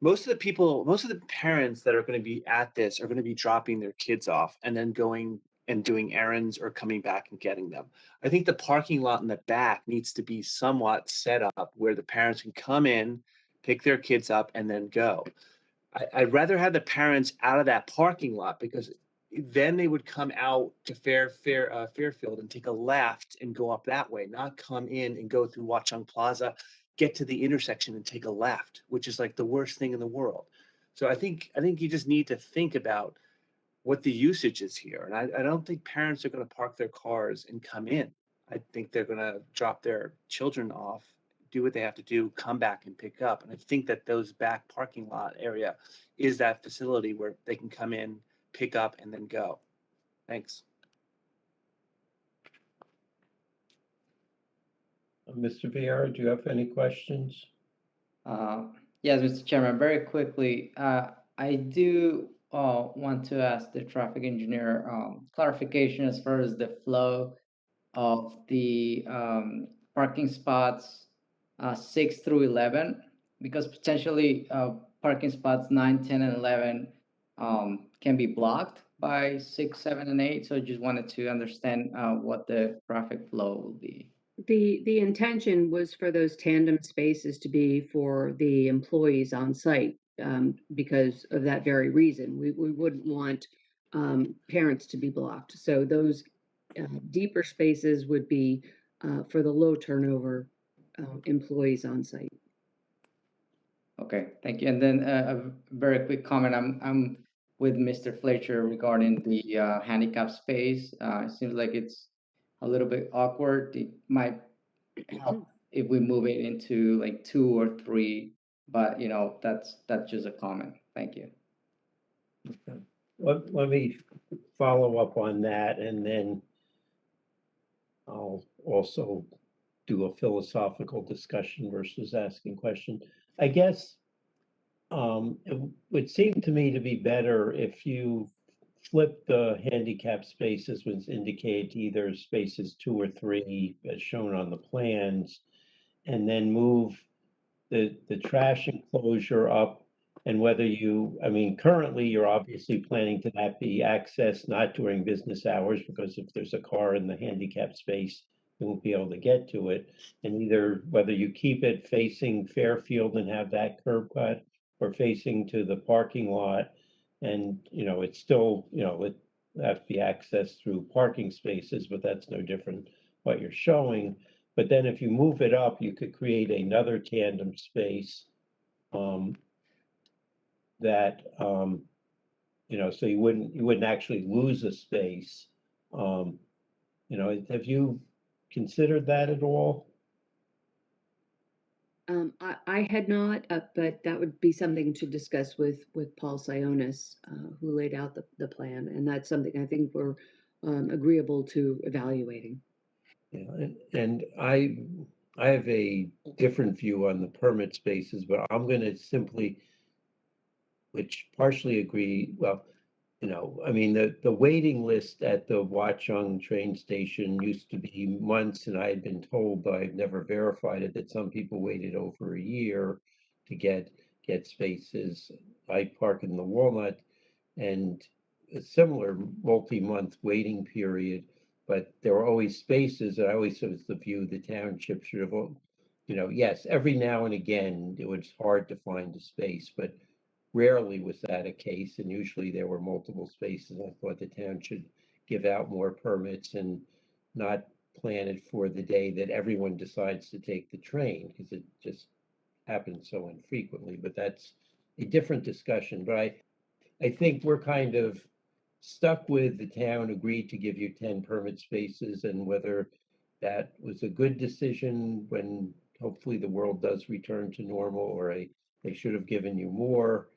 Most of the parents that are going to be at this are going to be dropping their kids off and then going and doing errands or coming back and getting them. I think the parking lot in the back needs to be somewhat set up where the parents can come in, pick their kids up, and then go. I'd rather have the parents out of that parking lot because then they would come out to Fairfield and take a left and go up that way, not come in and go through Watchung Plaza, get to the intersection and take a left, which is like the worst thing in the world. So I think you just need to think about what the usage is here. And I don't think parents are going to park their cars and come in. I think they're going to drop their children off, do what they have to do, come back and pick up. And I think that those back parking lot area is that facility where they can come in, pick up, and then go. Thanks. Mr. Vieira, do you have any questions? Yes, Mr. Chairman, very quickly, I do want to ask the traffic engineer clarification as far as the flow of the parking spots 6 through 11, because potentially parking spots 9, 10, and 11 can be blocked by 6, 7, and 8. So I just wanted to understand what the traffic flow will be. The intention was for those tandem spaces to be for the employees on site, because of that very reason. We wouldn't want parents to be blocked. So those deeper spaces would be for the low turnover employees on site. Okay, thank you. And then a very quick comment. I'm with Mr. Fletcher regarding the handicap space. It seems like it's a little bit awkward. It might help if we move it into like 2 or 3 But, you know, that's just a comment. Thank you. Let me follow up on that, and then I'll also do a philosophical discussion versus asking questions. I guess it would seem to me to be better if you flip the handicap spaces, which indicate either spaces 2 or 3 as shown on the plans, and then move the trash enclosure up. And whether you, I mean, currently you're obviously planning to that be accessed not during business hours, because if there's a car in the handicap space, you won't be able to get to it. And either whether you keep it facing Fairfield and have that curb cut, or facing to the parking lot, and, you know, it's still, you know, it have to be accessed through parking spaces, but that's no different what you're showing. But then if you move it up, you could create another tandem space, that, you know, so you wouldn't actually lose a space. You know, have you considered that at all? I had not, but that would be something to discuss with Paul Sionis, who laid out the plan, and that's something I think we're agreeable to evaluating. Yeah, and I have a different view on the permit spaces, but I'm gonna simply, which partially agree, well, you know, I mean, the waiting list at the Watchung train station used to be months, and I had been told, but I've never verified it, that some people waited over a year to get spaces. I park in the Walnut, and a similar multi-month waiting period, but there were always spaces, and I always said it's the view the township should have, you know, yes, every now and again, it was hard to find a space, but rarely was that a case, and usually there were multiple spaces. I thought the town should give out more permits and not plan it for the day that everyone decides to take the train, because it just happens so infrequently. But that's a different discussion. But I think we're kind of stuck with the town agreed to give you 10 permit spaces, and whether that was a good decision when hopefully the world does return to normal, or they should have given you more.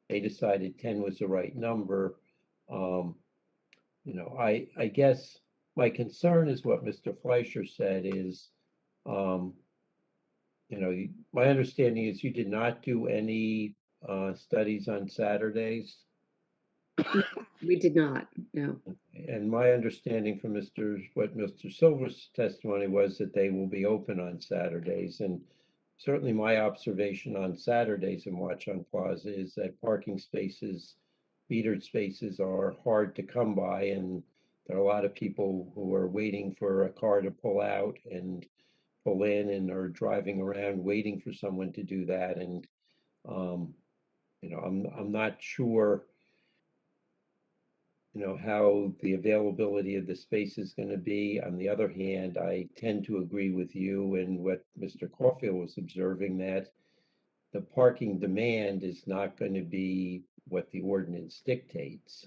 They decided 10 was the right number. You know, I guess my concern is what Mr. Fleischer said is, you know, my understanding is you did not do any studies on Saturdays. We did not, no. And my understanding from what Mr. Silver's testimony was that they will be open on Saturdays. And certainly my observation on Saturdays in Watchung Plaza is that parking spaces, metered spaces, are hard to come by, and there are a lot of people who are waiting for a car to pull out and pull in, and are driving around waiting for someone to do that. And you know, I'm not sure, you know, how the availability of the space is going to be. On the other hand, I tend to agree with you and what Mr. Caulfield was observing, that the parking demand is not going to be what the ordinance dictates.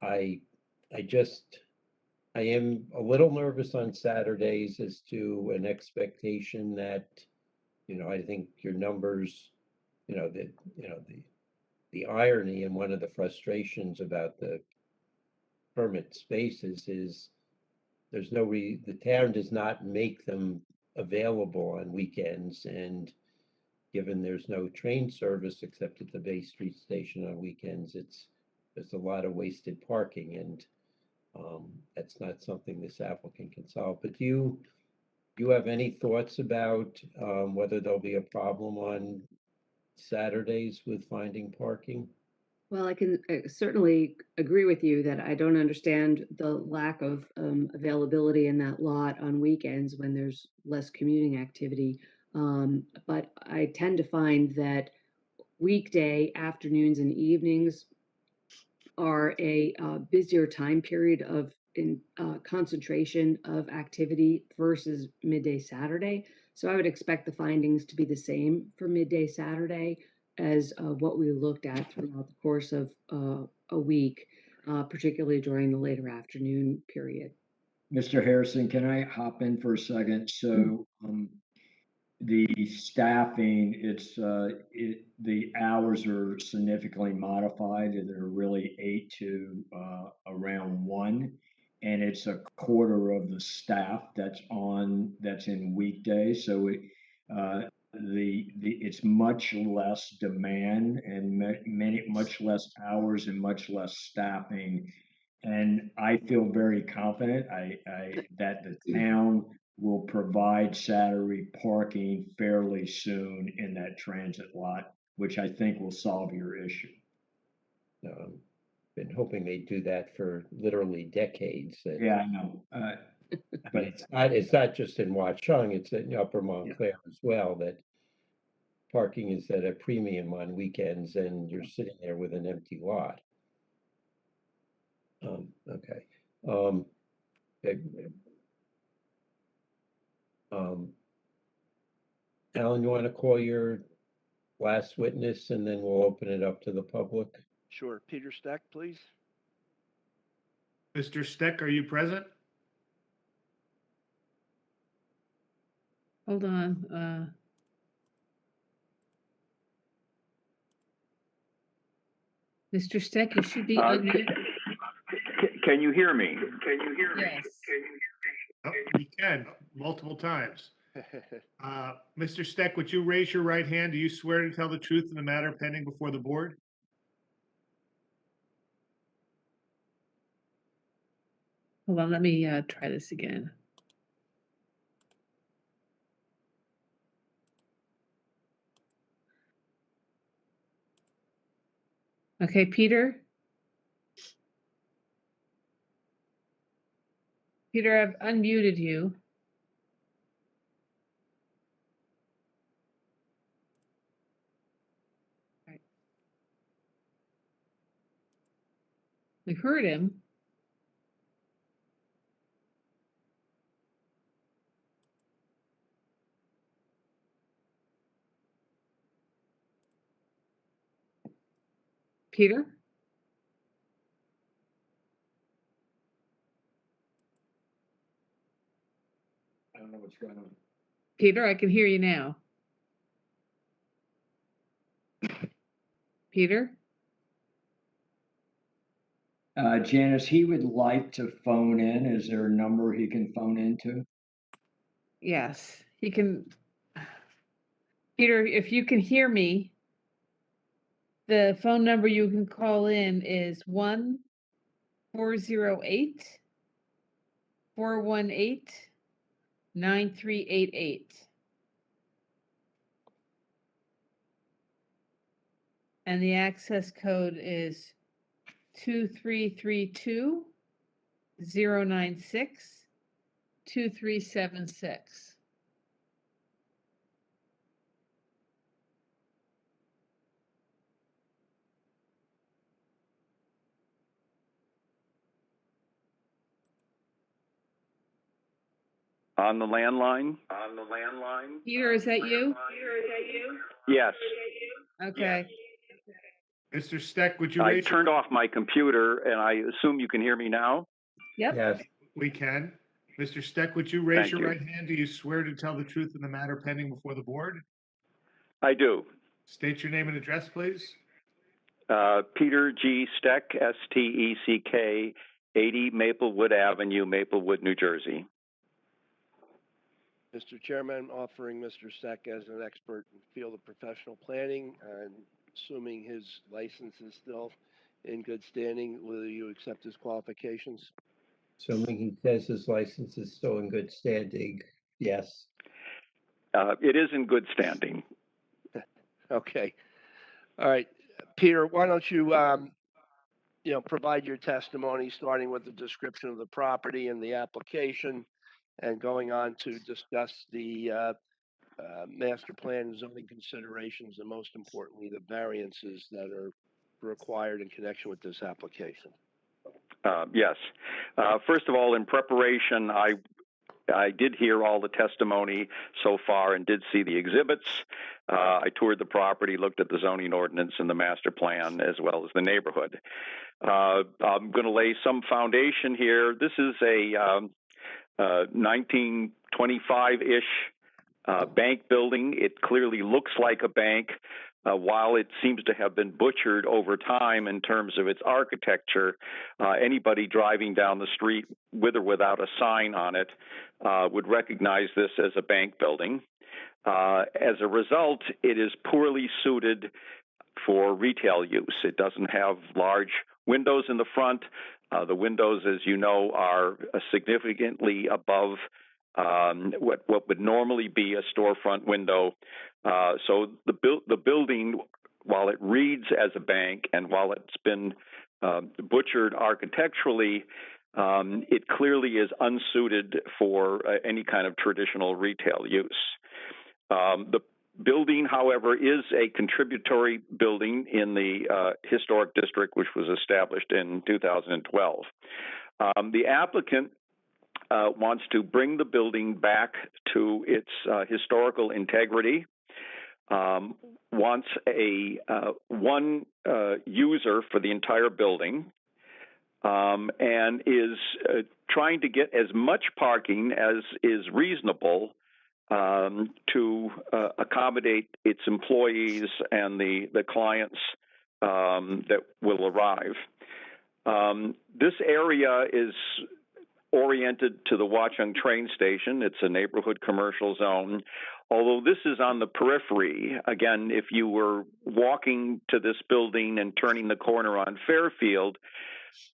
I I am a little nervous on Saturdays as to an expectation that, you know, I think your numbers, you know, the irony and one of the frustrations about the permit spaces is the town does not make them available on weekends, and given there's no train service except at the Bay Street station on weekends, there's a lot of wasted parking, and that's not something this applicant can solve. But do you have any thoughts about whether there'll be a problem on Saturdays with finding parking? Well, I can certainly agree with you that I don't understand the lack of availability in that lot on weekends when there's less commuting activity. But I tend to find that weekday afternoons and evenings are a busier time period of concentration of activity versus midday Saturday. So I would expect the findings to be the same for midday Saturday as what we looked at throughout the course of a week, particularly during the later afternoon period. Mr. Harrison, can I hop in for a second? So the staffing, the hours are significantly modified. They're really 8 to around 1. And it's a quarter of the staff that's in weekdays. So it's much less demand and much less hours and much less staffing. And I feel very confident that the town will provide Saturday parking fairly soon in that transit lot, which I think will solve your issue. Been hoping they'd do that for literally decades. Yeah, I know. But it's not just in Watchung, it's in Upper Montclair as well, that parking is at a premium on weekends and you're sitting there with an empty lot. Okay. Alan, you want to call your last witness and then we'll open it up to the public? Sure. Peter Steck, please. Mr. Steck, are you present? Hold on. Mr. Steck, you should be unmuted. Can you hear me? Yes. Oh, we can, multiple times. Mr. Steck, would you raise your right hand? Do you swear to tell the truth in the matter pending before the board? Hold on, let me try this again. Okay, Peter? Peter, I've unmuted you. Right. We heard him. Peter? I don't know what's going on. Peter, I can hear you now. Peter? Janice, he would like to phone in. Is there a number he can phone into? Yes, he can. Peter, if you can hear me, the phone number you can call in is 1-408-418-9388. And the access code is 2332-096-2376. On the landline? Peter, is that you? Yes. Okay. Mr. Steck, would you I raise turned off my computer and I assume you can hear me now? Yep. Yes. We can. Mr. Steck, would you raise Thank your you. right hand? Do you swear to tell the truth in the matter pending before the board? I do. State your name and address, please. Peter G. Steck, S-T-E-C-K, 80 Maplewood Avenue, Maplewood, New Jersey. Mr. Chairman, offering Mr. Steck as an expert in field of professional planning, and assuming his license is still in good standing, will you accept his qualifications? Assuming he says his license is still in good standing, yes. It is in good standing. Okay. All right. Peter, why don't you, provide your testimony, starting with the description of the property and the application, and going on to discuss the master plan and zoning considerations, and most importantly, the variances that are required in connection with this application. Yes. First of all, in preparation, I did hear all the testimony so far and did see the exhibits. I toured the property, looked at the zoning ordinance and the master plan, as well as the neighborhood. I'm going to lay some foundation here. This is a 1925-ish bank building. It clearly looks like a bank. While it seems to have been butchered over time in terms of its architecture, anybody driving down the street with or without a sign on it would recognize this as a bank building. As a result, it is poorly suited for retail use. It doesn't have large windows in the front. The windows, as you know, are significantly above what would normally be a storefront window. So the building, while it reads as a bank and while it's been butchered architecturally, it clearly is unsuited for any kind of traditional retail use. The building, however, is a contributory building in the historic district, which was established in 2012. The applicant wants to bring the building back to its historical integrity, wants a one user for the entire building, and is trying to get as much parking as is reasonable to accommodate its employees and the clients that will arrive. This area is oriented to the Watchung train station. It's a neighborhood commercial zone. Although this is on the periphery, again, if you were walking to this building and turning the corner on Fairfield,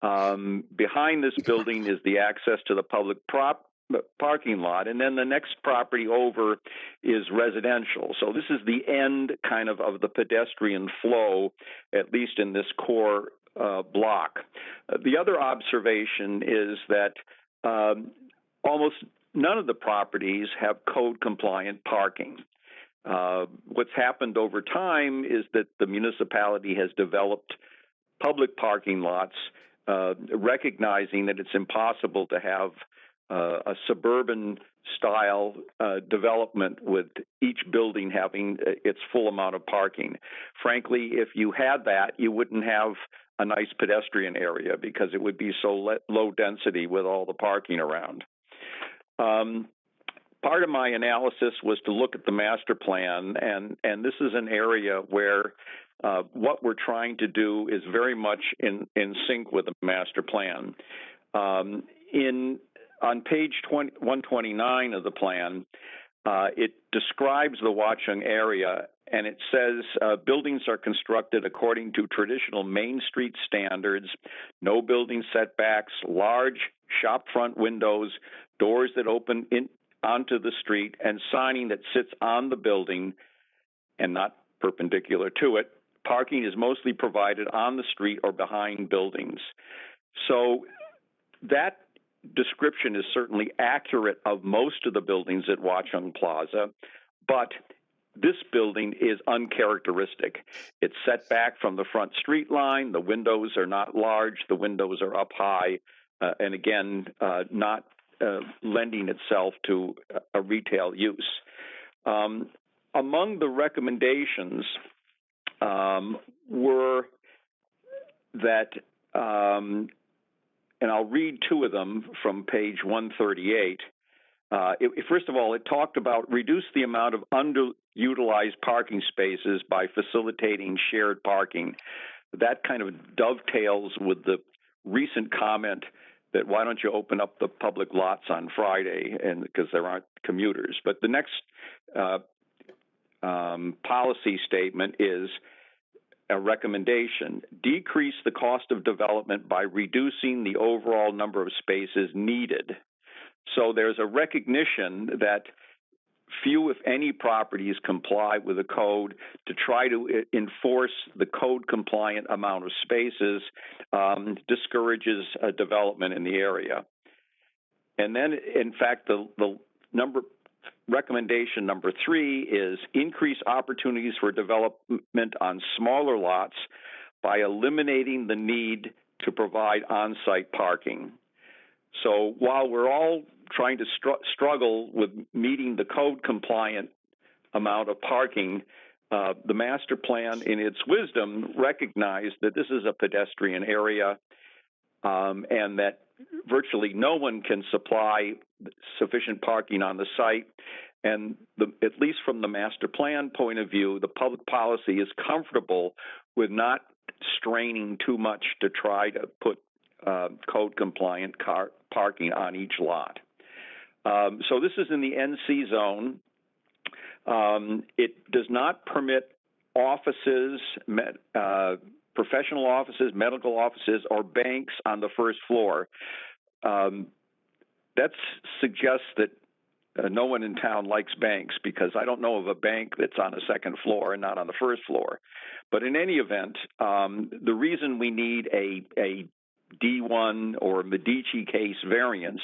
behind this building is the access to the public parking lot, and then the next property over is residential. So this is the end kind of the pedestrian flow, at least in this core block. The other observation is that almost none of the properties have code-compliant parking. What's happened over time is that the municipality has developed public parking lots, recognizing that it's impossible to have a suburban style development with each building having its full amount of parking. Frankly, if you had that, you wouldn't have a nice pedestrian area because it would be so low density with all the parking around. Part of my analysis was to look at the master plan, and this is an area where what we're trying to do is very much in sync with the master plan. On page 129 of the plan, it describes the Watchung area, and it says buildings are constructed according to traditional Main Street standards, no building setbacks, large shop front windows, doors that open onto the street, and signing that sits on the building and not perpendicular to it. Parking is mostly provided on the street or behind buildings. So that description is certainly accurate of most of the buildings at Watchung Plaza, but this building is uncharacteristic. It's set back from the front street line. The windows are not large. The windows are up high, and again, not lending itself to a retail use. Among the recommendations were that, and I'll read two of them from page 138. First of all, it talked about reduce the amount of underutilized parking spaces by facilitating shared parking. That kind of dovetails with the recent comment that why don't you open up the public lots on Friday, and because there aren't commuters. But the next policy statement is a recommendation: decrease the cost of development by reducing the overall number of spaces needed. So there's a recognition that few, if any, properties comply with the code. To try to enforce the code compliant amount of spaces discourages development in the area. And then, in fact, the recommendation number 3 is increase opportunities for development on smaller lots by eliminating the need to provide on-site parking. So while we're all trying to struggle with meeting the code compliant amount of parking, the master plan, in its wisdom, recognized that this is a pedestrian area and that virtually no one can supply sufficient parking on the site. And at least from the master plan point of view, the public policy is comfortable with not straining too much to try to put code compliant parking on each lot. So this is in the NC zone. It does not permit offices, professional offices, medical offices, or banks on the first floor. That suggests that no one in town likes banks, because I don't know of a bank that's on the second floor and not on the first floor. But in any event, the reason we need a D1 or Medici case variance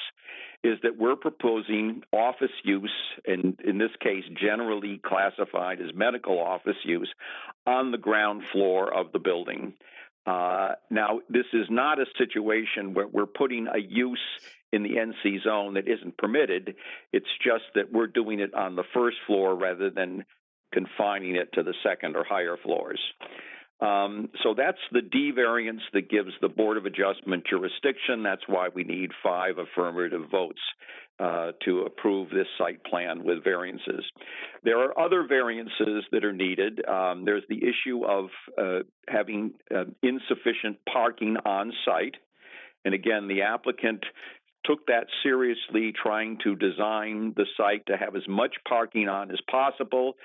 is that we're proposing office use, and in this case generally classified as medical office use, on the ground floor of the building. Now, this is not a situation where we're putting a use in the NC zone that isn't permitted. It's just that we're doing it on the first floor rather than confining it to the second or higher floors. So that's the D variance that gives the Board of Adjustment jurisdiction. That's why we need 5 affirmative votes to approve this site plan with variances. There are other variances that are needed. There's the issue of having insufficient parking on site. And again, the applicant took that seriously, trying to design the site to have as much parking on as possible.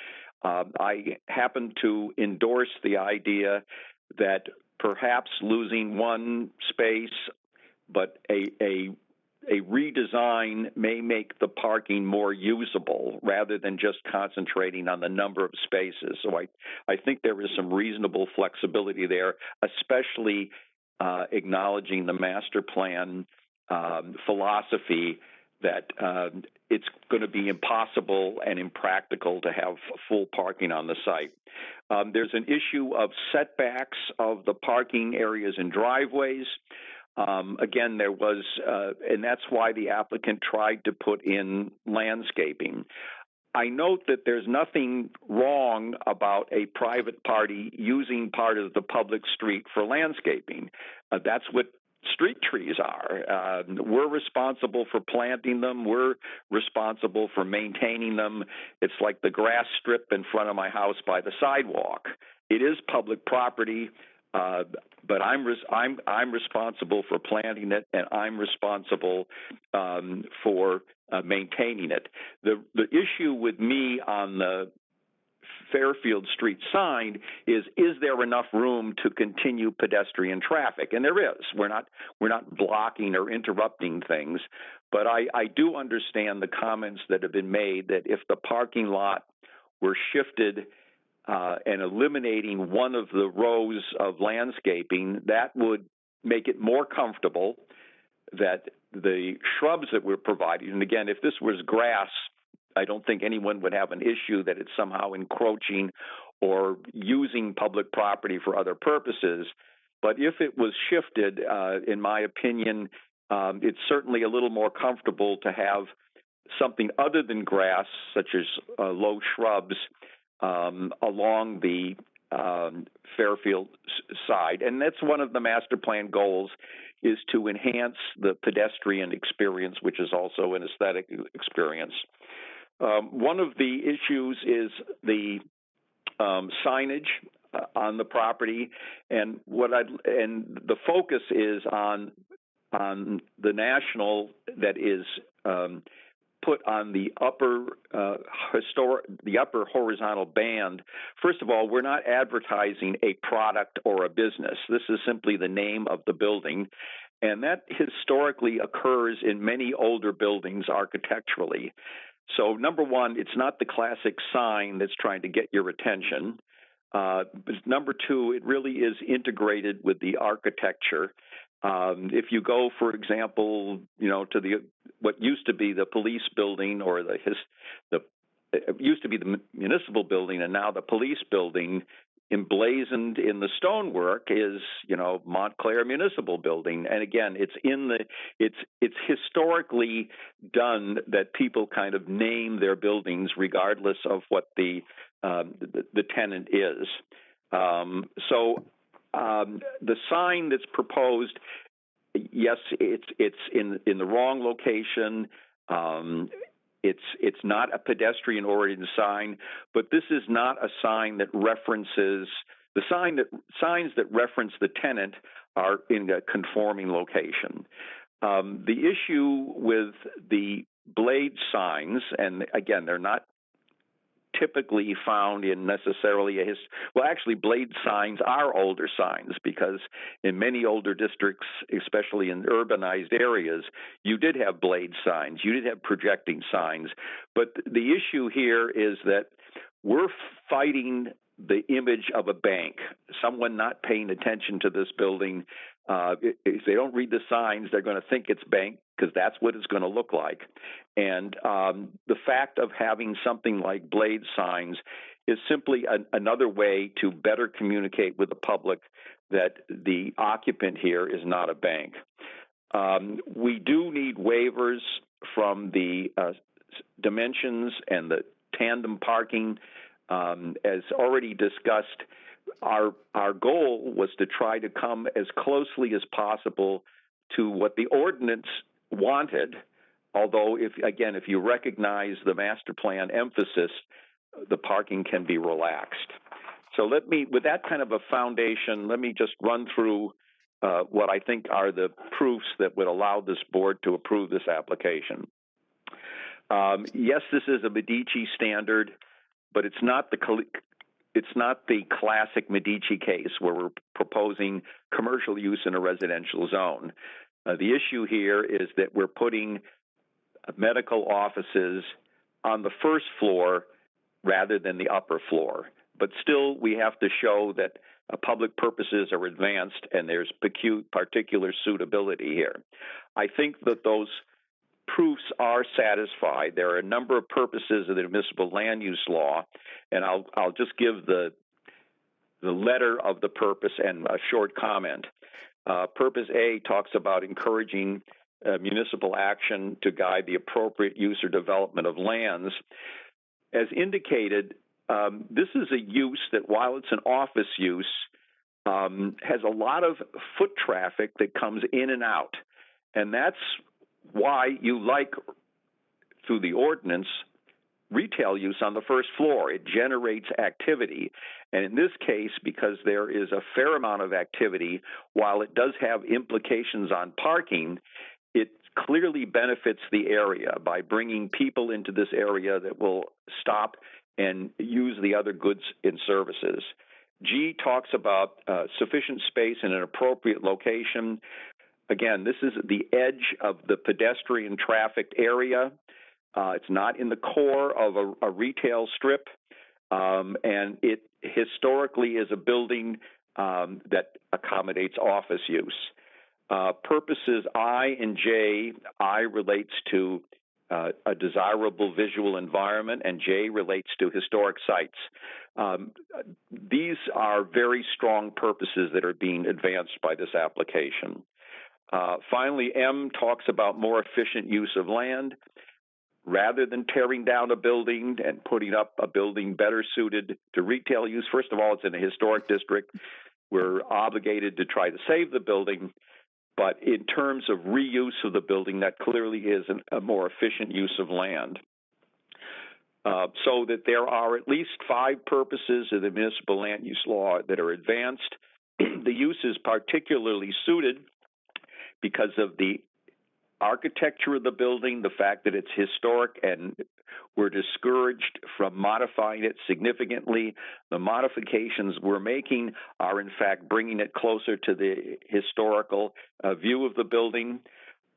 I happen to endorse the idea that perhaps losing one space, but a redesign may make the parking more usable rather than just concentrating on the number of spaces. So I think there is some reasonable flexibility there, especially acknowledging the master plan philosophy that it's going to be impossible and impractical to have full parking on the site. There's an issue of setbacks of the parking areas and driveways. Again, there was, and that's why the applicant tried to put in landscaping. I note that there's nothing wrong about a private party using part of the public street for landscaping. That's what street trees are. We're responsible for planting them. We're responsible for maintaining them. It's like the grass strip in front of my house by the sidewalk. It is public property, but I'm responsible for planting it, and I'm responsible for maintaining it. The issue with me on the Fairfield Street sign is there enough room to continue pedestrian traffic? And there is. We're not blocking or interrupting things, but I do understand the comments that have been made that if the parking lot were shifted and eliminating one of the rows of landscaping, that would make it more comfortable, that the shrubs that we're providing, and again, if this was grass, I don't think anyone would have an issue that it's somehow encroaching or using public property for other purposes. But if it was shifted, in my opinion, it's certainly a little more comfortable to have something other than grass, such as low shrubs, along the Fairfield side. And that's one of the master plan goals, is to enhance the pedestrian experience, which is also an aesthetic experience. One of the issues is the signage on the property, and the focus is on the national that is put on the upper horizontal band. First of all, we're not advertising a product or a business. This is simply the name of the building, and that historically occurs in many older buildings architecturally. So number one, it's not the classic sign that's trying to get your attention. But number two, it really is integrated with the architecture. If you go, for example, to what used to be the police building, or it used to be the municipal building, and now the police building, emblazoned in the stonework is, Montclair Municipal Building. And again, it's historically done that people kind of name their buildings regardless of what the tenant is. So the sign that's proposed, yes, it's in the wrong location. It's not a pedestrian-oriented sign, but this is not a sign that references signs that reference the tenant are in a conforming location. The issue with the blade signs, and again, they're not typically found in necessarily actually blade signs are older signs, because in many older districts, especially in urbanized areas, you did have blade signs, you did have projecting signs. But the issue here is that we're fighting the image of a bank, someone not paying attention to this building. If they don't read the signs, they're going to think it's bank, because that's what it's going to look like. And the fact of having something like blade signs is simply another way to better communicate with the public that the occupant here is not a bank. We do need waivers from the dimensions and the tandem parking. As already discussed, our goal was to try to come as closely as possible to what the ordinance wanted, although if you recognize the master plan emphasis, the parking can be relaxed. So with that kind of a foundation, let me just run through what I think are the proofs that would allow this board to approve this application. Yes, this is a Medici standard, but it's not the classic Medici case where we're proposing commercial use in a residential zone. The issue here is that we're putting medical offices on the first floor rather than the upper floor. But still, we have to show that public purposes are advanced and there's particular suitability here. I think that those proofs are satisfied. There are a number of purposes of the municipal land use law, and I'll just give the letter of the purpose and a short comment. Purpose A talks about encouraging municipal action to guide the appropriate use or development of lands. As indicated, this is a use that, while it's an office use, has a lot of foot traffic that comes in and out. And that's why you like, through the ordinance, retail use on the first floor. It generates activity. And in this case, because there is a fair amount of activity, while it does have implications on parking, it clearly benefits the area by bringing people into this area that will stop and use the other goods and services. G talks about sufficient space in an appropriate location. Again, this is the edge of the pedestrian trafficked area. It's not in the core of a retail strip, and it historically is a building that accommodates office use. Purposes I and J, I relates to a desirable visual environment, and J relates to historic sites. These are very strong purposes that are being advanced by this application. Finally, M talks about more efficient use of land. Rather than tearing down a building and putting up a building better suited to retail use, first of all, it's in a historic district. We're obligated to try to save the building. But in terms of reuse of the building, that clearly is a more efficient use of land. So that there are at least 5 purposes of the municipal land use law that are advanced. The use is particularly suited because of the architecture of the building, the fact that it's historic, and we're discouraged from modifying it significantly. The modifications we're making are, in fact, bringing it closer to the historical view of the building.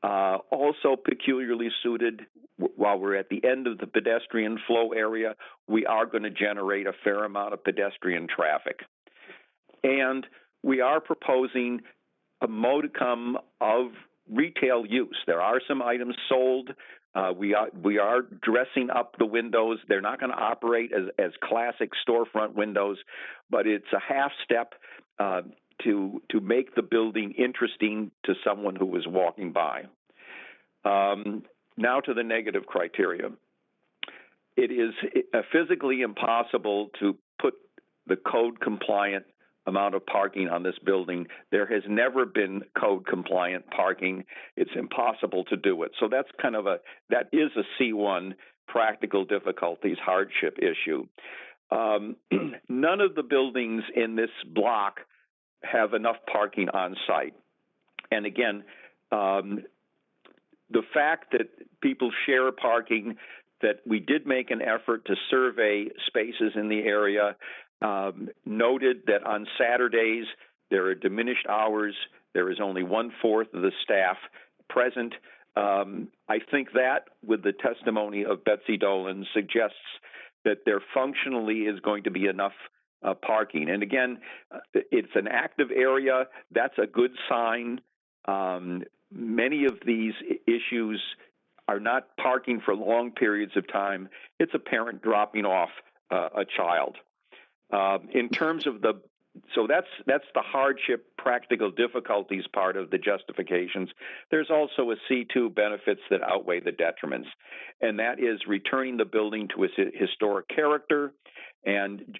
Also peculiarly suited, while we're at the end of the pedestrian flow area, we are going to generate a fair amount of pedestrian traffic. And we are proposing a modicum of retail use. There are some items sold. We are dressing up the windows. They're not going to operate as classic storefront windows, but it's a half step to make the building interesting to someone who is walking by. Now to the negative criteria. It is physically impossible to put the code compliant amount of parking on this building. There has never been code compliant parking. It's impossible to do it. So that's that is a C1, practical difficulties, hardship issue. None of the buildings in this block have enough parking on site. And again, the fact that people share parking, that we did make an effort to survey spaces in the area, noted that on Saturdays there are diminished hours. There is only 1/4 of the staff present. I think that, with the testimony of Betsy Dolan, suggests that there functionally is going to be enough parking. And again, it's an active area. That's a good sign. Many of these issues are not parking for long periods of time. It's a parent dropping off a child. In terms of so that's the hardship, practical difficulties part of the justifications. There's also a C2 benefits that outweigh the detriments, and that is returning the building to its historic character and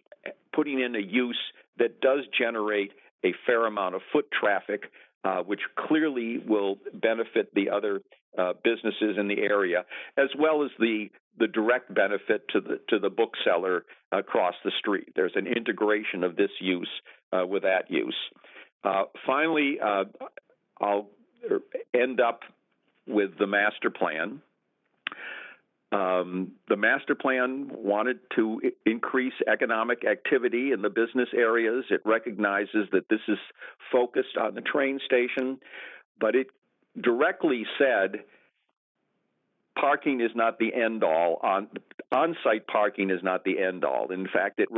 putting in a use that does generate a fair amount of foot traffic, which clearly will benefit the other businesses in the area, as well as the direct benefit to the bookseller across the street. There's an integration of this use with that use. Finally, I'll end up with the master plan. The master plan wanted to increase economic activity in the business areas. It recognizes that this is focused on the train station, but it directly said parking is not the end all. On-site parking is not the end all. In fact, it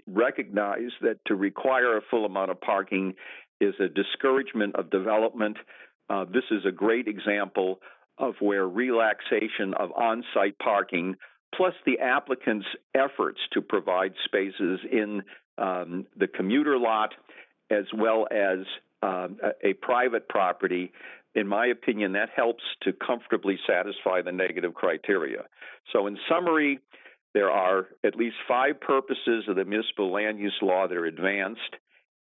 recognized that to require a full amount of parking is a discouragement of development. This is a great example of where relaxation of on-site parking, plus the applicant's efforts to provide spaces in the commuter lot, as well as a private property, in my opinion, that helps to comfortably satisfy the negative criteria. So in summary, there are at least 5 purposes of the municipal land use law that are advanced: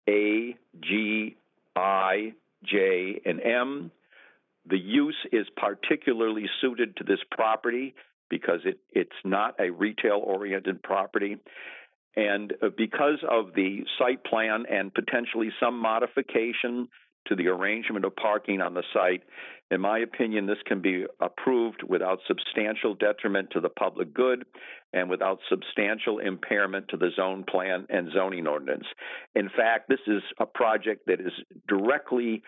A, G, I, J, and M. The use is particularly suited to this property because it's not a retail-oriented property. And because of the site plan and potentially some modification to the arrangement of parking on the site, in my opinion, this can be approved without substantial detriment to the public good and without substantial impairment to the zone plan and zoning ordinance. In fact, this is a project that is directly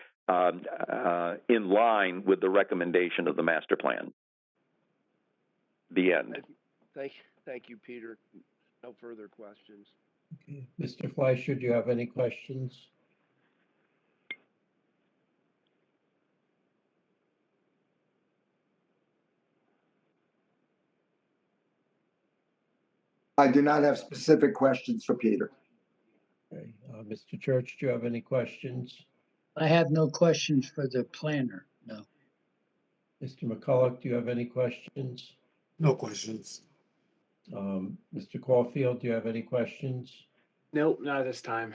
in line with the recommendation of the master plan. The end. Thank you, Peter. No further questions. Okay. Mr. Fleischer, do you have any questions? I do not have specific questions for Peter. Okay. Mr. Church, do you have any questions? I have no questions for the planner, no. Mr. McCulloch, do you have any questions? No questions. Mr. Caulfield, do you have any questions? Nope, not this time.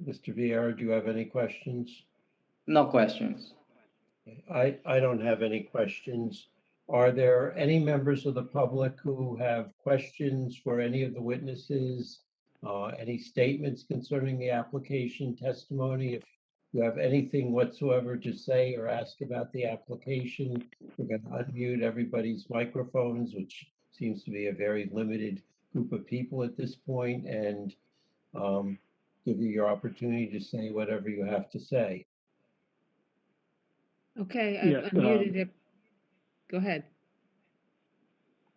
Mr. Vieira, do you have any questions? No questions. I don't have any questions. Are there any members of the public who have questions for any of the witnesses? Any statements concerning the application testimony? If you have anything whatsoever to say or ask about the application, we're going to unmute everybody's microphones, which seems to be a very limited group of people at this point, and give you your opportunity to say whatever you have to say. Okay, Yes, I've unmuted it. Go ahead.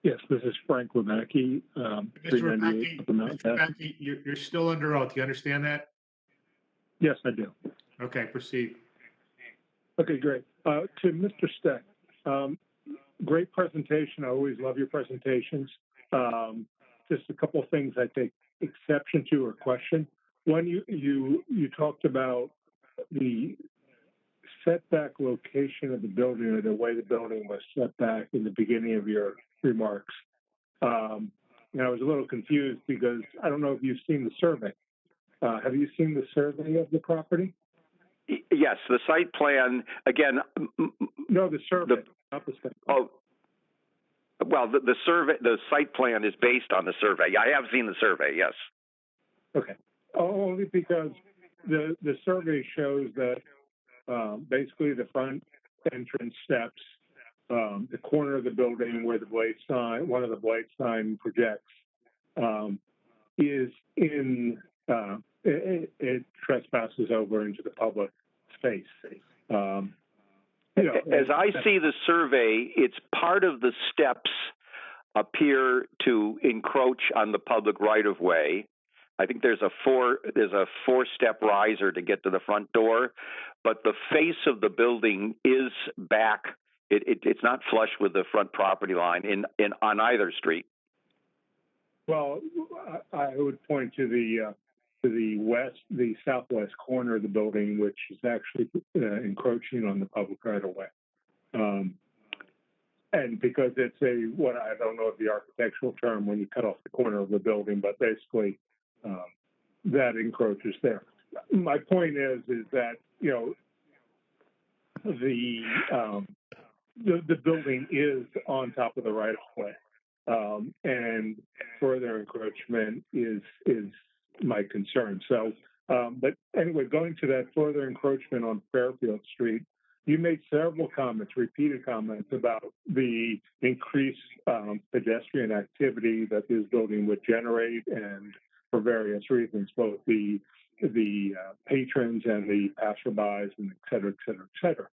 Yes, this is Frank Wabacki, Mr. 398 Upper Mountain Mr. Ave. Rebecki, you're still under oath. Do you understand that? Yes, I do. Okay, proceed. Okay, great. To Mr. Steck, great presentation. I always love your presentations. Just a couple of things I take exception to or question. One, you talked about the setback location of the building, or the way the building was set back in the beginning of your remarks. And I was a little confused because I don't know if you've seen the survey. Have you seen the survey of the property? Yes, the site plan, again. No, the survey, not the site plan. Oh, Well, the survey, the site plan is based on the survey. I have seen the survey, yes. Okay. Only because the survey shows that basically the front entrance steps, the corner of the building where the blade sign, one of the blade sign projects, is in, it trespasses over into the public space. As I see the survey, it's part of the steps appear to encroach on the public right-of-way. I think there's a four-step riser to get to the front door, but the face of the building is back. It's not flush with the front property line on either street. Well, I would point to the southwest corner of the building, which is actually encroaching on the public right-of-way. And because it's what I don't know the architectural term when you cut off the corner of the building, but basically that encroaches there. My point is that the building is on top of the right of way, and further encroachment is my concern. So, but anyway, going to that further encroachment on Fairfield Street, you made several comments, repeated comments about the increased pedestrian activity that this building would generate, and for various reasons, both the patrons and the passerbys, and et cetera, et cetera, et cetera.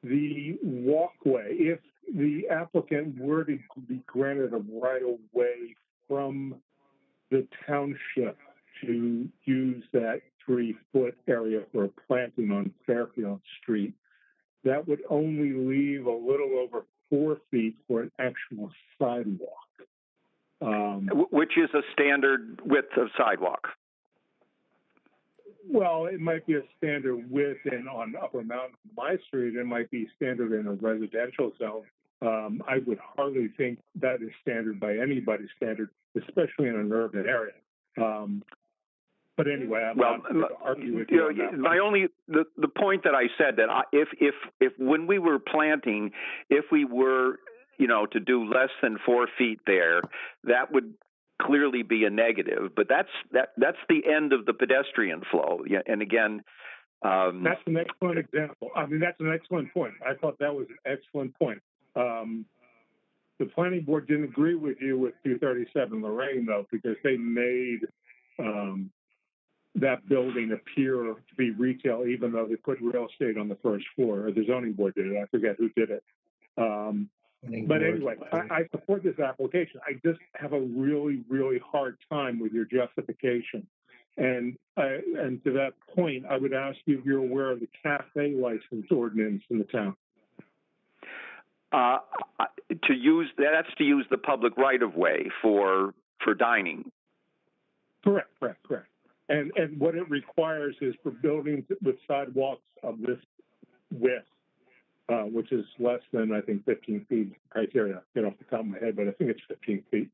The walkway, if the applicant were to be granted a right-of-way from the township to use that 3-foot area for a planting on Fairfield Street, that would only leave a little over 4 feet for an actual sidewalk. Which is a standard width of sidewalk. Well, it might be a standard width on Upper Mountain, my street. It might be standard in a residential zone. I would hardly think that is standard by anybody's standard, especially in an urban area. But anyway, I'm not going to argue with you on that. The point that I said that if when we were planting, if we were to do less than 4 feet there, that would clearly be a negative. But that's the end of the pedestrian flow. Yeah, and again, that's an excellent example. I mean, that's an excellent point. I thought that was an excellent point. The planning board didn't agree with you with 237 Lorraine, though, because they made that building appear to be retail, even though they put real estate on the first floor. Or the zoning board did it. I forget who did it. But anyway, I support this application. I just have a really, really hard time with your justification. And to that point, I would ask you if you're aware of the cafe license ordinance in the town. To use the public right of way for dining. Correct. And what it requires is for buildings with sidewalks of this width, which is less than, I think, 15 feet criteria. Get off the top of my head, but I think it's 15 feet.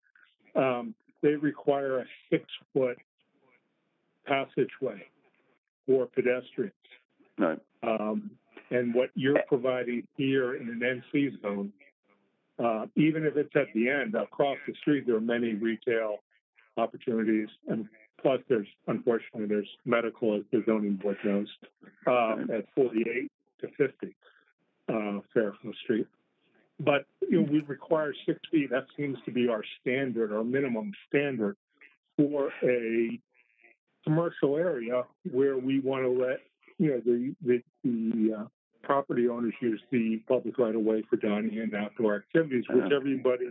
They require a 6-foot passageway for pedestrians. Right. And what you're providing here in an NC zone, even if it's at the end, across the street, there are many retail opportunities. And plus, unfortunately, there's medical, as the zoning board knows, at 48 to 50 Fairfield Street. But we require 6 feet. That seems to be our standard, our minimum standard for a commercial area where we want to let the property owners use the public right of way for dining and outdoor activities, which everybody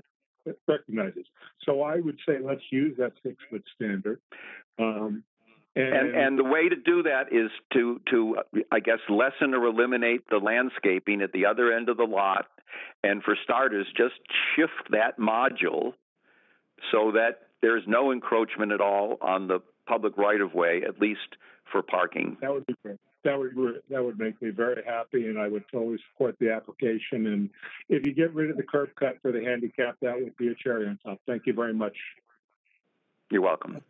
recognizes. So I would say let's use that 6-foot standard. And the way to do that is to I guess lessen or eliminate the landscaping at the other end of the lot, and for starters, just shift that module so that there's no encroachment at all on the public right of way, at least for parking. That would be great. That would make me very happy, and I would totally support the application. And if you get rid of the curb cut for the handicap, that would be a cherry on top. Thank you very much. You're welcome.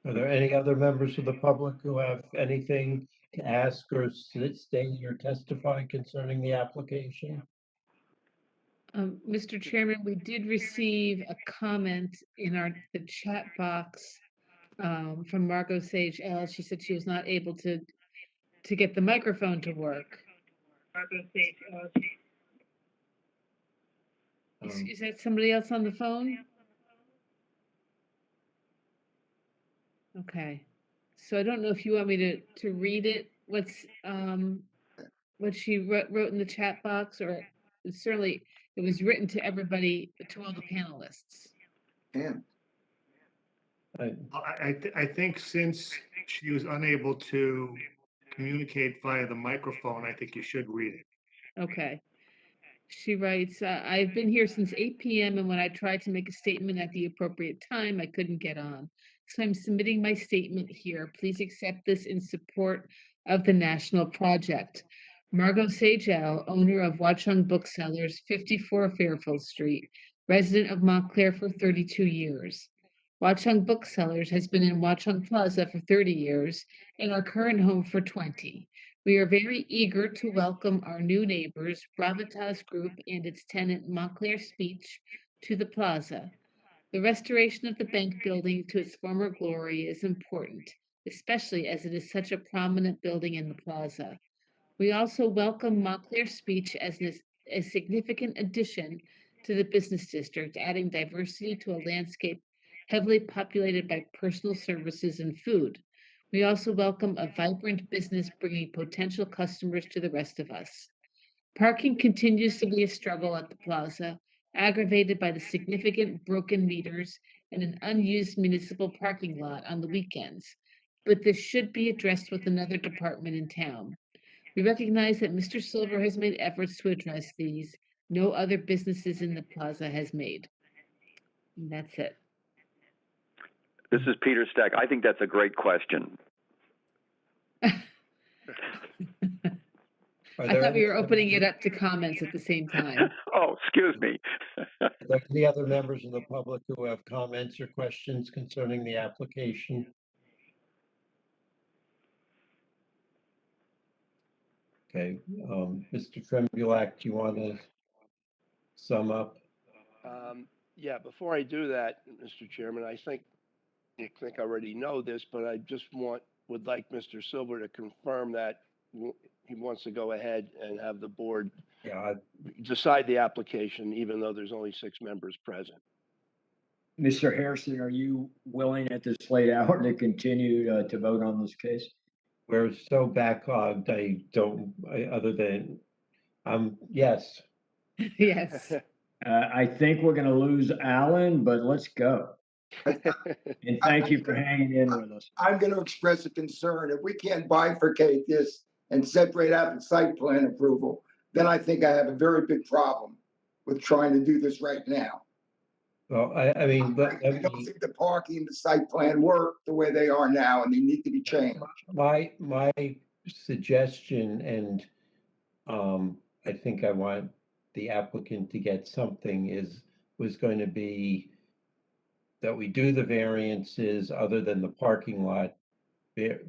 Are there any other members of the public who have anything to ask or state or testify concerning the application? Mr. Chairman, we did receive a comment in the chat box from Margot Sage L. She said she was not able to get the microphone to work. Is that somebody else on the phone? Okay, so I don't know if you want me to read it, what she wrote in the chat box, or certainly it was written to everybody, to all the panelists. Yeah. I think since she was unable to communicate via the microphone, I think you should read it. Okay. She writes, I've been here since 8 p.m. and when I tried to make a statement at the appropriate time, I couldn't get on. So I'm submitting my statement here. Please accept this in support of the national project. Margot Sagel, owner of Watchung Booksellers, 54 Fairfield Street, resident of Montclair for 32 years. Watchung Booksellers has been in Watchung Plaza for 30 years and our current home for 20. We are very eager to welcome our new neighbors, Gravitas Group and its tenant Montclair Speech, to the plaza. The restoration of the bank building to its former glory is important, especially as it is such a prominent building in the plaza. We also welcome Montclair Speech as a significant addition to the business district, adding diversity to a landscape heavily populated by personal services and food. We also welcome a vibrant business bringing potential customers to the rest of us. Parking continues to be a struggle at the plaza, aggravated by the significant broken meters and an unused municipal parking lot on the weekends. But this should be addressed with another department in town. We recognize that Mr. Silver has made efforts to address these. No other businesses in the plaza has made. And that's it. This is Peter Steck. I think that's a great question. I thought we were opening it up to comments at the same time. Oh, excuse me. Are there any other members of the public who have comments or questions concerning the application? Okay, Mr. Trembulac, do you want to sum up? Yeah, before I do that, Mr. Chairman, I think you think I already know this, but I just would like Mr. Silver to confirm that he wants to go ahead and have the board decide the application, even though there's only 6 members present. Mr. Harrison, are you willing at this late hour to continue to vote on this case? We're so backlogged, other than, yes. Yes. I think we're gonna lose Alan, but let's go. And thank you for hanging in with us. I'm gonna express a concern. If we can't bifurcate this and separate out the site plan approval, then I think I have a very big problem with trying to do this right now. Well, I mean, but I don't think the parking and the site plan work the way they are now, and they need to be changed. my suggestion, and I think I want the applicant to get something, was going to be that we do the variances other than the parking lot. The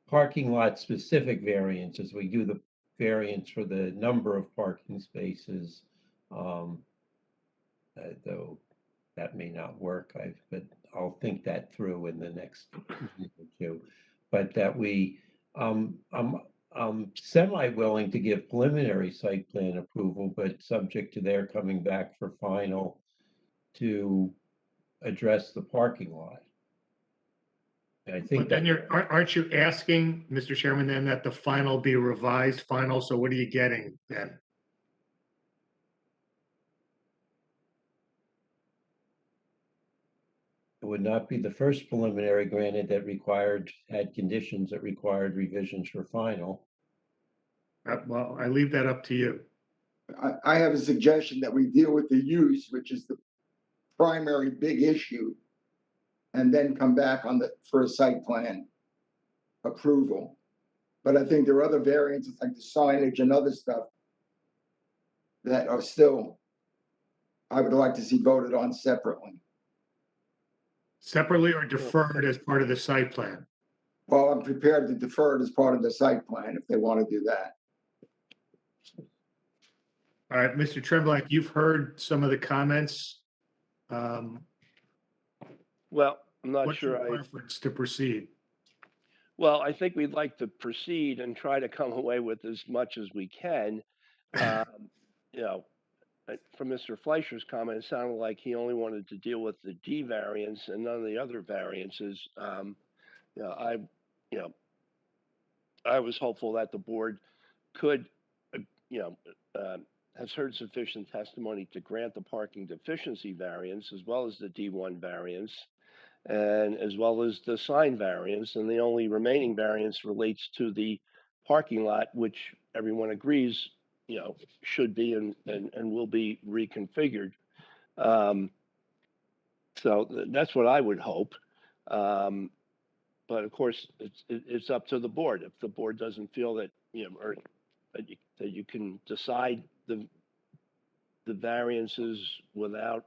parking lot specific variances, we do the variance for the number of parking spaces. Though that may not work, but I'll think that through in the next week or two. But that we, I'm semi-willing to give preliminary site plan approval, but subject to their coming back for final to address the parking lot. And I think But then aren't you asking, Mr. Chairman, then that the final be revised final? So what are you getting then? it would not be the first preliminary granted that had conditions that required revisions for final. Well, I leave that up to you. I have a suggestion that we deal with the use, which is the primary big issue, and then come back for a site plan approval. But I think there are other variances like the signage and other stuff that are still, I would like to see voted on separately. Separately or deferred as part of the site plan? Well, I'm prepared to defer it as part of the site plan if they want to do that. All right, Mr. Tremblay, you've heard some of the comments. Well, I'm not What's sure your preference to proceed? Well, I think we'd like to proceed and try to come away with as much as we can. You know, from Mr. Fleischer's comment, it sounded like he only wanted to deal with the D variance and none of the other variances. You know, you know, I was hopeful that the board could, you know, has heard sufficient testimony to grant the parking deficiency variance as well as the D1 variance and as well as the sign variance. And the only remaining variance relates to the parking lot, which everyone agrees, you know, should be and will be reconfigured. So that's what I would hope. But of course, it's up to the board. If the board doesn't feel that, you know, or that you can decide the variances without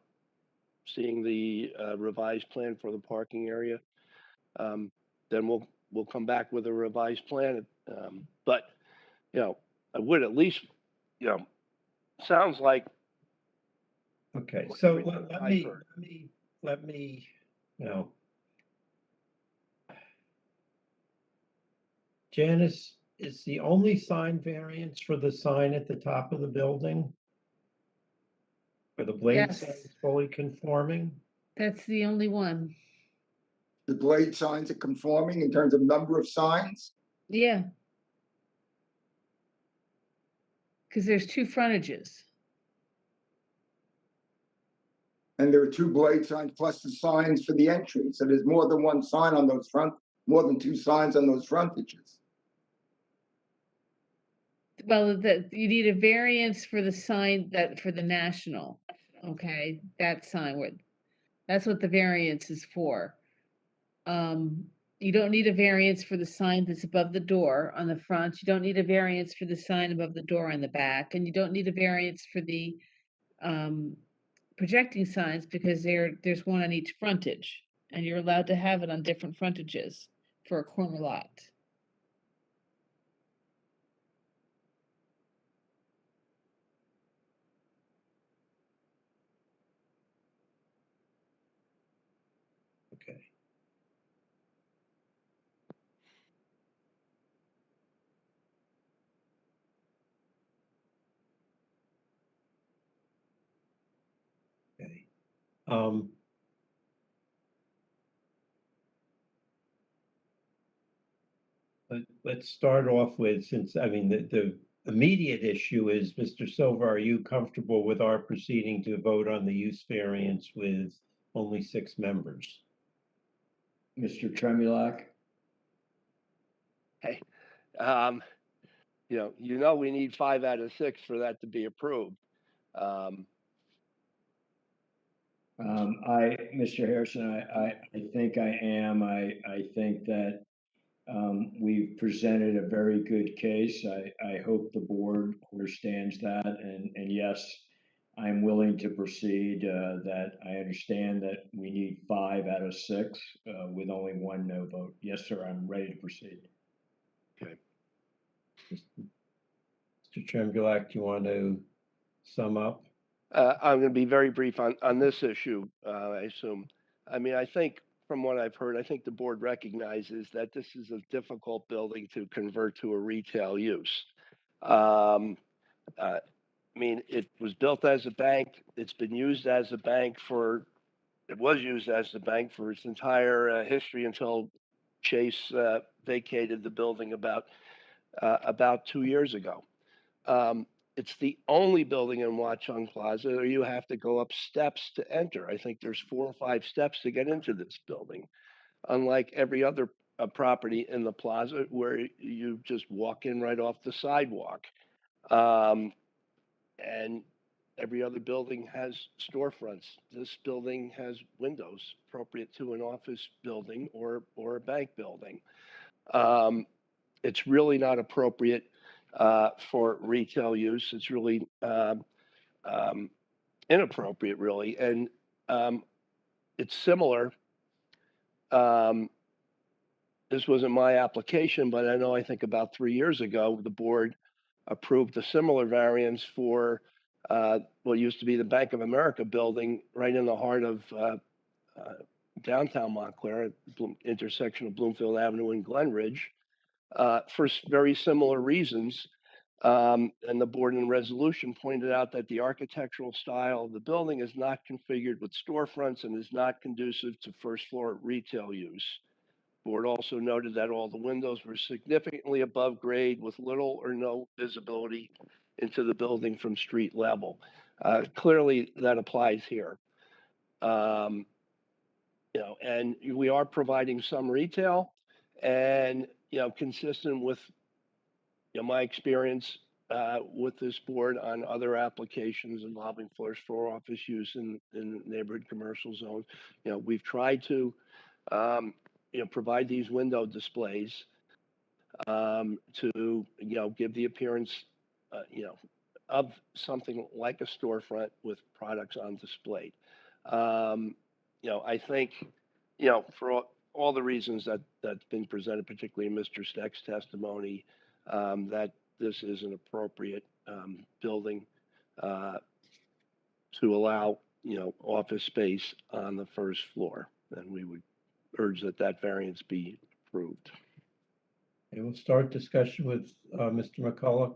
seeing the revised plan for the parking area, then we'll come back with a revised plan. But you know, I would at least, you know, sounds like. Okay, so let me, you know. Janice, is the only sign variance for the sign at the top of the building? For the blade sign is fully conforming? That's the only one. The blade signs are conforming in terms of number of signs? Yeah. Because there's two frontages. And there are two blade signs plus the signs for the entry. So there's more than one sign on those more than two signs on those frontages. Well, you need a variance for the sign for the national. Okay, that sign that's what the variance is for. You don't need a variance for the sign that's above the door on the front. You don't need a variance for the sign above the door on the back, and you don't need a variance for the projecting signs because there's one on each frontage, and you're allowed to have it on different frontages for a corner lot. Okay. Okay. Let's start off with, since, I mean, the immediate issue is, Mr. Silva, are you comfortable with our proceeding to vote on the use variance with only 6 members? Mr. Tremulak? Hey, you know, we need 5 out of 6 for that to be approved. Mr. Harrison, I think I am. I think that we've presented a very good case. I hope the board understands that. And yes, I'm willing to proceed. That I understand that we need 5 out of 6 with only 1 no vote. Yes, sir. I'm ready to proceed. Okay. Mr. Tremblay, do you want to sum up? I'm going to be very brief on this issue, I assume. I mean, I think from what I've heard, I think the board recognizes that this is a difficult building to convert to a retail use. I mean, it was built as a bank. It's been used as a bank it was used as a bank for its entire history until Chase vacated the building about 2 years ago. It's the only building in Watchung Plaza where you have to go up steps to enter. I think there's 4 or 5 steps to get into this building, unlike every other property in the plaza where you just walk in right off the sidewalk. And every other building has storefronts. This building has windows appropriate to an office building or a bank building. It's really not appropriate for retail use. It's really inappropriate, really. And it's similar. This wasn't my application, but I think about 3 years ago, the board approved a similar variance for what used to be the Bank of America building right in the heart of downtown Montclair, at intersection of Bloomfield Avenue and Glenridge, for very similar reasons. And the board in resolution pointed out that the architectural style of the building is not configured with storefronts and is not conducive to first floor retail use. Board also noted that all the windows were significantly above grade with little or no visibility into the building from street level. Clearly that applies here. You know, and we are providing some retail, and, you know, consistent with, you know, my experience with this board on other applications involving first floor office use in neighborhood commercial zones. You know, we've tried to, you know, provide these window displays to, you know, give the appearance, you know, of something like a storefront with products on display. You know, I think, you know, for all the reasons that's been presented, particularly in Mr. Steck's testimony, that this is an appropriate building to allow, you know, office space on the first floor. And we would urge that that variance be approved. Okay, we'll start discussion with Mr. McCullough.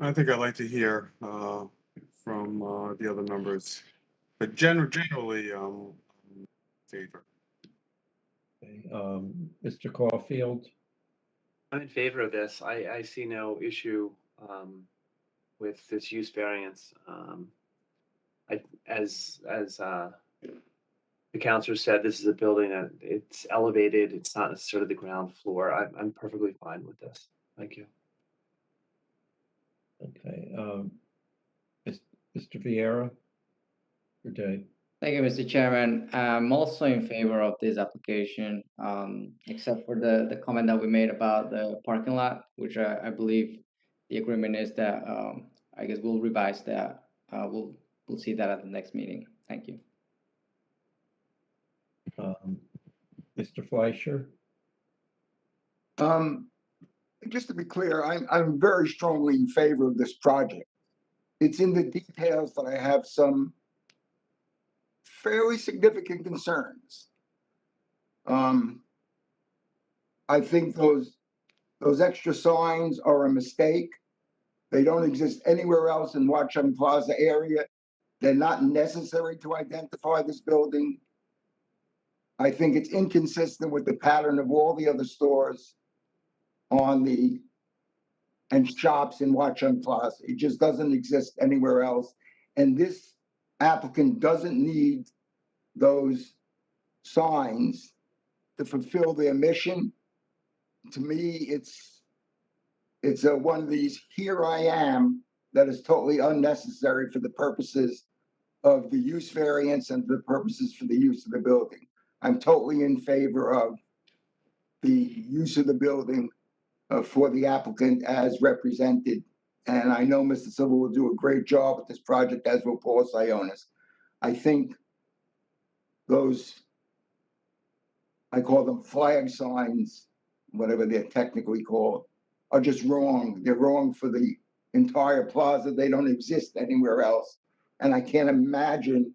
I think I'd like to hear from the other members, but generally, in favor. Okay, Mr. Caulfield, I'm in favor of this. I see no issue with this use variance. As the counselor said, this is a building that it's elevated. It's not necessarily the ground floor. I'm perfectly fine with this. Thank you. okay, Mr. Vieira, your day. Thank you, Mr. Chairman. I'm also in favor of this application, except for the comment that we made about the parking lot, which I believe the agreement is that, I guess we'll revise that. We'll see that at the next meeting. Thank you. Mr. Fleischer? Just to be clear, I'm very strongly in favor of this project. It's in the details that I have some fairly significant concerns. I think those extra signs are a mistake. They don't exist anywhere else in Watchung Plaza area. They're not necessary to identify this building. I think it's inconsistent with the pattern of all the other stores and shops in Watchung Plaza. It just doesn't exist anywhere else. And this applicant doesn't need those signs to fulfill their mission. To me, it's one of these "here I am" that is totally unnecessary for the purposes of the use variance and the purposes for the use of the building. I'm totally in favor of the use of the building for the applicant as represented. And I know Mr. Silva will do a great job with this project, as will Paul Sionis. I think those, I call them flag signs, whatever they're technically called, are just wrong. They're wrong for the entire plaza. They don't exist anywhere else. And I can't imagine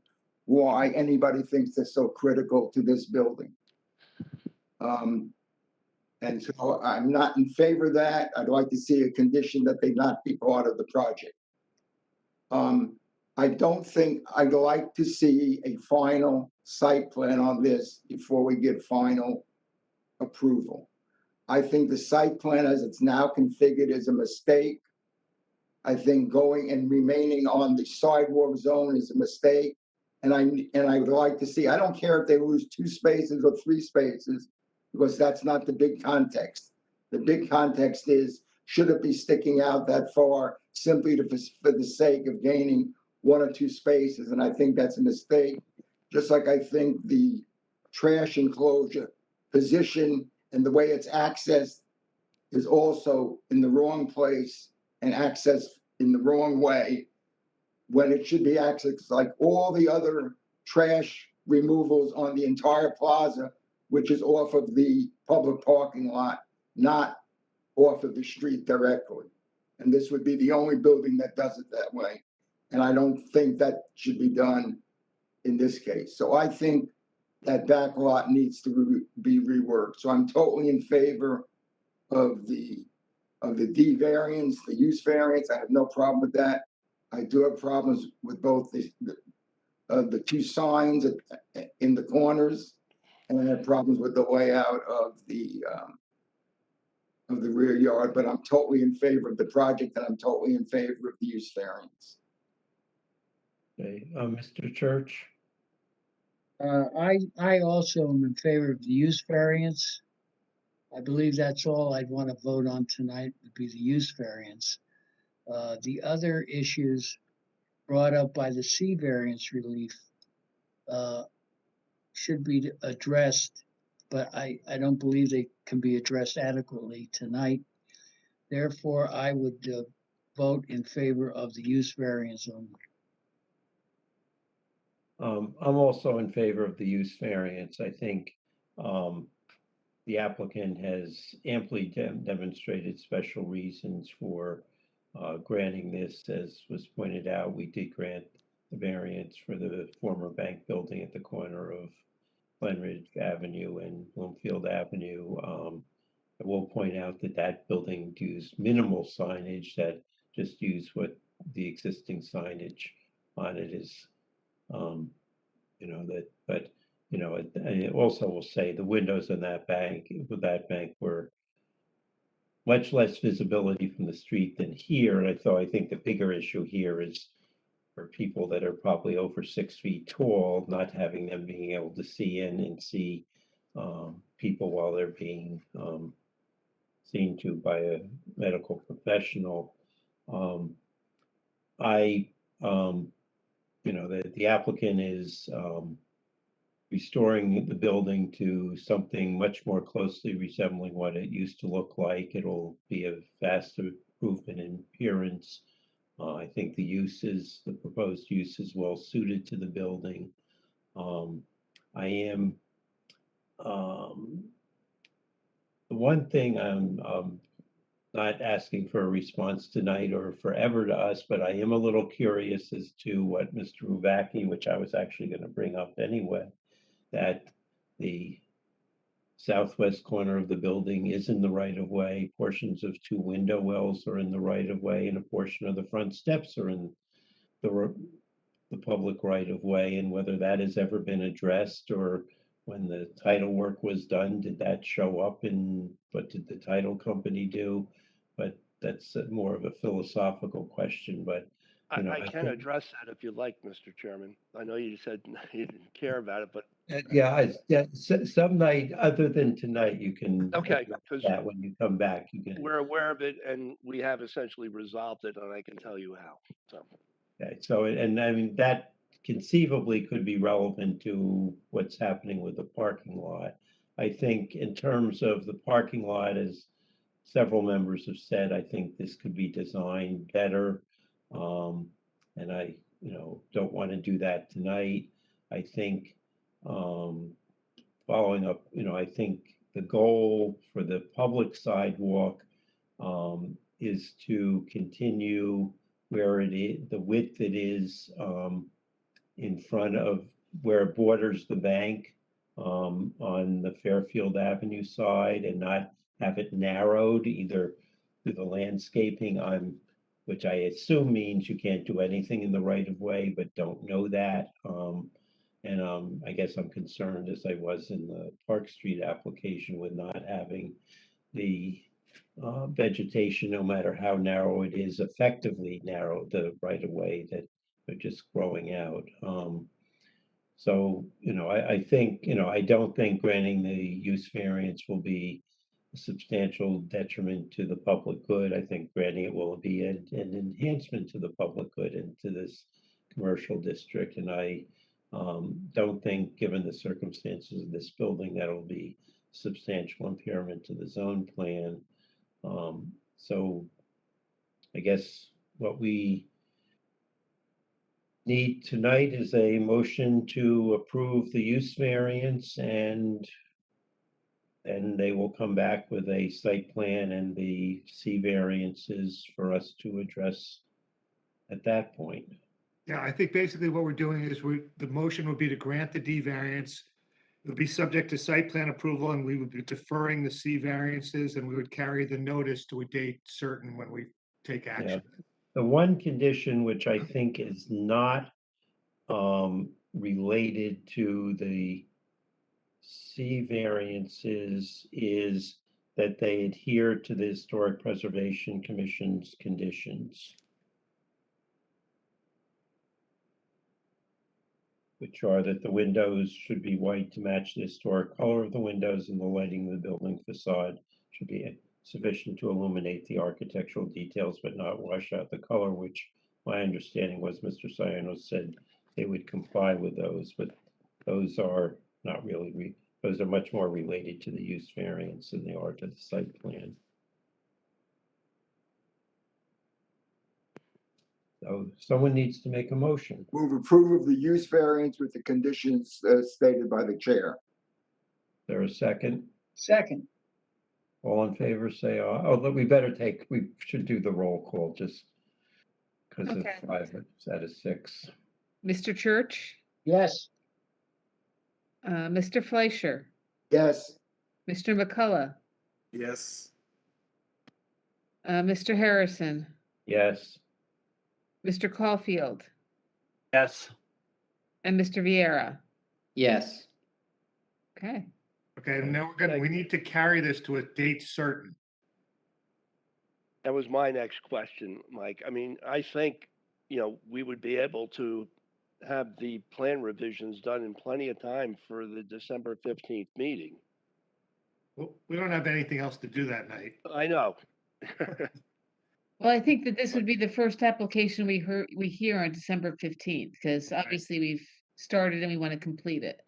why anybody thinks they're so critical to this building. And so I'm not in favor of that. I'd like to see a condition that they not be part of the project. I don't think I'd like to see a final site plan on this before we get final approval. I think the site plan as it's now configured is a mistake. I think going and remaining on the sidewalk zone is a mistake. And I would like to see, I don't care if they lose 2 spaces or 3 spaces, because that's not the big context. The big context is, should it be sticking out that far simply for the sake of gaining 1 or 2 spaces? And I think that's a mistake. Just like I think the trash enclosure position and the way it's accessed is also in the wrong place and accessed in the wrong way, when it should be accessed like all the other trash removals on the entire plaza, which is off of the public parking lot, not off of the street directly. And this would be the only building that does it that way. And I don't think that should be done in this case. So I think that back lot needs to be reworked. So I'm totally in favor of the D variance, the use variance. I have no problem with that. I do have problems with both the two signs in the corners, and I have problems with the layout of the rear yard. But I'm totally in favor of the project, and I'm totally in favor of the use variance. Okay, Mr. Church? I also am in favor of the use variance. I believe that's all I'd want to vote on tonight would be the use variance. The other issues brought up by the C variance relief should be addressed, but I don't believe they can be addressed adequately tonight. Therefore, I would vote in favor of the use variance only. I'm also in favor of the use variance. I think the applicant has amply demonstrated special reasons for granting this. As was pointed out, we did grant the variance for the former bank building at the corner of Glenridge Avenue and Bloomfield Avenue. I will point out that that building used minimal signage, that just used what the existing signage on it is. You know, that, but, you know, it also will say the windows in that bank, with that bank, were much less visibility from the street than here. And I think the bigger issue here is for people that are probably over 6 feet tall, not having them being able to see in and see people while they're being seen to by a medical professional. You know, the applicant is restoring the building to something much more closely resembling what it used to look like. It'll be a vast improvement in appearance. I think the proposed use is well suited to the building. I am, the one thing I'm not asking for a response tonight or forever to us, but I am a little curious as to what Mr. Rubacki, which I was actually going to bring up anyway, that the southwest corner of the building is in the right of way. Portions of 2 window wells are in the right of way, and a portion of the front steps are in the public right of way, and whether that has ever been addressed, or when the title work was done, did that show up in what did the title company do? But that's more of a philosophical question, but you know, I can address that if you'd like, Mr. Chairman. I know you said you didn't care about it, but some night other than tonight, you can okay, address because that when you come back. You can. we're aware of it, and we have essentially resolved it, and I can tell you how. So. Okay, so, and I mean, that conceivably could be relevant to what's happening with the parking lot. I think in terms of the parking lot, as several members have said, I think this could be designed better. And I, you know, don't want to do that tonight. I think, following up, you know, I think the goal for the public sidewalk is to continue where it is, the width it is in front of where it borders the bank on the Fairfield Avenue side, and not have it narrowed either through the landscaping on, which I assume means you can't do anything in the right of way, but don't know that. And I guess I'm concerned, as I was in the Park Street application, with not having the vegetation, no matter how narrow it is, effectively narrow the right of way that are just growing out. So, you know, I think, you know, I don't think granting the use variance will be a substantial detriment to the public good. I think granting it will be an enhancement to the public good and to this commercial district. And I don't think, given the circumstances of this building, that'll be substantial impairment to the zone plan. So I guess what we need tonight is a motion to approve the use variance and and they will come back with a site plan and the C variances for us to address at that point. Yeah, I think basically what we're doing is the motion would be to grant the D variance. It would be subject to site plan approval, and we would be deferring the C variances, and we would carry the notice to a date certain when we take action. The one condition which I think is not related to the C variances is that they adhere to the Historic Preservation Commission's conditions, which are that the windows should be white to match the historic color of the windows, and the lighting of the building facade should be sufficient to illuminate the architectural details but not wash out the color, which my understanding was Mr. Sayano said they would comply with those, but those are not really, those are much more related to the use variance than they are to the site plan. So someone needs to make a motion. Move approval of the use variance with the conditions stated by the chair. Is there a second? Second. All in favor, say aye. Oh, look, we should do the roll call just because of Okay. 5 out of 6. Mr. Church, Yes. Mr. Fleischer, Yes. Mr. McCullough, Yes. Mr. Harrison, Yes. Mr. Caulfield, Yes. and Mr. Vieira. Yes. Okay. Okay, now we need to carry this to a date certain. That was my next question, Mike. I mean, I think, we would be able to have the plan revisions done in plenty of time for the December 15th meeting. Well, we don't have anything else to do that night. I know. Well, I think that this would be the first application we hear on December 15th, because obviously we've started and we want to complete it.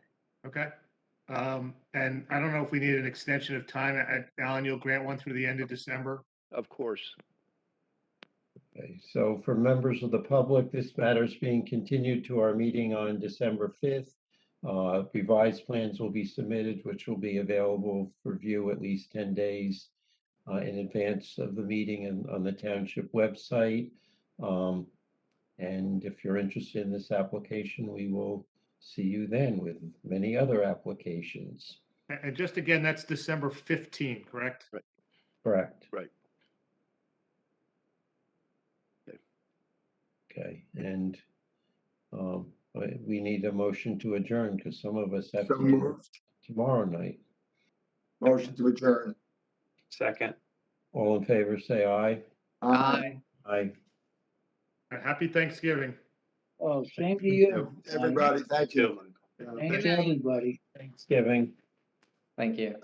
Okay. And I don't know if we need an extension of time. Alan, you'll grant one through the end of December? Of course. Okay, so for members of the public, this matter is being continued to our meeting on December 5th. Revised plans will be submitted, which will be available for view at least 10 days in advance of the meeting and on the township website. And if you're interested in this application, we will see you then with many other applications. And just again, that's December 15th, correct? Right. Correct. Right. Okay, and we need a motion to adjourn because some of us have So to work moved. tomorrow night. Motion to adjourn. Second. All in favor, say aye. Aye. Aye. Happy Thanksgiving. Oh, same to you. Everybody, thank you. Thanks to everybody. Thanksgiving. Thank you.